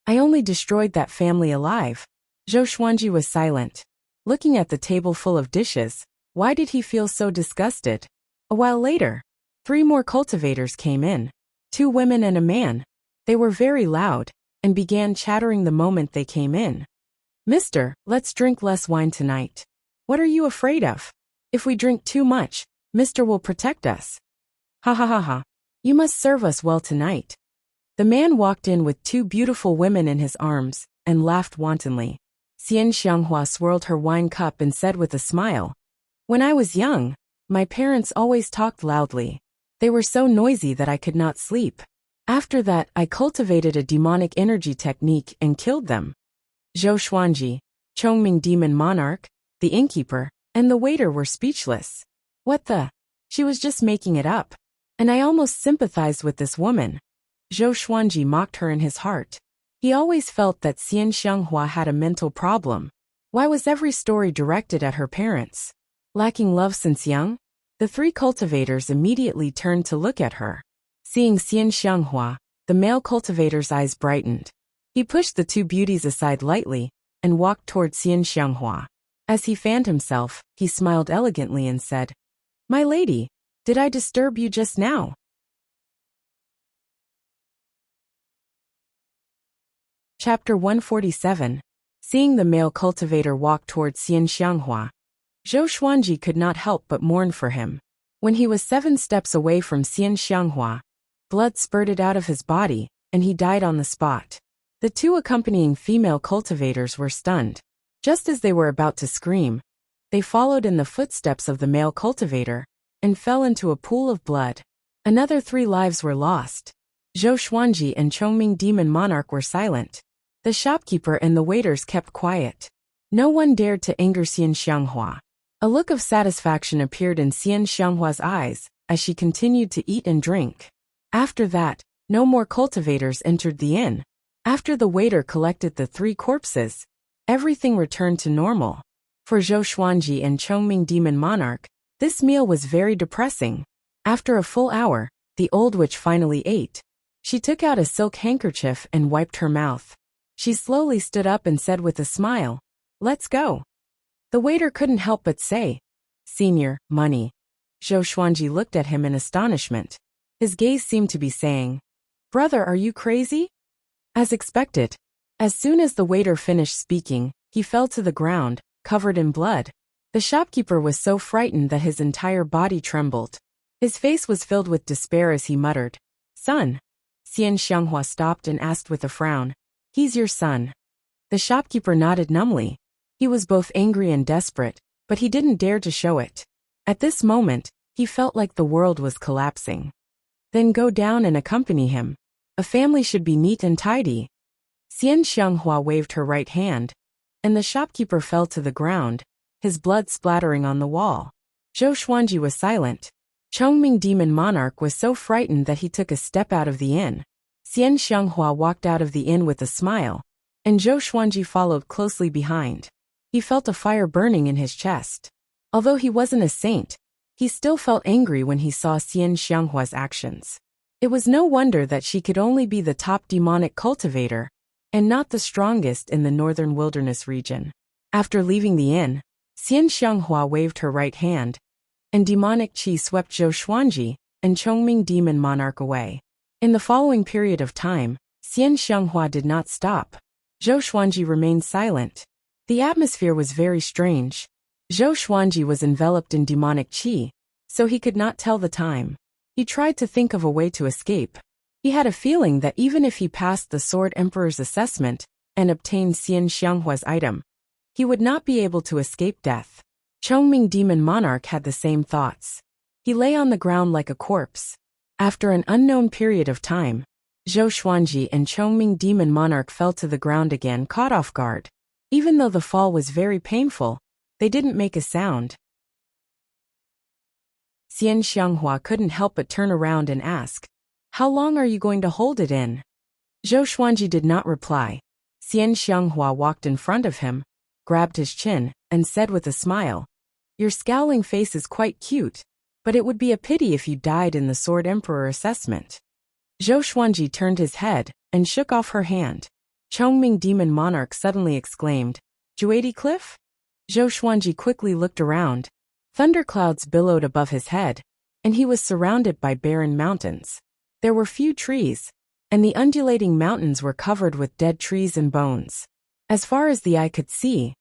I only destroyed that family alive. Zhou Xuanji was silent, looking at the table full of dishes. Why did he feel so disgusted? A while later, 3 more cultivators came in. 2 women and a man. They were very loud and began chattering the moment they came in. Mister, let's drink less wine tonight. What are you afraid of? If we drink too much, Mister will protect us. Ha ha ha ha. You must serve us well tonight. The man walked in with 2 beautiful women in his arms and laughed wantonly. Xian Xianghua swirled her wine cup and said with a smile, When I was young, my parents always talked loudly. They were so noisy that I could not sleep. After that, I cultivated a demonic energy technique and killed them. Zhou Xuanji, Chongming Demon Monarch, the innkeeper, and the waiter were speechless. What the? She was just making it up. And I almost sympathized with this woman. Zhou Xuanji mocked her in his heart. He always felt that Xian Xianghua had a mental problem. Why was every story directed at her parents? Lacking love since young? The 3 cultivators immediately turned to look at her. Seeing Xian Xianghua, the male cultivator's eyes brightened. He pushed the 2 beauties aside lightly and walked toward Xian Xianghua. As he fanned himself, he smiled elegantly and said, My lady, did I disturb you just now? Chapter 147. Seeing the male cultivator walk toward Xian Xianghua, Zhou Xuanji could not help but mourn for him. When he was 7 steps away from Xian Xianghua, blood spurted out of his body, and he died on the spot. The 2 accompanying female cultivators were stunned. Just as they were about to scream, they followed in the footsteps of the male cultivator and fell into a pool of blood. Another 3 lives were lost. Zhou Xuanji and Chongming Demon Monarch were silent. The shopkeeper and the waiters kept quiet. No one dared to anger Xian Xianghua. A look of satisfaction appeared in Xian Xianghua's eyes as she continued to eat and drink. After that, no more cultivators entered the inn. After the waiter collected the 3 corpses, everything returned to normal. For Zhou Xuanji and Chongming Demon Monarch, this meal was very depressing. After a full hour, the old witch finally ate. She took out a silk handkerchief and wiped her mouth. She slowly stood up and said with a smile, Let's go. The waiter couldn't help but say, Senior, money. Zhou Xuanji looked at him in astonishment. His gaze seemed to be saying, Brother, are you crazy? As expected, as soon as the waiter finished speaking, he fell to the ground, covered in blood. The shopkeeper was so frightened that his entire body trembled. His face was filled with despair as he muttered, Son. Xian Xianghua stopped and asked with a frown, He's your son. The shopkeeper nodded numbly. He was both angry and desperate, but he didn't dare to show it. At this moment, he felt like the world was collapsing. Then go down and accompany him. A family should be neat and tidy. Xian Xianghua waved her right hand, and the shopkeeper fell to the ground, his blood splattering on the wall. Zhou Xuanji was silent. Chongming Demon Monarch was so frightened that he took a step out of the inn. Xian Xianghua walked out of the inn with a smile, and Zhou Xuanji followed closely behind. He felt a fire burning in his chest. Although he wasn't a saint, he still felt angry when he saw Xian Xianghua's actions. It was no wonder that she could only be the top demonic cultivator, and not the strongest in the northern wilderness region. After leaving the inn, Xian Xianghua waved her right hand, and demonic qi swept Zhou Xuanji, and Chongming demon monarch away. In the following period of time, Xian Xianghua did not stop. Zhou Xuanji remained silent. The atmosphere was very strange. Zhou Xuanji was enveloped in demonic qi, so he could not tell the time. He tried to think of a way to escape. He had a feeling that even if he passed the Sword Emperor's assessment and obtained Xian Xianghua's item, he would not be able to escape death. Chongming demon monarch had the same thoughts. He lay on the ground like a corpse. After an unknown period of time, Zhou Xuanji and Chongming demon monarch fell to the ground again, caught off guard. Even though the fall was very painful, they didn't make a sound. Xian Xianghua couldn't help but turn around and ask, "How long are you going to hold it in?" Zhou Xuanji did not reply. Xian Xianghua walked in front of him, grabbed his chin, and said with a smile, "Your scowling face is quite cute, but it would be a pity if you died in the Sword Emperor assessment." Zhou Xuanji turned his head and shook off her hand. Chongming demon monarch suddenly exclaimed, "Juadi Cliff?" Zhou Xuanji quickly looked around. Thunderclouds billowed above his head, and he was surrounded by barren mountains. There were few trees, and the undulating mountains were covered with dead trees and bones. As far as the eye could see,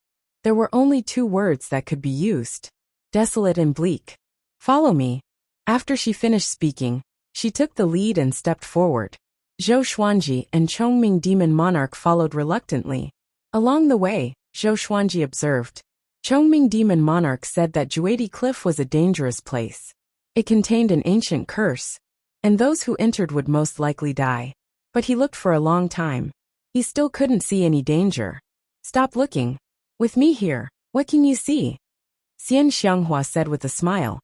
there were only two words that could be used: desolate and bleak. "Follow me." After she finished speaking, she took the lead and stepped forward. Zhou Xuanji and Chongming demon monarch followed reluctantly. Along the way, Zhou Xuanji observed. Chongming demon monarch said that Juadi Cliff was a dangerous place. It contained an ancient curse, and those who entered would most likely die. But he looked for a long time. He still couldn't see any danger. "Stop looking. With me here, what can you see?" Xian Xianghua said with a smile.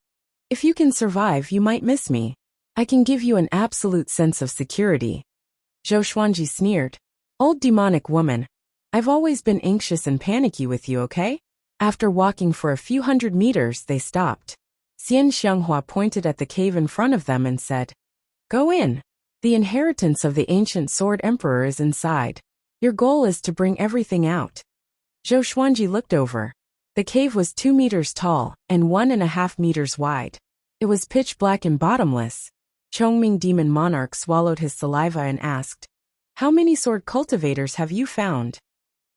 "If you can survive, you might miss me. I can give you an absolute sense of security." Zhou Xuanji sneered. "Old demonic woman, I've always been anxious and panicky with you, okay?" After walking for a few hundred meters, they stopped. Xian Xianghua pointed at the cave in front of them and said, "Go in. The inheritance of the ancient Sword Emperor is inside. Your goal is to bring everything out." Zhou Xuanji looked over. The cave was 2 meters tall and 1.5 meters wide. It was pitch black and bottomless. Chongming demon monarch swallowed his saliva and asked, "How many sword cultivators have you found?"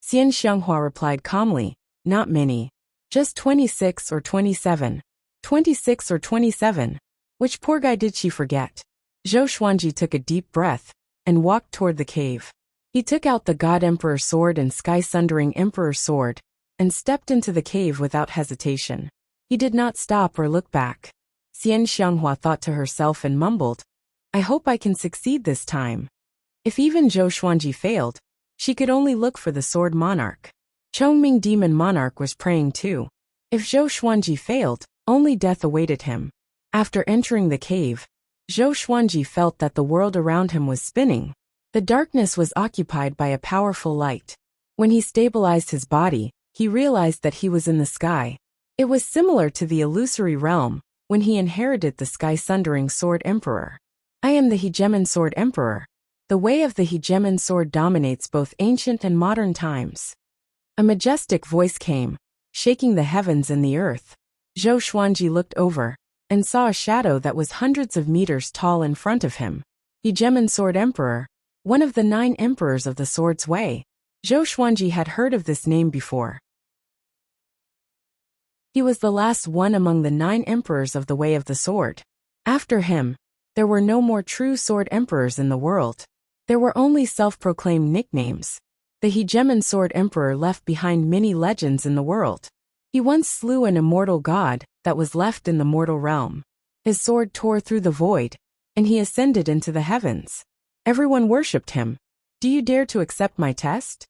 Xian Xianghua replied calmly, "Not many. Just 26 or 27. 26 or 27. Which poor guy did she forget?" Zhou Xuanji took a deep breath and walked toward the cave. He took out the God Emperor sword and Sky Sundering Emperor sword and stepped into the cave without hesitation. He did not stop or look back. Xian Xianghua thought to herself and mumbled, "I hope I can succeed this time." If even Zhou Xuanji failed, she could only look for the sword monarch. Chongming demon monarch was praying too. If Zhou Xuanji failed, only death awaited him. After entering the cave, Zhou Xuanji felt that the world around him was spinning. The darkness was occupied by a powerful light. When he stabilized his body, he realized that he was in the sky. It was similar to the illusory realm when he inherited the Sky Sundering Sword Emperor. "I am the Hegemon Sword Emperor. The way of the Hegemon Sword dominates both ancient and modern times." A majestic voice came, shaking the heavens and the earth. Zhou Xuanji looked over and saw a shadow that was hundreds of meters tall in front of him. Hegemon Sword Emperor, one of the 9 emperors of the Sword's Way. Zhou Xuanji had heard of this name before. He was the last one among the 9 emperors of the Way of the Sword. After him, there were no more true sword emperors in the world. There were only self-proclaimed nicknames. The Hegemon Sword Emperor left behind many legends in the world. He once slew an immortal god that was left in the mortal realm. His sword tore through the void, and he ascended into the heavens. Everyone worshipped him. "Do you dare to accept my test?"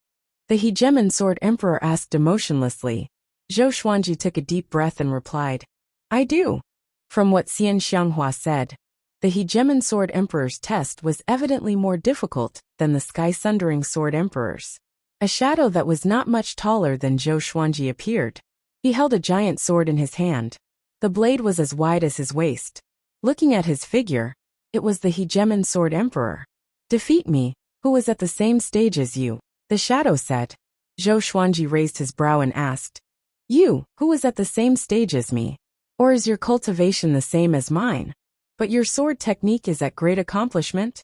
The Hegemon Sword Emperor asked emotionlessly. Zhou Xuanji took a deep breath and replied, "I do." From what Xian Xianghua said, the Hegemon Sword Emperor's test was evidently more difficult than the Sky Sundering Sword Emperor's. A shadow that was not much taller than Zhou Xuanji appeared. He held a giant sword in his hand. The blade was as wide as his waist. Looking at his figure, it was the Hegemon Sword Emperor. "Defeat me, who was at the same stage as you," the shadow said. Zhou Xuanji raised his brow and asked, "You, who was at the same stage as me? Or is your cultivation the same as mine?" But your sword technique is at great accomplishment?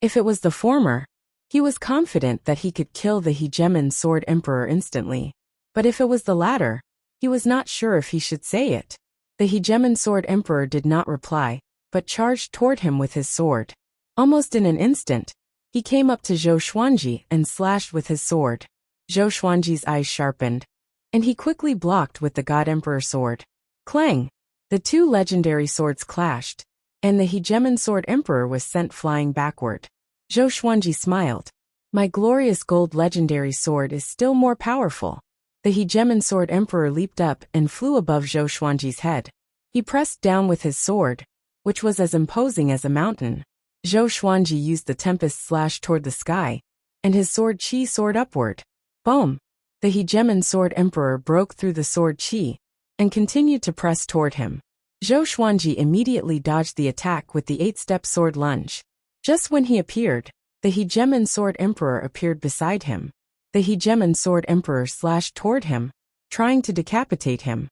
If it was the former, he was confident that he could kill the Hegemon Sword Emperor instantly. But if it was the latter, he was not sure if he should say it. The Hegemon Sword Emperor did not reply, but charged toward him with his sword. Almost in an instant, he came up to Zhou Xuanji and slashed with his sword. Zhou Xuanji's eyes sharpened, and he quickly blocked with the God Emperor sword. Clang! The two legendary swords clashed, and the Hegemon Sword Emperor was sent flying backward. Zhou Xuanji smiled. My glorious gold legendary sword is still more powerful. The Hegemon Sword Emperor leaped up and flew above Zhou Xuanji's head. He pressed down with his sword, which was as imposing as a mountain. Zhou Xuanji used the Tempest Slash toward the sky, and his sword Qi soared upward. Boom! The Hegemon Sword Emperor broke through the sword Qi, and continued to press toward him. Zhou Xuanji immediately dodged the attack with the 8-step sword lunge. Just when he appeared, the Hegemon Sword Emperor appeared beside him. The Hegemon Sword Emperor slashed toward him, trying to decapitate him.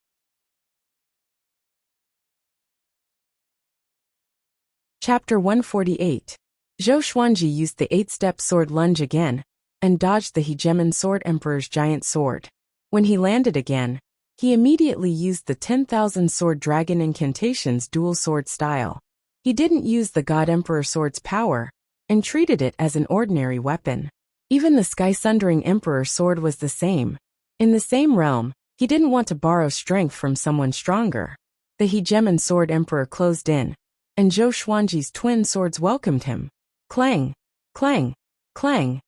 Chapter 148. Zhou Xuanji used the 8-step sword lunge again, and dodged the Hegemon Sword Emperor's giant sword. When he landed again, he immediately used the 10,000 Sword Dragon Incantation's dual sword style. He didn't use the God Emperor sword's power, and treated it as an ordinary weapon. Even the Sky-Sundering Emperor sword was the same. In the same realm, he didn't want to borrow strength from someone stronger. The Hegemon Sword Emperor closed in, and Zhou Xuanji's twin swords welcomed him. Clang! Clang! Clang!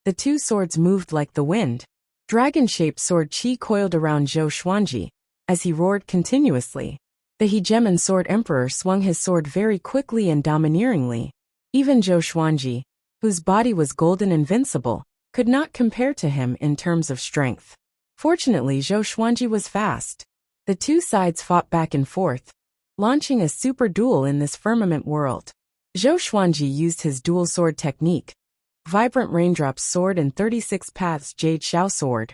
The two swords moved like the wind. Dragon-shaped sword Qi coiled around Zhou Xuanji, as he roared continuously. The Hegemon Sword Emperor swung his sword very quickly and domineeringly. Even Zhou Xuanji, whose body was golden invincible, could not compare to him in terms of strength. Fortunately, Zhou Xuanji was fast. The two sides fought back and forth, launching a super duel in this firmament world. Zhou Xuanji used his dual sword technique, Vibrant Raindrops Sword and 36 Paths Jade Xiao Sword,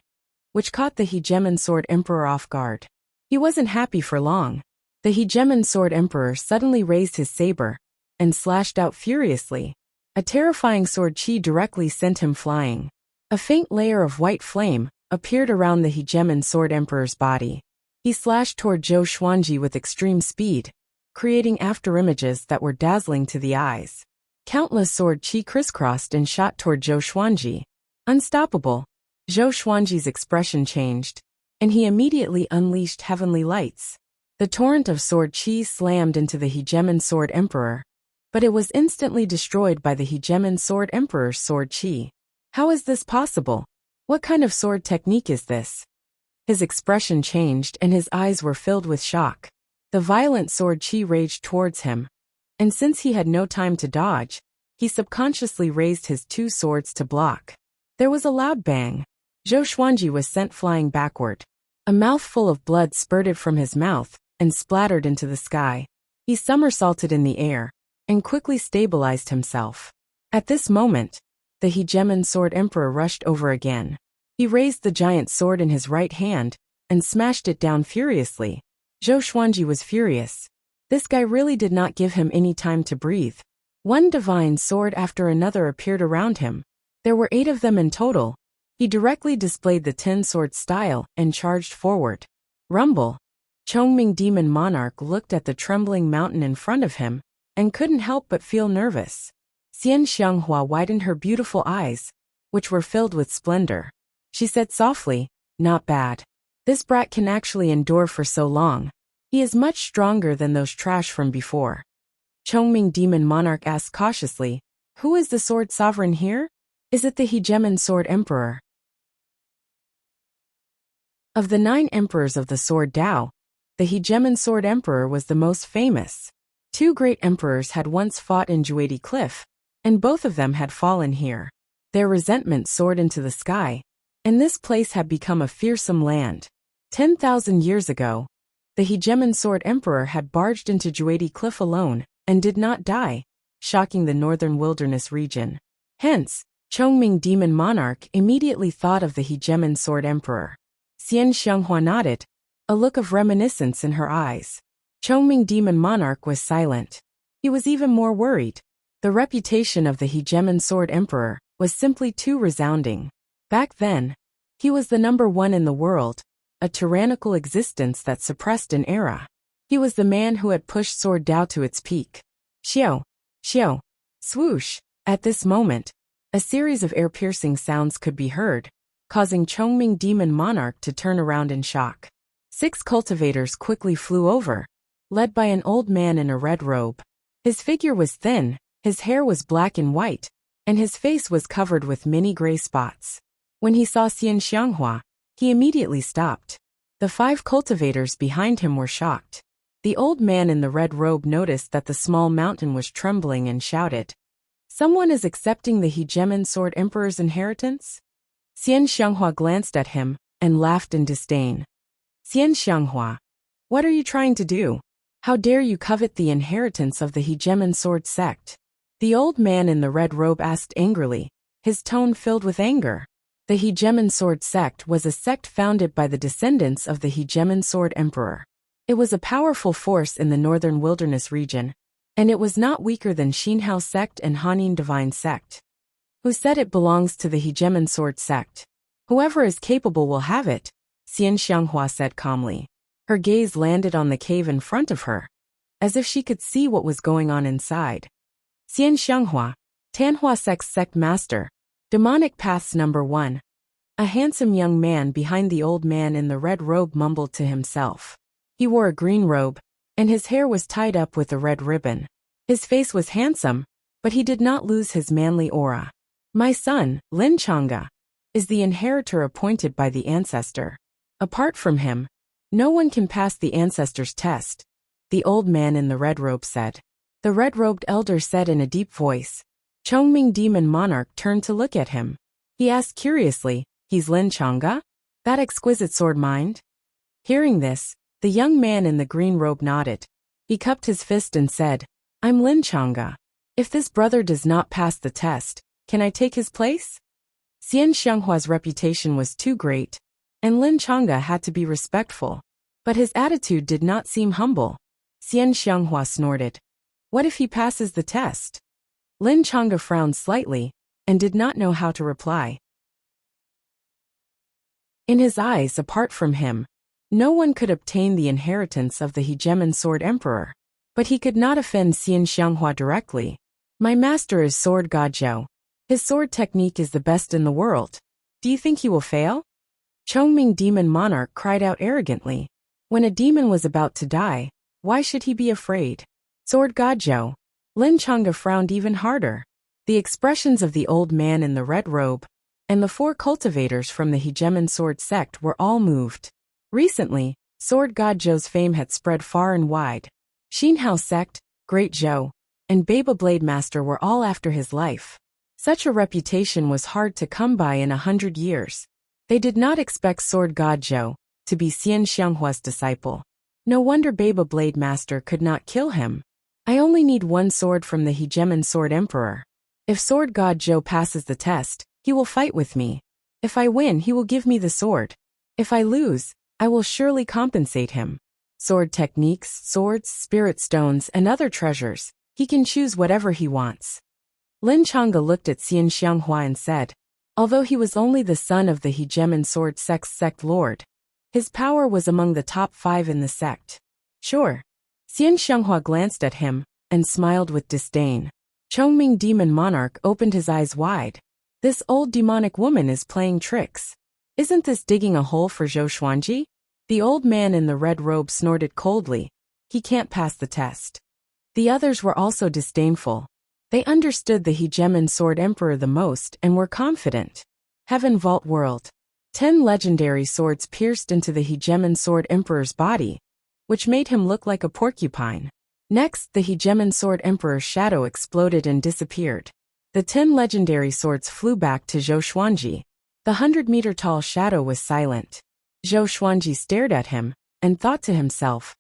which caught the Hegemon Sword Emperor off guard. He wasn't happy for long. The Hegemon Sword Emperor suddenly raised his saber, and slashed out furiously. A terrifying sword Qi directly sent him flying. A faint layer of white flame appeared around the Hegemon Sword Emperor's body. He slashed toward Zhou Xuanji with extreme speed, creating afterimages that were dazzling to the eyes. Countless sword Qi crisscrossed and shot toward Zhou Xuanji. Unstoppable. Zhou Xuanji's expression changed, and he immediately unleashed heavenly lights. The torrent of sword Qi slammed into the Hegemon Sword Emperor, but it was instantly destroyed by the Hegemon Sword Emperor's sword Qi. How is this possible? What kind of sword technique is this? His expression changed and his eyes were filled with shock. The violent sword Qi raged towards him, and since he had no time to dodge, he subconsciously raised his two swords to block. There was a loud bang. Zhou Xuanji was sent flying backward. A mouthful of blood spurted from his mouth and splattered into the sky. He somersaulted in the air and quickly stabilized himself. At this moment, the Hegemon Sword Emperor rushed over again. He raised the giant sword in his right hand and smashed it down furiously. Zhou Xuanji was furious. This guy really did not give him any time to breathe. One divine sword after another appeared around him. There were 8 of them in total. He directly displayed the 10-sword style and charged forward. Rumble. Chongming Demon Monarch looked at the trembling mountain in front of him and couldn't help but feel nervous. Xian Xianghua widened her beautiful eyes, which were filled with splendor. She said softly, "Not bad. This brat can actually endure for so long. He is much stronger than those trash from before." Chongming Demon Monarch asked cautiously, "Who is the sword sovereign here? Is it the Hegemon Sword Emperor?" Of the 9 emperors of the Sword Dao, the Hegemon Sword Emperor was the most famous. 2 great emperors had once fought in Juedi Cliff, and both of them had fallen here. Their resentment soared into the sky, and this place had become a fearsome land. 10,000 years ago, the Hegemon Sword Emperor had barged into Juedi Cliff alone, and did not die, shocking the northern wilderness region. Hence, Chongming Demon Monarch immediately thought of the Hegemon Sword Emperor. Xian Xianghua nodded, a look of reminiscence in her eyes. Chongming Demon Monarch was silent. he was even more worried. The reputation of the hegemon sword emperor was simply too resounding. Back then, he was the #1 in the world, a tyrannical existence that suppressed an era. He was the man who had pushed Sword Dao to its peak. Xiao, xiao, swoosh. At this moment, a series of ear-piercing sounds could be heard, causing Chongming Demon Monarch to turn around in shock. 6 cultivators quickly flew over, led by an old man in a red robe. His figure was thin, his hair was black and white, and his face was covered with many gray spots. When he saw Xian Xianghua, he immediately stopped. The 5 cultivators behind him were shocked. The old man in the red robe noticed that the small mountain was trembling and shouted, "Someone is accepting the hegemon sword emperor's inheritance?" Xian Xianghua glanced at him and laughed in disdain. "Xian Xianghua, what are you trying to do? How dare you covet the inheritance of the hegemon sword sect?" The old man in the red robe asked angrily, his tone filled with anger. The hegemon sword sect was a sect founded by the descendants of the hegemon sword emperor. It was a powerful force in the northern wilderness region, and it was not weaker than Xinhao sect and Hanin divine sect. Who said it belongs to the hegemon sword sect? Whoever is capable will have it, Xian Xianghua said calmly. Her gaze landed on the cave in front of her, as if she could see what was going on inside. Xian Xianghua, Tanhua sect's sect master, demonic paths #1. A handsome young man behind the old man in the red robe mumbled to himself. He wore a green robe, and his hair was tied up with a red ribbon. His face was handsome, but he did not lose his manly aura. My son, Lin Chang'e, is the inheritor appointed by the ancestor. Apart from him, no one can pass the ancestor's test, the old man in the red robe said. The red-robed elder said in a deep voice. Chongming Demon Monarch turned to look at him. He asked curiously, "He's Lin Chang'e? That exquisite sword mind?" Hearing this, the young man in the green robe nodded. He cupped his fist and said, "I'm Lin Chang'e. If this brother does not pass the test, can I take his place?" Xian Xianghua's reputation was too great, and Lin Chang'e had to be respectful. But his attitude did not seem humble. Xian Xianghua snorted. "What if he passes the test?" Lin Chang'e frowned slightly, and did not know how to reply. In his eyes, apart from him, no one could obtain the inheritance of the hegemon sword emperor. But he could not offend Xian Xianghua directly. "My master is Sword God Zhou. His sword technique is the best in the world. Do you think he will fail?" Chongming Demon Monarch cried out arrogantly. When a demon was about to die, why should he be afraid? Sword God Zhou. Lin Chang'e frowned even harder. The expressions of the old man in the red robe and the 4 cultivators from the hegemon sword sect were all moved. Recently, Sword God Zhou's fame had spread far and wide. Xinhao sect, Great Zhou, and Baba Blade Master were all after his life. Such a reputation was hard to come by in 100 years. They did not expect Sword God Zhou to be Xian Xianghua's disciple. No wonder Baba Blade Master could not kill him. I only need 1 sword from the hegemon sword emperor. If Sword God Zhou passes the test, he will fight with me. If I win, he will give me the sword. If I lose, I will surely compensate him. Sword techniques, swords, spirit stones, and other treasures. He can choose whatever he wants. Lin Chang'e looked at Xian Xianghua and said, although he was only the son of the hegemon sword sect's sect lord, his power was among the top 5 in the sect. Sure. Xian Xianghua glanced at him and smiled with disdain. Chongming Demon Monarch opened his eyes wide. This old demonic woman is playing tricks. Isn't this digging a hole for Zhou Xuanji? The old man in the red robe snorted coldly. He can't pass the test. The others were also disdainful. They understood the hegemon sword emperor the most and were confident. Heaven Vault World. 10 legendary swords pierced into the hegemon sword emperor's body, which made him look like a porcupine. Next, the hegemon sword emperor's shadow exploded and disappeared. The 10 legendary swords flew back to Zhou Xuanji. The 100-meter-tall shadow was silent. Zhou Xuanji stared at him and thought to himself,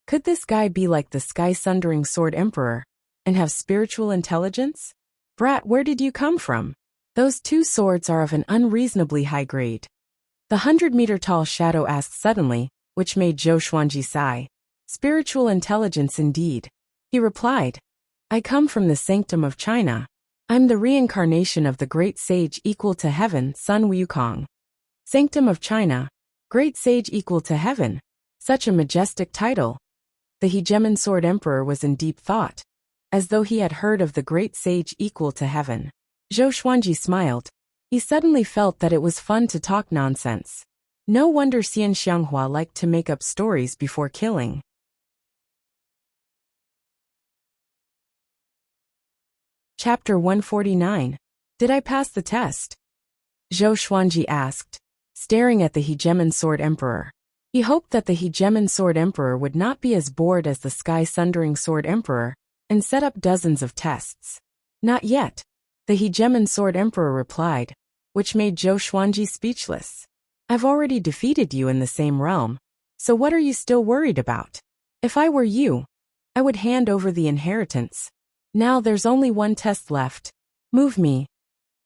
could this guy be like the sky-sundering sword emperor and have spiritual intelligence? Brat, where did you come from? Those 2 swords are of an unreasonably high grade. The 100-meter-tall shadow asked suddenly, which made Zhou Xuanji sigh. Spiritual intelligence indeed. He replied, I come from the sanctum of China. I'm the reincarnation of the great sage equal to heaven, Sun Wukong. Sanctum of China. Great sage equal to heaven. Such a majestic title. The hegemon sword emperor was in deep thought, as though he had heard of the great sage equal to heaven. Zhou Xuanji smiled. He suddenly felt that it was fun to talk nonsense. No wonder Xian Xianghua liked to make up stories before killing. Chapter 149. Did I pass the test? Zhou Xuanji asked, staring at the hegemon sword emperor. He hoped that the hegemon sword emperor would not be as bored as the sky-sundering sword emperor, and set up dozens of tests. Not yet, the hegemon sword emperor replied, which made Zhou Xuanji speechless. I've already defeated you in the same realm, so what are you still worried about? If I were you, I would hand over the inheritance. Now there's only one test left. Move me.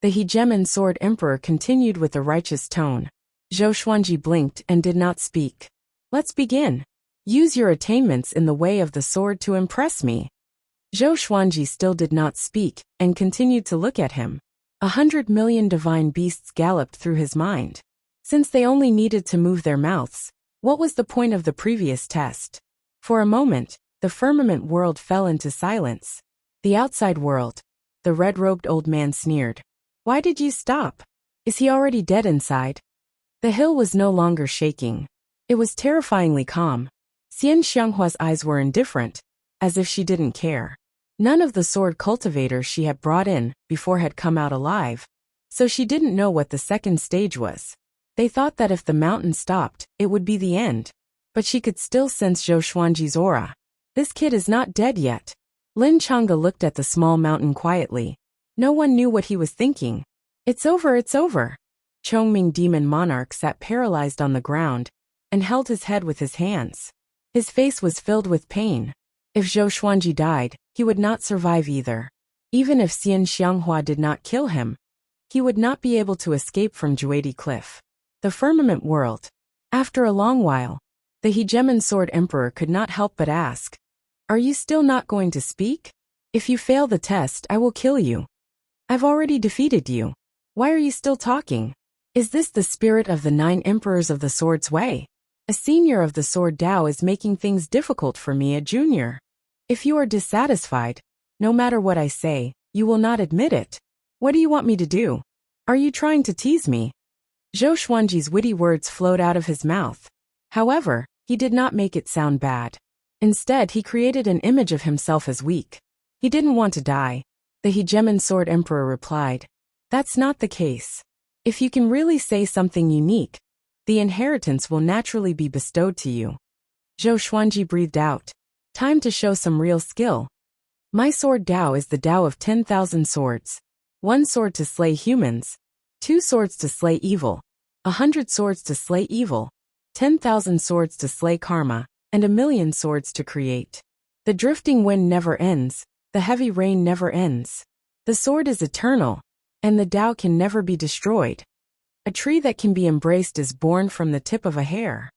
The hegemon sword emperor continued with a righteous tone. Zhou Xuanji blinked and did not speak. Let's begin. Use your attainments in the way of the sword to impress me. Zhou Xuanji still did not speak, and continued to look at him. 100 million divine beasts galloped through his mind. Since they only needed to move their mouths, what was the point of the previous test? For a moment, the firmament world fell into silence. The outside world. The red-robed old man sneered. Why did you stop? Is he already dead inside? The hill was no longer shaking. It was terrifyingly calm. Xian Xianghua's eyes were indifferent, as if she didn't care. None of the sword cultivators she had brought in before had come out alive, so she didn't know what the second stage was. They thought that if the mountain stopped, it would be the end. But she could still sense Zhou Xuanji's aura. This kid is not dead yet. Lin Chang'e looked at the small mountain quietly. No one knew what he was thinking. It's over, it's over. Chongming Demon Monarch sat paralyzed on the ground and held his head with his hands. His face was filled with pain. If Zhou Xuanji died, he would not survive either. Even if Xian Xianghua did not kill him, he would not be able to escape from Juedi Cliff. The firmament world. After a long while, the hegemon sword emperor could not help but ask, are you still not going to speak? If you fail the test, I will kill you. I've already defeated you. Why are you still talking? Is this the spirit of the 9 emperors of the sword's way? A senior of the sword Dao is making things difficult for me, a junior. If you are dissatisfied, no matter what I say, you will not admit it. What do you want me to do? Are you trying to tease me? Zhou Xuanji's witty words flowed out of his mouth. However, he did not make it sound bad. Instead, he created an image of himself as weak. He didn't want to die. The hegemon sword emperor replied, that's not the case. If you can really say something unique, the inheritance will naturally be bestowed to you. Zhou Xuanji breathed out. Time to show some real skill. My sword Dao is the Dao of 10,000 swords. 1 sword to slay humans, 2 swords to slay evil, 100 swords to slay evil, 10,000 swords to slay karma, and 1,000,000 swords to create. The drifting wind never ends, the heavy rain never ends. The sword is eternal, and the Dao can never be destroyed. A tree that can be embraced is born from the tip of a hair.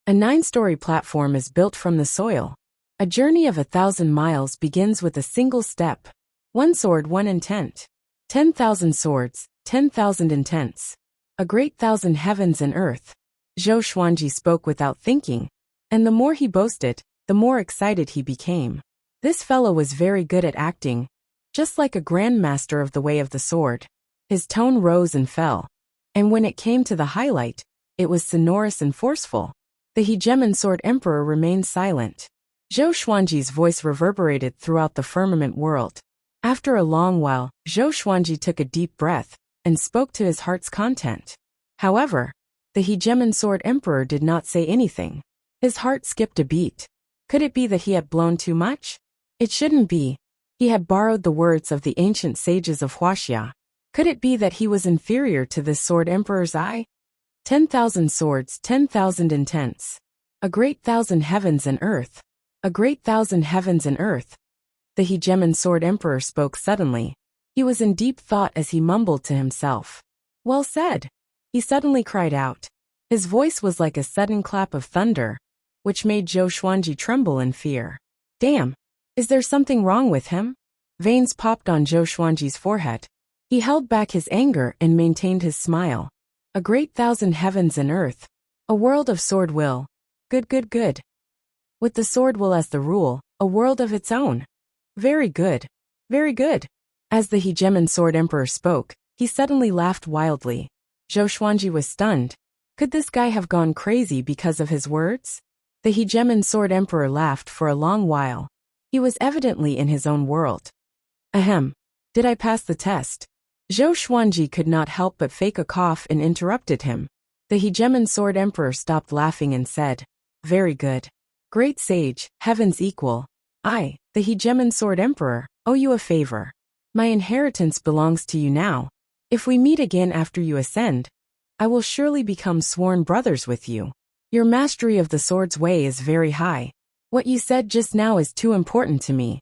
A 9-story platform is built from the soil. A journey of 1,000 miles begins with a single step. 1 sword, 1 intent. 10,000 swords, 10,000 intents. A great thousand heavens and earth. Zhou Xuanji spoke without thinking, and the more he boasted, the more excited he became. This fellow was very good at acting, just like a grandmaster of the way of the sword. His tone rose and fell, and when it came to the highlight, it was sonorous and forceful. The hegemon sword emperor remained silent. Zhou Xuanji's voice reverberated throughout the firmament world. After a long while, Zhou Xuanji took a deep breath and spoke to his heart's content. However, the hegemon sword emperor did not say anything. His heart skipped a beat. Could it be that he had blown too much? It shouldn't be. He had borrowed the words of the ancient sages of Huaxia. Could it be that he was inferior to this sword emperor's eye? 10,000 swords, 10,000 intents. A great thousand heavens and earth. A great thousand heavens and earth. The hegemon sword emperor spoke suddenly. He was in deep thought as he mumbled to himself. Well said. He suddenly cried out. His voice was like a sudden clap of thunder, which made Zhou Xuanji tremble in fear. Damn. Is there something wrong with him? Veins popped on Zhou Xuanji's forehead. He held back his anger and maintained his smile. A great thousand heavens and earth. A world of sword will. Good, good, good. With the sword will as the rule, a world of its own. Very good. Very good. As the hegemon sword emperor spoke, he suddenly laughed wildly. Zhou Xuanji was stunned. Could this guy have gone crazy because of his words? The hegemon sword emperor laughed for a long while. He was evidently in his own world. Ahem. Did I pass the test? Zhou Xuanji could not help but fake a cough and interrupted him. The hegemon sword emperor stopped laughing and said, Very good. Great sage, heaven's equal. I, the hegemon sword emperor, owe you a favor. My inheritance belongs to you now. If we meet again after you ascend, I will surely become sworn brothers with you. Your mastery of the sword's way is very high. What you said just now is too important to me.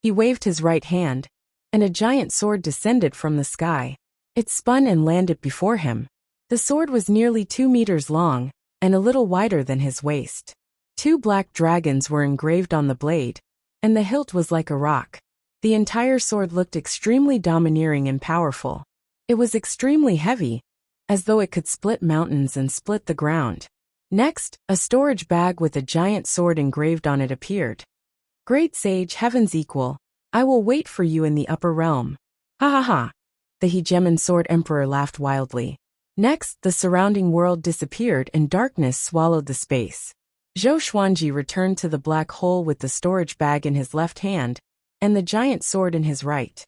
He waved his right hand, and a giant sword descended from the sky. It spun and landed before him. The sword was nearly 2 meters long, and a little wider than his waist. 2 black dragons were engraved on the blade, and the hilt was like a rock. The entire sword looked extremely domineering and powerful. It was extremely heavy, as though it could split mountains and split the ground. Next, a storage bag with a giant sword engraved on it appeared. Great sage, heaven's equal, I will wait for you in the upper realm. Ha ha ha. The hegemon sword emperor laughed wildly. Next, the surrounding world disappeared and darkness swallowed the space. Zhou Xuanji returned to the black hole with the storage bag in his left hand and the giant sword in his right.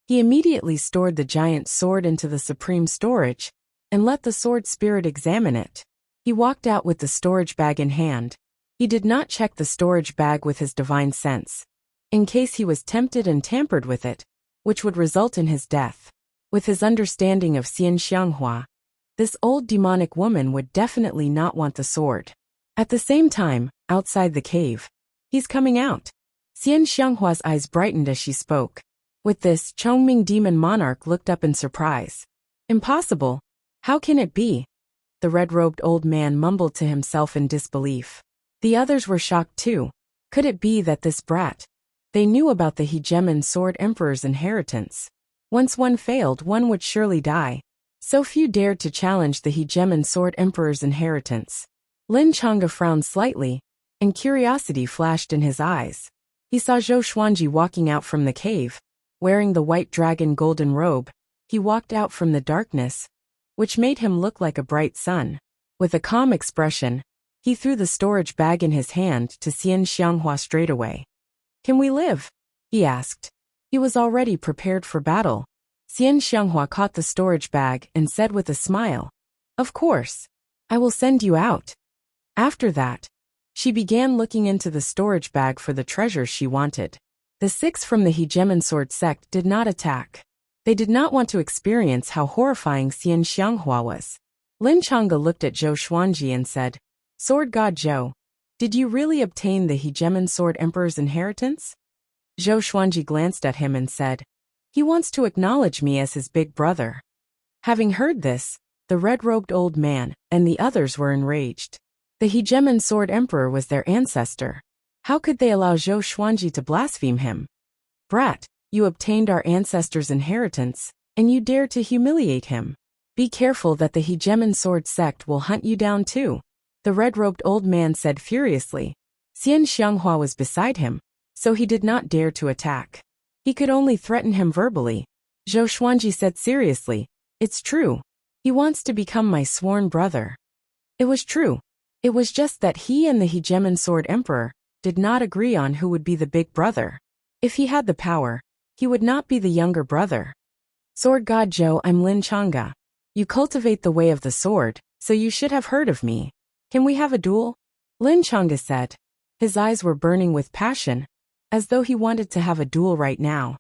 He immediately stored the giant sword into the supreme storage and let the sword spirit examine it. He walked out with the storage bag in hand. He did not check the storage bag with his divine sense, in case he was tempted and tampered with it, which would result in his death. With his understanding of Xian Xianghua, this old demonic woman would definitely not want the sword. At the same time, outside the cave, he's coming out. Xian Xianghua's eyes brightened as she spoke. With this, Chongming demon monarch looked up in surprise. Impossible. How can it be? The red-robed old man mumbled to himself in disbelief. The others were shocked too. Could it be that this brat? They knew about the hegemon sword emperor's inheritance. Once one failed, one would surely die. So few dared to challenge the hegemon sword emperor's inheritance. Lin Chang'e frowned slightly, and curiosity flashed in his eyes. He saw Zhou Xuanji walking out from the cave. Wearing the white dragon golden robe, he walked out from the darkness, which made him look like a bright sun. With a calm expression, he threw the storage bag in his hand to Xian Xianghua straightaway. Can we live? He asked. He was already prepared for battle. Xian Xianghua caught the storage bag and said with a smile, Of course. I will send you out. After that, she began looking into the storage bag for the treasures she wanted. The 6 from the hegemon sword sect did not attack. They did not want to experience how horrifying Xian Xianghua was. Lin Chang'e looked at Zhou Xuanji and said, Sword God Zhou, did you really obtain the hegemon sword emperor's inheritance? Zhou Xuanji glanced at him and said, He wants to acknowledge me as his big brother. Having heard this, the red-robed old man and the others were enraged. The hegemon sword emperor was their ancestor. How could they allow Zhou Xuanji to blaspheme him? Brat, you obtained our ancestor's inheritance, and you dare to humiliate him. Be careful that the hegemon sword sect will hunt you down too. The red-robed old man said furiously. Xian Xianghua was beside him, so he did not dare to attack. He could only threaten him verbally. Zhou Xuanji said seriously, It's true. He wants to become my sworn brother. It was true. It was just that he and the hegemon sword emperor did not agree on who would be the big brother. If he had the power, he would not be the younger brother. Sword God Zhou, I'm Lin Chang'e. You cultivate the way of the sword, so you should have heard of me. Can we have a duel? Lin Chang'e said. His eyes were burning with passion, as though he wanted to have a duel right now.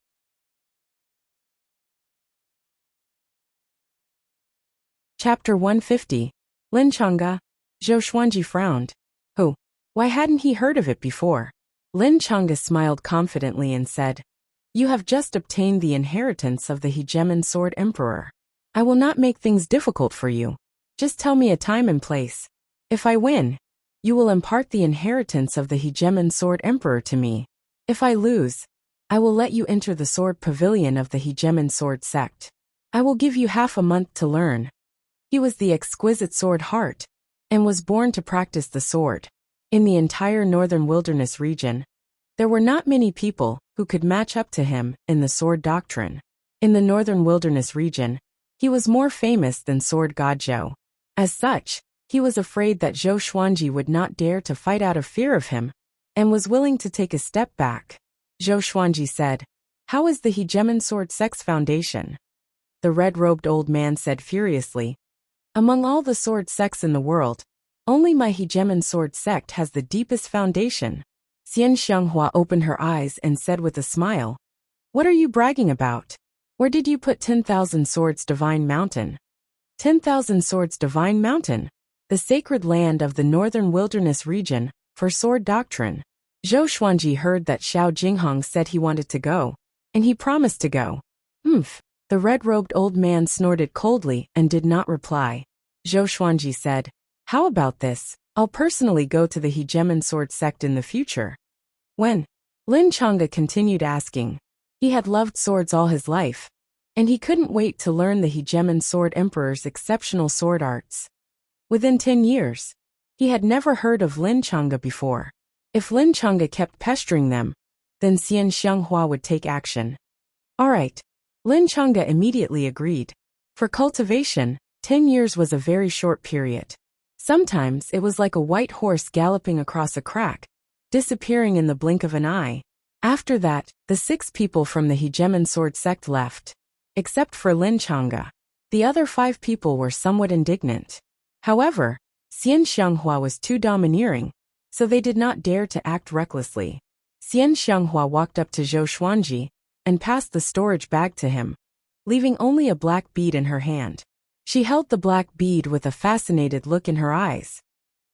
Chapter 150. Lin Chang'e. Zhou Xuanji frowned. Who? Why hadn't he heard of it before? Lin Chang'e smiled confidently and said, You have just obtained the inheritance of the hegemon sword emperor. I will not make things difficult for you. Just tell me a time and place. If I win, You will impart the inheritance of the Hegemon Sword Emperor to me. If I lose, I will let you enter the sword pavilion of the Hegemon Sword sect. I will give you half a month to learn. He was the exquisite sword heart, and was born to practice the sword. In the entire northern wilderness region, there were not many people who could match up to him in the sword doctrine. In the northern wilderness region, he was more famous than sword god Zhou. As such, he was afraid that Zhou Xuanji would not dare to fight out of fear of him, and was willing to take a step back. Zhou Xuanji said, "How is the Hegemon Sword Sect's foundation?" The red-robed old man said furiously, "Among all the sword sects in the world, only my Hegemon Sword Sect has the deepest foundation." Xian Xianghua opened her eyes and said with a smile, "What are you bragging about? Where did you put 10,000 Swords Divine Mountain?" 10,000 Swords Divine Mountain, the sacred land of the northern wilderness region, for sword doctrine. Zhou Xuanji heard that Xiao Jinghong said he wanted to go, and he promised to go. "Humph." The red-robed old man snorted coldly and did not reply. Zhou Xuanji said, "How about this? I'll personally go to the Hegemon Sword Sect in the future." When? Lin Chang'e continued asking. He had loved swords all his life, and he couldn't wait to learn the Hegemon Sword Emperor's exceptional sword arts. Within 10 years, he had never heard of Lin Chang'e before. If Lin Chang'e kept pestering them, then Xian Xianghua would take action. All right. Lin Chang'e immediately agreed. For cultivation, 10 years was a very short period. Sometimes it was like a white horse galloping across a crack, disappearing in the blink of an eye. After that, the 6 people from the Hegemon Sword Sect left. Except for Lin Chang'e. The other 5 people were somewhat indignant. However, Xian Xianghua was too domineering, so they did not dare to act recklessly. Xian Xianghua walked up to Zhou Xuanji and passed the storage bag to him, leaving only a black bead in her hand. She held the black bead with a fascinated look in her eyes.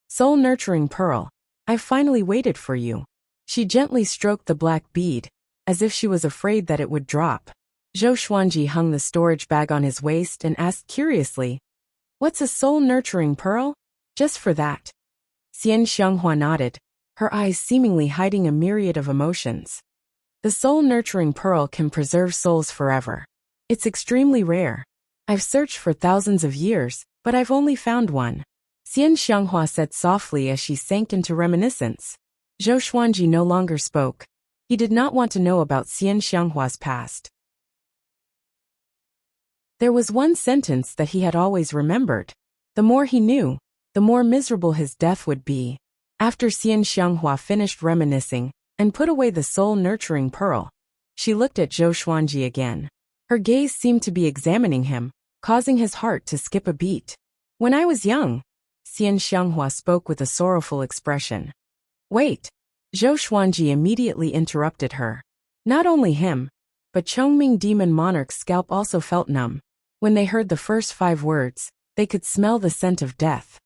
"Soul-nurturing pearl, I've finally waited for you." She gently stroked the black bead, as if she was afraid that it would drop. Zhou Xuanji hung the storage bag on his waist and asked curiously, "What's a soul-nurturing pearl?" "Just for that." Xian Xianghua nodded, her eyes seemingly hiding a myriad of emotions. "The soul-nurturing pearl can preserve souls forever. It's extremely rare. I've searched for thousands of years, but I've only found one," Xian Xianghua said softly as she sank into reminiscence. Zhou Xuanji no longer spoke. He did not want to know about Xian Xianghua's past. There was one sentence that he had always remembered. The more he knew, the more miserable his death would be. After Xian Xianghua finished reminiscing and put away the soul-nurturing pearl, she looked at Zhou Xuanji again. Her gaze seemed to be examining him, causing his heart to skip a beat. "When I was young," Xian Xianghua spoke with a sorrowful expression. "Wait." Zhou Xuanji immediately interrupted her. Not only him, but Chongming Demon Monarch's scalp also felt numb. When they heard the first 5 words, they could smell the scent of death.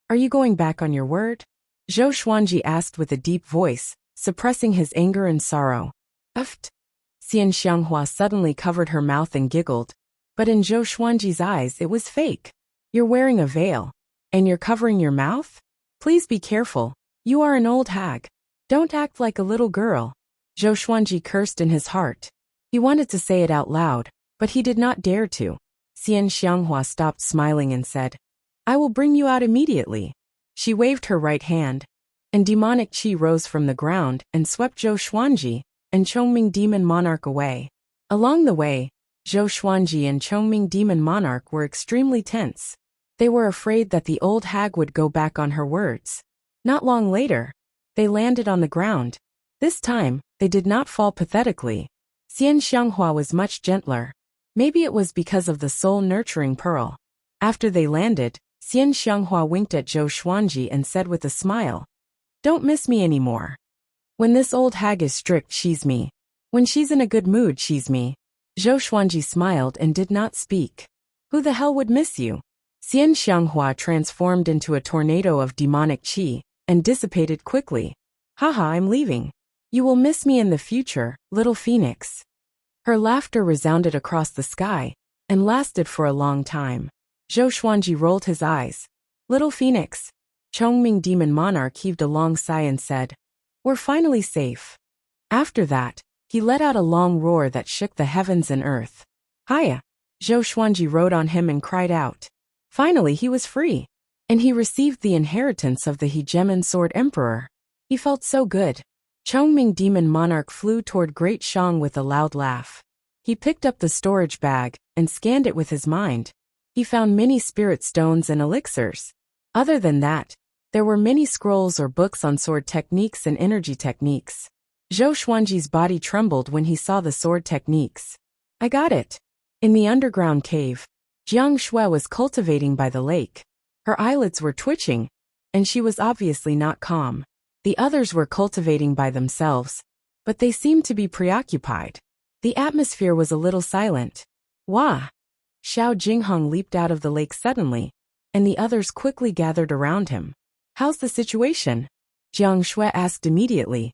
"Are you going back on your word?" Zhou Xuanji asked with a deep voice, suppressing his anger and sorrow. "Uft." Xian Xianghua suddenly covered her mouth and giggled, but in Zhou Xuanji's eyes it was fake. "You're wearing a veil, and you're covering your mouth? Please be careful, you are an old hag. Don't act like a little girl." Zhou Xuanji cursed in his heart. He wanted to say it out loud, but he did not dare to. Xian Xianghua stopped smiling and said, "I will bring you out immediately." She waved her right hand, and demonic qi rose from the ground and swept Zhou Xuanji and Chongming Demon Monarch away. Along the way, Zhou Xuanji and Chongming Demon Monarch were extremely tense. They were afraid that the old hag would go back on her words. Not long later, they landed on the ground. This time, they did not fall pathetically. Xian Xianghua was much gentler. Maybe it was because of the soul-nurturing pearl. After they landed, Xian Xianghua winked at Zhou Xuanji and said with a smile, "Don't miss me anymore. When this old hag is strict, she's me. When she's in a good mood, she's me." Zhou Xuanji smiled and did not speak. "Who the hell would miss you?" Xian Xianghua transformed into a tornado of demonic qi and dissipated quickly. "Haha, I'm leaving. You will miss me in the future, little phoenix." Her laughter resounded across the sky and lasted for a long time. Zhou Xuanji rolled his eyes. "Little phoenix. Chongming Demon Monarch heaved a long sigh and said, "We're finally safe." After that, he let out a long roar that shook the heavens and earth. "Hiya!" Zhou Xuanji rode on him and cried out. Finally he was free. And he received the inheritance of the Hegemon Sword Emperor. He felt so good. Chongming Demon Monarch flew toward Great Shang with a loud laugh. He picked up the storage bag and scanned it with his mind. He found many spirit stones and elixirs. Other than that, there were many scrolls or books on sword techniques and energy techniques. Zhou Xuanji's body trembled when he saw the sword techniques. "I got it." In the underground cave, Jiang Shui was cultivating by the lake. Her eyelids were twitching, and she was obviously not calm. The others were cultivating by themselves, but they seemed to be preoccupied. The atmosphere was a little silent. "Wah!" Xiao Jinghong leaped out of the lake suddenly, and the others quickly gathered around him. "How's the situation?" Jiang Shui asked immediately.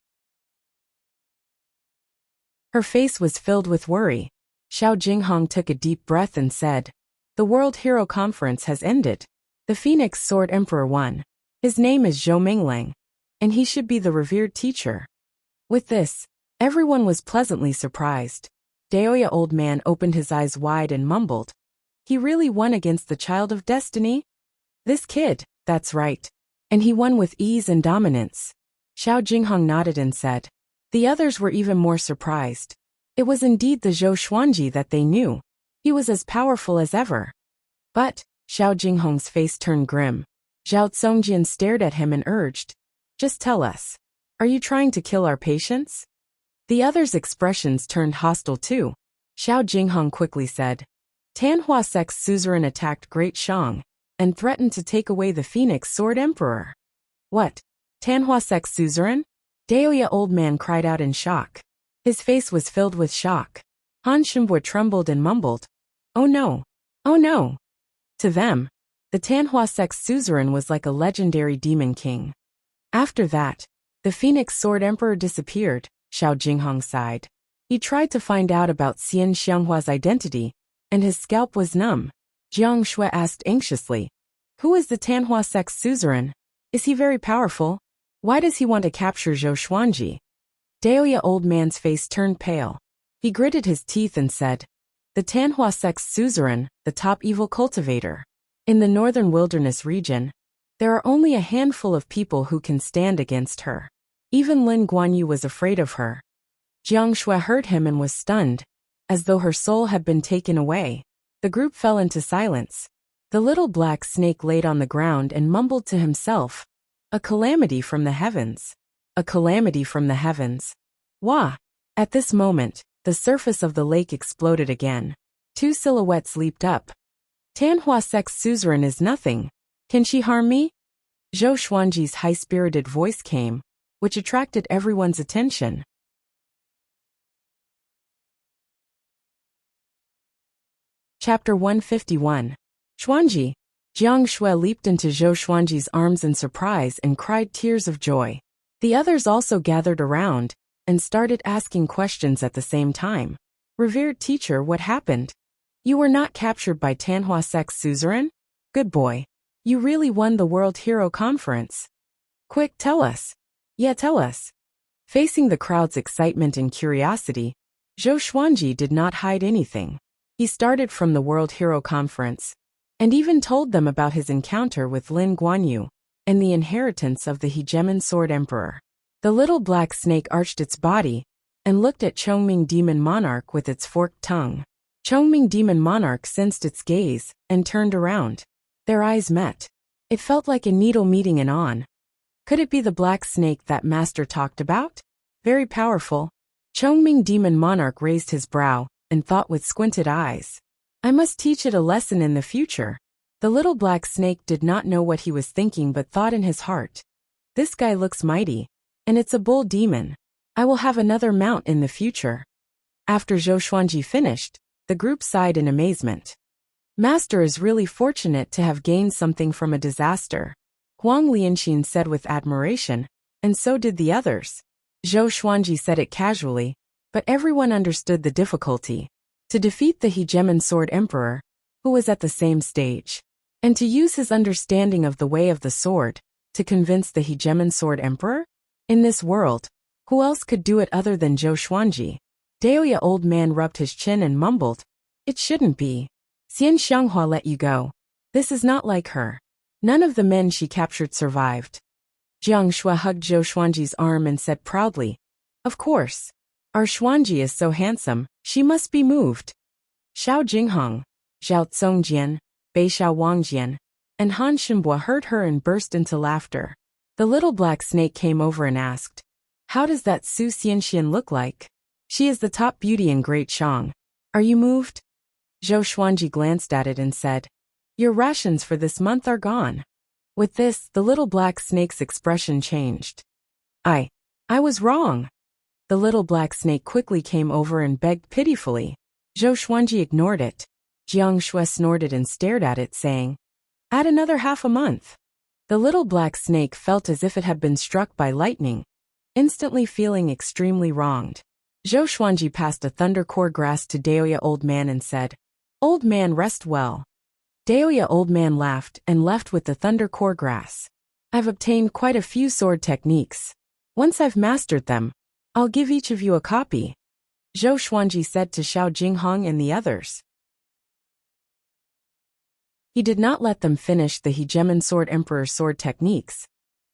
Her face was filled with worry. Xiao Jinghong took a deep breath and said, "The World Hero Conference has ended. The Phoenix Sword Emperor won. His name is Zhou Minglang, and he should be the revered teacher." With this, everyone was pleasantly surprised. Daoya Old Man opened his eyes wide and mumbled, "He really won against the Child of Destiny? This kid, that's right. And he won with ease and dominance." Xiao Jinghong nodded and said. The others were even more surprised. It was indeed the Zhou Xuanji that they knew. He was as powerful as ever. But, Xiao Jinghong's face turned grim. Zhao Tsongjian stared at him and urged, "Just tell us. Are you trying to kill our patients?" The others' expressions turned hostile too. Xiao Jinghong quickly said, "Tanhua Sect's suzerain attacked Great Shang and threatened to take away the Phoenix Sword Emperor." "What? Tanhua Sect's suzerain?" Daoya Old Man cried out in shock. His face was filled with shock. Han Shimbua trembled and mumbled, "Oh no! Oh no!" To them, the Tanhua Sect's suzerain was like a legendary demon king. After that, the Phoenix Sword Emperor disappeared, Xiao Jinghong sighed. He tried to find out about Xian Xianghua's identity, and his scalp was numb. Jiang Shui asked anxiously, "Who is the Tanhua Sect's suzerain? Is he very powerful? Why does he want to capture Zhou Xuanji?" Daoya Old Man's face turned pale. He gritted his teeth and said, "The Tanhua Sect's suzerain, the top evil cultivator. In the northern wilderness region, there are only a handful of people who can stand against her. Even Lin Guanyu was afraid of her." Jiang Shui heard him and was stunned, as though her soul had been taken away. The group fell into silence. The little black snake laid on the ground and mumbled to himself, "A calamity from the heavens. A calamity from the heavens." Wah! At this moment, the surface of the lake exploded again. Two silhouettes leaped up. "Tanhua Sect's suzerain is nothing. Can she harm me?" Zhou Xuanji's high-spirited voice came, which attracted everyone's attention. Chapter 151. Xuanji. Jiang Shui leaped into Zhou Xuanji's arms in surprise and cried tears of joy. The others also gathered around and started asking questions at the same time. "Revered teacher, what happened? You were not captured by Tanhua Sect's suzerain? Good boy. You really won the World Hero Conference. Quick, tell us." "Yeah, tell us." Facing the crowd's excitement and curiosity, Zhou Xuanji did not hide anything. He started from the World Hero Conference, and even told them about his encounter with Lin Guanyu and the inheritance of the Hegemon Sword Emperor. The little black snake arched its body and looked at Chongming Demon Monarch with its forked tongue. Chongming Demon Monarch sensed its gaze and turned around. Their eyes met. It felt like a needle meeting an awn. Could it be the black snake that Master talked about? Very powerful. Chongming Demon Monarch raised his brow and thought with squinted eyes. "I must teach it a lesson in the future." The little black snake did not know what he was thinking but thought in his heart, "This guy looks mighty, and it's a bull demon. I will have another mount in the future." After Zhou Xuanji finished, the group sighed in amazement. Master is really fortunate to have gained something from a disaster, Huang Lianxin said with admiration, and so did the others. Zhou Xuanji said it casually, but everyone understood the difficulty. To defeat the Hegemon Sword Emperor, who was at the same stage, and to use his understanding of the way of the sword, To convince the hegemon sword emperor? In this world, who else could do it other than Zhou Xuanji? Daoya old man rubbed his chin and mumbled, "It shouldn't be. Xian Xianghua let you go. This is not like her. None of the men she captured survived." Jiang Shui hugged Zhou Xuanji's arm and said proudly, "Of course. Our Xuanji is so handsome, she must be moved." Xiao Jinghong, Zhao Tsongjian, Bei Xiao Wangjian, and Han Shenbua heard her and burst into laughter. The little black snake came over and asked, "How does that Su Xianxian look like? She is the top beauty in Great Shang. Are you moved?" Zhou Xuanji glanced at it and said, "Your rations for this month are gone." With this, the little black snake's expression changed. I was wrong." The little black snake quickly came over and begged pitifully. Zhou Xuanji ignored it. Jiang Shui snorted and stared at it, saying, "Add another half a month." The little black snake felt as if it had been struck by lightning, instantly feeling extremely wronged. Zhou Xuanji passed a thundercore grass to Daoya old man and said, "Old man, rest well." Daoya old man laughed and left with the thundercore grass. "I've obtained quite a few sword techniques. Once I've mastered them, I'll give each of you a copy," Zhou Xuanji said to Xiao Jinghong and the others. He did not let them finish the hegemon sword emperor's sword techniques,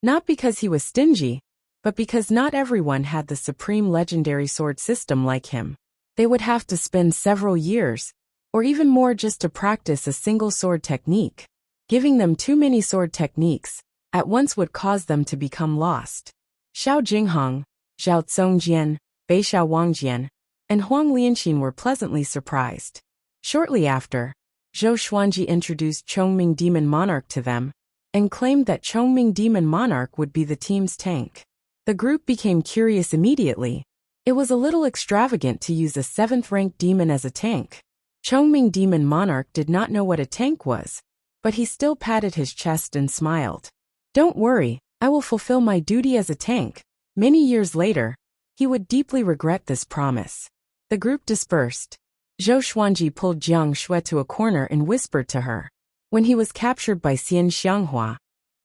not because he was stingy, but because not everyone had the supreme legendary sword system like him. They would have to spend several years, or even more, just to practice a single sword technique. Giving them too many sword techniques at once would cause them to become lost. Xiao Jinghong, Zhao Tsongjian, Bei Xiao Wangjian, and Huang Lianxin were pleasantly surprised. Shortly after, Zhou Xuanji introduced Chongming Demon Monarch to them, and claimed that Chongming Demon Monarch would be the team's tank. The group became curious immediately. It was a little extravagant to use a 7th-ranked demon as a tank. Chongming Demon Monarch did not know what a tank was, but he still patted his chest and smiled. "Don't worry, I will fulfill my duty as a tank." Many years later, he would deeply regret this promise. The group dispersed. Zhou Xuanji pulled Jiang Shui to a corner and whispered to her. When he was captured by Xian Xianghua,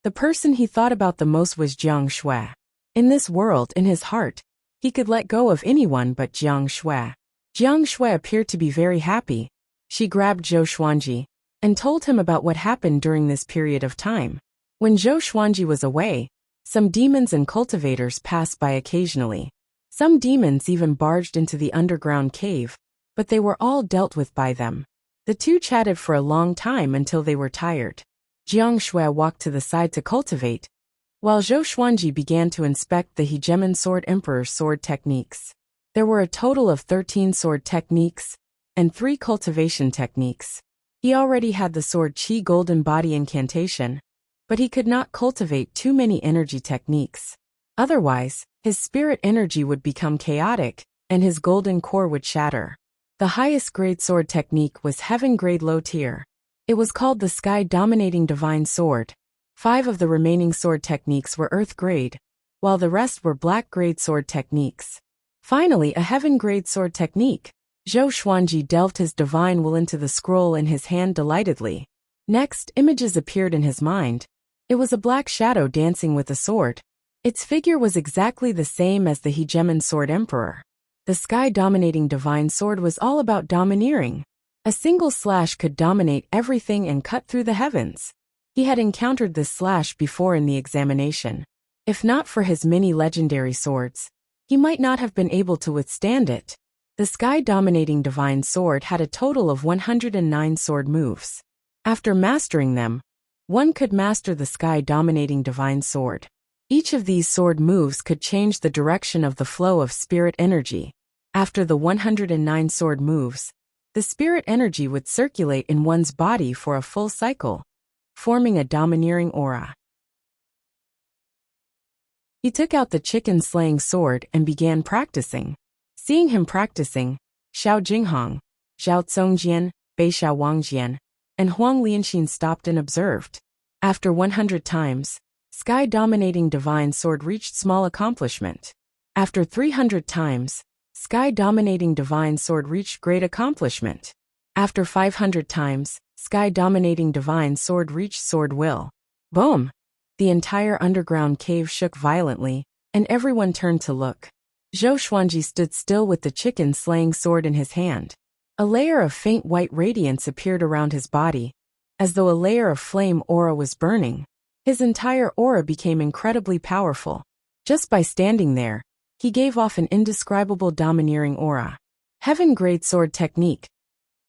the person he thought about the most was Jiang Shui. In this world, in his heart, he could let go of anyone but Jiang Shui. Jiang Shui appeared to be very happy. She grabbed Zhou Xuanji and told him about what happened during this period of time. When Zhou Xuanji was away, some demons and cultivators passed by occasionally. Some demons even barged into the underground cave, but they were all dealt with by them. The two chatted for a long time until they were tired. Jiang Shui walked to the side to cultivate, while Zhou Xuanji began to inspect the hegemon sword emperor's sword techniques. There were a total of 13 sword techniques and 3 cultivation techniques. He already had the sword Qi golden body incantation, but he could not cultivate too many energy techniques. Otherwise, his spirit energy would become chaotic, and his golden core would shatter. The highest grade sword technique was heaven grade low tier. It was called the Sky Dominating Divine Sword. 5 of the remaining sword techniques were earth grade, while the rest were black grade sword techniques. Finally, a heaven grade sword technique. Zhou Xuanji delved his divine will into the scroll in his hand delightedly. Next, images appeared in his mind. It was a black shadow dancing with a sword. Its figure was exactly the same as the hegemon sword emperor. The Sky Dominating Divine Sword was all about domineering. A single slash could dominate everything and cut through the heavens. He had encountered this slash before in the examination. If not for his many legendary swords, he might not have been able to withstand it. The Sky Dominating Divine Sword had a total of 109 sword moves. After mastering them, one could master the Sky Dominating Divine Sword. Each of these sword moves could change the direction of the flow of spirit energy. After the 109 sword moves, the spirit energy would circulate in one's body for a full cycle, forming a domineering aura. He took out the chicken-slaying sword and began practicing. Seeing him practicing, Xiao Jinghong, Zhao Tsongjian, Bei Xiao Wangjian, and Huang Lianxin stopped and observed. After 100 times, Sky Dominating Divine Sword reached small accomplishment. After 300 times, Sky Dominating Divine Sword reached great accomplishment. After 500 times, Sky Dominating Divine Sword reached sword will. Boom! The entire underground cave shook violently, and everyone turned to look. Zhou Xuanji stood still with the chicken-slaying sword in his hand. A layer of faint white radiance appeared around his body, as though a layer of flame aura was burning. His entire aura became incredibly powerful. Just by standing there, he gave off an indescribable domineering aura. Heaven-grade sword technique.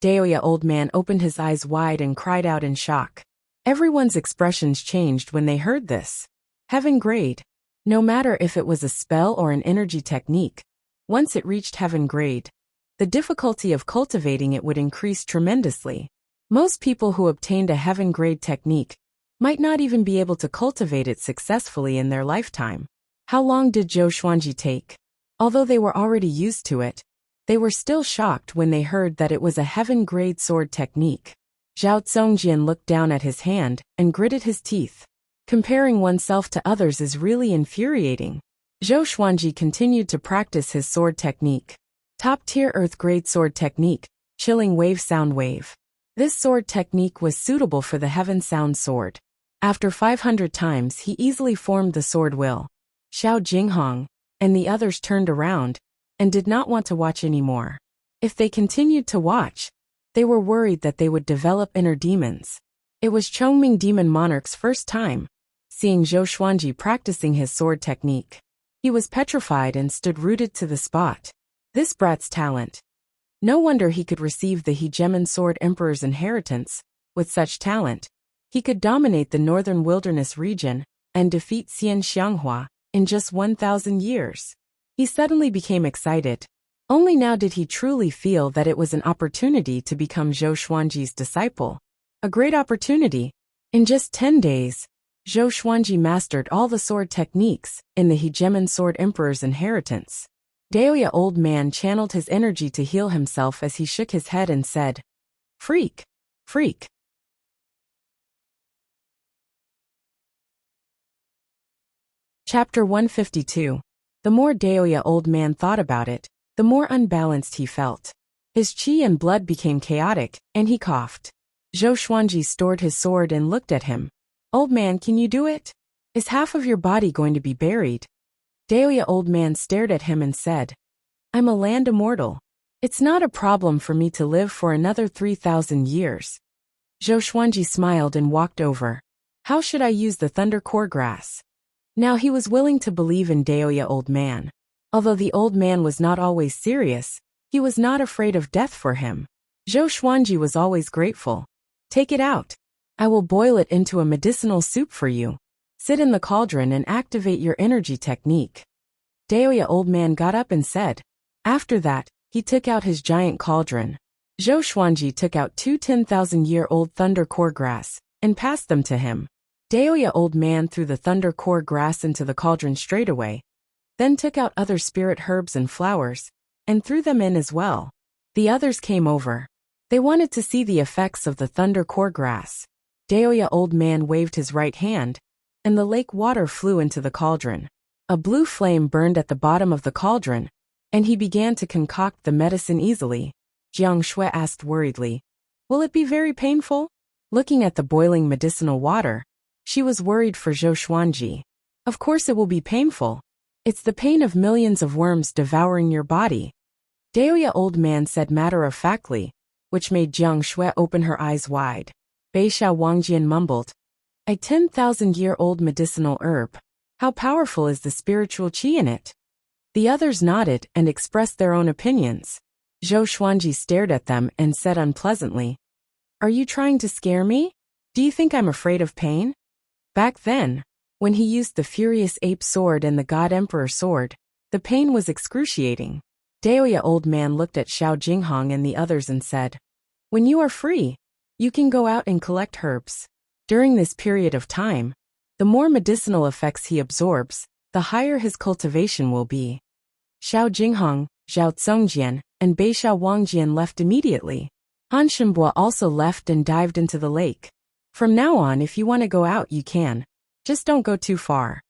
Daoya old man opened his eyes wide and cried out in shock. Everyone's expressions changed when they heard this. Heaven grade. No matter if it was a spell or an energy technique, once it reached heaven grade, the difficulty of cultivating it would increase tremendously. Most people who obtained a heaven grade technique might not even be able to cultivate it successfully in their lifetime. How long did Zhou Xuanji take? Although they were already used to it, they were still shocked when they heard that it was a heaven grade sword technique. Zhao Zongjian looked down at his hand and gritted his teeth. Comparing oneself to others is really infuriating. Zhou Xuanji continued to practice his sword technique. Top-tier earth-grade sword technique, chilling wave sound wave. This sword technique was suitable for the heaven sound sword. After 500 times he easily formed the sword will. Xiao Jinghong and the others turned around and did not want to watch anymore. If they continued to watch, they were worried that they would develop inner demons. It was Chongming Demon Monarch's first time seeing Zhou Xuanji practicing his sword technique. He was petrified and stood rooted to the spot. This brat's talent. No wonder he could receive the Hegemon Sword Emperor's inheritance. With such talent, he could dominate the northern wilderness region and defeat Xian Xianghua in just 1,000 years. He suddenly became excited. Only now did he truly feel that it was an opportunity to become Zhou Xuanji's disciple. A great opportunity. In just 10 days, Zhou Xuanji mastered all the sword techniques in the Hegemon Sword Emperor's inheritance. Daoya old man channeled his energy to heal himself as he shook his head and said, "Freak! Freak!" Chapter 152. The more Daoya old man thought about it, the more unbalanced he felt. His chi and blood became chaotic, and he coughed. Zhou Xuanji stored his sword and looked at him. "Old man, can you do it? Is half of your body going to be buried?" Daoya old man stared at him and said, "I'm a land immortal. It's not a problem for me to live for another 3,000 years." Zhou Xuanji smiled and walked over. "How should I use the thunder core grass?" Now he was willing to believe in Daoya old man. Although the old man was not always serious, he was not afraid of death for him. Zhou Xuanji was always grateful. "Take it out. I will boil it into a medicinal soup for you. Sit in the cauldron and activate your energy technique." Daoya old man got up and said. After that, he took out his giant cauldron. Zhou Xuanji took out 2 10,000-year-old thunder core grass and passed them to him. Daoya old man threw the thunder core grass into the cauldron straight away, then took out other spirit herbs and flowers and threw them in as well. The others came over. They wanted to see the effects of the thunder core grass. Daoya old man waved his right hand, and the lake water flew into the cauldron. A blue flame burned at the bottom of the cauldron, and he began to concoct the medicine easily. Jiang Shui asked worriedly, "Will it be very painful?" Looking at the boiling medicinal water, she was worried for Zhou Xuanji. "Of course it will be painful. It's the pain of millions of worms devouring your body," Daoya old man said matter-of-factly, which made Jiang Shui open her eyes wide. Beishao Wangjian mumbled, "A 10,000-year-old medicinal herb. How powerful is the spiritual qi in it?" The others nodded and expressed their own opinions. Zhou Xuanji stared at them and said unpleasantly, "Are you trying to scare me? Do you think I'm afraid of pain?" Back then, when he used the Furious Ape Sword and the God Emperor Sword, the pain was excruciating. Daoya old man looked at Xiao Jinghong and the others and said, "When you are free, you can go out and collect herbs. During this period of time, the more medicinal effects he absorbs, the higher his cultivation will be." Xiao Jinghong, Zhao Zongjian, and Beishao Wangjian left immediately. Han Shenbua also left and dived into the lake. "From now on, if you want to go out, you can. Just don't go too far,"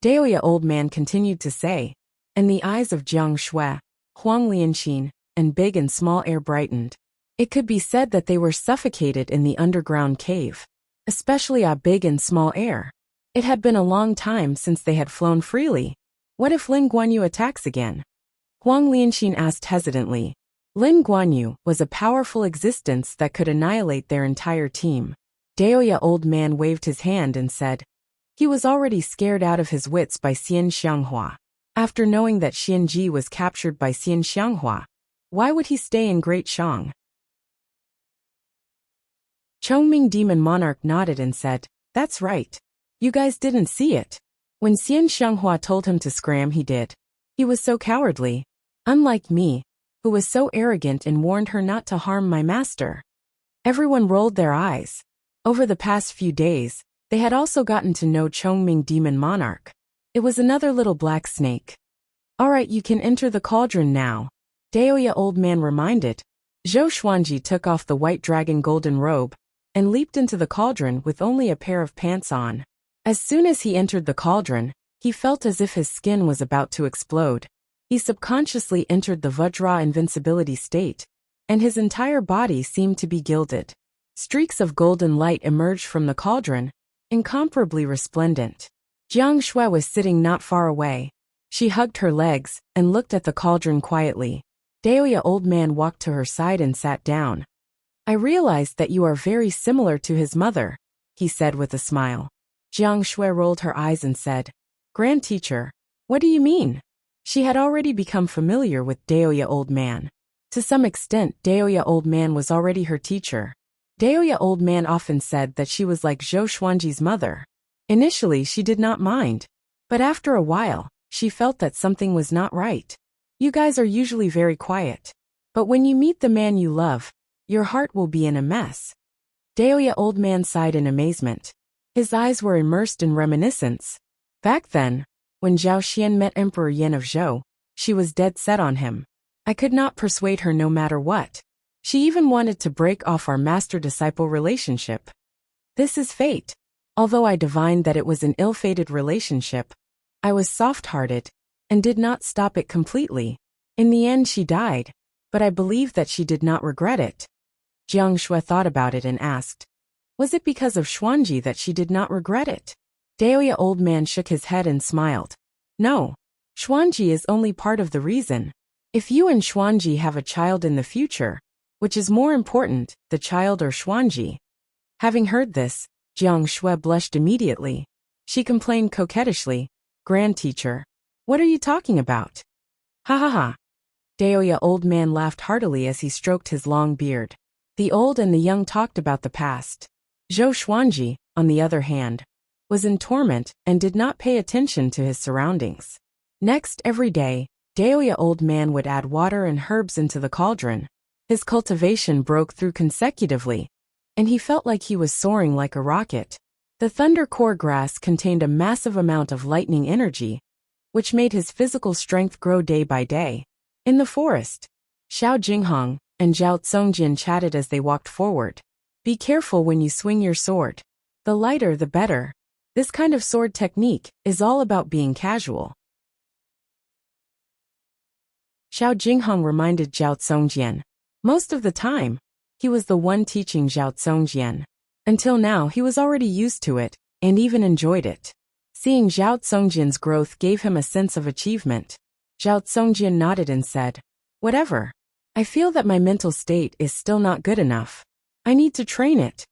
Daoya old man continued to say, and the eyes of Jiang Shui, Huang Lianqin, and Big and Small Air brightened. It could be said that they were suffocated in the underground cave. Especially Big and Small Air. It had been a long time since they had flown freely. What if Lin Guanyu attacks again? Huang Lianxin asked hesitantly. Lin Guanyu was a powerful existence that could annihilate their entire team. Daoya old man waved his hand and said, he was already scared out of his wits by Xian Xianghua. After knowing that Xianji was captured by Xian Xianghua, why would he stay in Great Shang? Chongming Demon Monarch nodded and said, that's right. You guys didn't see it. When Xian Xianghua told him to scram, he did. He was so cowardly. Unlike me, who was so arrogant and warned her not to harm my master. Everyone rolled their eyes. Over the past few days, they had also gotten to know Chongming Demon Monarch. It was another little black snake. Alright, you can enter the cauldron now, Daoya old man reminded. Zhou Xuanji took off the white dragon golden robe and leaped into the cauldron with only a pair of pants on. As soon as he entered the cauldron, he felt as if his skin was about to explode. He subconsciously entered the Vajra invincibility state, and his entire body seemed to be gilded. Streaks of golden light emerged from the cauldron, incomparably resplendent. Jiang Shui was sitting not far away. She hugged her legs and looked at the cauldron quietly. Daoya old man walked to her side and sat down. I realized that you are very similar to his mother, he said with a smile. Jiang Shui rolled her eyes and said, Grand teacher, what do you mean? She had already become familiar with Daoya old man. To some extent, Daoya old man was already her teacher. Daoya old man often said that she was like Zhou Xuanji's mother. Initially, she did not mind. But after a while, she felt that something was not right. You guys are usually very quiet. But when you meet the man you love, your heart will be in a mess. Daoya old man sighed in amazement. His eyes were immersed in reminiscence. Back then, when Zhao Xian met Emperor Yan of Zhou, she was dead set on him. I could not persuade her no matter what. She even wanted to break off our master-disciple relationship. This is fate. Although I divined that it was an ill-fated relationship, I was soft-hearted and did not stop it completely. In the end she died, but I believe that she did not regret it. Jiang Shui thought about it and asked, was it because of Xuanji that she did not regret it? Daoya old man shook his head and smiled. No, Xuanji is only part of the reason. If you and Xuanji have a child in the future, which is more important, the child or Xuanji? Having heard this, Jiang Shui blushed immediately. She complained coquettishly, Grand teacher, what are you talking about? Ha ha ha. Daoya old man laughed heartily as he stroked his long beard. The old and the young talked about the past. Zhou Xuanji, on the other hand, was in torment and did not pay attention to his surroundings. Next, every day, Daoya old man would add water and herbs into the cauldron. His cultivation broke through consecutively, and he felt like he was soaring like a rocket. The thunder core grass contained a massive amount of lightning energy, which made his physical strength grow day by day. In the forest, Xiao Jinghong and Zhao Tsongjin chatted as they walked forward. Be careful when you swing your sword. The lighter the better. This kind of sword technique is all about being casual. Xiao Jinghong reminded Zhao Tsongjian. Most of the time, he was the one teaching Zhao Tsongjian. Until now, he was already used to it, and even enjoyed it. Seeing Zhao Tsongjian's growth gave him a sense of achievement. Zhao Tsongjian nodded and said, whatever. I feel that my mental state is still not good enough. I need to train it.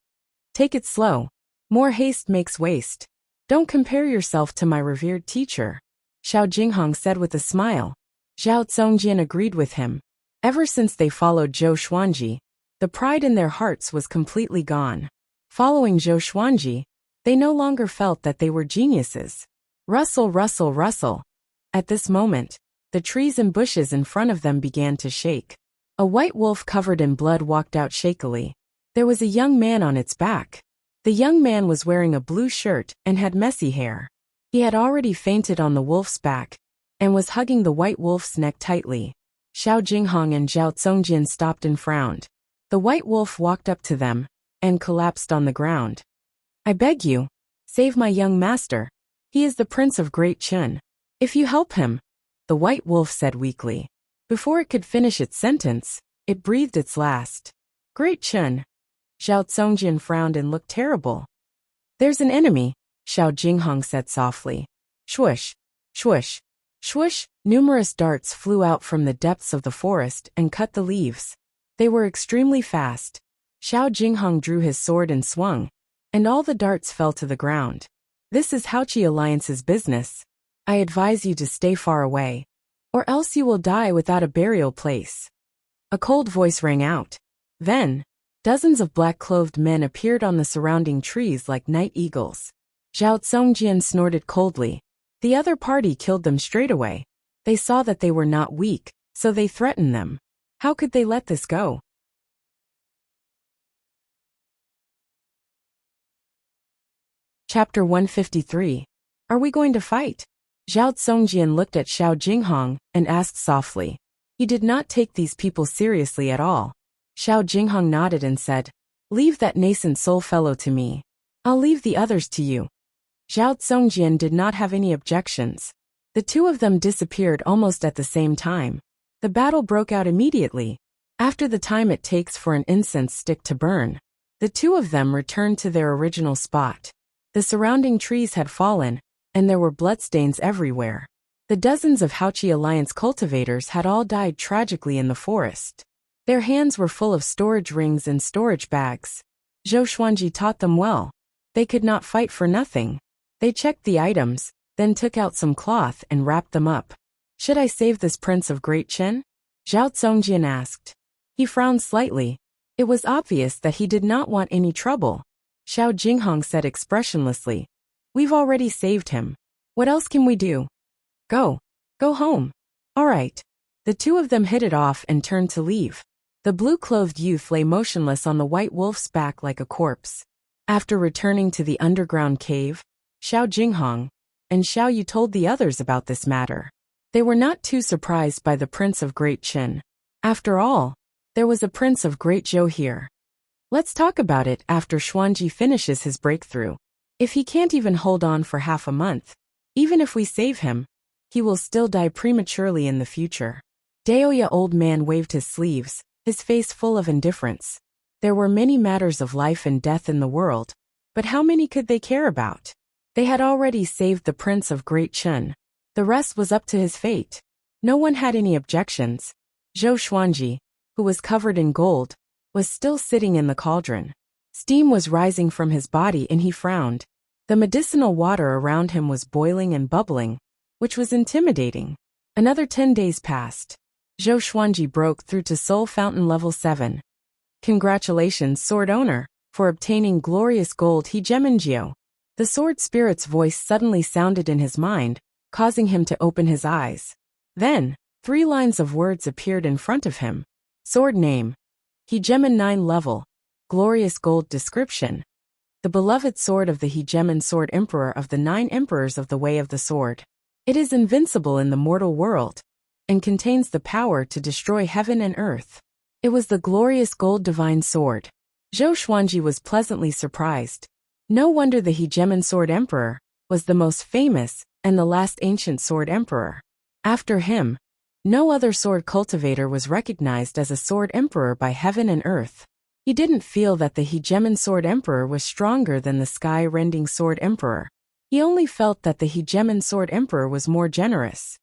Take it slow. More haste makes waste. Don't compare yourself to my revered teacher, Xiao Jinghong said with a smile. Zhao Tsongjian agreed with him. Ever since they followed Zhou Xuanji, the pride in their hearts was completely gone. Following Zhou Xuanji, they no longer felt that they were geniuses. Rustle, rustle, rustle. At this moment, the trees and bushes in front of them began to shake. A white wolf covered in blood walked out shakily. There was a young man on its back. The young man was wearing a blue shirt and had messy hair. He had already fainted on the wolf's back and was hugging the white wolf's neck tightly. Xiao Jinghong and Zhao Tsongjin stopped and frowned. The white wolf walked up to them and collapsed on the ground. I beg you, save my young master. He is the Prince of Great Chun. If you help him, the white wolf said weakly. Before it could finish its sentence, it breathed its last. Great Chun. Zhao Tsongjin frowned and looked terrible. There's an enemy, Xiao Jinghong said softly. Swoosh, swoosh, swoosh. Numerous darts flew out from the depths of the forest and cut the leaves. They were extremely fast. Xiao Jinghong drew his sword and swung, and all the darts fell to the ground. This is Haoqi Alliance's business. I advise you to stay far away, or else you will die without a burial place. A cold voice rang out. Then, dozens of black-clothed men appeared on the surrounding trees like night eagles. Zhao Zongjian snorted coldly. The other party killed them straight away. They saw that they were not weak, so they threatened them. How could they let this go? Chapter 153. Are we going to fight? Zhao Zongjian looked at Xiao Jinghong and asked softly. He did not take these people seriously at all. Xiao Jinghong nodded and said, Leave that nascent soul fellow to me. I'll leave the others to you. Zhao Zongjian did not have any objections. The two of them disappeared almost at the same time. The battle broke out immediately. After the time it takes for an incense stick to burn, the two of them returned to their original spot. The surrounding trees had fallen, and there were bloodstains everywhere. The dozens of Haoqi Alliance cultivators had all died tragically in the forest. Their hands were full of storage rings and storage bags. Zhou Xuanji taught them well. They could not fight for nothing. They checked the items, then took out some cloth and wrapped them up. Should I save this prince of Great Qin? Zhao Zongjian asked. He frowned slightly. It was obvious that he did not want any trouble. Xiao Jinghong said expressionlessly. We've already saved him. What else can we do? Go home. All right. The two of them hit it off and turned to leave. The blue-clothed youth lay motionless on the white wolf's back like a corpse. After returning to the underground cave, Xiao Jinghong and Xiao Yu told the others about this matter. They were not too surprised by the Prince of Great Qin. After all, there was a Prince of Great Zhou here. Let's talk about it after Xuanji finishes his breakthrough. If he can't even hold on for half a month, even if we save him, he will still die prematurely in the future. Daoya old man waved his sleeves, his face full of indifference. There were many matters of life and death in the world, but how many could they care about? They had already saved the Prince of Great Qin. The rest was up to his fate. No one had any objections. Zhou Xuanji, who was covered in gold, was still sitting in the cauldron. Steam was rising from his body and he frowned. The medicinal water around him was boiling and bubbling, which was intimidating. Another 10 days passed. Zhou Xuanji broke through to Soul Fountain level 7. Congratulations, sword owner, for obtaining glorious gold Hegemengio. The sword spirit's voice suddenly sounded in his mind, causing him to open his eyes. Then, 3 lines of words appeared in front of him. Sword name. Hegemon 9 level. Glorious gold description. The beloved sword of the Hegemon Sword Emperor of the 9 Emperors of the Way of the Sword. It is invincible in the mortal world, and contains the power to destroy heaven and earth. It was the glorious gold divine sword. Zhou Xuanji was pleasantly surprised. No wonder the Hegemon Sword Emperor was the most famous and the last ancient sword emperor. After him, no other sword cultivator was recognized as a sword emperor by heaven and earth. He didn't feel that the Hegemon Sword Emperor was stronger than the sky-rending Sword Emperor. He only felt that the Hegemon Sword Emperor was more generous.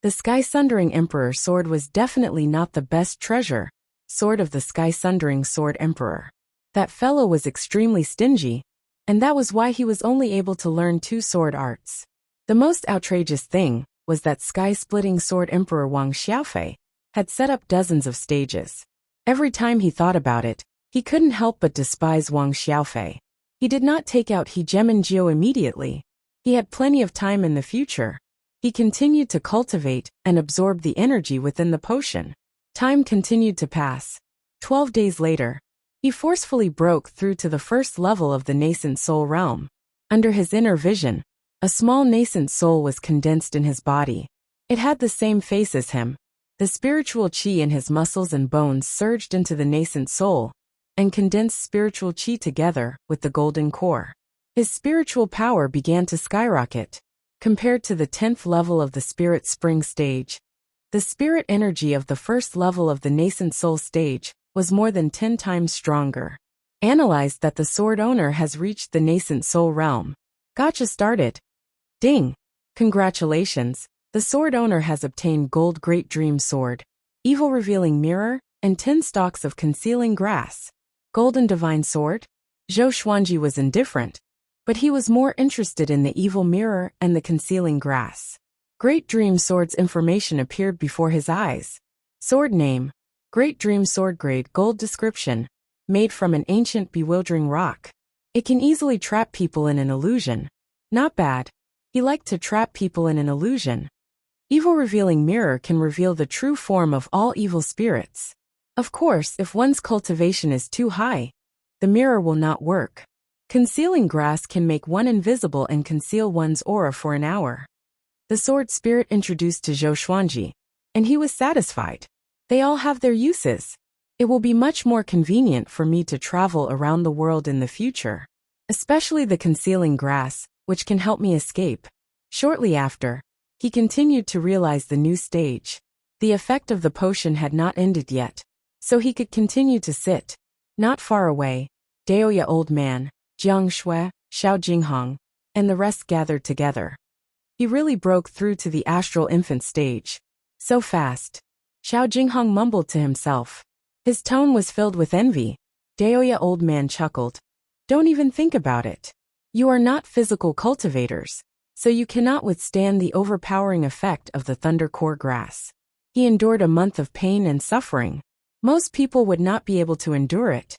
The Sky-Sundering Emperor sword was definitely not the best treasure, sword of the Sky-Sundering Sword Emperor. That fellow was extremely stingy, and that was why he was only able to learn 2 sword arts. The most outrageous thing was that Sky-Splitting Sword Emperor Wang Xiaofei had set up dozens of stages. Every time he thought about it, he couldn't help but despise Wang Xiaofei. He did not take out Hegemengio immediately. He had plenty of time in the future. He continued to cultivate and absorb the energy within the potion. Time continued to pass. 12 days later, he forcefully broke through to the first level of the nascent soul realm. Under his inner vision, a small nascent soul was condensed in his body. It had the same face as him. The spiritual qi in his muscles and bones surged into the nascent soul, and condensed spiritual qi together with the golden core. His spiritual power began to skyrocket. Compared to the 10th level of the spirit spring stage, the spirit energy of the first level of the nascent soul stage was more than 10 times stronger. Analyzed that the sword owner has reached the nascent soul realm. Gotcha started. Ding! Congratulations, the sword owner has obtained Gold Great Dream Sword, Evil Revealing Mirror, and 10 stalks of Concealing Grass. Golden Divine Sword? Zhou Xuanji was indifferent, but he was more interested in the Evil Mirror and the Concealing Grass. Great Dream Sword's information appeared before his eyes. Sword name: Great Dream Sword. Grade Gold. Description: made from an ancient bewildering rock. It can easily trap people in an illusion. Not bad. He liked to trap people in an illusion. Evil Revealing Mirror can reveal the true form of all evil spirits. Of course, if one's cultivation is too high, the mirror will not work. Concealing Grass can make one invisible and conceal one's aura for an hour. The sword spirit introduced to Zhou Xuanji, and he was satisfied. They all have their uses. It will be much more convenient for me to travel around the world in the future, especially the Concealing Grass, which can help me escape. Shortly after, he continued to realize the new stage. The effect of the potion had not ended yet, so he could continue to sit. Not far away, Daoya Old Man, Jiang Shui, Xiao Jinghong, and the rest gathered together. He really broke through to the astral infant stage. So fast. Xiao Jinghong mumbled to himself. His tone was filled with envy. Daoya Old Man chuckled. Don't even think about it. You are not physical cultivators, so you cannot withstand the overpowering effect of the Thunder Core Grass. He endured a month of pain and suffering. Most people would not be able to endure it.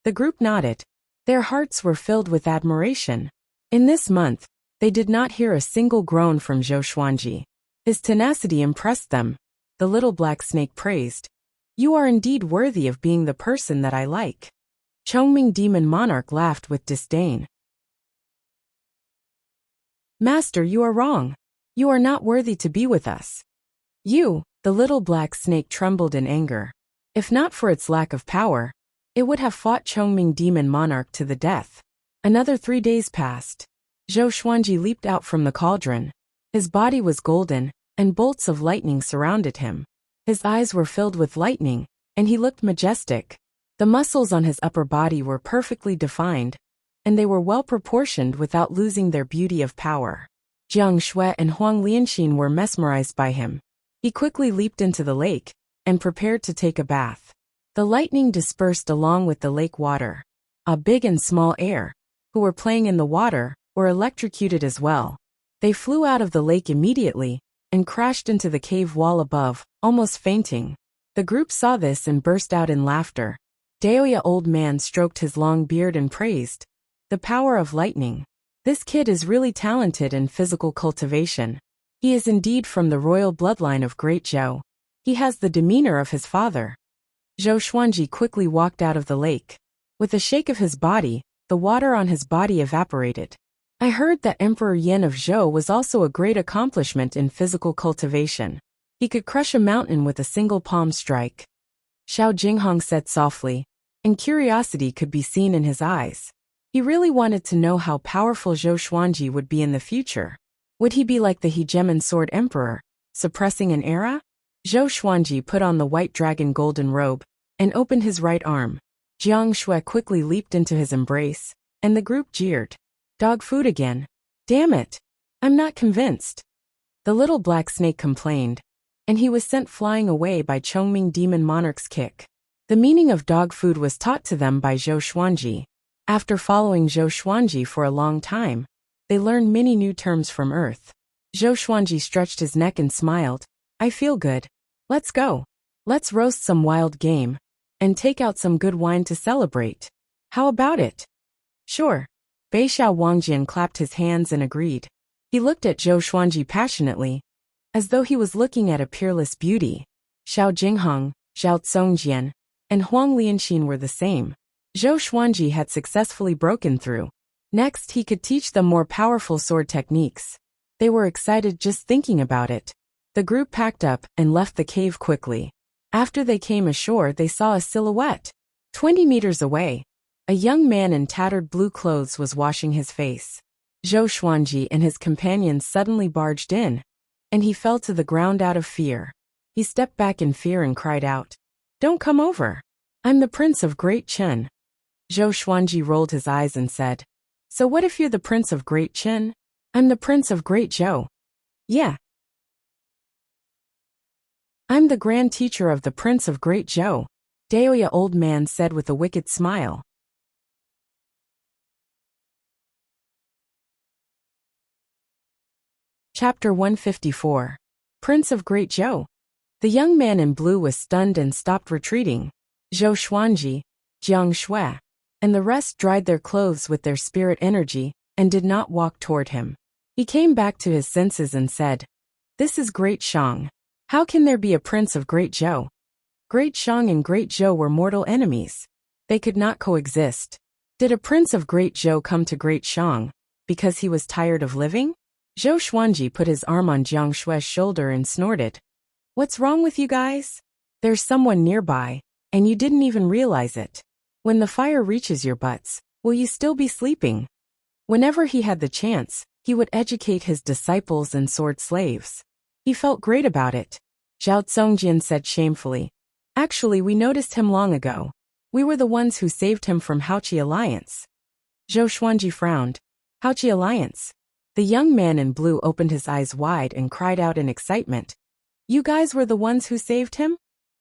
The group nodded. Their hearts were filled with admiration. In this month, they did not hear a single groan from Zhou Xuanji. His tenacity impressed them. The little black snake praised. You are indeed worthy of being the person that I like. Chongming Demon Monarch laughed with disdain. Master, you are wrong. You are not worthy to be with us. You, the little black snake trembled in anger. If not for its lack of power, it would have fought Chongming Demon Monarch to the death. Another 3 days passed. Zhou Xuanji leaped out from the cauldron. His body was golden, and bolts of lightning surrounded him. His eyes were filled with lightning, and he looked majestic. The muscles on his upper body were perfectly defined, and they were well proportioned without losing their beauty of power. Jiang Shui and Huang Lianxin were mesmerized by him. He quickly leaped into the lake and prepared to take a bath. The lightning dispersed along with the lake water. A big and small air, who were playing in the water, were electrocuted as well. They flew out of the lake immediately and crashed into the cave wall above, almost fainting. The group saw this and burst out in laughter. Daoya Old Man stroked his long beard and praised. The power of lightning. This kid is really talented in physical cultivation. He is indeed from the royal bloodline of Great Zhou. He has the demeanor of his father. Zhou Xuanji quickly walked out of the lake. With a shake of his body, the water on his body evaporated. I heard that Emperor Yan of Zhou was also a great accomplishment in physical cultivation. He could crush a mountain with a single palm strike. Xiao Jinghong said softly, and curiosity could be seen in his eyes. He really wanted to know how powerful Zhou Xuanji would be in the future. Would he be like the Hegemon Sword Emperor, suppressing an era? Zhou Xuanji put on the white dragon golden robe and opened his right arm. Jiang Shui quickly leaped into his embrace, and the group jeered. Dog food again. Damn it. I'm not convinced. The little black snake complained, and he was sent flying away by Chongming Demon Monarch's kick. The meaning of dog food was taught to them by Zhou Xuanji. After following Zhou Xuanji for a long time, they learned many new terms from Earth. Zhou Xuanji stretched his neck and smiled. I feel good. Let's go. Let's roast some wild game and take out some good wine to celebrate. How about it? Sure. Beixiao Wangjian clapped his hands and agreed. He looked at Zhou Xuanji passionately, as though he was looking at a peerless beauty. Xiao Jinghong, Zhao Tsongjian, and Huang Lianxin were the same. Zhou Xuanji had successfully broken through. Next, he could teach them more powerful sword techniques. They were excited just thinking about it. The group packed up and left the cave quickly. After they came ashore, they saw a silhouette. 20 meters away, a young man in tattered blue clothes was washing his face. Zhou Xuanji and his companions suddenly barged in, and he fell to the ground out of fear. He stepped back in fear and cried out, "Don't come over. I'm the Prince of Great Chen." Zhou Xuanji rolled his eyes and said, "So what if you're the Prince of Great Qin? I'm the Prince of Great Zhou." "Yeah. I'm the Grand Teacher of the Prince of Great Zhou," Daoya old man said with a wicked smile. Chapter 154. Prince of Great Zhou. The young man in blue was stunned and stopped retreating. Zhou Xuanji, Jiang Shui, and the rest dried their clothes with their spirit energy and did not walk toward him. He came back to his senses and said, "This is Great Shang. How can there be a Prince of Great Zhou?" Great Shang and Great Zhou were mortal enemies. They could not coexist. Did a Prince of Great Zhou come to Great Shang because he was tired of living? Zhou Xuanji put his arm on Jiang Shui's shoulder and snorted. "What's wrong with you guys? There's someone nearby, and you didn't even realize it. When the fire reaches your butts, will you still be sleeping?" Whenever he had the chance, he would educate his disciples and sword slaves. He felt great about it. Zhao Zongjian said shamefully, "Actually, we noticed him long ago. We were the ones who saved him from Haoqi Alliance." Zhou Xuanji frowned. "Haoqi Alliance?" The young man in blue opened his eyes wide and cried out in excitement. "You guys were the ones who saved him?"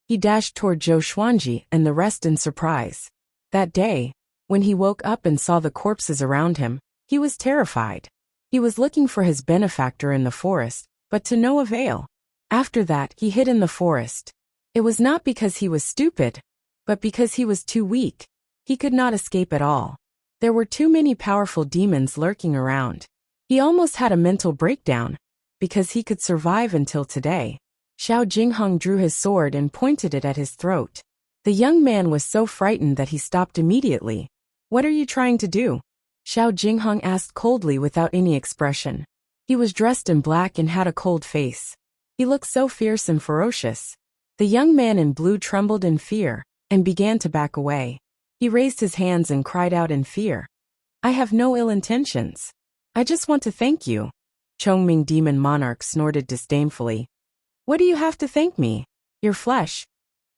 He dashed toward Zhou Xuanji and the rest in surprise. That day, when he woke up and saw the corpses around him, he was terrified. He was looking for his benefactor in the forest, but to no avail. After that, he hid in the forest. It was not because he was stupid, but because he was too weak. He could not escape at all. There were too many powerful demons lurking around. He almost had a mental breakdown, because he could survive until today. Xiao Jingheng drew his sword and pointed it at his throat. The young man was so frightened that he stopped immediately. "What are you trying to do?" Xiao Jingheng asked coldly without any expression. He was dressed in black and had a cold face. He looked so fierce and ferocious. The young man in blue trembled in fear and began to back away. He raised his hands and cried out in fear. "I have no ill intentions. I just want to thank you." Chongming Demon Monarch snorted disdainfully. "What do you have to thank me? Your flesh."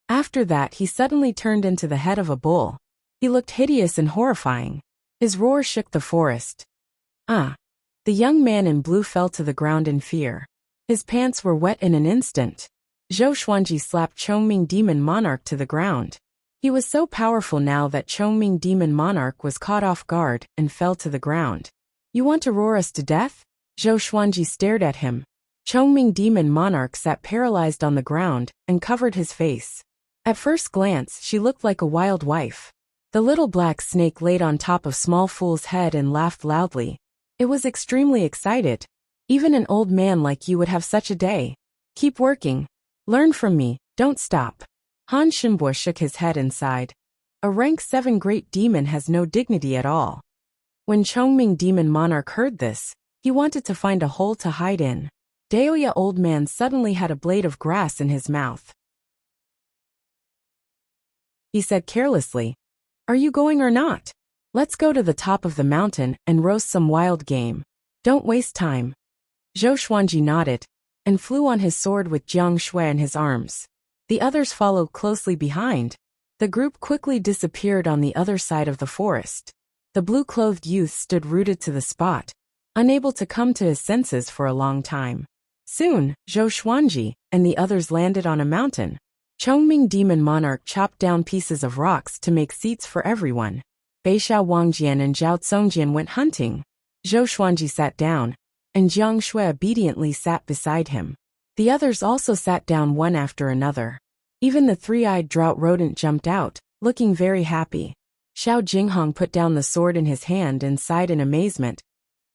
After that, he suddenly turned into the head of a bull. He looked hideous and horrifying. His roar shook the forest. "Ah!" The young man in blue fell to the ground in fear. His pants were wet in an instant. Zhou Xuanji slapped Chongming Demon Monarch to the ground. He was so powerful now that Chongming Demon Monarch was caught off guard and fell to the ground. "You want to roar us to death?" Zhou Xuanji stared at him. Chongming Demon Monarch sat paralyzed on the ground and covered his face. At first glance, she looked like a wild wife. The little black snake laid on top of Small Fool's head and laughed loudly. It was extremely excited. "Even an old man like you would have such a day. Keep working. Learn from me, don't stop." Han Shinbo shook his head and sighed. "A rank 7 great demon has no dignity at all." When Chongming Demon Monarch heard this, he wanted to find a hole to hide in. Daoya old man suddenly had a blade of grass in his mouth. He said carelessly, "Are you going or not? Let's go to the top of the mountain and roast some wild game. Don't waste time." Zhou Xuanji nodded and flew on his sword with Jiang Shui in his arms. The others followed closely behind. The group quickly disappeared on the other side of the forest. The blue-clothed youth stood rooted to the spot, unable to come to his senses for a long time. Soon, Zhou Xuanji and the others landed on a mountain. Chongming Demon Monarch chopped down pieces of rocks to make seats for everyone. Beixiao Wangjian and Zhao Zongjian went hunting. Zhou Xuanji sat down, and Jiang Shui obediently sat beside him. The others also sat down one after another. Even the three-eyed drought rodent jumped out, looking very happy. Xiao Jingheng put down the sword in his hand and sighed in amazement.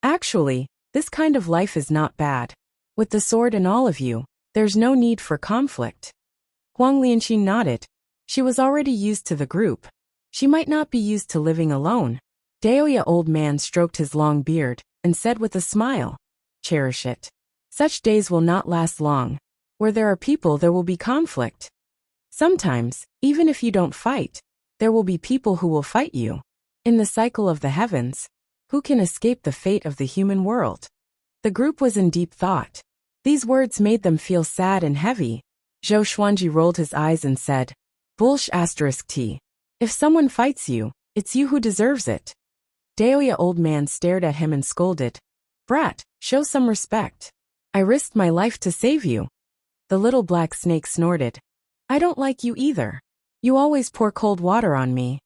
"Actually, this kind of life is not bad. With the sword and all of you, there's no need for conflict." Huang Lianqi nodded. She was already used to the group. She might not be used to living alone. Daoya old man stroked his long beard and said with a smile, "Cherish it. Such days will not last long. Where there are people, there will be conflict. Sometimes, even if you don't fight, there will be people who will fight you. In the cycle of the heavens, who can escape the fate of the human world?" The group was in deep thought. These words made them feel sad and heavy. Zhou Xuanji rolled his eyes and said, "Bullsh*t. If someone fights you, It's you who deserves it. Daoya old man stared at him and scolded. Brat, show some respect. I risked my life to save you. The little black snake snorted. I don't like you either. You always pour cold water on me.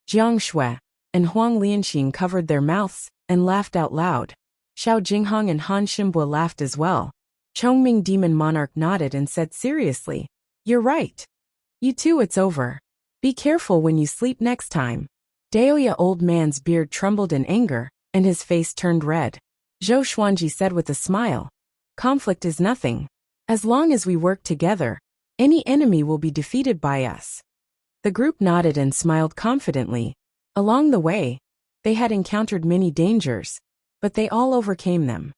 Jiang Shui and Huang Lianxin covered their mouths and laughed out loud. Xiao Jinghong and Han Ximbua laughed as well. Chongming Demon Monarch nodded and said seriously, You're right. You too, it's over. Be careful when you sleep next time. Daoya old man's beard trembled in anger, and his face turned red. Zhou Xuanji said with a smile, Conflict is nothing. As long as we work together, any enemy will be defeated by us. The group nodded and smiled confidently. Along the way, they had encountered many dangers, but they all overcame them.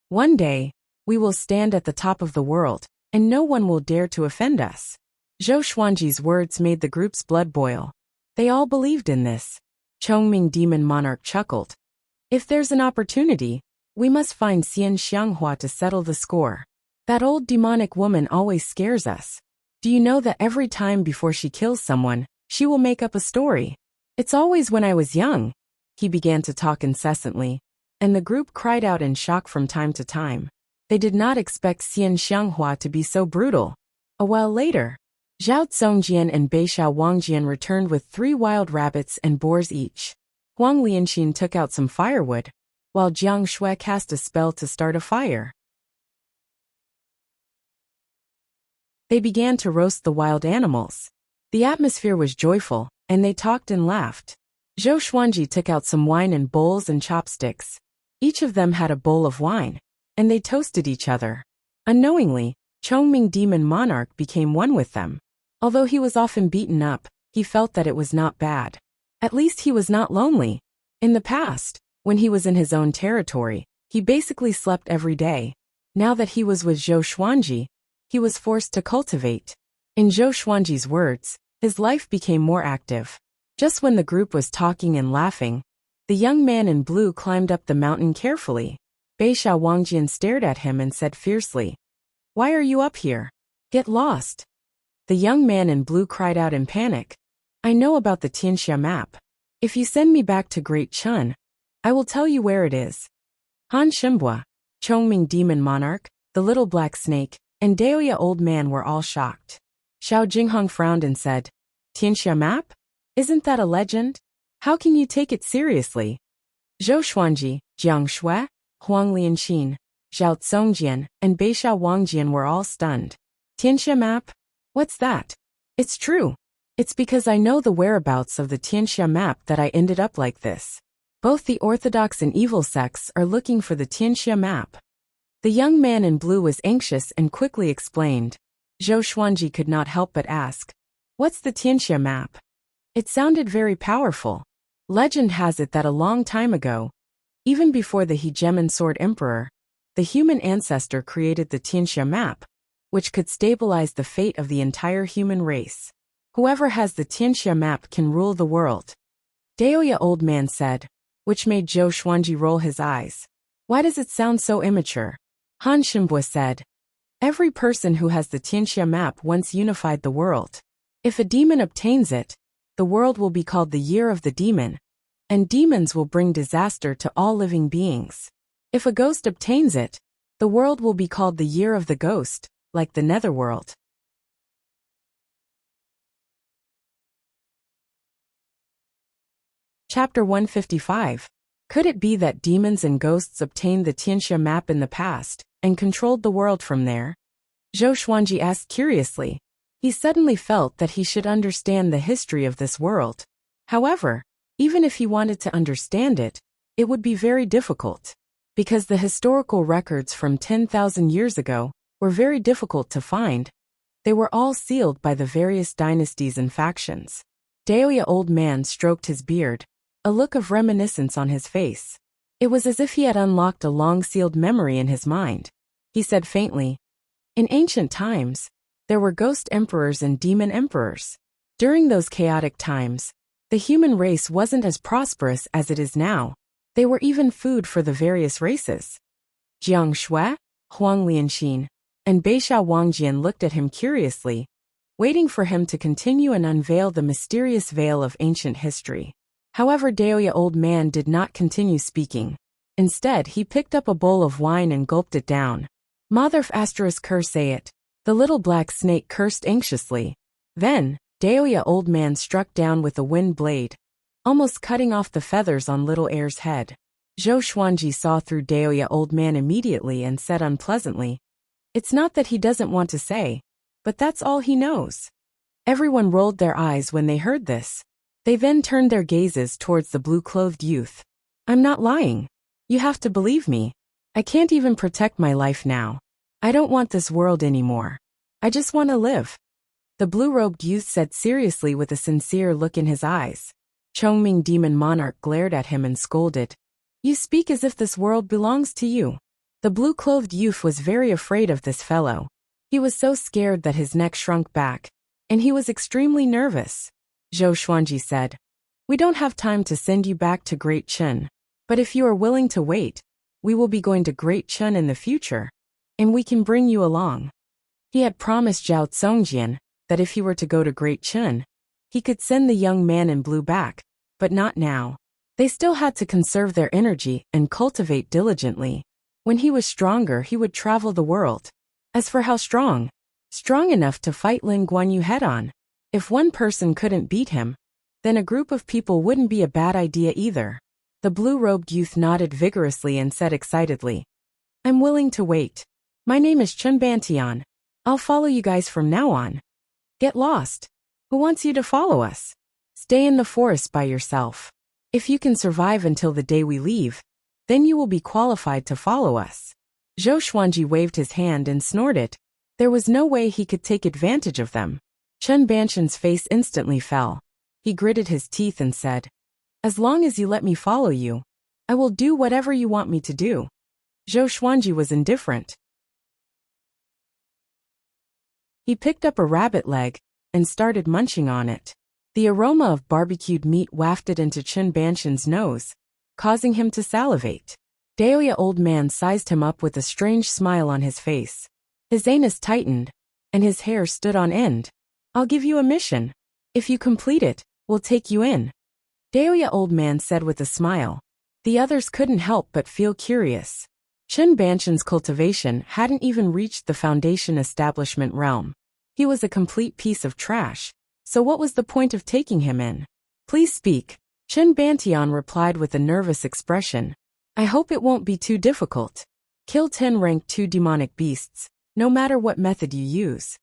One day, we will stand at the top of the world, and no one will dare to offend us. Zhou Xuanji's words made the group's blood boil. They all believed in this. Chongming Demon Monarch chuckled. If there's an opportunity, we must find Xian Xianghua to settle the score. That old demonic woman always scares us. Do you know that every time before she kills someone, she will make up a story? It's always when I was young. He began to talk incessantly, and the group cried out in shock from time to time. They did not expect Xian Xianghua to be so brutal. A while later, Zhao Zongjian and Beishao Wangjian returned with 3 wild rabbits and boars each. Huang Lianxin took out some firewood, while Jiang Shui cast a spell to start a fire. They began to roast the wild animals. The atmosphere was joyful, and they talked and laughed. Zhou Xuanji took out some wine in bowls and chopsticks. Each of them had a bowl of wine, and they toasted each other. Unknowingly, Chongming Demon Monarch became one with them. Although he was often beaten up, he felt that it was not bad. At least he was not lonely. In the past, when he was in his own territory, he basically slept every day. Now that he was with Zhou Xuanji, he was forced to cultivate. In Zhou Xuanji's words, his life became more active. Just when the group was talking and laughing, the young man in blue climbed up the mountain carefully. Beishao Wangjian stared at him and said fiercely, Why are you up here? Get lost. The young man in blue cried out in panic. I know about the Tianxia map. If you send me back to Great Chun, I will tell you where it is. Han Ximbua, Chongming Demon Monarch, the little black snake, and Daoya old man were all shocked. Xiao Jinghong frowned and said, Tianxia map? Isn't that a legend? How can you take it seriously? Zhou Xuanji, Jiang Shui, Huang Lianxin, Zhao Zongjian, and Beishao Wangjian were all stunned. Tianxia map? What's that? It's true. It's because I know the whereabouts of the Tianxia map that I ended up like this. Both the orthodox and evil sects are looking for the Tianxia map. The young man in blue was anxious and quickly explained. Zhou Xuanji could not help but ask, What's the Tianxia map? It sounded very powerful. Legend has it that a long time ago, even before the Hegemon Sword Emperor, the human ancestor created the Tianxia map, which could stabilize the fate of the entire human race. Whoever has the Tianxia map can rule the world. Daoya old man said, which made Zhou Xuanji roll his eyes. Why does it sound so immature? Han Ximbua said, Every person who has the Tianxia map once unified the world. If a demon obtains it, the world will be called the Year of the Demon, and demons will bring disaster to all living beings. If a ghost obtains it, the world will be called the Year of the Ghost, like the Netherworld. Chapter 155. Could it be that demons and ghosts obtained the Tianxia map in the past, and controlled the world from there? Zhou Xuanji asked curiously. He suddenly felt that he should understand the history of this world. However, even if he wanted to understand it, it would be very difficult. Because the historical records from 10,000 years ago were very difficult to find. They were all sealed by the various dynasties and factions. Daoya old man stroked his beard, a look of reminiscence on his face. It was as if he had unlocked a long-sealed memory in his mind. He said faintly, In ancient times, there were ghost emperors and demon emperors. During those chaotic times, the human race wasn't as prosperous as it is now. They were even food for the various races. Jiang Shui, Huang Lianxin, and Beishao Wangjian looked at him curiously, waiting for him to continue and unveil the mysterious veil of ancient history. However, Daoya Old Man did not continue speaking. Instead, he picked up a bowl of wine and gulped it down. Motherf asterisk curse it. The little black snake cursed anxiously. Then, Daoya Old Man struck down with a wind blade, almost cutting off the feathers on little Air's head. Zhou Xuanji saw through Daoya Old Man immediately and said unpleasantly, "It's not that he doesn't want to say, but that's all he knows." Everyone rolled their eyes when they heard this. They then turned their gazes towards the blue-clothed youth. "I'm not lying. You have to believe me. I can't even protect my life now. I don't want this world anymore. I just want to live." The blue-robed youth said seriously with a sincere look in his eyes. Chongming Demon Monarch glared at him and scolded, "You speak as if this world belongs to you." The blue-clothed youth was very afraid of this fellow. He was so scared that his neck shrunk back, and he was extremely nervous. Zhou Xuanji said, "We don't have time to send you back to Great Chen, but if you are willing to wait, we will be going to Great Chen in the future, and we can bring you along." He had promised Zhao Tsongjian that if he were to go to Great Chen, he could send the young man in blue back, but not now. They still had to conserve their energy and cultivate diligently. When he was stronger, he would travel the world. As for how strong enough to fight Lin Guanyu head-on. If one person couldn't beat him, then a group of people wouldn't be a bad idea either. The blue-robed youth nodded vigorously and said excitedly, "I'm willing to wait. My name is Chun Bantian. I'll follow you guys from now on." "Get lost. Who wants you to follow us? Stay in the forest by yourself. If you can survive until the day we leave, then you will be qualified to follow us." Zhou Xuanji waved his hand and snorted. There was no way he could take advantage of them. Chun Banshan's face instantly fell. He gritted his teeth and said, "As long as you let me follow you, I will do whatever you want me to do." Zhou Xuanji was indifferent. He picked up a rabbit leg and started munching on it. The aroma of barbecued meat wafted into Chun Banshan's nose, causing him to salivate. Daoya Old Man sized him up with a strange smile on his face. His anus tightened, and his hair stood on end. "I'll give you a mission. If you complete it, we'll take you in," Daoya Old Man said with a smile. The others couldn't help but feel curious. Chun Banshan's cultivation hadn't even reached the foundation establishment realm. He was a complete piece of trash, so what was the point of taking him in? "Please speak," Chun Bantian replied with a nervous expression. "I hope it won't be too difficult. Kill 10 rank 2 demonic beasts, no matter what method you use,"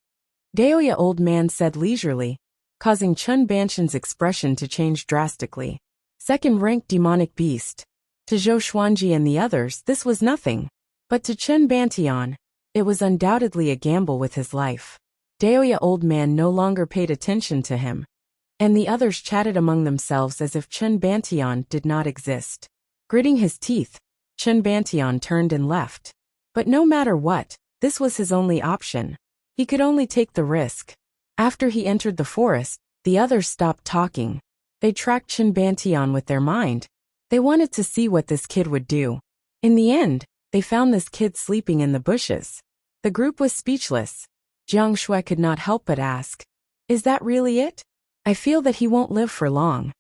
Daoya Old Man said leisurely, causing Chun Banshan's expression to change drastically. Second rank demonic beast. To Zhou Xuanji and the others, this was nothing. But to Chun Bantian, it was undoubtedly a gamble with his life. Daoya Old Man no longer paid attention to him, and the others chatted among themselves as if Chun Bantian did not exist. Gritting his teeth, Chun Bantian turned and left. But no matter what, this was his only option. He could only take the risk. After he entered the forest, the others stopped talking. They tracked Chun Bantian with their mind. They wanted to see what this kid would do. In the end, they found this kid sleeping in the bushes. The group was speechless. Jiang Shui could not help but ask, "Is that really it? I feel that he won't live for long."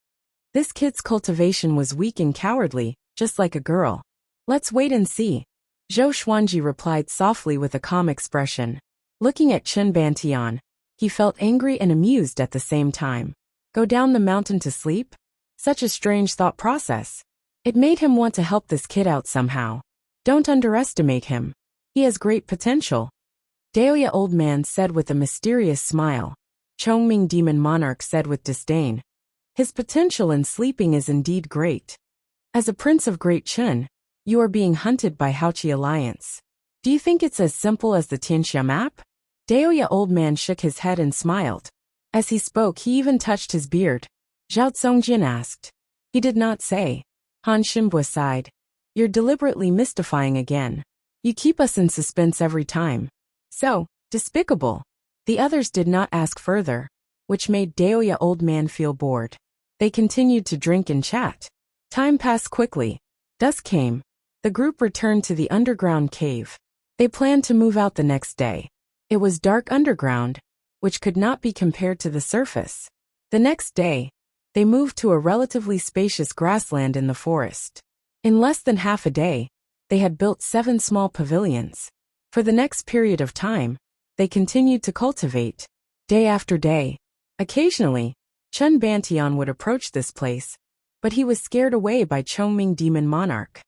This kid's cultivation was weak and cowardly, just like a girl. "Let's wait and see," Zhou Xuanji replied softly with a calm expression. Looking at Chun Bantian, he felt angry and amused at the same time. Go down the mountain to sleep? Such a strange thought process. It made him want to help this kid out somehow. Don't underestimate him. He has great potential, Daoya Old Man said with a mysterious smile. Chongming Demon Monarch said with disdain, "His potential in sleeping is indeed great. As a prince of Great Chen, you are being hunted by Haoqi Alliance. Do you think it's as simple as the Tianxia map?" Daoya Old Man shook his head and smiled. As he spoke, he even touched his beard. Zhao Tsongjin asked. He did not say. Han Xinbo sighed. "You're deliberately mystifying again. You keep us in suspense every time. So despicable." The others did not ask further, which made Daoya Old Man feel bored. They continued to drink and chat. Time passed quickly. Dusk came. The group returned to the underground cave. They planned to move out the next day. It was dark underground, which could not be compared to the surface. The next day, They moved to a relatively spacious grassland in the forest. In less than half a day, they had built 7 small pavilions. For the next period of time, they continued to cultivate. Day after day. Occasionally, Chun Bantian would approach this place, but he was scared away by Chongming Demon Monarch.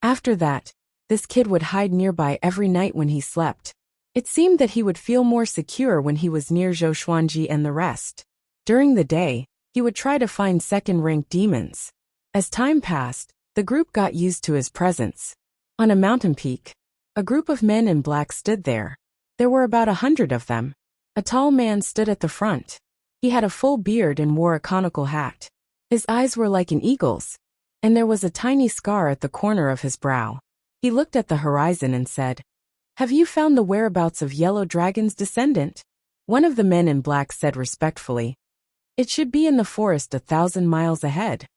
After that, this kid would hide nearby every night when he slept. It seemed that he would feel more secure when he was near Zhou Xuanji and the rest. During the day, he would try to find second-rank demons. As time passed, the group got used to his presence. On a mountain peak, a group of men in black stood there. There were about 100 of them. A tall man stood at the front. He had a full beard and wore a conical hat. His eyes were like an eagle's, and there was a tiny scar at the corner of his brow. He looked at the horizon and said, "Have you found the whereabouts of Yellow Dragon's descendant?" One of the men in black said respectfully, "It should be in the forest 1,000 miles ahead."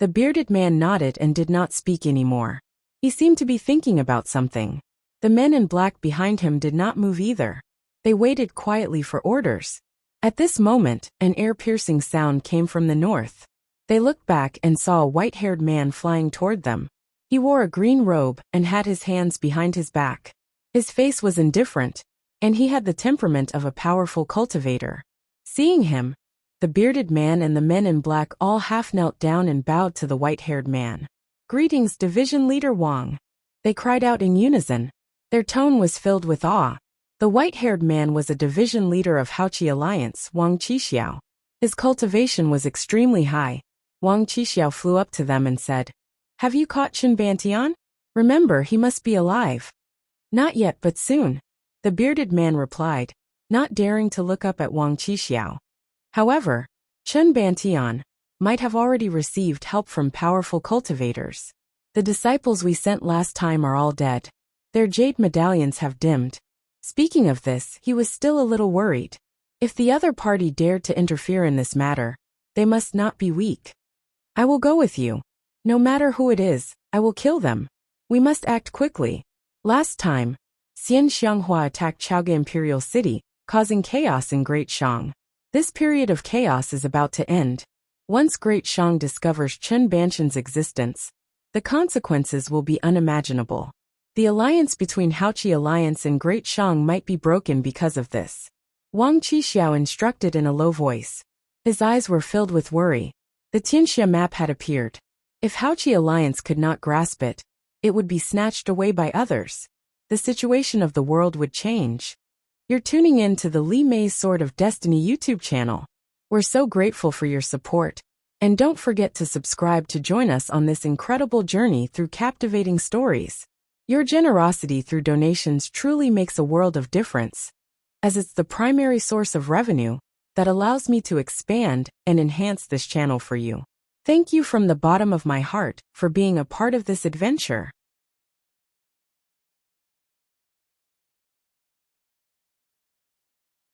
The bearded man nodded and did not speak anymore. He seemed to be thinking about something. The men in black behind him did not move either. They waited quietly for orders. At this moment, an ear-piercing sound came from the north. They looked back and saw a white-haired man flying toward them. He wore a green robe and had his hands behind his back. His face was indifferent, and he had the temperament of a powerful cultivator. Seeing him, the bearded man and the men in black all half knelt down and bowed to the white-haired man. "Greetings, Division Leader Wang," they cried out in unison. Their tone was filled with awe. The white-haired man was a division leader of Haoqi Alliance, Wang Qixiao. His cultivation was extremely high. Wang Qixiao flew up to them and said, "Have you caught Chun Bantian? Remember, he must be alive." "Not yet, but soon," the bearded man replied, not daring to look up at Wang Qixiao. However, Chun Bantian might have already received help from powerful cultivators. "The disciples we sent last time are all dead. Their jade medallions have dimmed." Speaking of this, he was still a little worried. If the other party dared to interfere in this matter, they must not be weak. "I will go with you. No matter who it is, I will kill them. We must act quickly." Last time, Xian Xianghua attacked Chaoge Imperial City, causing chaos in Great Shang. This period of chaos is about to end. Once Great Shang discovers Chun Bantian's existence, the consequences will be unimaginable. The alliance between Haoqi Alliance and Great Shang might be broken because of this. Wang Qixiao instructed in a low voice. His eyes were filled with worry. The Tianxia map had appeared. If Haoqi Alliance could not grasp it, it would be snatched away by others. The situation of the world would change. You're tuning in to the Li Mei's Sword of Destiny YouTube channel. We're so grateful for your support. And don't forget to subscribe to join us on this incredible journey through captivating stories. Your generosity through donations truly makes a world of difference, as it's the primary source of revenue that allows me to expand and enhance this channel for you. Thank you from the bottom of my heart for being a part of this adventure.